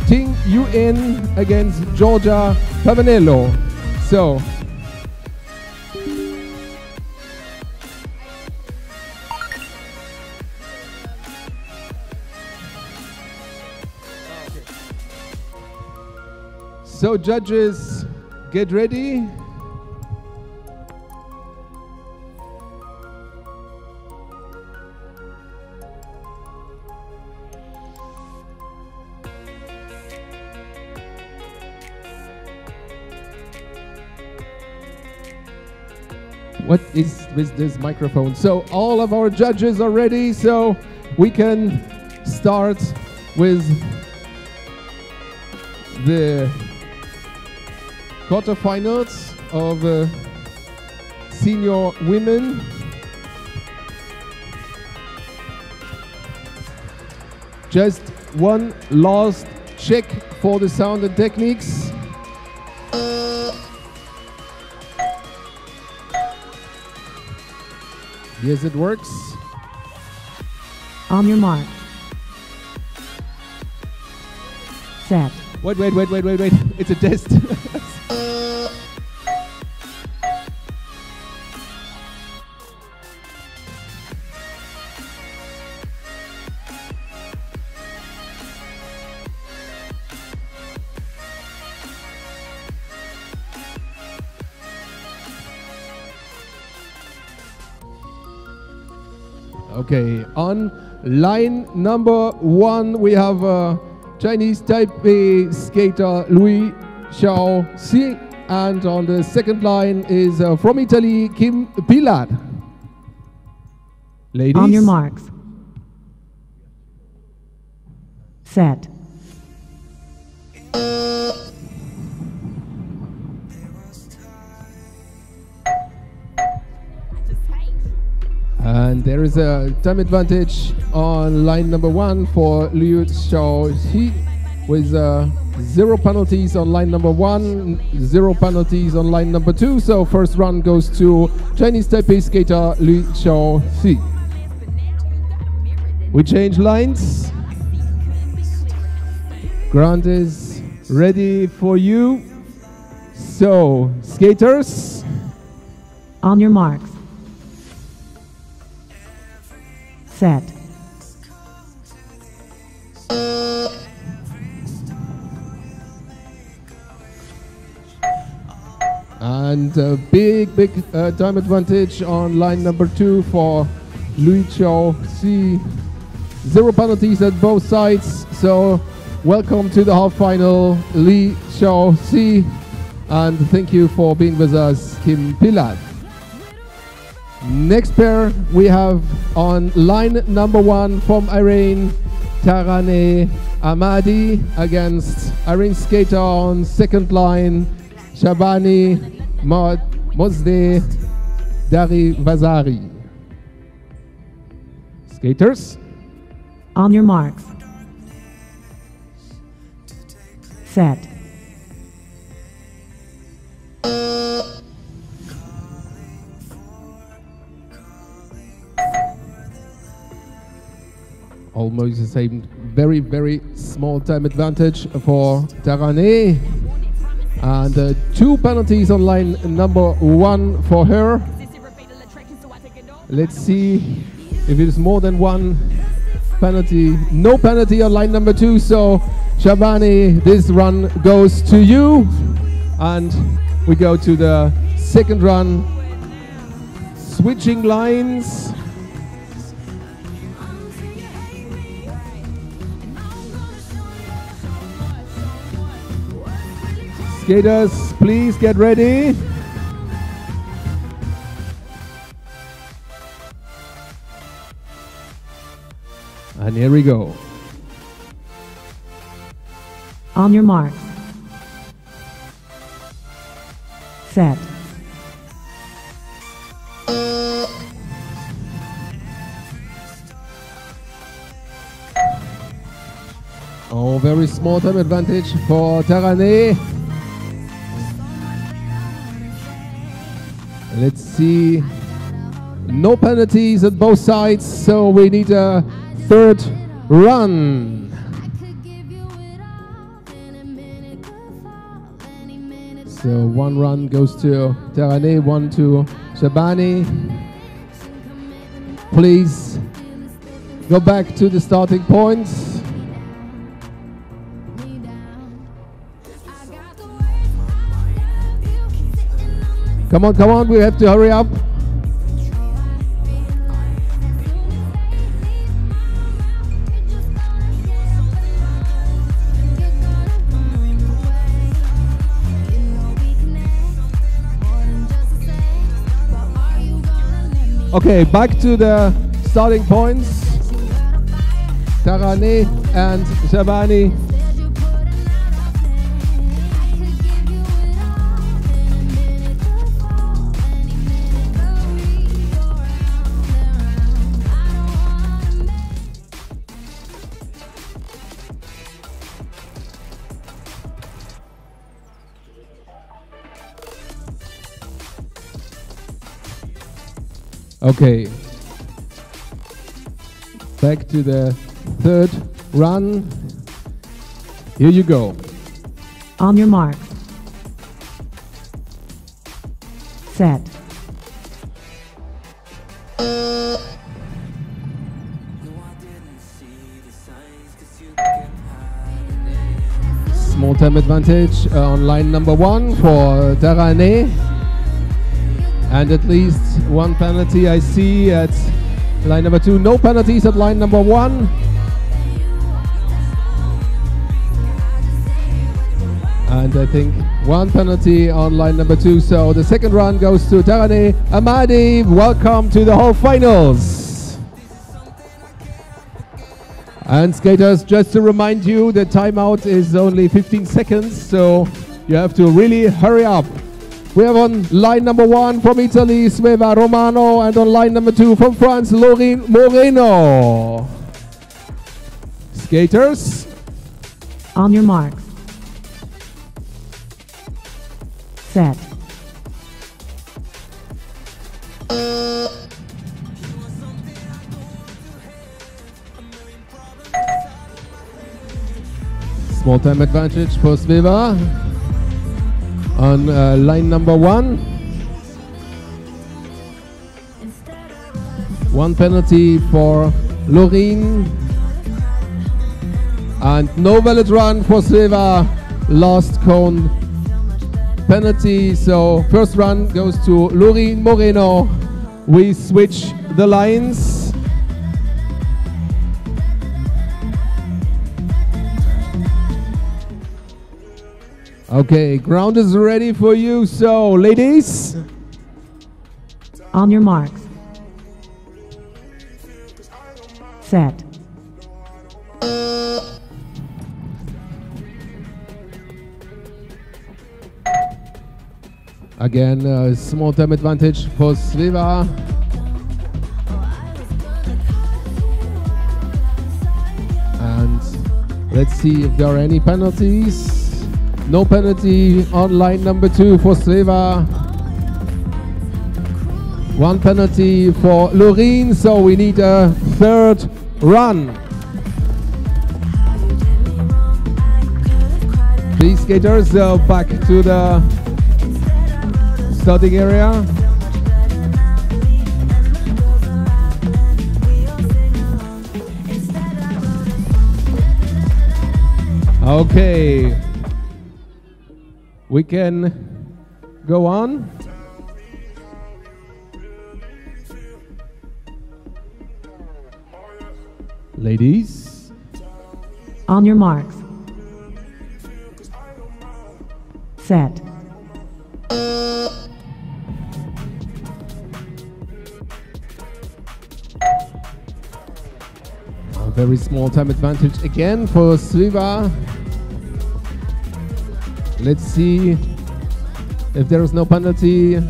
Speaker 12: Ting Yuen against Georgia Pavanello. So judges, get ready. What is with this microphone? So all of our judges are ready, so we can start with the quarterfinals of senior women. Just one last check for the sound and techniques. Yes, it works.
Speaker 13: On your mark. Set.
Speaker 12: Wait. It's a test. Okay, on line number 1 we have Chinese Taipei skater Louis Xiao Si, and on the second line is from Italy Kim Pilat. Ladies,
Speaker 13: on your marks. Set.
Speaker 12: And there is a time advantage on line number 1 for Liu Xiaoxi with 0 penalties on line number 1, 0 penalties on line number 2. So first run goes to Chinese Taipei skater Liu Xiaoxi. We change lines. Ground is ready for you. So skaters,
Speaker 13: on your marks. Set.
Speaker 12: And a big time advantage on line number 2 for Louis Xiaoxi. 0 penalties at both sides. So welcome to the half final, Li Xiaoxi, and thank you for being with us, Kim Pilat. Next pair we have on line number 1 from Iran, Tarane Amadi against Iran skater on second line, Shabani Mosde Dari Vazari. Skaters,
Speaker 13: on your marks. Set.
Speaker 12: almost the same, very small time advantage for Tarane. And 2 penalties on line number 1 for her. Let's see if it is more than 1 penalty. No penalty on line number 2, so Shabani, this run goes to you. And we go to the second run. Switching lines. Skaters, please get ready. And here we go.
Speaker 13: On your marks. Set.
Speaker 12: Oh, very small time advantage for Taraneh. Let's see. No penalties at both sides, so we need a third run. So one run goes to Taraneh, one to Shabani. Please go back to the starting points. Come on, we have to hurry up. Okay, back to the starting points. Taraneh and Shabani. Okay, back to the third run. Here you go.
Speaker 13: On your marks. Set.
Speaker 12: Small time advantage on line number 1 for Taraneh. And at least one penalty I see at line number 2. No penalties at line number 1. And I think one penalty on line number 2. So the second run goes to Taraneh. Amadi, welcome to the whole finals. And skaters, just to remind you, the timeout is only 15 seconds. So you have to really hurry up. We have on line number 1 from Italy, Sveva Romano, and on line number 2 from France, Laurine Moreno. Skaters.
Speaker 13: On your marks. Set.
Speaker 12: Small time advantage for Sveva. On line number 1. One penalty for Laurine. And no valid run for Sveva. Last cone penalty. So first run goes to Laurine Moreno. We switch the lines. Okay, ground is ready for you. So, ladies.
Speaker 13: On your marks. Set.
Speaker 12: Again, small time advantage for Sveva. And let's see if there are any penalties. No penalty on line number 2 for Sveva. One penalty for Laurine, so we need a third run. Please, skaters, back to the starting area. Okay. We can go on. Ladies.
Speaker 13: On your marks. Set.
Speaker 12: Very small time advantage again for Sveva. Let's see if there is no penalty.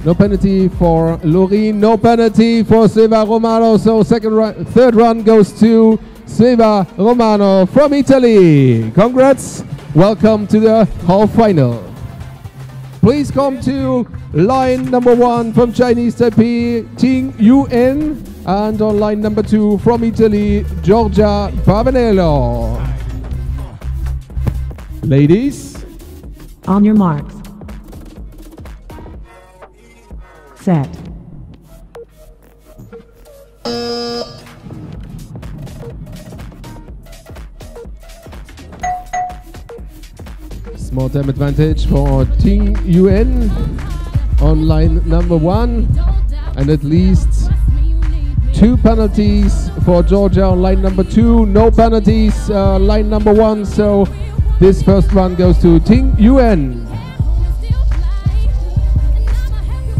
Speaker 12: No penalty for Loreen, no penalty for Sveva Romano. So third run goes to Sveva Romano from Italy. Congrats. Welcome to the half final. Please come to line number 1 from Chinese Taipei, Ting Yuen. And on line number 2 from Italy, Giorgia Pavanello. Ladies.
Speaker 13: On your marks. Set.
Speaker 12: Small time advantage for Ting Yuen on line number 1. And at least 2 penalties for Georgia on line number 2. No penalties, line number 1. So this first run goes to Ting Yuen.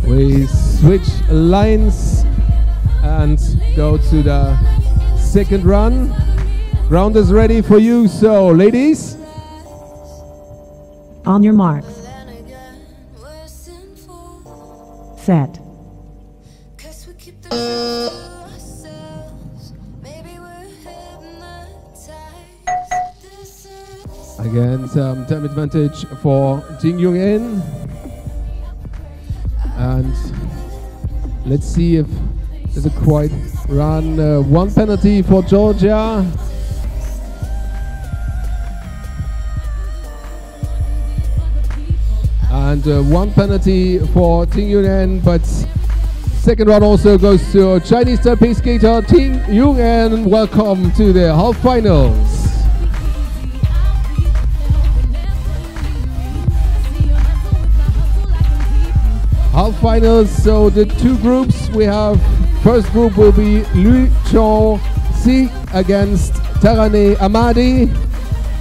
Speaker 12: We switch lines and go to the second run. Ground is ready for you. So ladies.
Speaker 13: On your marks. Set.
Speaker 12: Again, some time advantage for Ting Yuen. And let's see if there's a quiet run. 1 penalty for Georgia. And 1 penalty for Ting Yuen, but second run also goes to Chinese Taipei skater Ting Yuen. Welcome to the half finals. Half finals, so the 2 groups we have. First group will be Lu Chao Si against Tarane Amadi.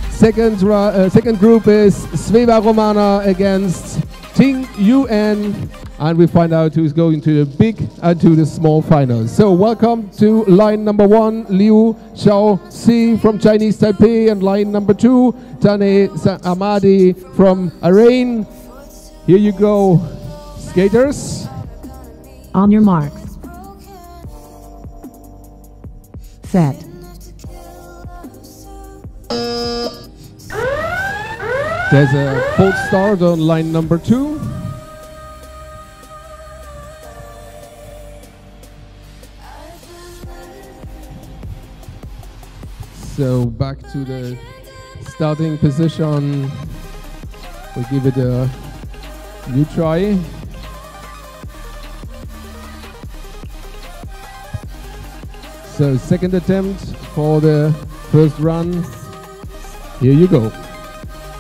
Speaker 12: Second group is Sveva Romana against Ting Yuen, and we find out who's going to the big and to the small finals. So welcome to line number 1, Liu Xiaoxi from Chinese Taipei, and line number 2, Tane Amadi from Iran. Here you go, skaters.
Speaker 13: On your marks. Set.
Speaker 12: There's a false start on line number 2. So back to the starting position. We'll give it a new try. So second attempt for the first run. Here you go.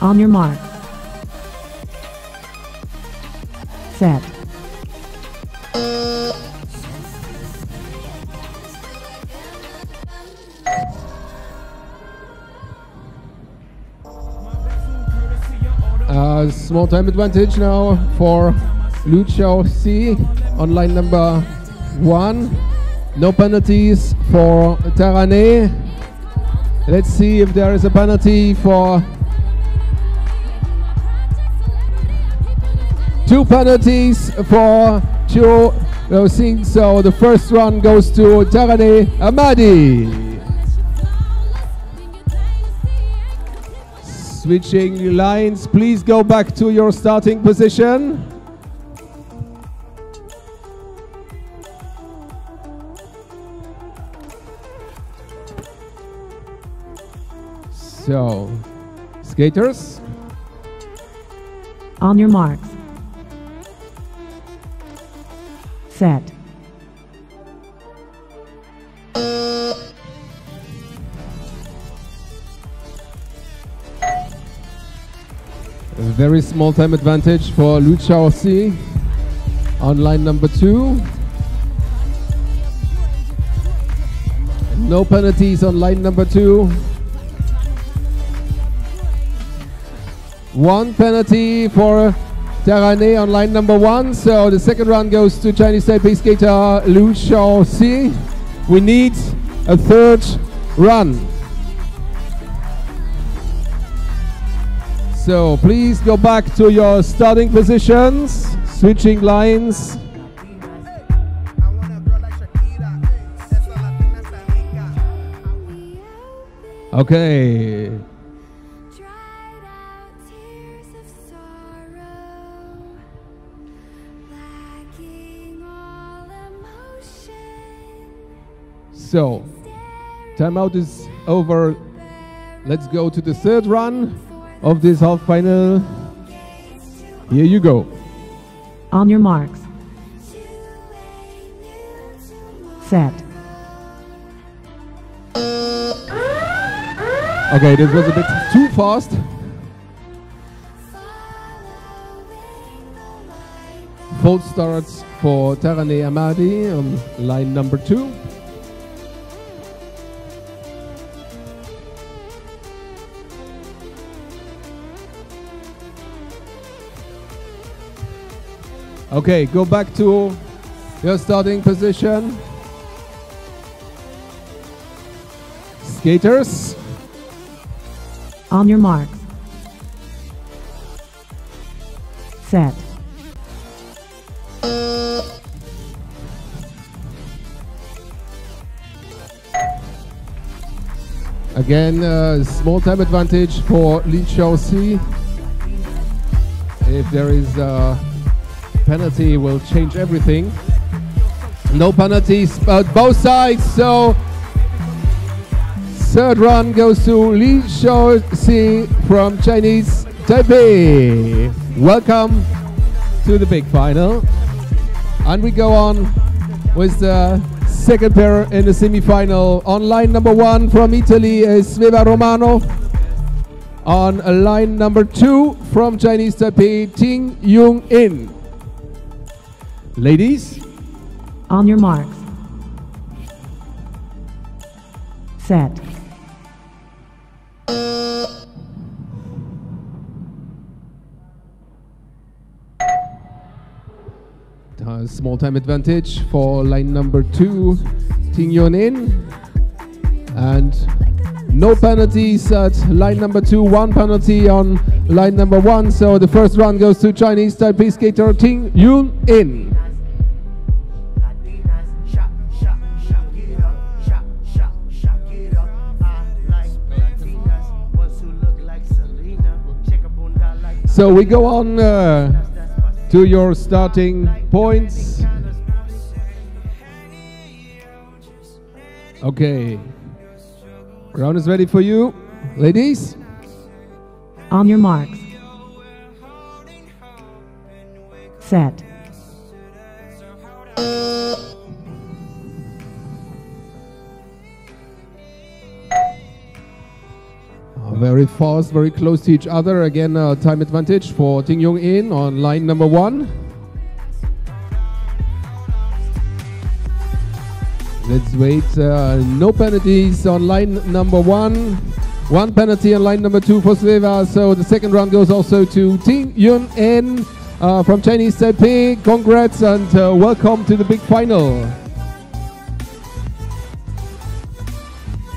Speaker 13: On your mark. Set.
Speaker 12: Small time advantage now for Lu Xiaoxi on line number 1. No penalties for Tarane. Let's see if there is a penalty for 2 penalties for Chiu Sing. So the first run goes to Tarane Amadi. Switching lines, please go back to your starting position. So, skaters.
Speaker 13: On your marks. Set.
Speaker 12: A very small time advantage for Lu Xiaoxi on line number 2. No penalties on line number 2. 1 penalty for Tarane on line number 1. So the second run goes to Chinese Taipei skater Lu Xiaoxi. We need a third
Speaker 6: run. So please go back to your starting positions, switching lines. Okay. So, timeout is over. Let's go to the third run of this half final. Here you go.
Speaker 13: On your marks. Set.
Speaker 6: Okay, this was a bit too fast. False starts for Taraneh Amadi on line number 2. Okay, go back to your starting position. Skaters.
Speaker 13: On your marks. Set.
Speaker 6: Again, small time advantage for Li Xiaoxi. If there is a penalty, will change everything. No penalties, but both sides. So third run goes to Li Xiaoxi from Chinese Taipei. Welcome to the big final. And we go on with the second pair in the semi-final. On line number 1 from Italy is Sveva Romano. On line number 2 from Chinese Taipei, Ting Yung In. Ladies.
Speaker 13: On your marks. Set.
Speaker 6: Small time advantage for line number 2, Ting Yun In. And no penalties at line number 2, 1 penalty on line number 1. So the first run goes to Chinese Taipei skater Ting Yun In. So we go on to your starting points. Okay. Round is ready for you. Ladies.
Speaker 13: On your marks. Set.
Speaker 6: Very fast, very close to each other. Again, time advantage for Ting Yun In on line number 1. Let's wait. No penalties on line number 1. 1 penalty on line number 2 for Sveva. So the second round goes also to Ting Yun In from Chinese Taipei. Congrats and welcome to the big final.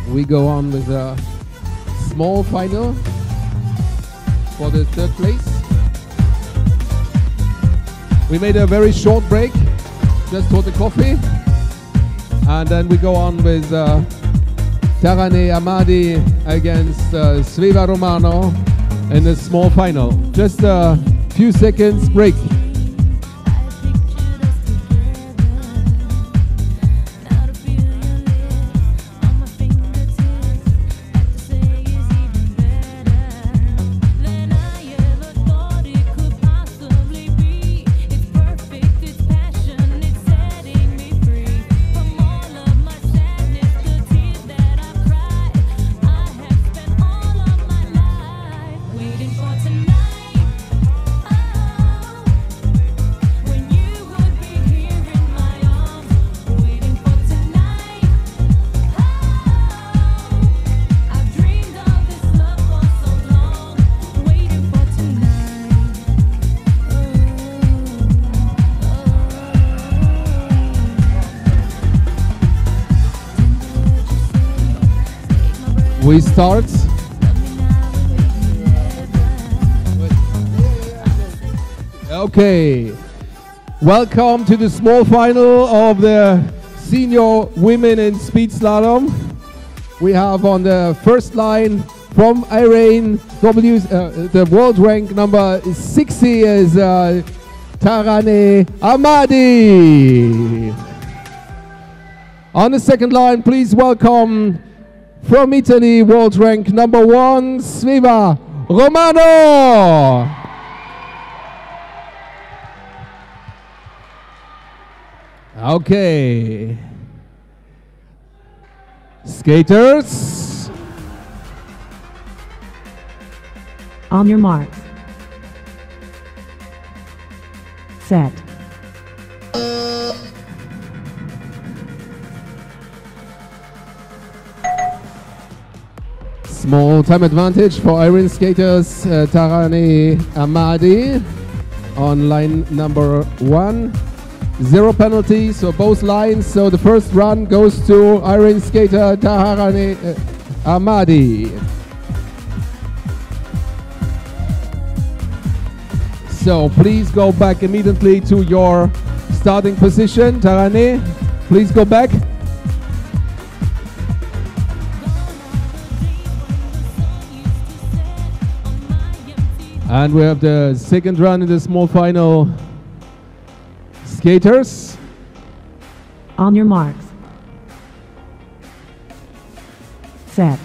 Speaker 6: We go on with a small final for the third place. We made a very short break just for the coffee, and then we go on with Taraneh Amadi against Sveva Romano in a small final. Just a few seconds break. We start. Okay. Welcome to the small final of the senior women in speed slalom. We have on the first line from Iran, the world rank number 60 is Tarane Amadi. On the second line, please welcome from Italy, world rank number 1, Sveva Romano. Okay. Skaters.
Speaker 13: On your marks. Set.
Speaker 6: Small time advantage for Iron skaters, Tarane Amadi on line number 1. 0 penalties for both lines, so the first run goes to Iron skater Tarane Amadi. So please go back immediately to your starting position. Tarane, please go back. And we have the second run in the small final. Skaters.
Speaker 13: On your marks. Set.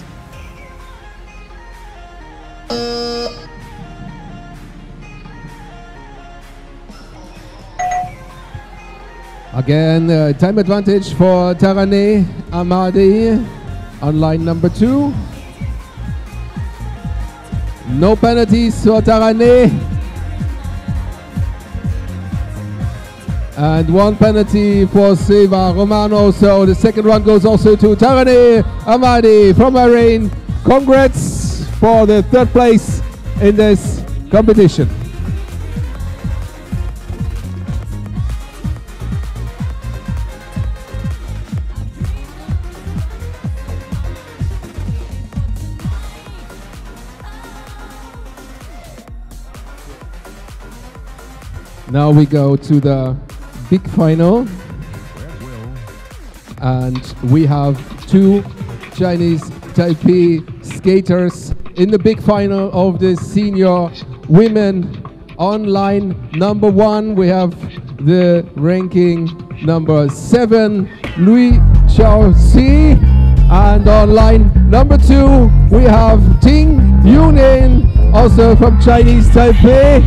Speaker 6: Again, time advantage for Tarane Amadi on line number 2. No penalties for Tarane. And 1 penalty for Sveva Romano. So the second run goes also to Tarane Amadi from Iran. Congrats for the 3rd place in this competition. Now we go to the big final, and we have 2 Chinese Taipei skaters in the big final of the senior women. On line number 1 we have the ranking number 7 Lui Xiaoxi, and on line number 2 we have Ting Yunin, also from Chinese Taipei.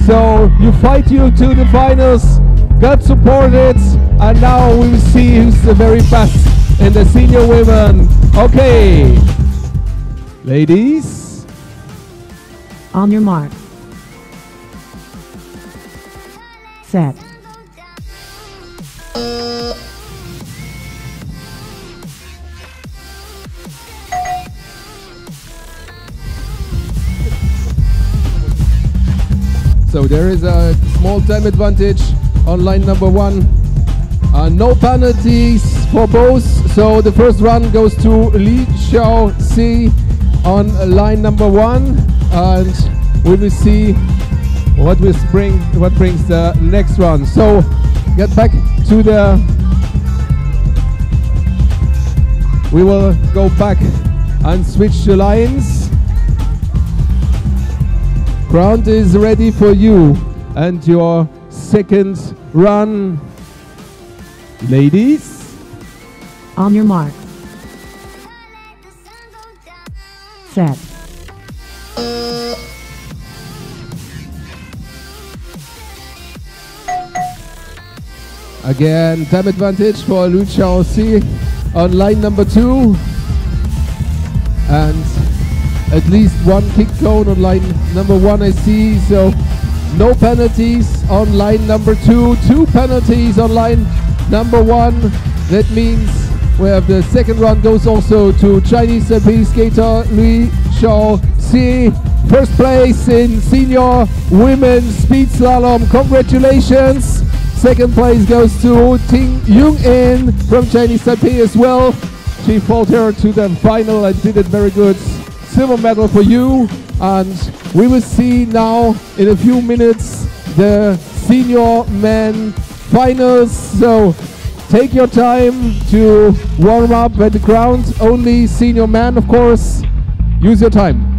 Speaker 6: So you fight you to the finals, got supported, and now we will see who's the very best in the senior women. Okay, ladies.
Speaker 13: On your mark. Set.
Speaker 6: So there is a small time advantage on line number 1. No penalties for both. So the first run goes to Li Xiaoxi on line number 1, and we will see what brings the next run. So get back to the. We will go back and switch the lines. Ground is ready for you and your second run. Ladies.
Speaker 13: On your mark. Set.
Speaker 6: Again, time advantage for Lu Xiaoxi on line number 2. And at least 1 kick cone on line number 1 I see, so no penalties on line number 2, 2 penalties on line number 1. That means we have the second run goes also to Chinese Taipei skater Li Xiaoxi. First place in senior women's speed slalom. Congratulations. Second place goes to Ting Yung-in from Chinese Taipei as well.
Speaker 12: She faltered to the final and did it very good. Silver medal for you. And we will see now in a few minutes the senior men finals. So take your time to warm up at the ground. Only senior men, of course. Use your time.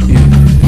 Speaker 1: Yeah.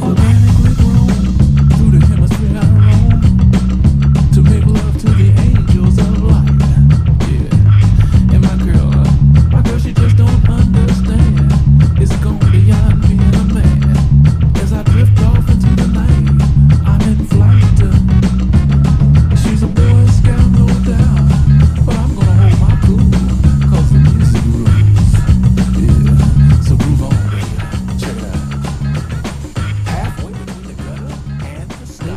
Speaker 15: Organically grown through the hemisphere I roam to make love to the angels of light. Yeah, and my girl, she just don't understand. It's gone beyond being a man. As I drift off into the night, I'm in flight. She's a boy scout, no doubt, but I'm gonna hold my cool, 'cause the music rules. Yeah, so groove on, baby. Check it out. Halfway between the gutter and the sky.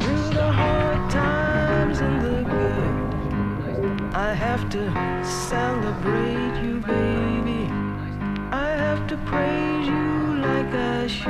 Speaker 11: Through the hard times and the good, I have to celebrate you, baby. I have to praise you like I should.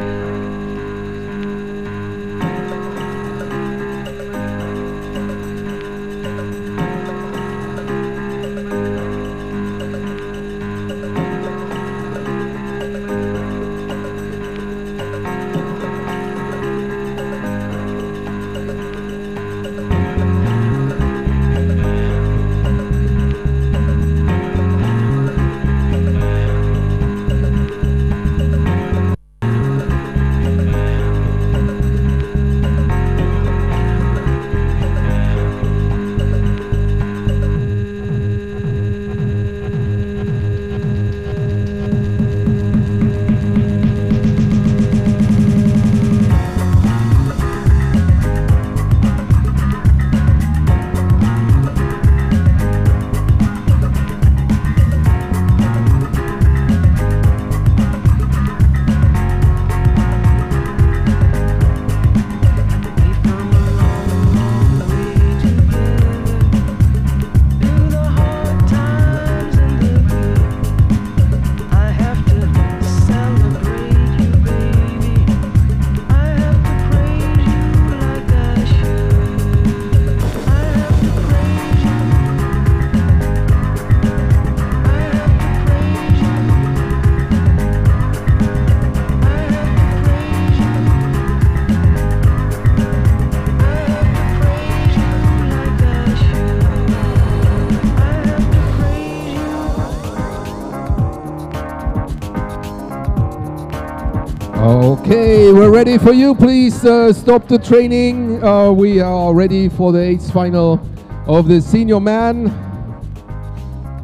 Speaker 6: Okay, we're ready for you. Please stop the training. We are ready for the 8th final of the senior man.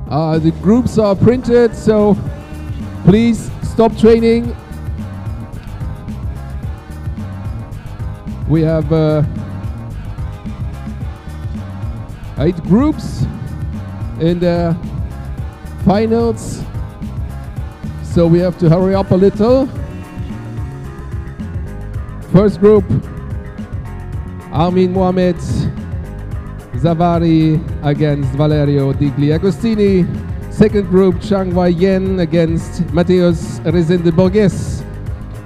Speaker 6: The groups are printed, so please stop training. We have 8 groups in the finals, so we have to hurry up a little. First group, Armin Mohamed Zavari against Valerio Di Agostini. Second group, Chang Wai Yen against Mateus Rezende Borges.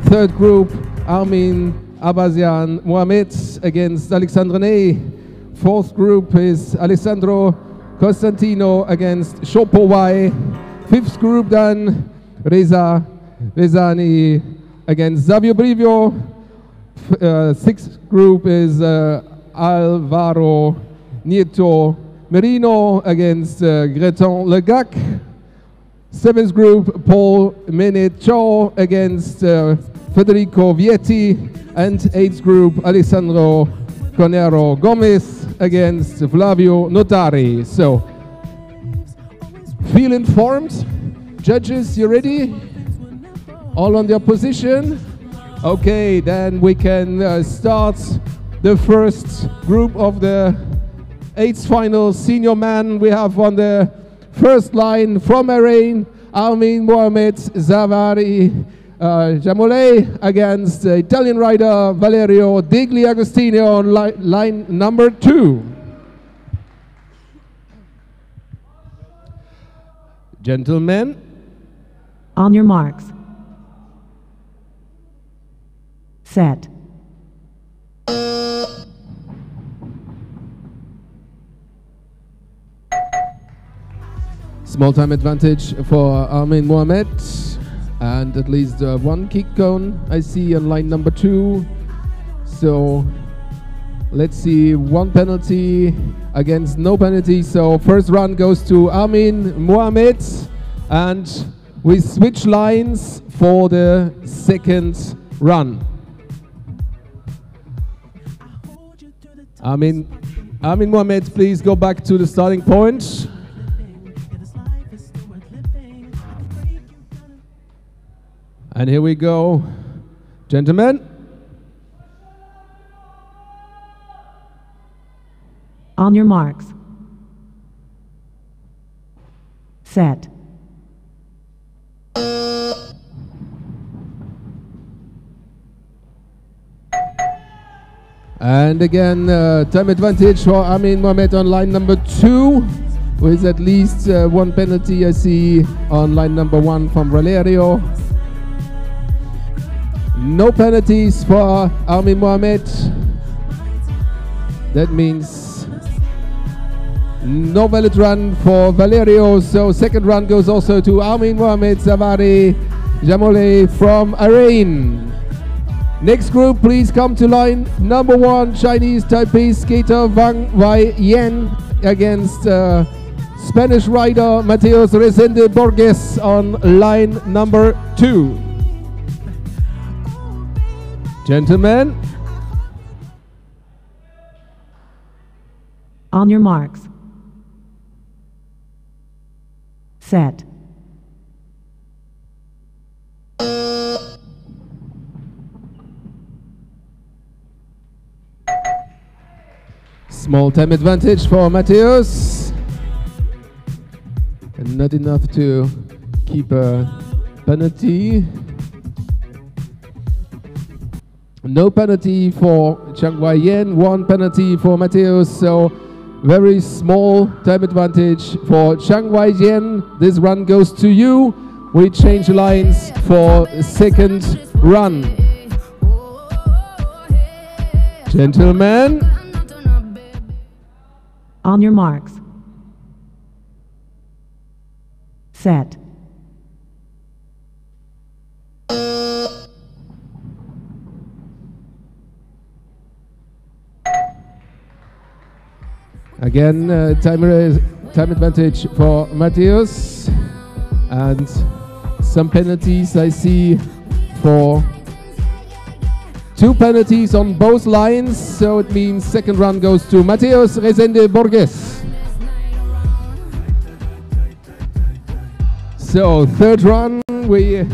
Speaker 6: Third group, Armin Abazian Mohamed against Alexandre Ney. Fourth group is Alessandro Costantino against Shopo Wai. Fifth group then, Reza Vezani against Xavier Brivio. Sixth group is Alvaro Nieto Merino against Greton Legac. Seventh group, Paul Menechao against Federico Vietti. And eighth group, Alessandro Conero Gomez against Flavio Notari. So, feel informed. Judges, you ready? All on their position? Okay, then we can start the first group of the 8th final senior man. We have on the first line from Bahrain, Armin Mohamed Zavari Jamolei against Italian rider Valerio Di Agostini on line number 2. Gentlemen.
Speaker 13: On your marks. Set.
Speaker 6: Small time advantage for Armin Mohamed, and at least one kick cone I see on line number 2. So let's see, one penalty against no penalty. So first run goes to Armin Mohamed
Speaker 12: and we switch lines for the second run. Amin Mohamed, please go back to the starting point. And here we go, gentlemen.
Speaker 13: On your marks. Set.
Speaker 12: And again, time advantage for Amin Mohamed on line number 2, with at least one penalty I see on line number 1 from Valerio. No penalties for Amin Mohamed. That means no valid run for Valerio, so second run goes also to Amin Mohamed Zavari Jamole from Iran. Next group, please come to line number 1, Chinese Taipei skater Wang Wai Yan against Spanish rider Mateos Resende Borges on line number 2. Gentlemen.
Speaker 13: On your marks. Set.
Speaker 12: Small time advantage for Mateos. And not enough to keep a penalty. No penalty for Chang Wai Yen, 1 penalty for Mateos, so very small time advantage for Chang Wai Yen. This run goes to you. We change lines for second run. Gentlemen.
Speaker 13: On your marks. Set.
Speaker 12: Again, time advantage for Mateos, and some penalties I see for 2 penalties on both lines, so it means second run goes to Mateos Resende Borges. So third run, we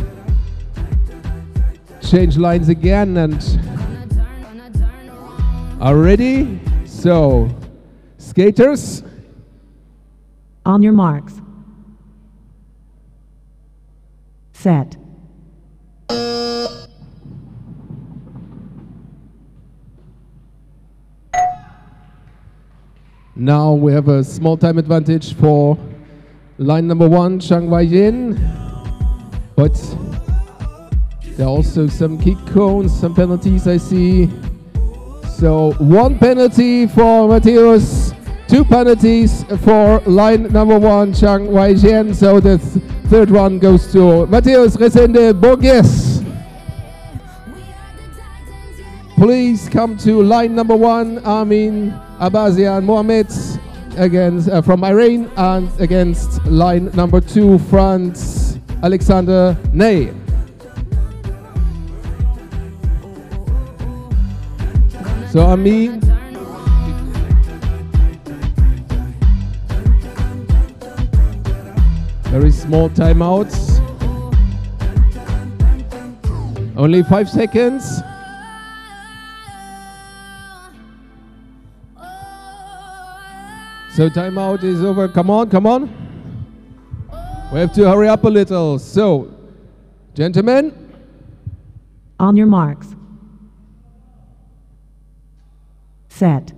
Speaker 12: change lines again and are ready. So skaters.
Speaker 13: On your marks. Set.
Speaker 12: Now we have a small time advantage for line number 1, Chang Wai Yin. But there are also some kick cones, some penalties I see. So 1 penalty for Mateos, 2 penalties for line number 1, Chang Wai Yin. So the third one goes to Mateos Resende Borges. Please come to line number 1, Amin Abazian Mohamed against, from Iran, and against line number 2, France Alexander Ney. So Amin, very small timeouts, only 5 seconds. So timeout is over. Come on, come on. We have to hurry up a little. So, gentlemen.
Speaker 13: On your marks. Set.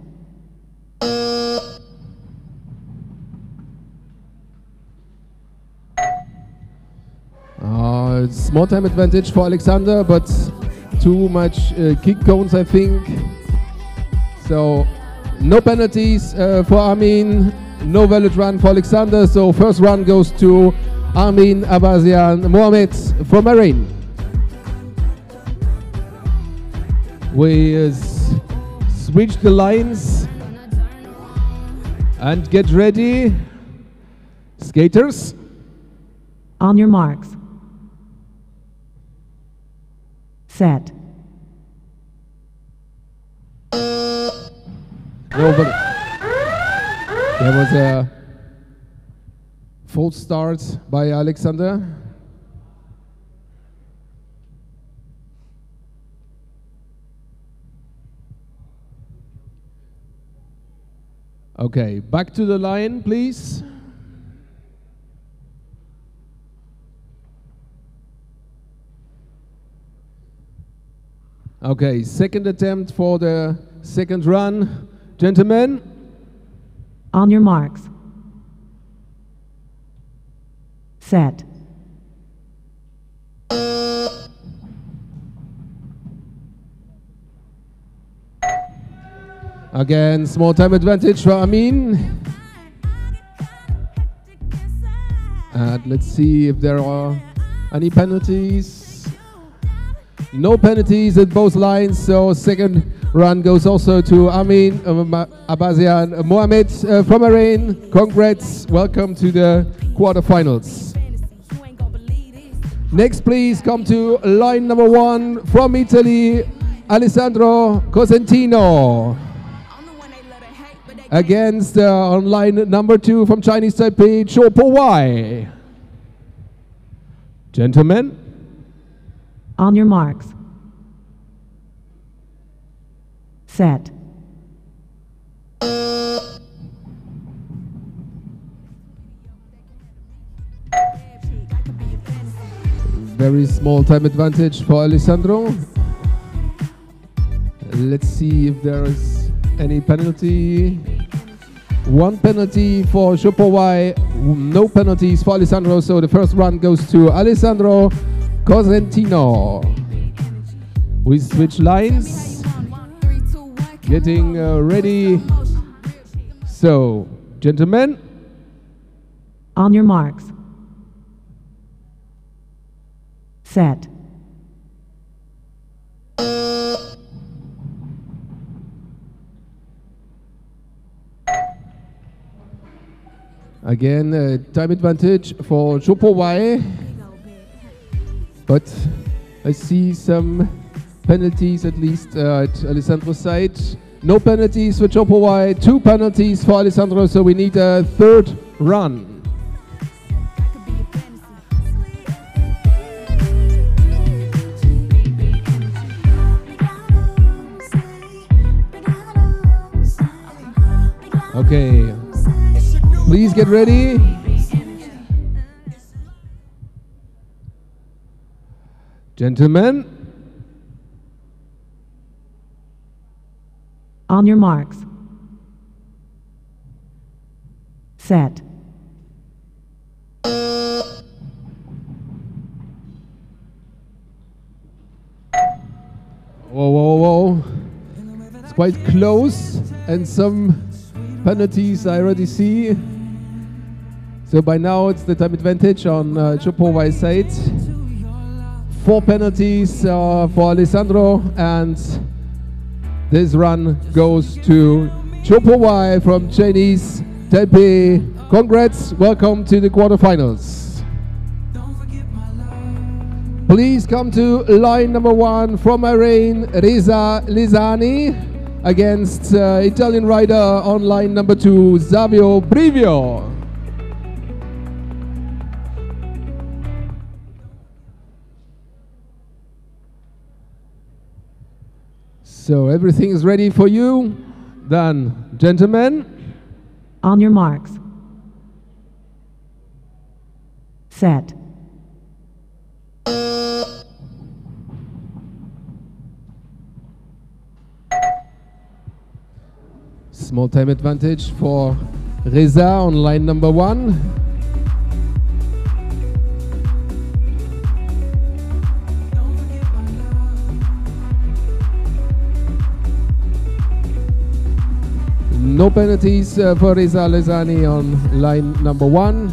Speaker 12: Small time advantage for Alexander, but too much kick cones, I think. So, no penalties for Amin, no valid run for Alexander, so first run goes to Amin Abazian Mohamed from Iran. We switch the lines and get ready. Skaters.
Speaker 13: On your marks. Set.
Speaker 6: No, but there was a false start by Alexander. Okay, back to the line, please. Okay, second attempt for the second run. Gentlemen.
Speaker 13: On your marks. Set.
Speaker 6: Again, small time advantage for Amin. And let's see if there are any penalties. No penalties at both lines, so second run goes also to Amin Abazian Mohamed from Bahrain. Congrats, welcome to the quarterfinals. Next, please come to line number 1 from Italy, Alessandro Cosentino. Against on line number 2 from Chinese Taipei, Cho Po Wai. Gentlemen.
Speaker 13: On your marks. Set.
Speaker 6: Very small time advantage for Alessandro. Let's see if there is any penalty. One penalty for Cho Po Wai, no penalties for Alessandro, so the first run goes to Alessandro Cosentino. We switch lines, getting ready. So, gentlemen.
Speaker 13: On your marks. Set.
Speaker 6: Again, time advantage for Cho Po Wai. But I see some penalties at least at Alessandro's side. No penalties for Cho Po Wai, 2 penalties for Alessandro, so we need a third run. Okay, please get ready. Gentlemen.
Speaker 13: On your marks. Set.
Speaker 6: Whoa, whoa, whoa. It's quite close, and some penalties I already see. So by now it's the time advantage on Cho Po Wai's side. 4 penalties for Alessandro, and this run goes to Cho Po Wai from Chinese Taipei. Congrats, welcome to the quarterfinals. Please come to line number 1 from Bahrain, Reza Lizani, against Italian rider on line number 2, Savio Brivio. So everything is ready for you. Then, gentlemen.
Speaker 13: On your marks. Set.
Speaker 6: Small time advantage for Reza on line number 1. No penalties for Reza Lezani on line number 1.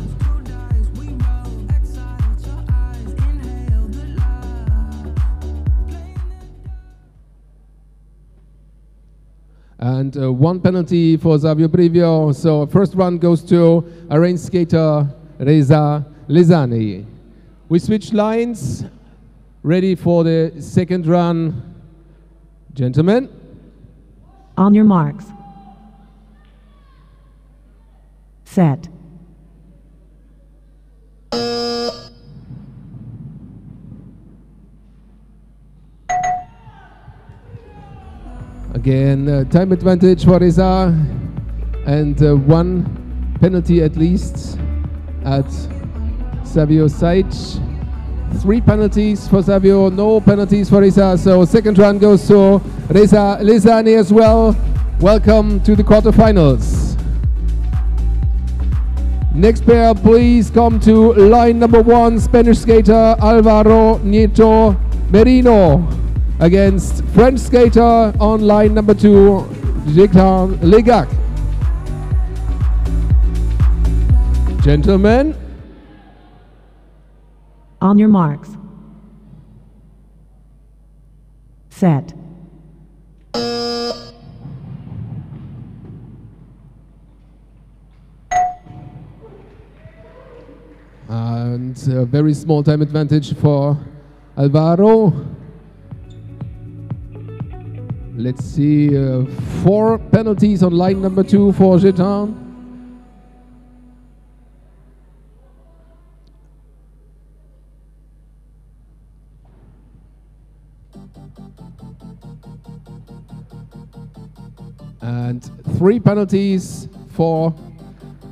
Speaker 6: And 1 penalty for Savio Brivio. So first run goes to Bahrain skater Reza Lezani.
Speaker 12: We switch lines, ready for the second run. Gentlemen.
Speaker 13: On your marks. Set.
Speaker 12: Again, time advantage for Reza, and one penalty at least at Savio's side. 3 penalties for Savio, no penalties for Reza. So second run goes to Reza Lezani as well. Welcome to the quarterfinals. Next pair, please come to line number 1, Spanish skater Alvaro Nieto Merino against French skater on line number 2, Jektan Legac. Gentlemen.
Speaker 13: On your marks. Set.
Speaker 12: And a very small time advantage for Alvaro. Let's see, 4 penalties on line number 2 for Jektan. And 3 penalties for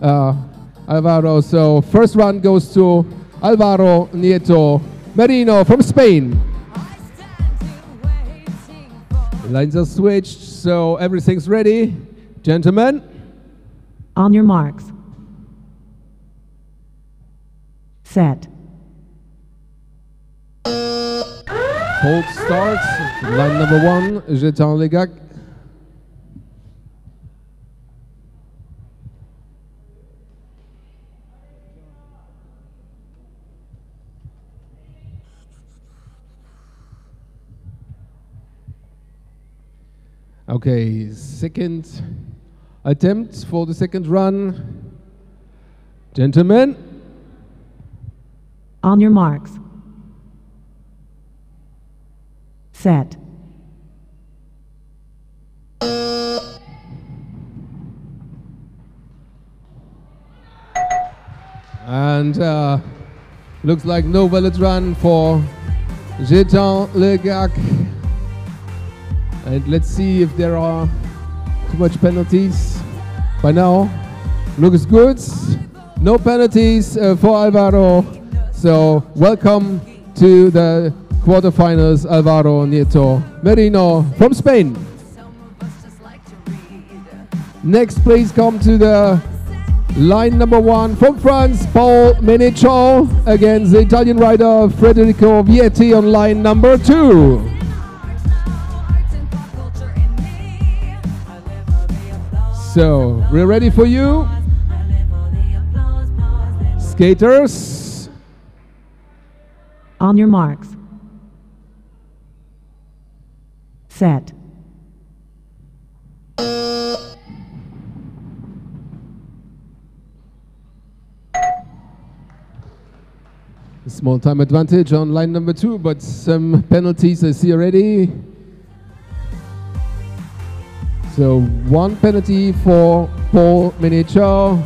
Speaker 12: Alvaro. So first run goes to Alvaro Nieto Merino from Spain. Lines are switched, so everything's ready. Gentlemen.
Speaker 13: On your marks. Set.
Speaker 12: Hold starts. Line number 1, Jektan Legac. Okay, second attempt for the second run. Gentlemen.
Speaker 13: On your marks. Set.
Speaker 12: And looks like no valid run for Jektan Legac. And let's see if there are too much penalties. By now, looks good. No penalties for Alvaro. So welcome to the quarterfinals, Alvaro Nieto Merino from Spain. Next, please come to the line number 1 from France, Paul Menichon against the Italian rider Federico Vietti on line number 2. So, we're ready for you. Skaters.
Speaker 13: On your marks. Set.
Speaker 12: Small time advantage on line number 2, but some penalties I see already. So 1 penalty for Paul Menichon.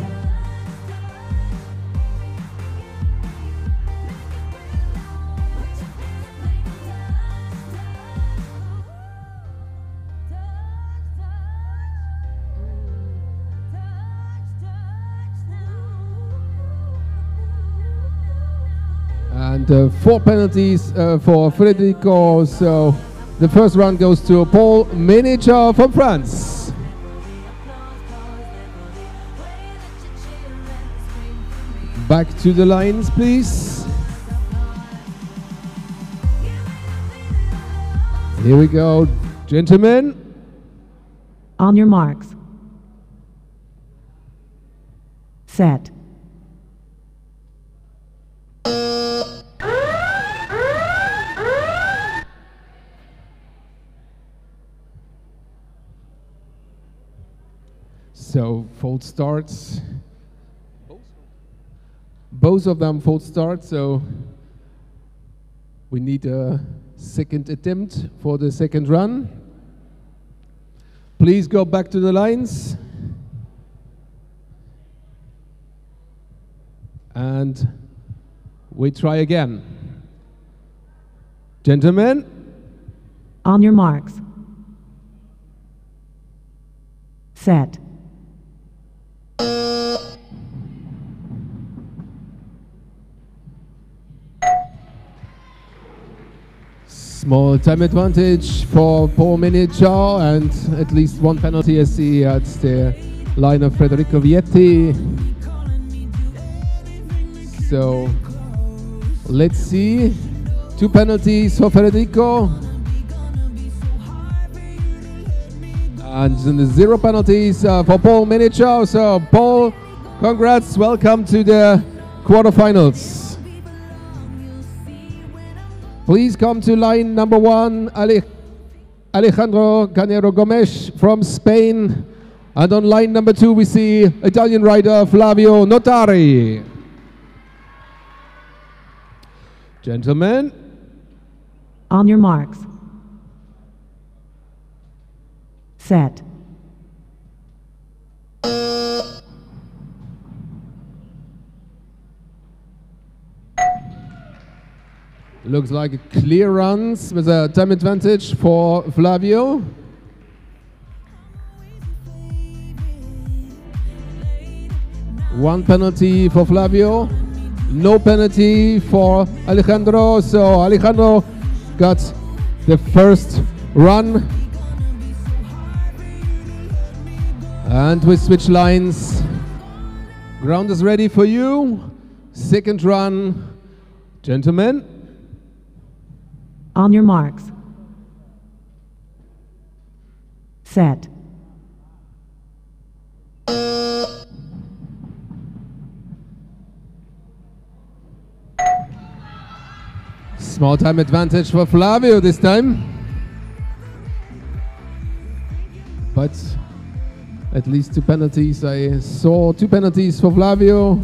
Speaker 12: And 4 penalties for Federico. So the first round goes to Paul Menichon from France. Back to the lines, please. Here we go, gentlemen.
Speaker 13: On your marks. Set.
Speaker 12: So false starts. Both of them false starts, so We need a second attempt for the second run. Please go back to the lines. And we try again. Gentlemen.
Speaker 13: On your marks. Set.
Speaker 12: Small time advantage for Paul Minichar and at least one penalty as he at the line of Federico Vietti. So let's see. 2 penalties for Federico. And 0 penalties for Paul Minichar. So Paul, congrats, welcome to the quarterfinals. Please come to line number 1, Alejandro Canero Gomes from Spain. And on line number 2 we see Italian rider Flavio Notari. Gentlemen.
Speaker 13: On your marks. Set.
Speaker 12: Looks like a clear runs with a time advantage for Flavio. One penalty for Flavio. No penalty for Alejandro. So Alejandro got the first run. And we switch lines. Ground is ready for you. Second run. Gentlemen.
Speaker 13: On your marks. Set.
Speaker 12: Small time advantage for Flavio this time. But at least 2 penalties. I saw 2 penalties for Flavio.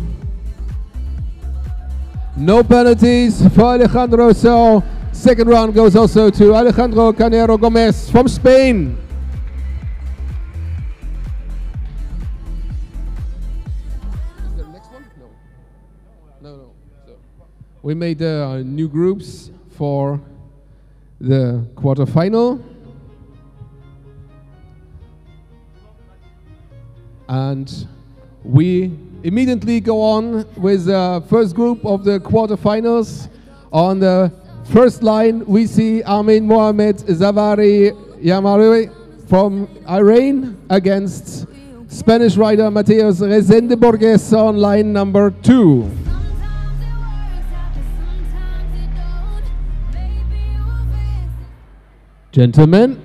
Speaker 12: No penalties for Alejandro, so second round goes also to Alejandro Canero Gomez from Spain. Is there the next one? No. So we made new groups for the quarterfinal. And we immediately go on with the first group of the quarterfinals. On the first line, we see Armin Mohamed Zavari Yamaroui from Iran against Spanish rider Mateos Rezende Borges on line number 2. Gentlemen.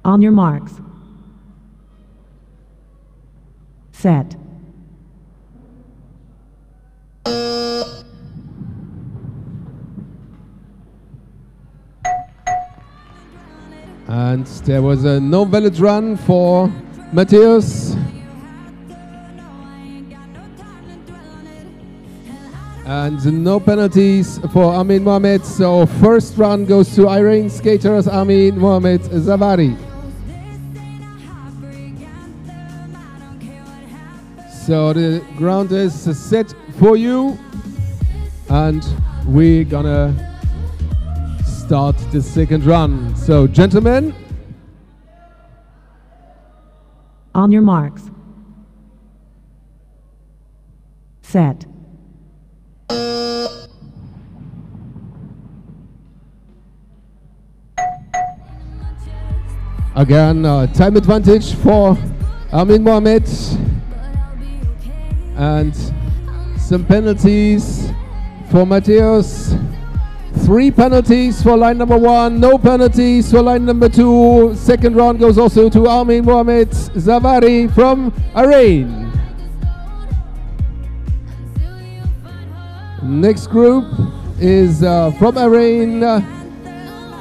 Speaker 13: On your marks. Set.
Speaker 12: And there was a no valid run for Mateos. And no penalties for Amin Mohamed. So first run goes to Irene skaters Amin Mohamed Zavari. So the ground is set for you. And we're gonna start the second run. So gentlemen.
Speaker 13: On your marks. Set.
Speaker 12: Again, time advantage for Amin Mohamed. And some penalties for Mateos. 3 penalties for line number 1, no penalties for line number 2. Second round goes also to Armin Mohamed Zavari from Iran. Next group is from Iran,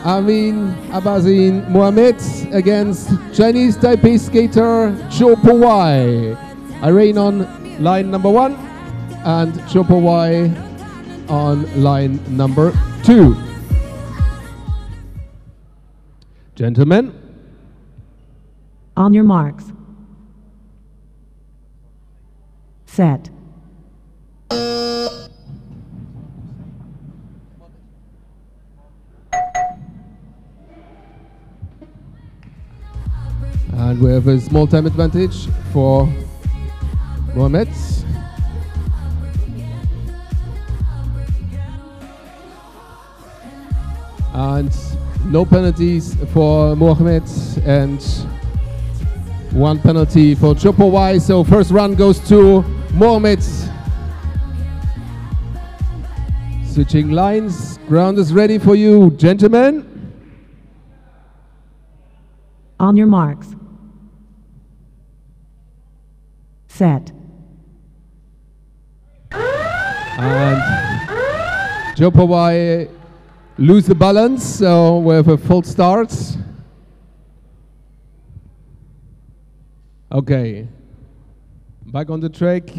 Speaker 12: Amin Abazin Mohamed against Chinese Taipei skater Cho Po-wai. Iran on line number 1 and Cho Po-wai on line number 2. Gentlemen,
Speaker 13: On your marks. Set.
Speaker 12: and we have a small time advantage for Mohamed. And no penalties for Mohamed and 1 penalty for Chopowai. So first run goes to Mohamed. Switching lines. Ground is ready for you, gentlemen.
Speaker 13: On your marks. Set.
Speaker 12: And Chopowai lose the balance, so we have a full start. Okay, back on the track.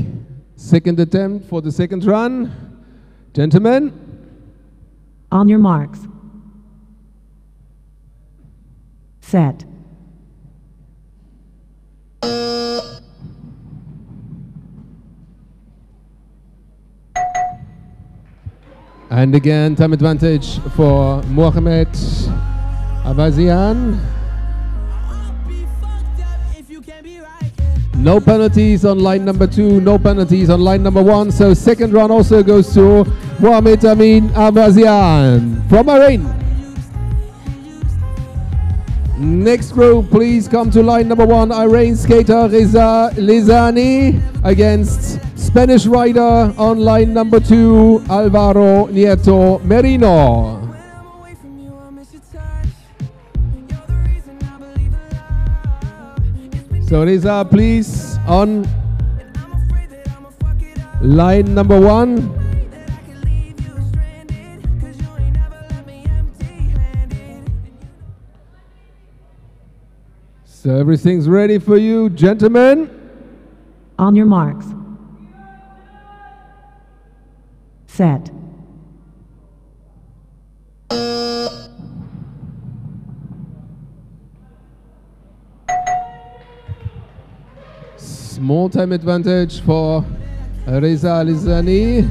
Speaker 12: Second attempt for the second run. Gentlemen.
Speaker 13: On your marks. Set.
Speaker 12: And again, time advantage for Mohamed Abazian. No penalties on line number 2, no penalties on line number 1. So second run also goes to Mohamed Amin Abazian from Bahrain. Next group, please come to line number 1. Iranian skater Reza Lizani against Spanish rider on line number 2, Alvaro Nieto Merino. So Reza, please, on line number 1. So everything's ready for you, gentlemen.
Speaker 13: On your marks. Set.
Speaker 12: Small time advantage for Reza Lizani.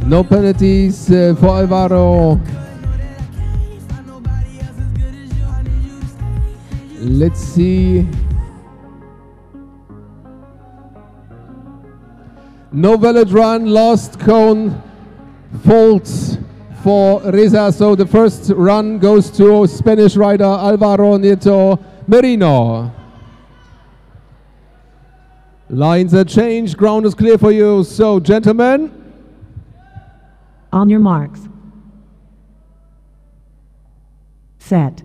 Speaker 12: No penalties for Alvaro. Let's see. No valid run, lost cone, fault for Reza. So the first run goes to Spanish rider Alvaro Nieto Merino. Lines are changed, ground is clear for you. So gentlemen.
Speaker 13: On your marks. Set.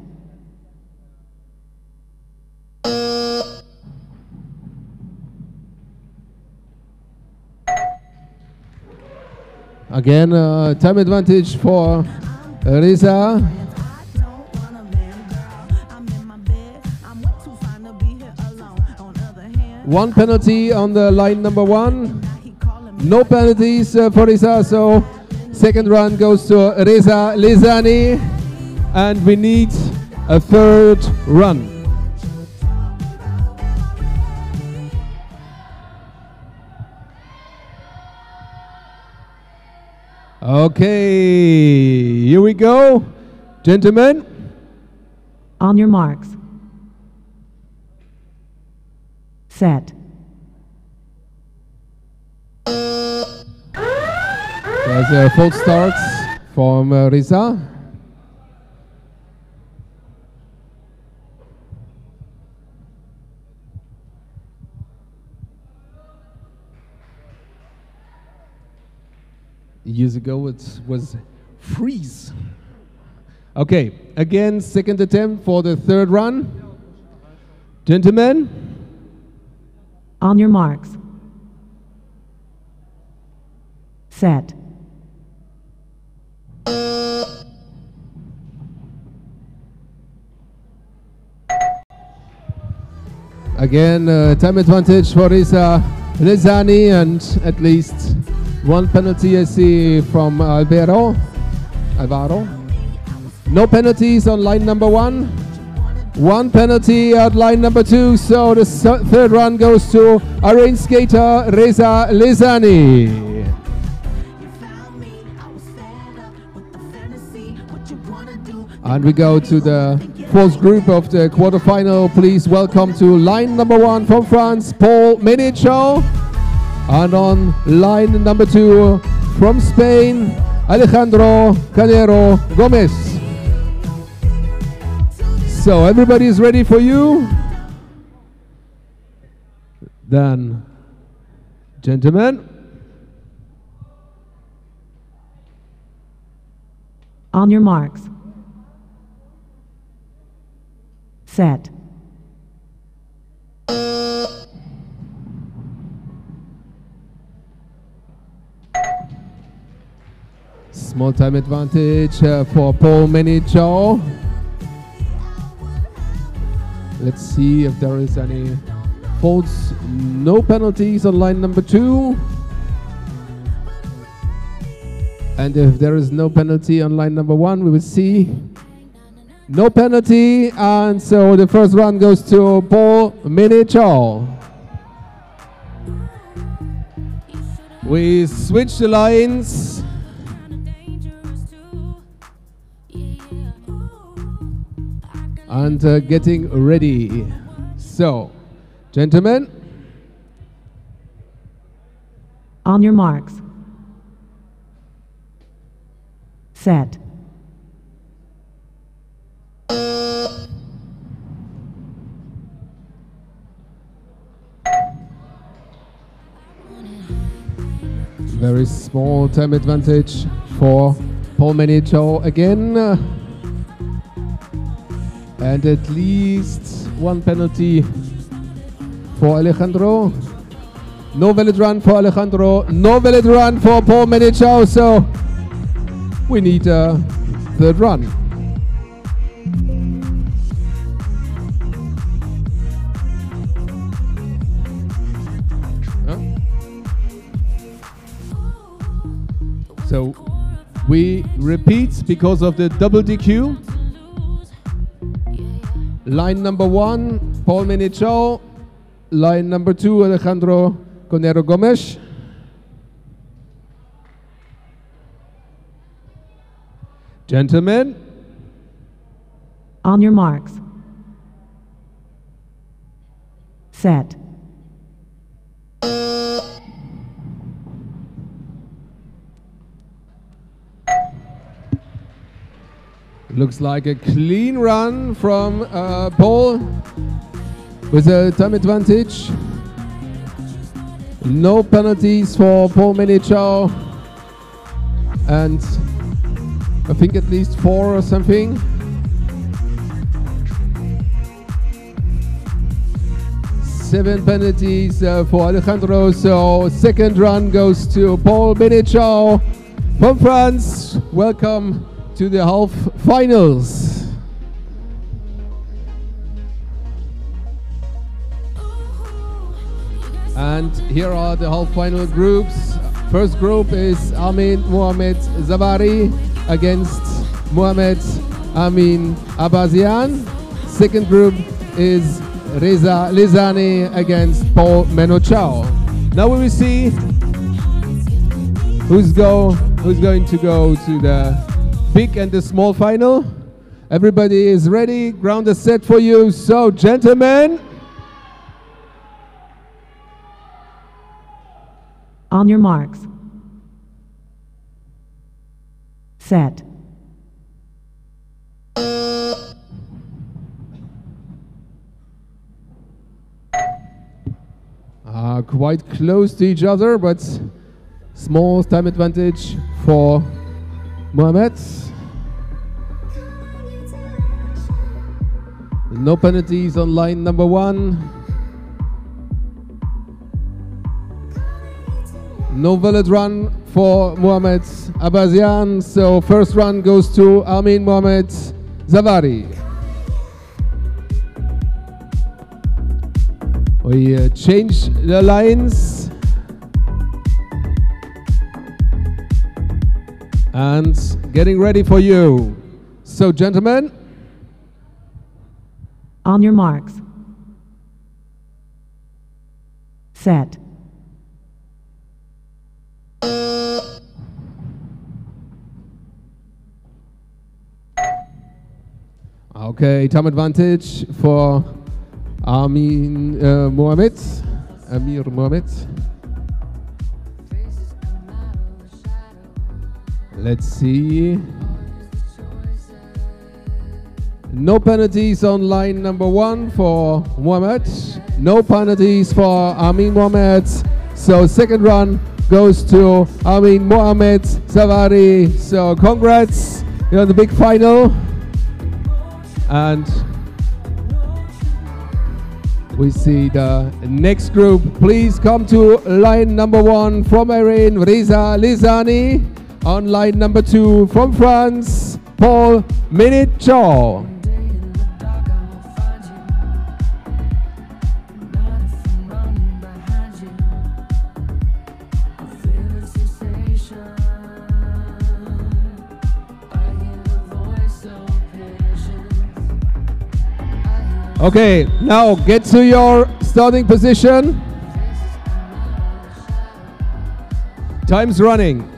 Speaker 12: Again, time advantage for Reza. One penalty on the line number 1. No penalties for Reza, so second run goes to Reza Lizani, and we need a third run. Okay, here we go, gentlemen.
Speaker 13: On your marks. Set.
Speaker 12: There's a full start from Reza. Years ago it was freeze. Okay, again, second attempt for the third run. Gentlemen.
Speaker 13: On your marks. Set.
Speaker 12: Again, time advantage for Reza Lezani, and at least one penalty I see from Alvaro. No penalties on line number 1. One penalty at line number 2. So the third run goes to Arrain skater Reza Lezani. And we go to the fourth group of the quarterfinal. Please welcome to line number 1 from France, Paul Menicho. And on line number 2 from Spain, Alejandro Canero Gomez. So everybody is ready for you? Then, gentlemen.
Speaker 13: On your marks. Set.
Speaker 12: Small time advantage for Paul Menicho. Let's see if there is any faults. No penalties on line number 2. And if there is no penalty on line number 1, we will see no penalty. And so the first run goes to Paul Menicho. We switch the lines. And getting ready. So, gentlemen.
Speaker 13: On your marks. Set.
Speaker 12: Very small time advantage for Paul Menicho again. And at least one penalty for Alejandro. No valid run for Alejandro. No valid run for Paul Menicho. So we need a third run. So we repeat because of the double DQ. Line number 1, Paul Menicho. Line number 2, Alejandro Conero Gomes. Gentlemen.
Speaker 13: On your marks. Set.
Speaker 12: Looks like a clean run from Paul with a time advantage. No penalties for Paul Menicho. And I think at least 4 or something. Seven penalties for Alejandro. So second run goes to Paul Menicho from France. Welcome to the half finals. And here are the half final groups. First group is Amin Mohamed Zavari against Mohamed Amin Abazian. Second group is Reza Lezani against Paul Menicho. Now we will see who's going to go to the big and the small final. Everybody is ready. Ground is set for you. So, gentlemen.
Speaker 13: On your marks. Set.
Speaker 12: Quite close to each other, but small time advantage for Mohamed. No penalties on line number 1. No valid run for Mohamed Abazian. So first run goes to Amin Mohamed Zavari. We change the lines. and getting ready for you. So, gentlemen,
Speaker 13: on your marks. Set.
Speaker 12: Okay, time advantage for Amir Mohamed. Let's see. No penalties on line number 1 for Mohamed. No penalties for Amin Mohamed. So second run goes to Amin Mohamed Savari. So congrats, you're in the big final. And we see the next group. Please come to line number 1 from Iran, Reza Lizani. On line number 2 from France, Paul Minichor. Okay, now get to your starting position. Time's running.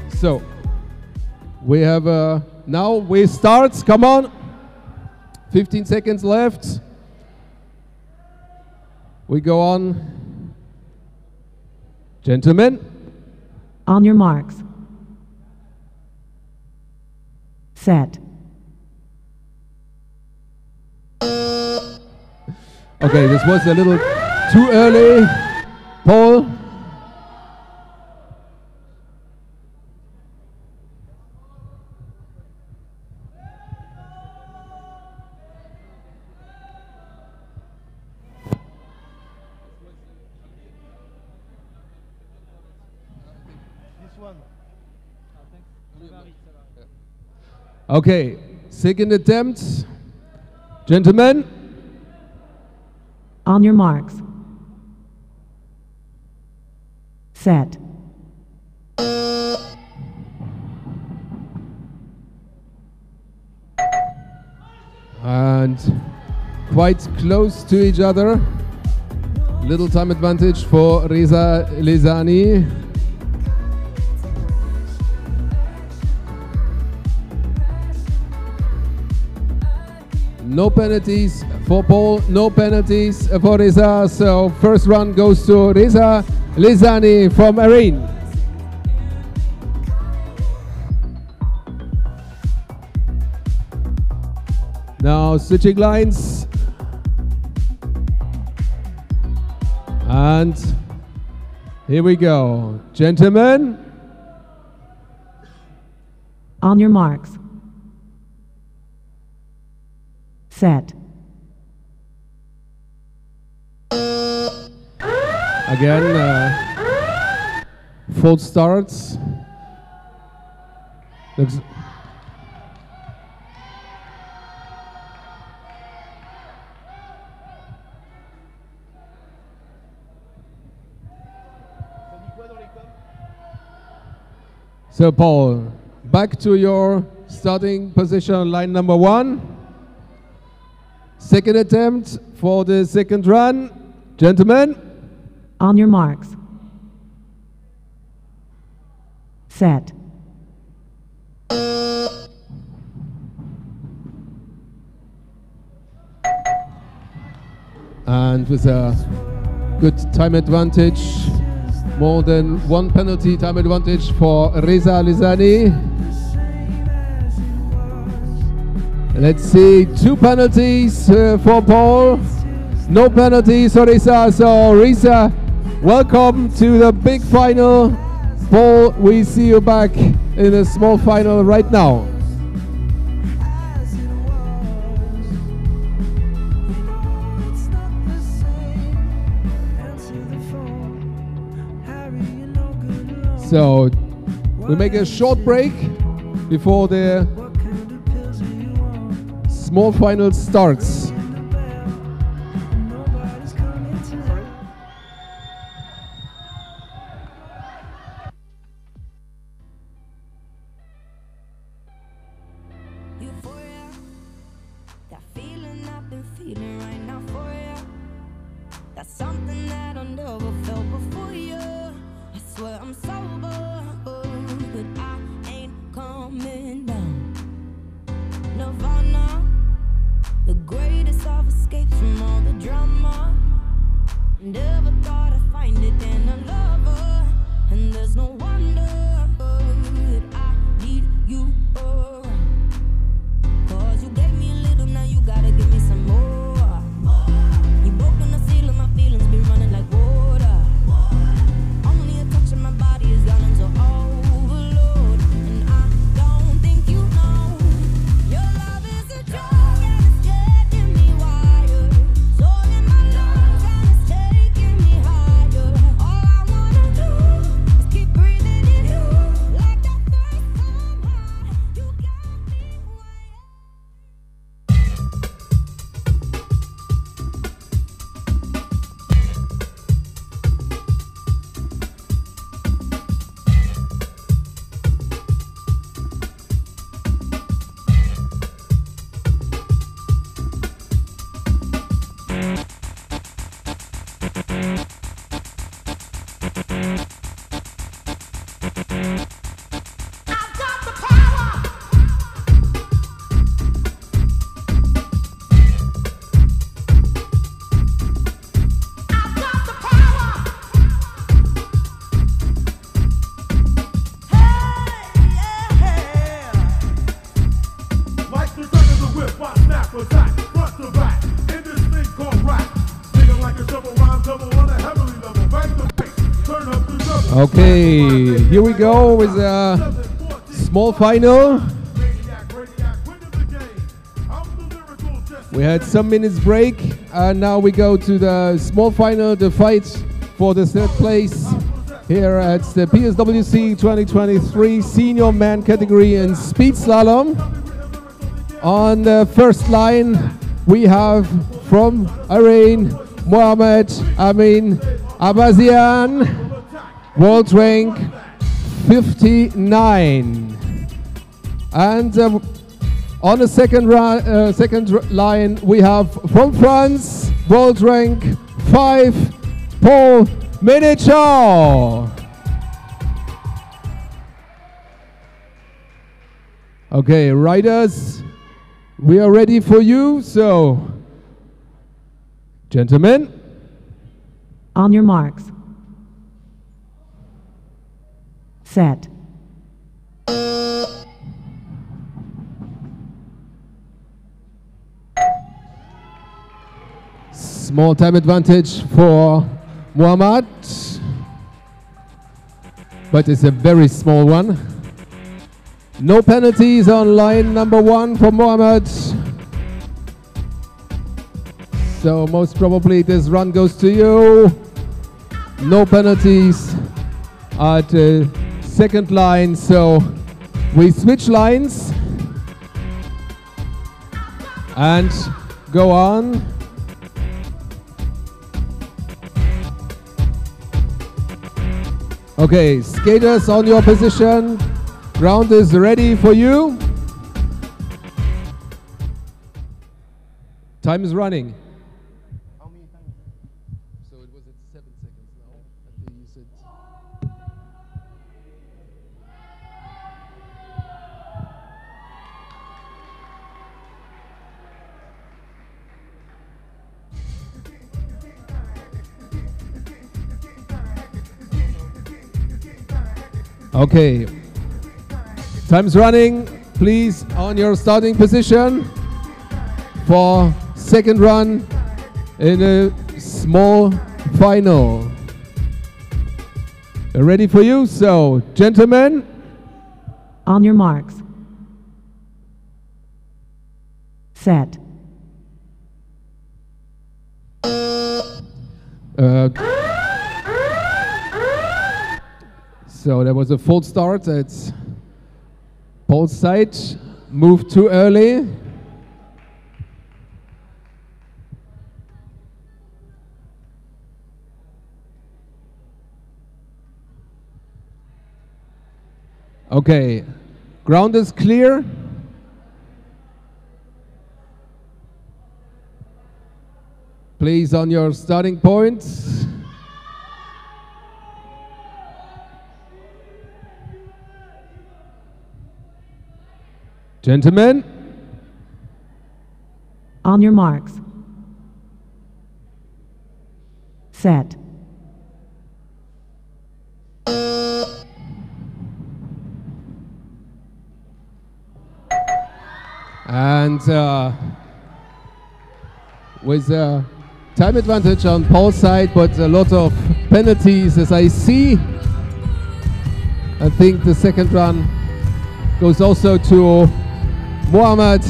Speaker 12: So, we have, now we start, come on. 15 seconds left. We go on. Gentlemen.
Speaker 13: On your marks. Set.
Speaker 12: Okay, this was a little too early. Paul. Okay, second attempt. Gentlemen.
Speaker 13: On your marks. Set.
Speaker 12: And quite close to each other. Little time advantage for Reza Lizani. No penalties for Paul, no penalties for Reza. So first run goes to Reza Lizani from Iran. Now switching lines. And here we go. Gentlemen.
Speaker 13: On your marks. Set.
Speaker 12: Again, full starts. Looks so Paul, back to your starting position, line number 1. Second attempt for the second run. Gentlemen.
Speaker 13: On your marks. Set.
Speaker 12: And with a good time advantage, more than one penalty time advantage for Reza Lizani. Let's see, 2 penalties for Paul, no penalties for Reza. So Reza, welcome to the big final. Paul, we see you back in a small final right now. So
Speaker 6: We make a short break before the small final starts.
Speaker 14: Euphoria, that feeling I've been feeling right now for ya. That's something that I never felt before you. I swear I'm sober, but I ain't coming down. Nirvana, the greatest of escapes from all the drama. Never thought I'd find it in a lover, and there's no wonder that I need you around. 'Cause you gave me a little, now you gotta give me some more. You broken the seal of my feelings, be running like water. Only a touch of my body is gone into overload, and I don't think you know your love is a drug and it's getting me wired. Soul in my lungs and it's taking me higher. All I wanna do is keep breathing in you, like that first time high. You got me wired.
Speaker 16: Like the turn of the whip, I snap attack, front to back, in this thing called rap. Nigga like a double rhyme, double on a heavily level, bang the bass, turn up the double.
Speaker 6: Okay, here we go with a small final. We had some minutes break, and now we go to the small final, the fight for the third place here at the PSWC 2023 Senior Man category in Speed Slalom. On the first line, we have from Iran, Mohammed Amin Abazian, world rank 59. And on the second line, we have from France, world rank 5, Paul Ménéchard. Okay, riders, we are ready for you. So, gentlemen,
Speaker 13: On your marks. Set.
Speaker 6: small time advantage for Muhammad, but it's a very small one. No penalties on line number 1 for Muhammad. So most probably this run goes to you. No penalties at the second line, so we switch lines and go on. Okay, skaters on your position. Ground is ready for you. Time is running.
Speaker 12: How many times? So it was at 7 seconds now. I think you said.
Speaker 6: Okay, time's running. Please on your starting position for second run in a small final. Ready for you? So, gentlemen.
Speaker 13: On your marks. Set.
Speaker 12: So there was a false start at Paul's side, moved too early. Okay, ground is clear. Please on your starting points. Gentlemen.
Speaker 13: On your marks. Set.
Speaker 12: And with a time advantage on Paul's side, but a lot of penalties as I see. I think the second run goes also to Mohamed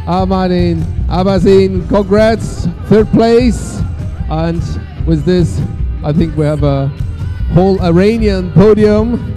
Speaker 12: Ahmadin Abazin. Congrats, third place. And with this, I think we have a whole Iranian podium.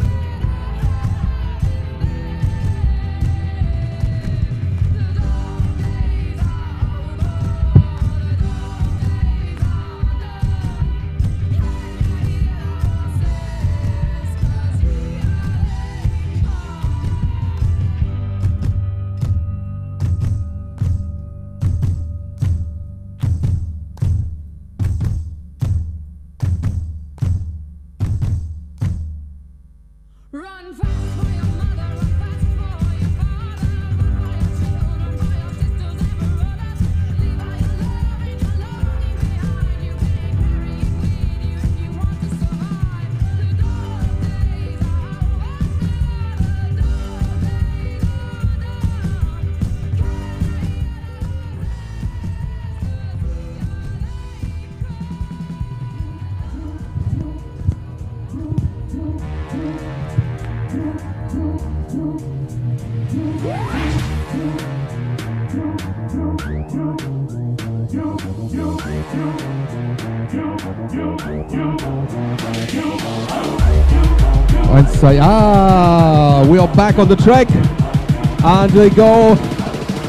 Speaker 12: And say, we are back on the track, and we go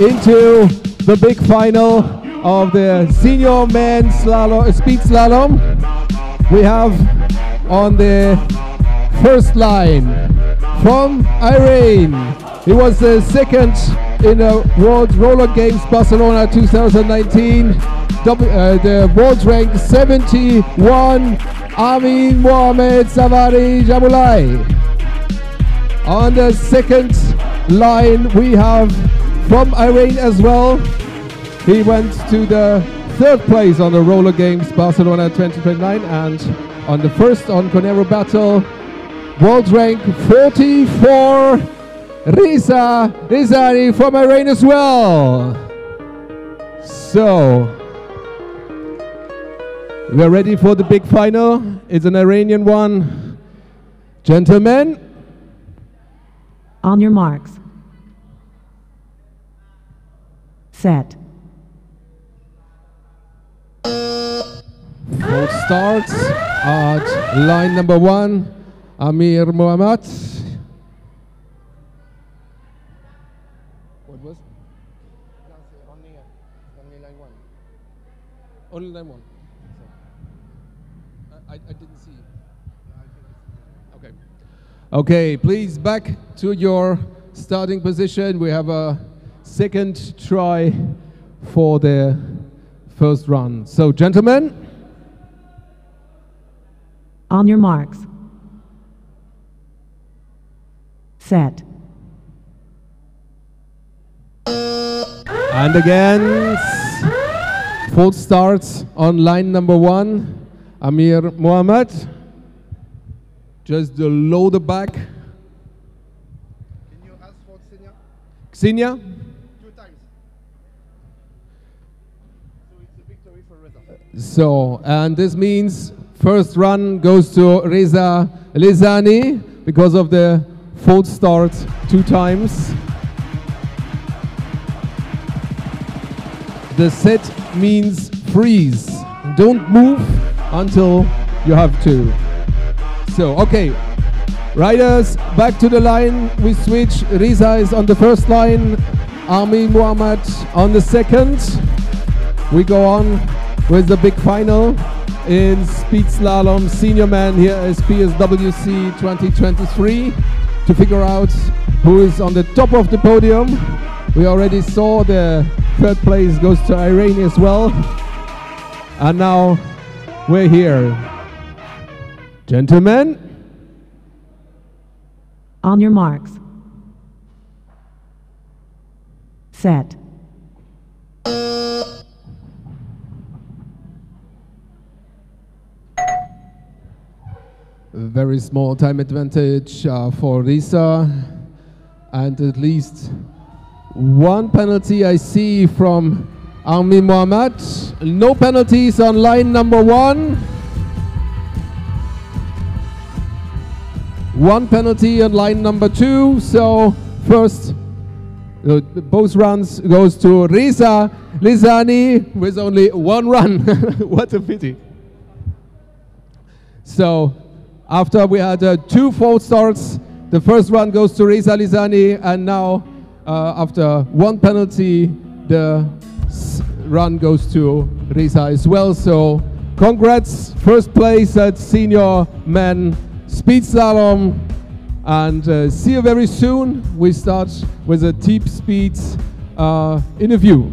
Speaker 12: into the big final of the senior men's slalom, speed slalom. We have on the first line from Iran. He was the second in the World Roller Games Barcelona 2019. The world rank 71. Amin Mohamed Savari Jamulai. On the second line we have from Iran as well. He went to the third place on the Roller Games Barcelona 2029, and on the first on Conero Battle, world rank 44, Reza Rizani from Iran as well. So we're ready for the big final. It's an Iranian one. Gentlemen.
Speaker 13: On your marks. Set.
Speaker 12: Full starts at line number 1, Amir Mohammad. What was? Only line 1. Only line 1. I didn't see. Okay. Okay, please back to your starting position. We have a second try for the first run. So, gentlemen.
Speaker 13: On your marks. Set.
Speaker 12: And again, full starts on line number 1. Amir Mohammad, just below the back. Can you ask for Xenia? 2 times. So it's a victory for Reza. So, and this means first run goes to Reza Lizani because of the full start 2 times. The set means freeze. Don't move until you have to. So, okay, Riders, back to the line. We switch. Riza is on the first line. Armin Muhammad on the second. We go on with the big final in Speed Slalom Senior Man. Here is PSWC 2023 to figure out who is on the top of the podium. We already saw the third place goes to Irene as well. And now we're here. Gentlemen.
Speaker 13: On your marks. Set.
Speaker 12: A very small time advantage for Risa, and at least one penalty I see from Armin Mohammad. No penalties on line number 1. One penalty on line number 2. So first, both runs goes to Risa Lizani with only one run. What a pity. So after we had 2 false starts, the first run goes to Risa Lizani, and now after one penalty, the run goes to Risa as well. So congrats, first place at Senior Men Speed Slalom, and see you very soon. We start with a Team Speed interview.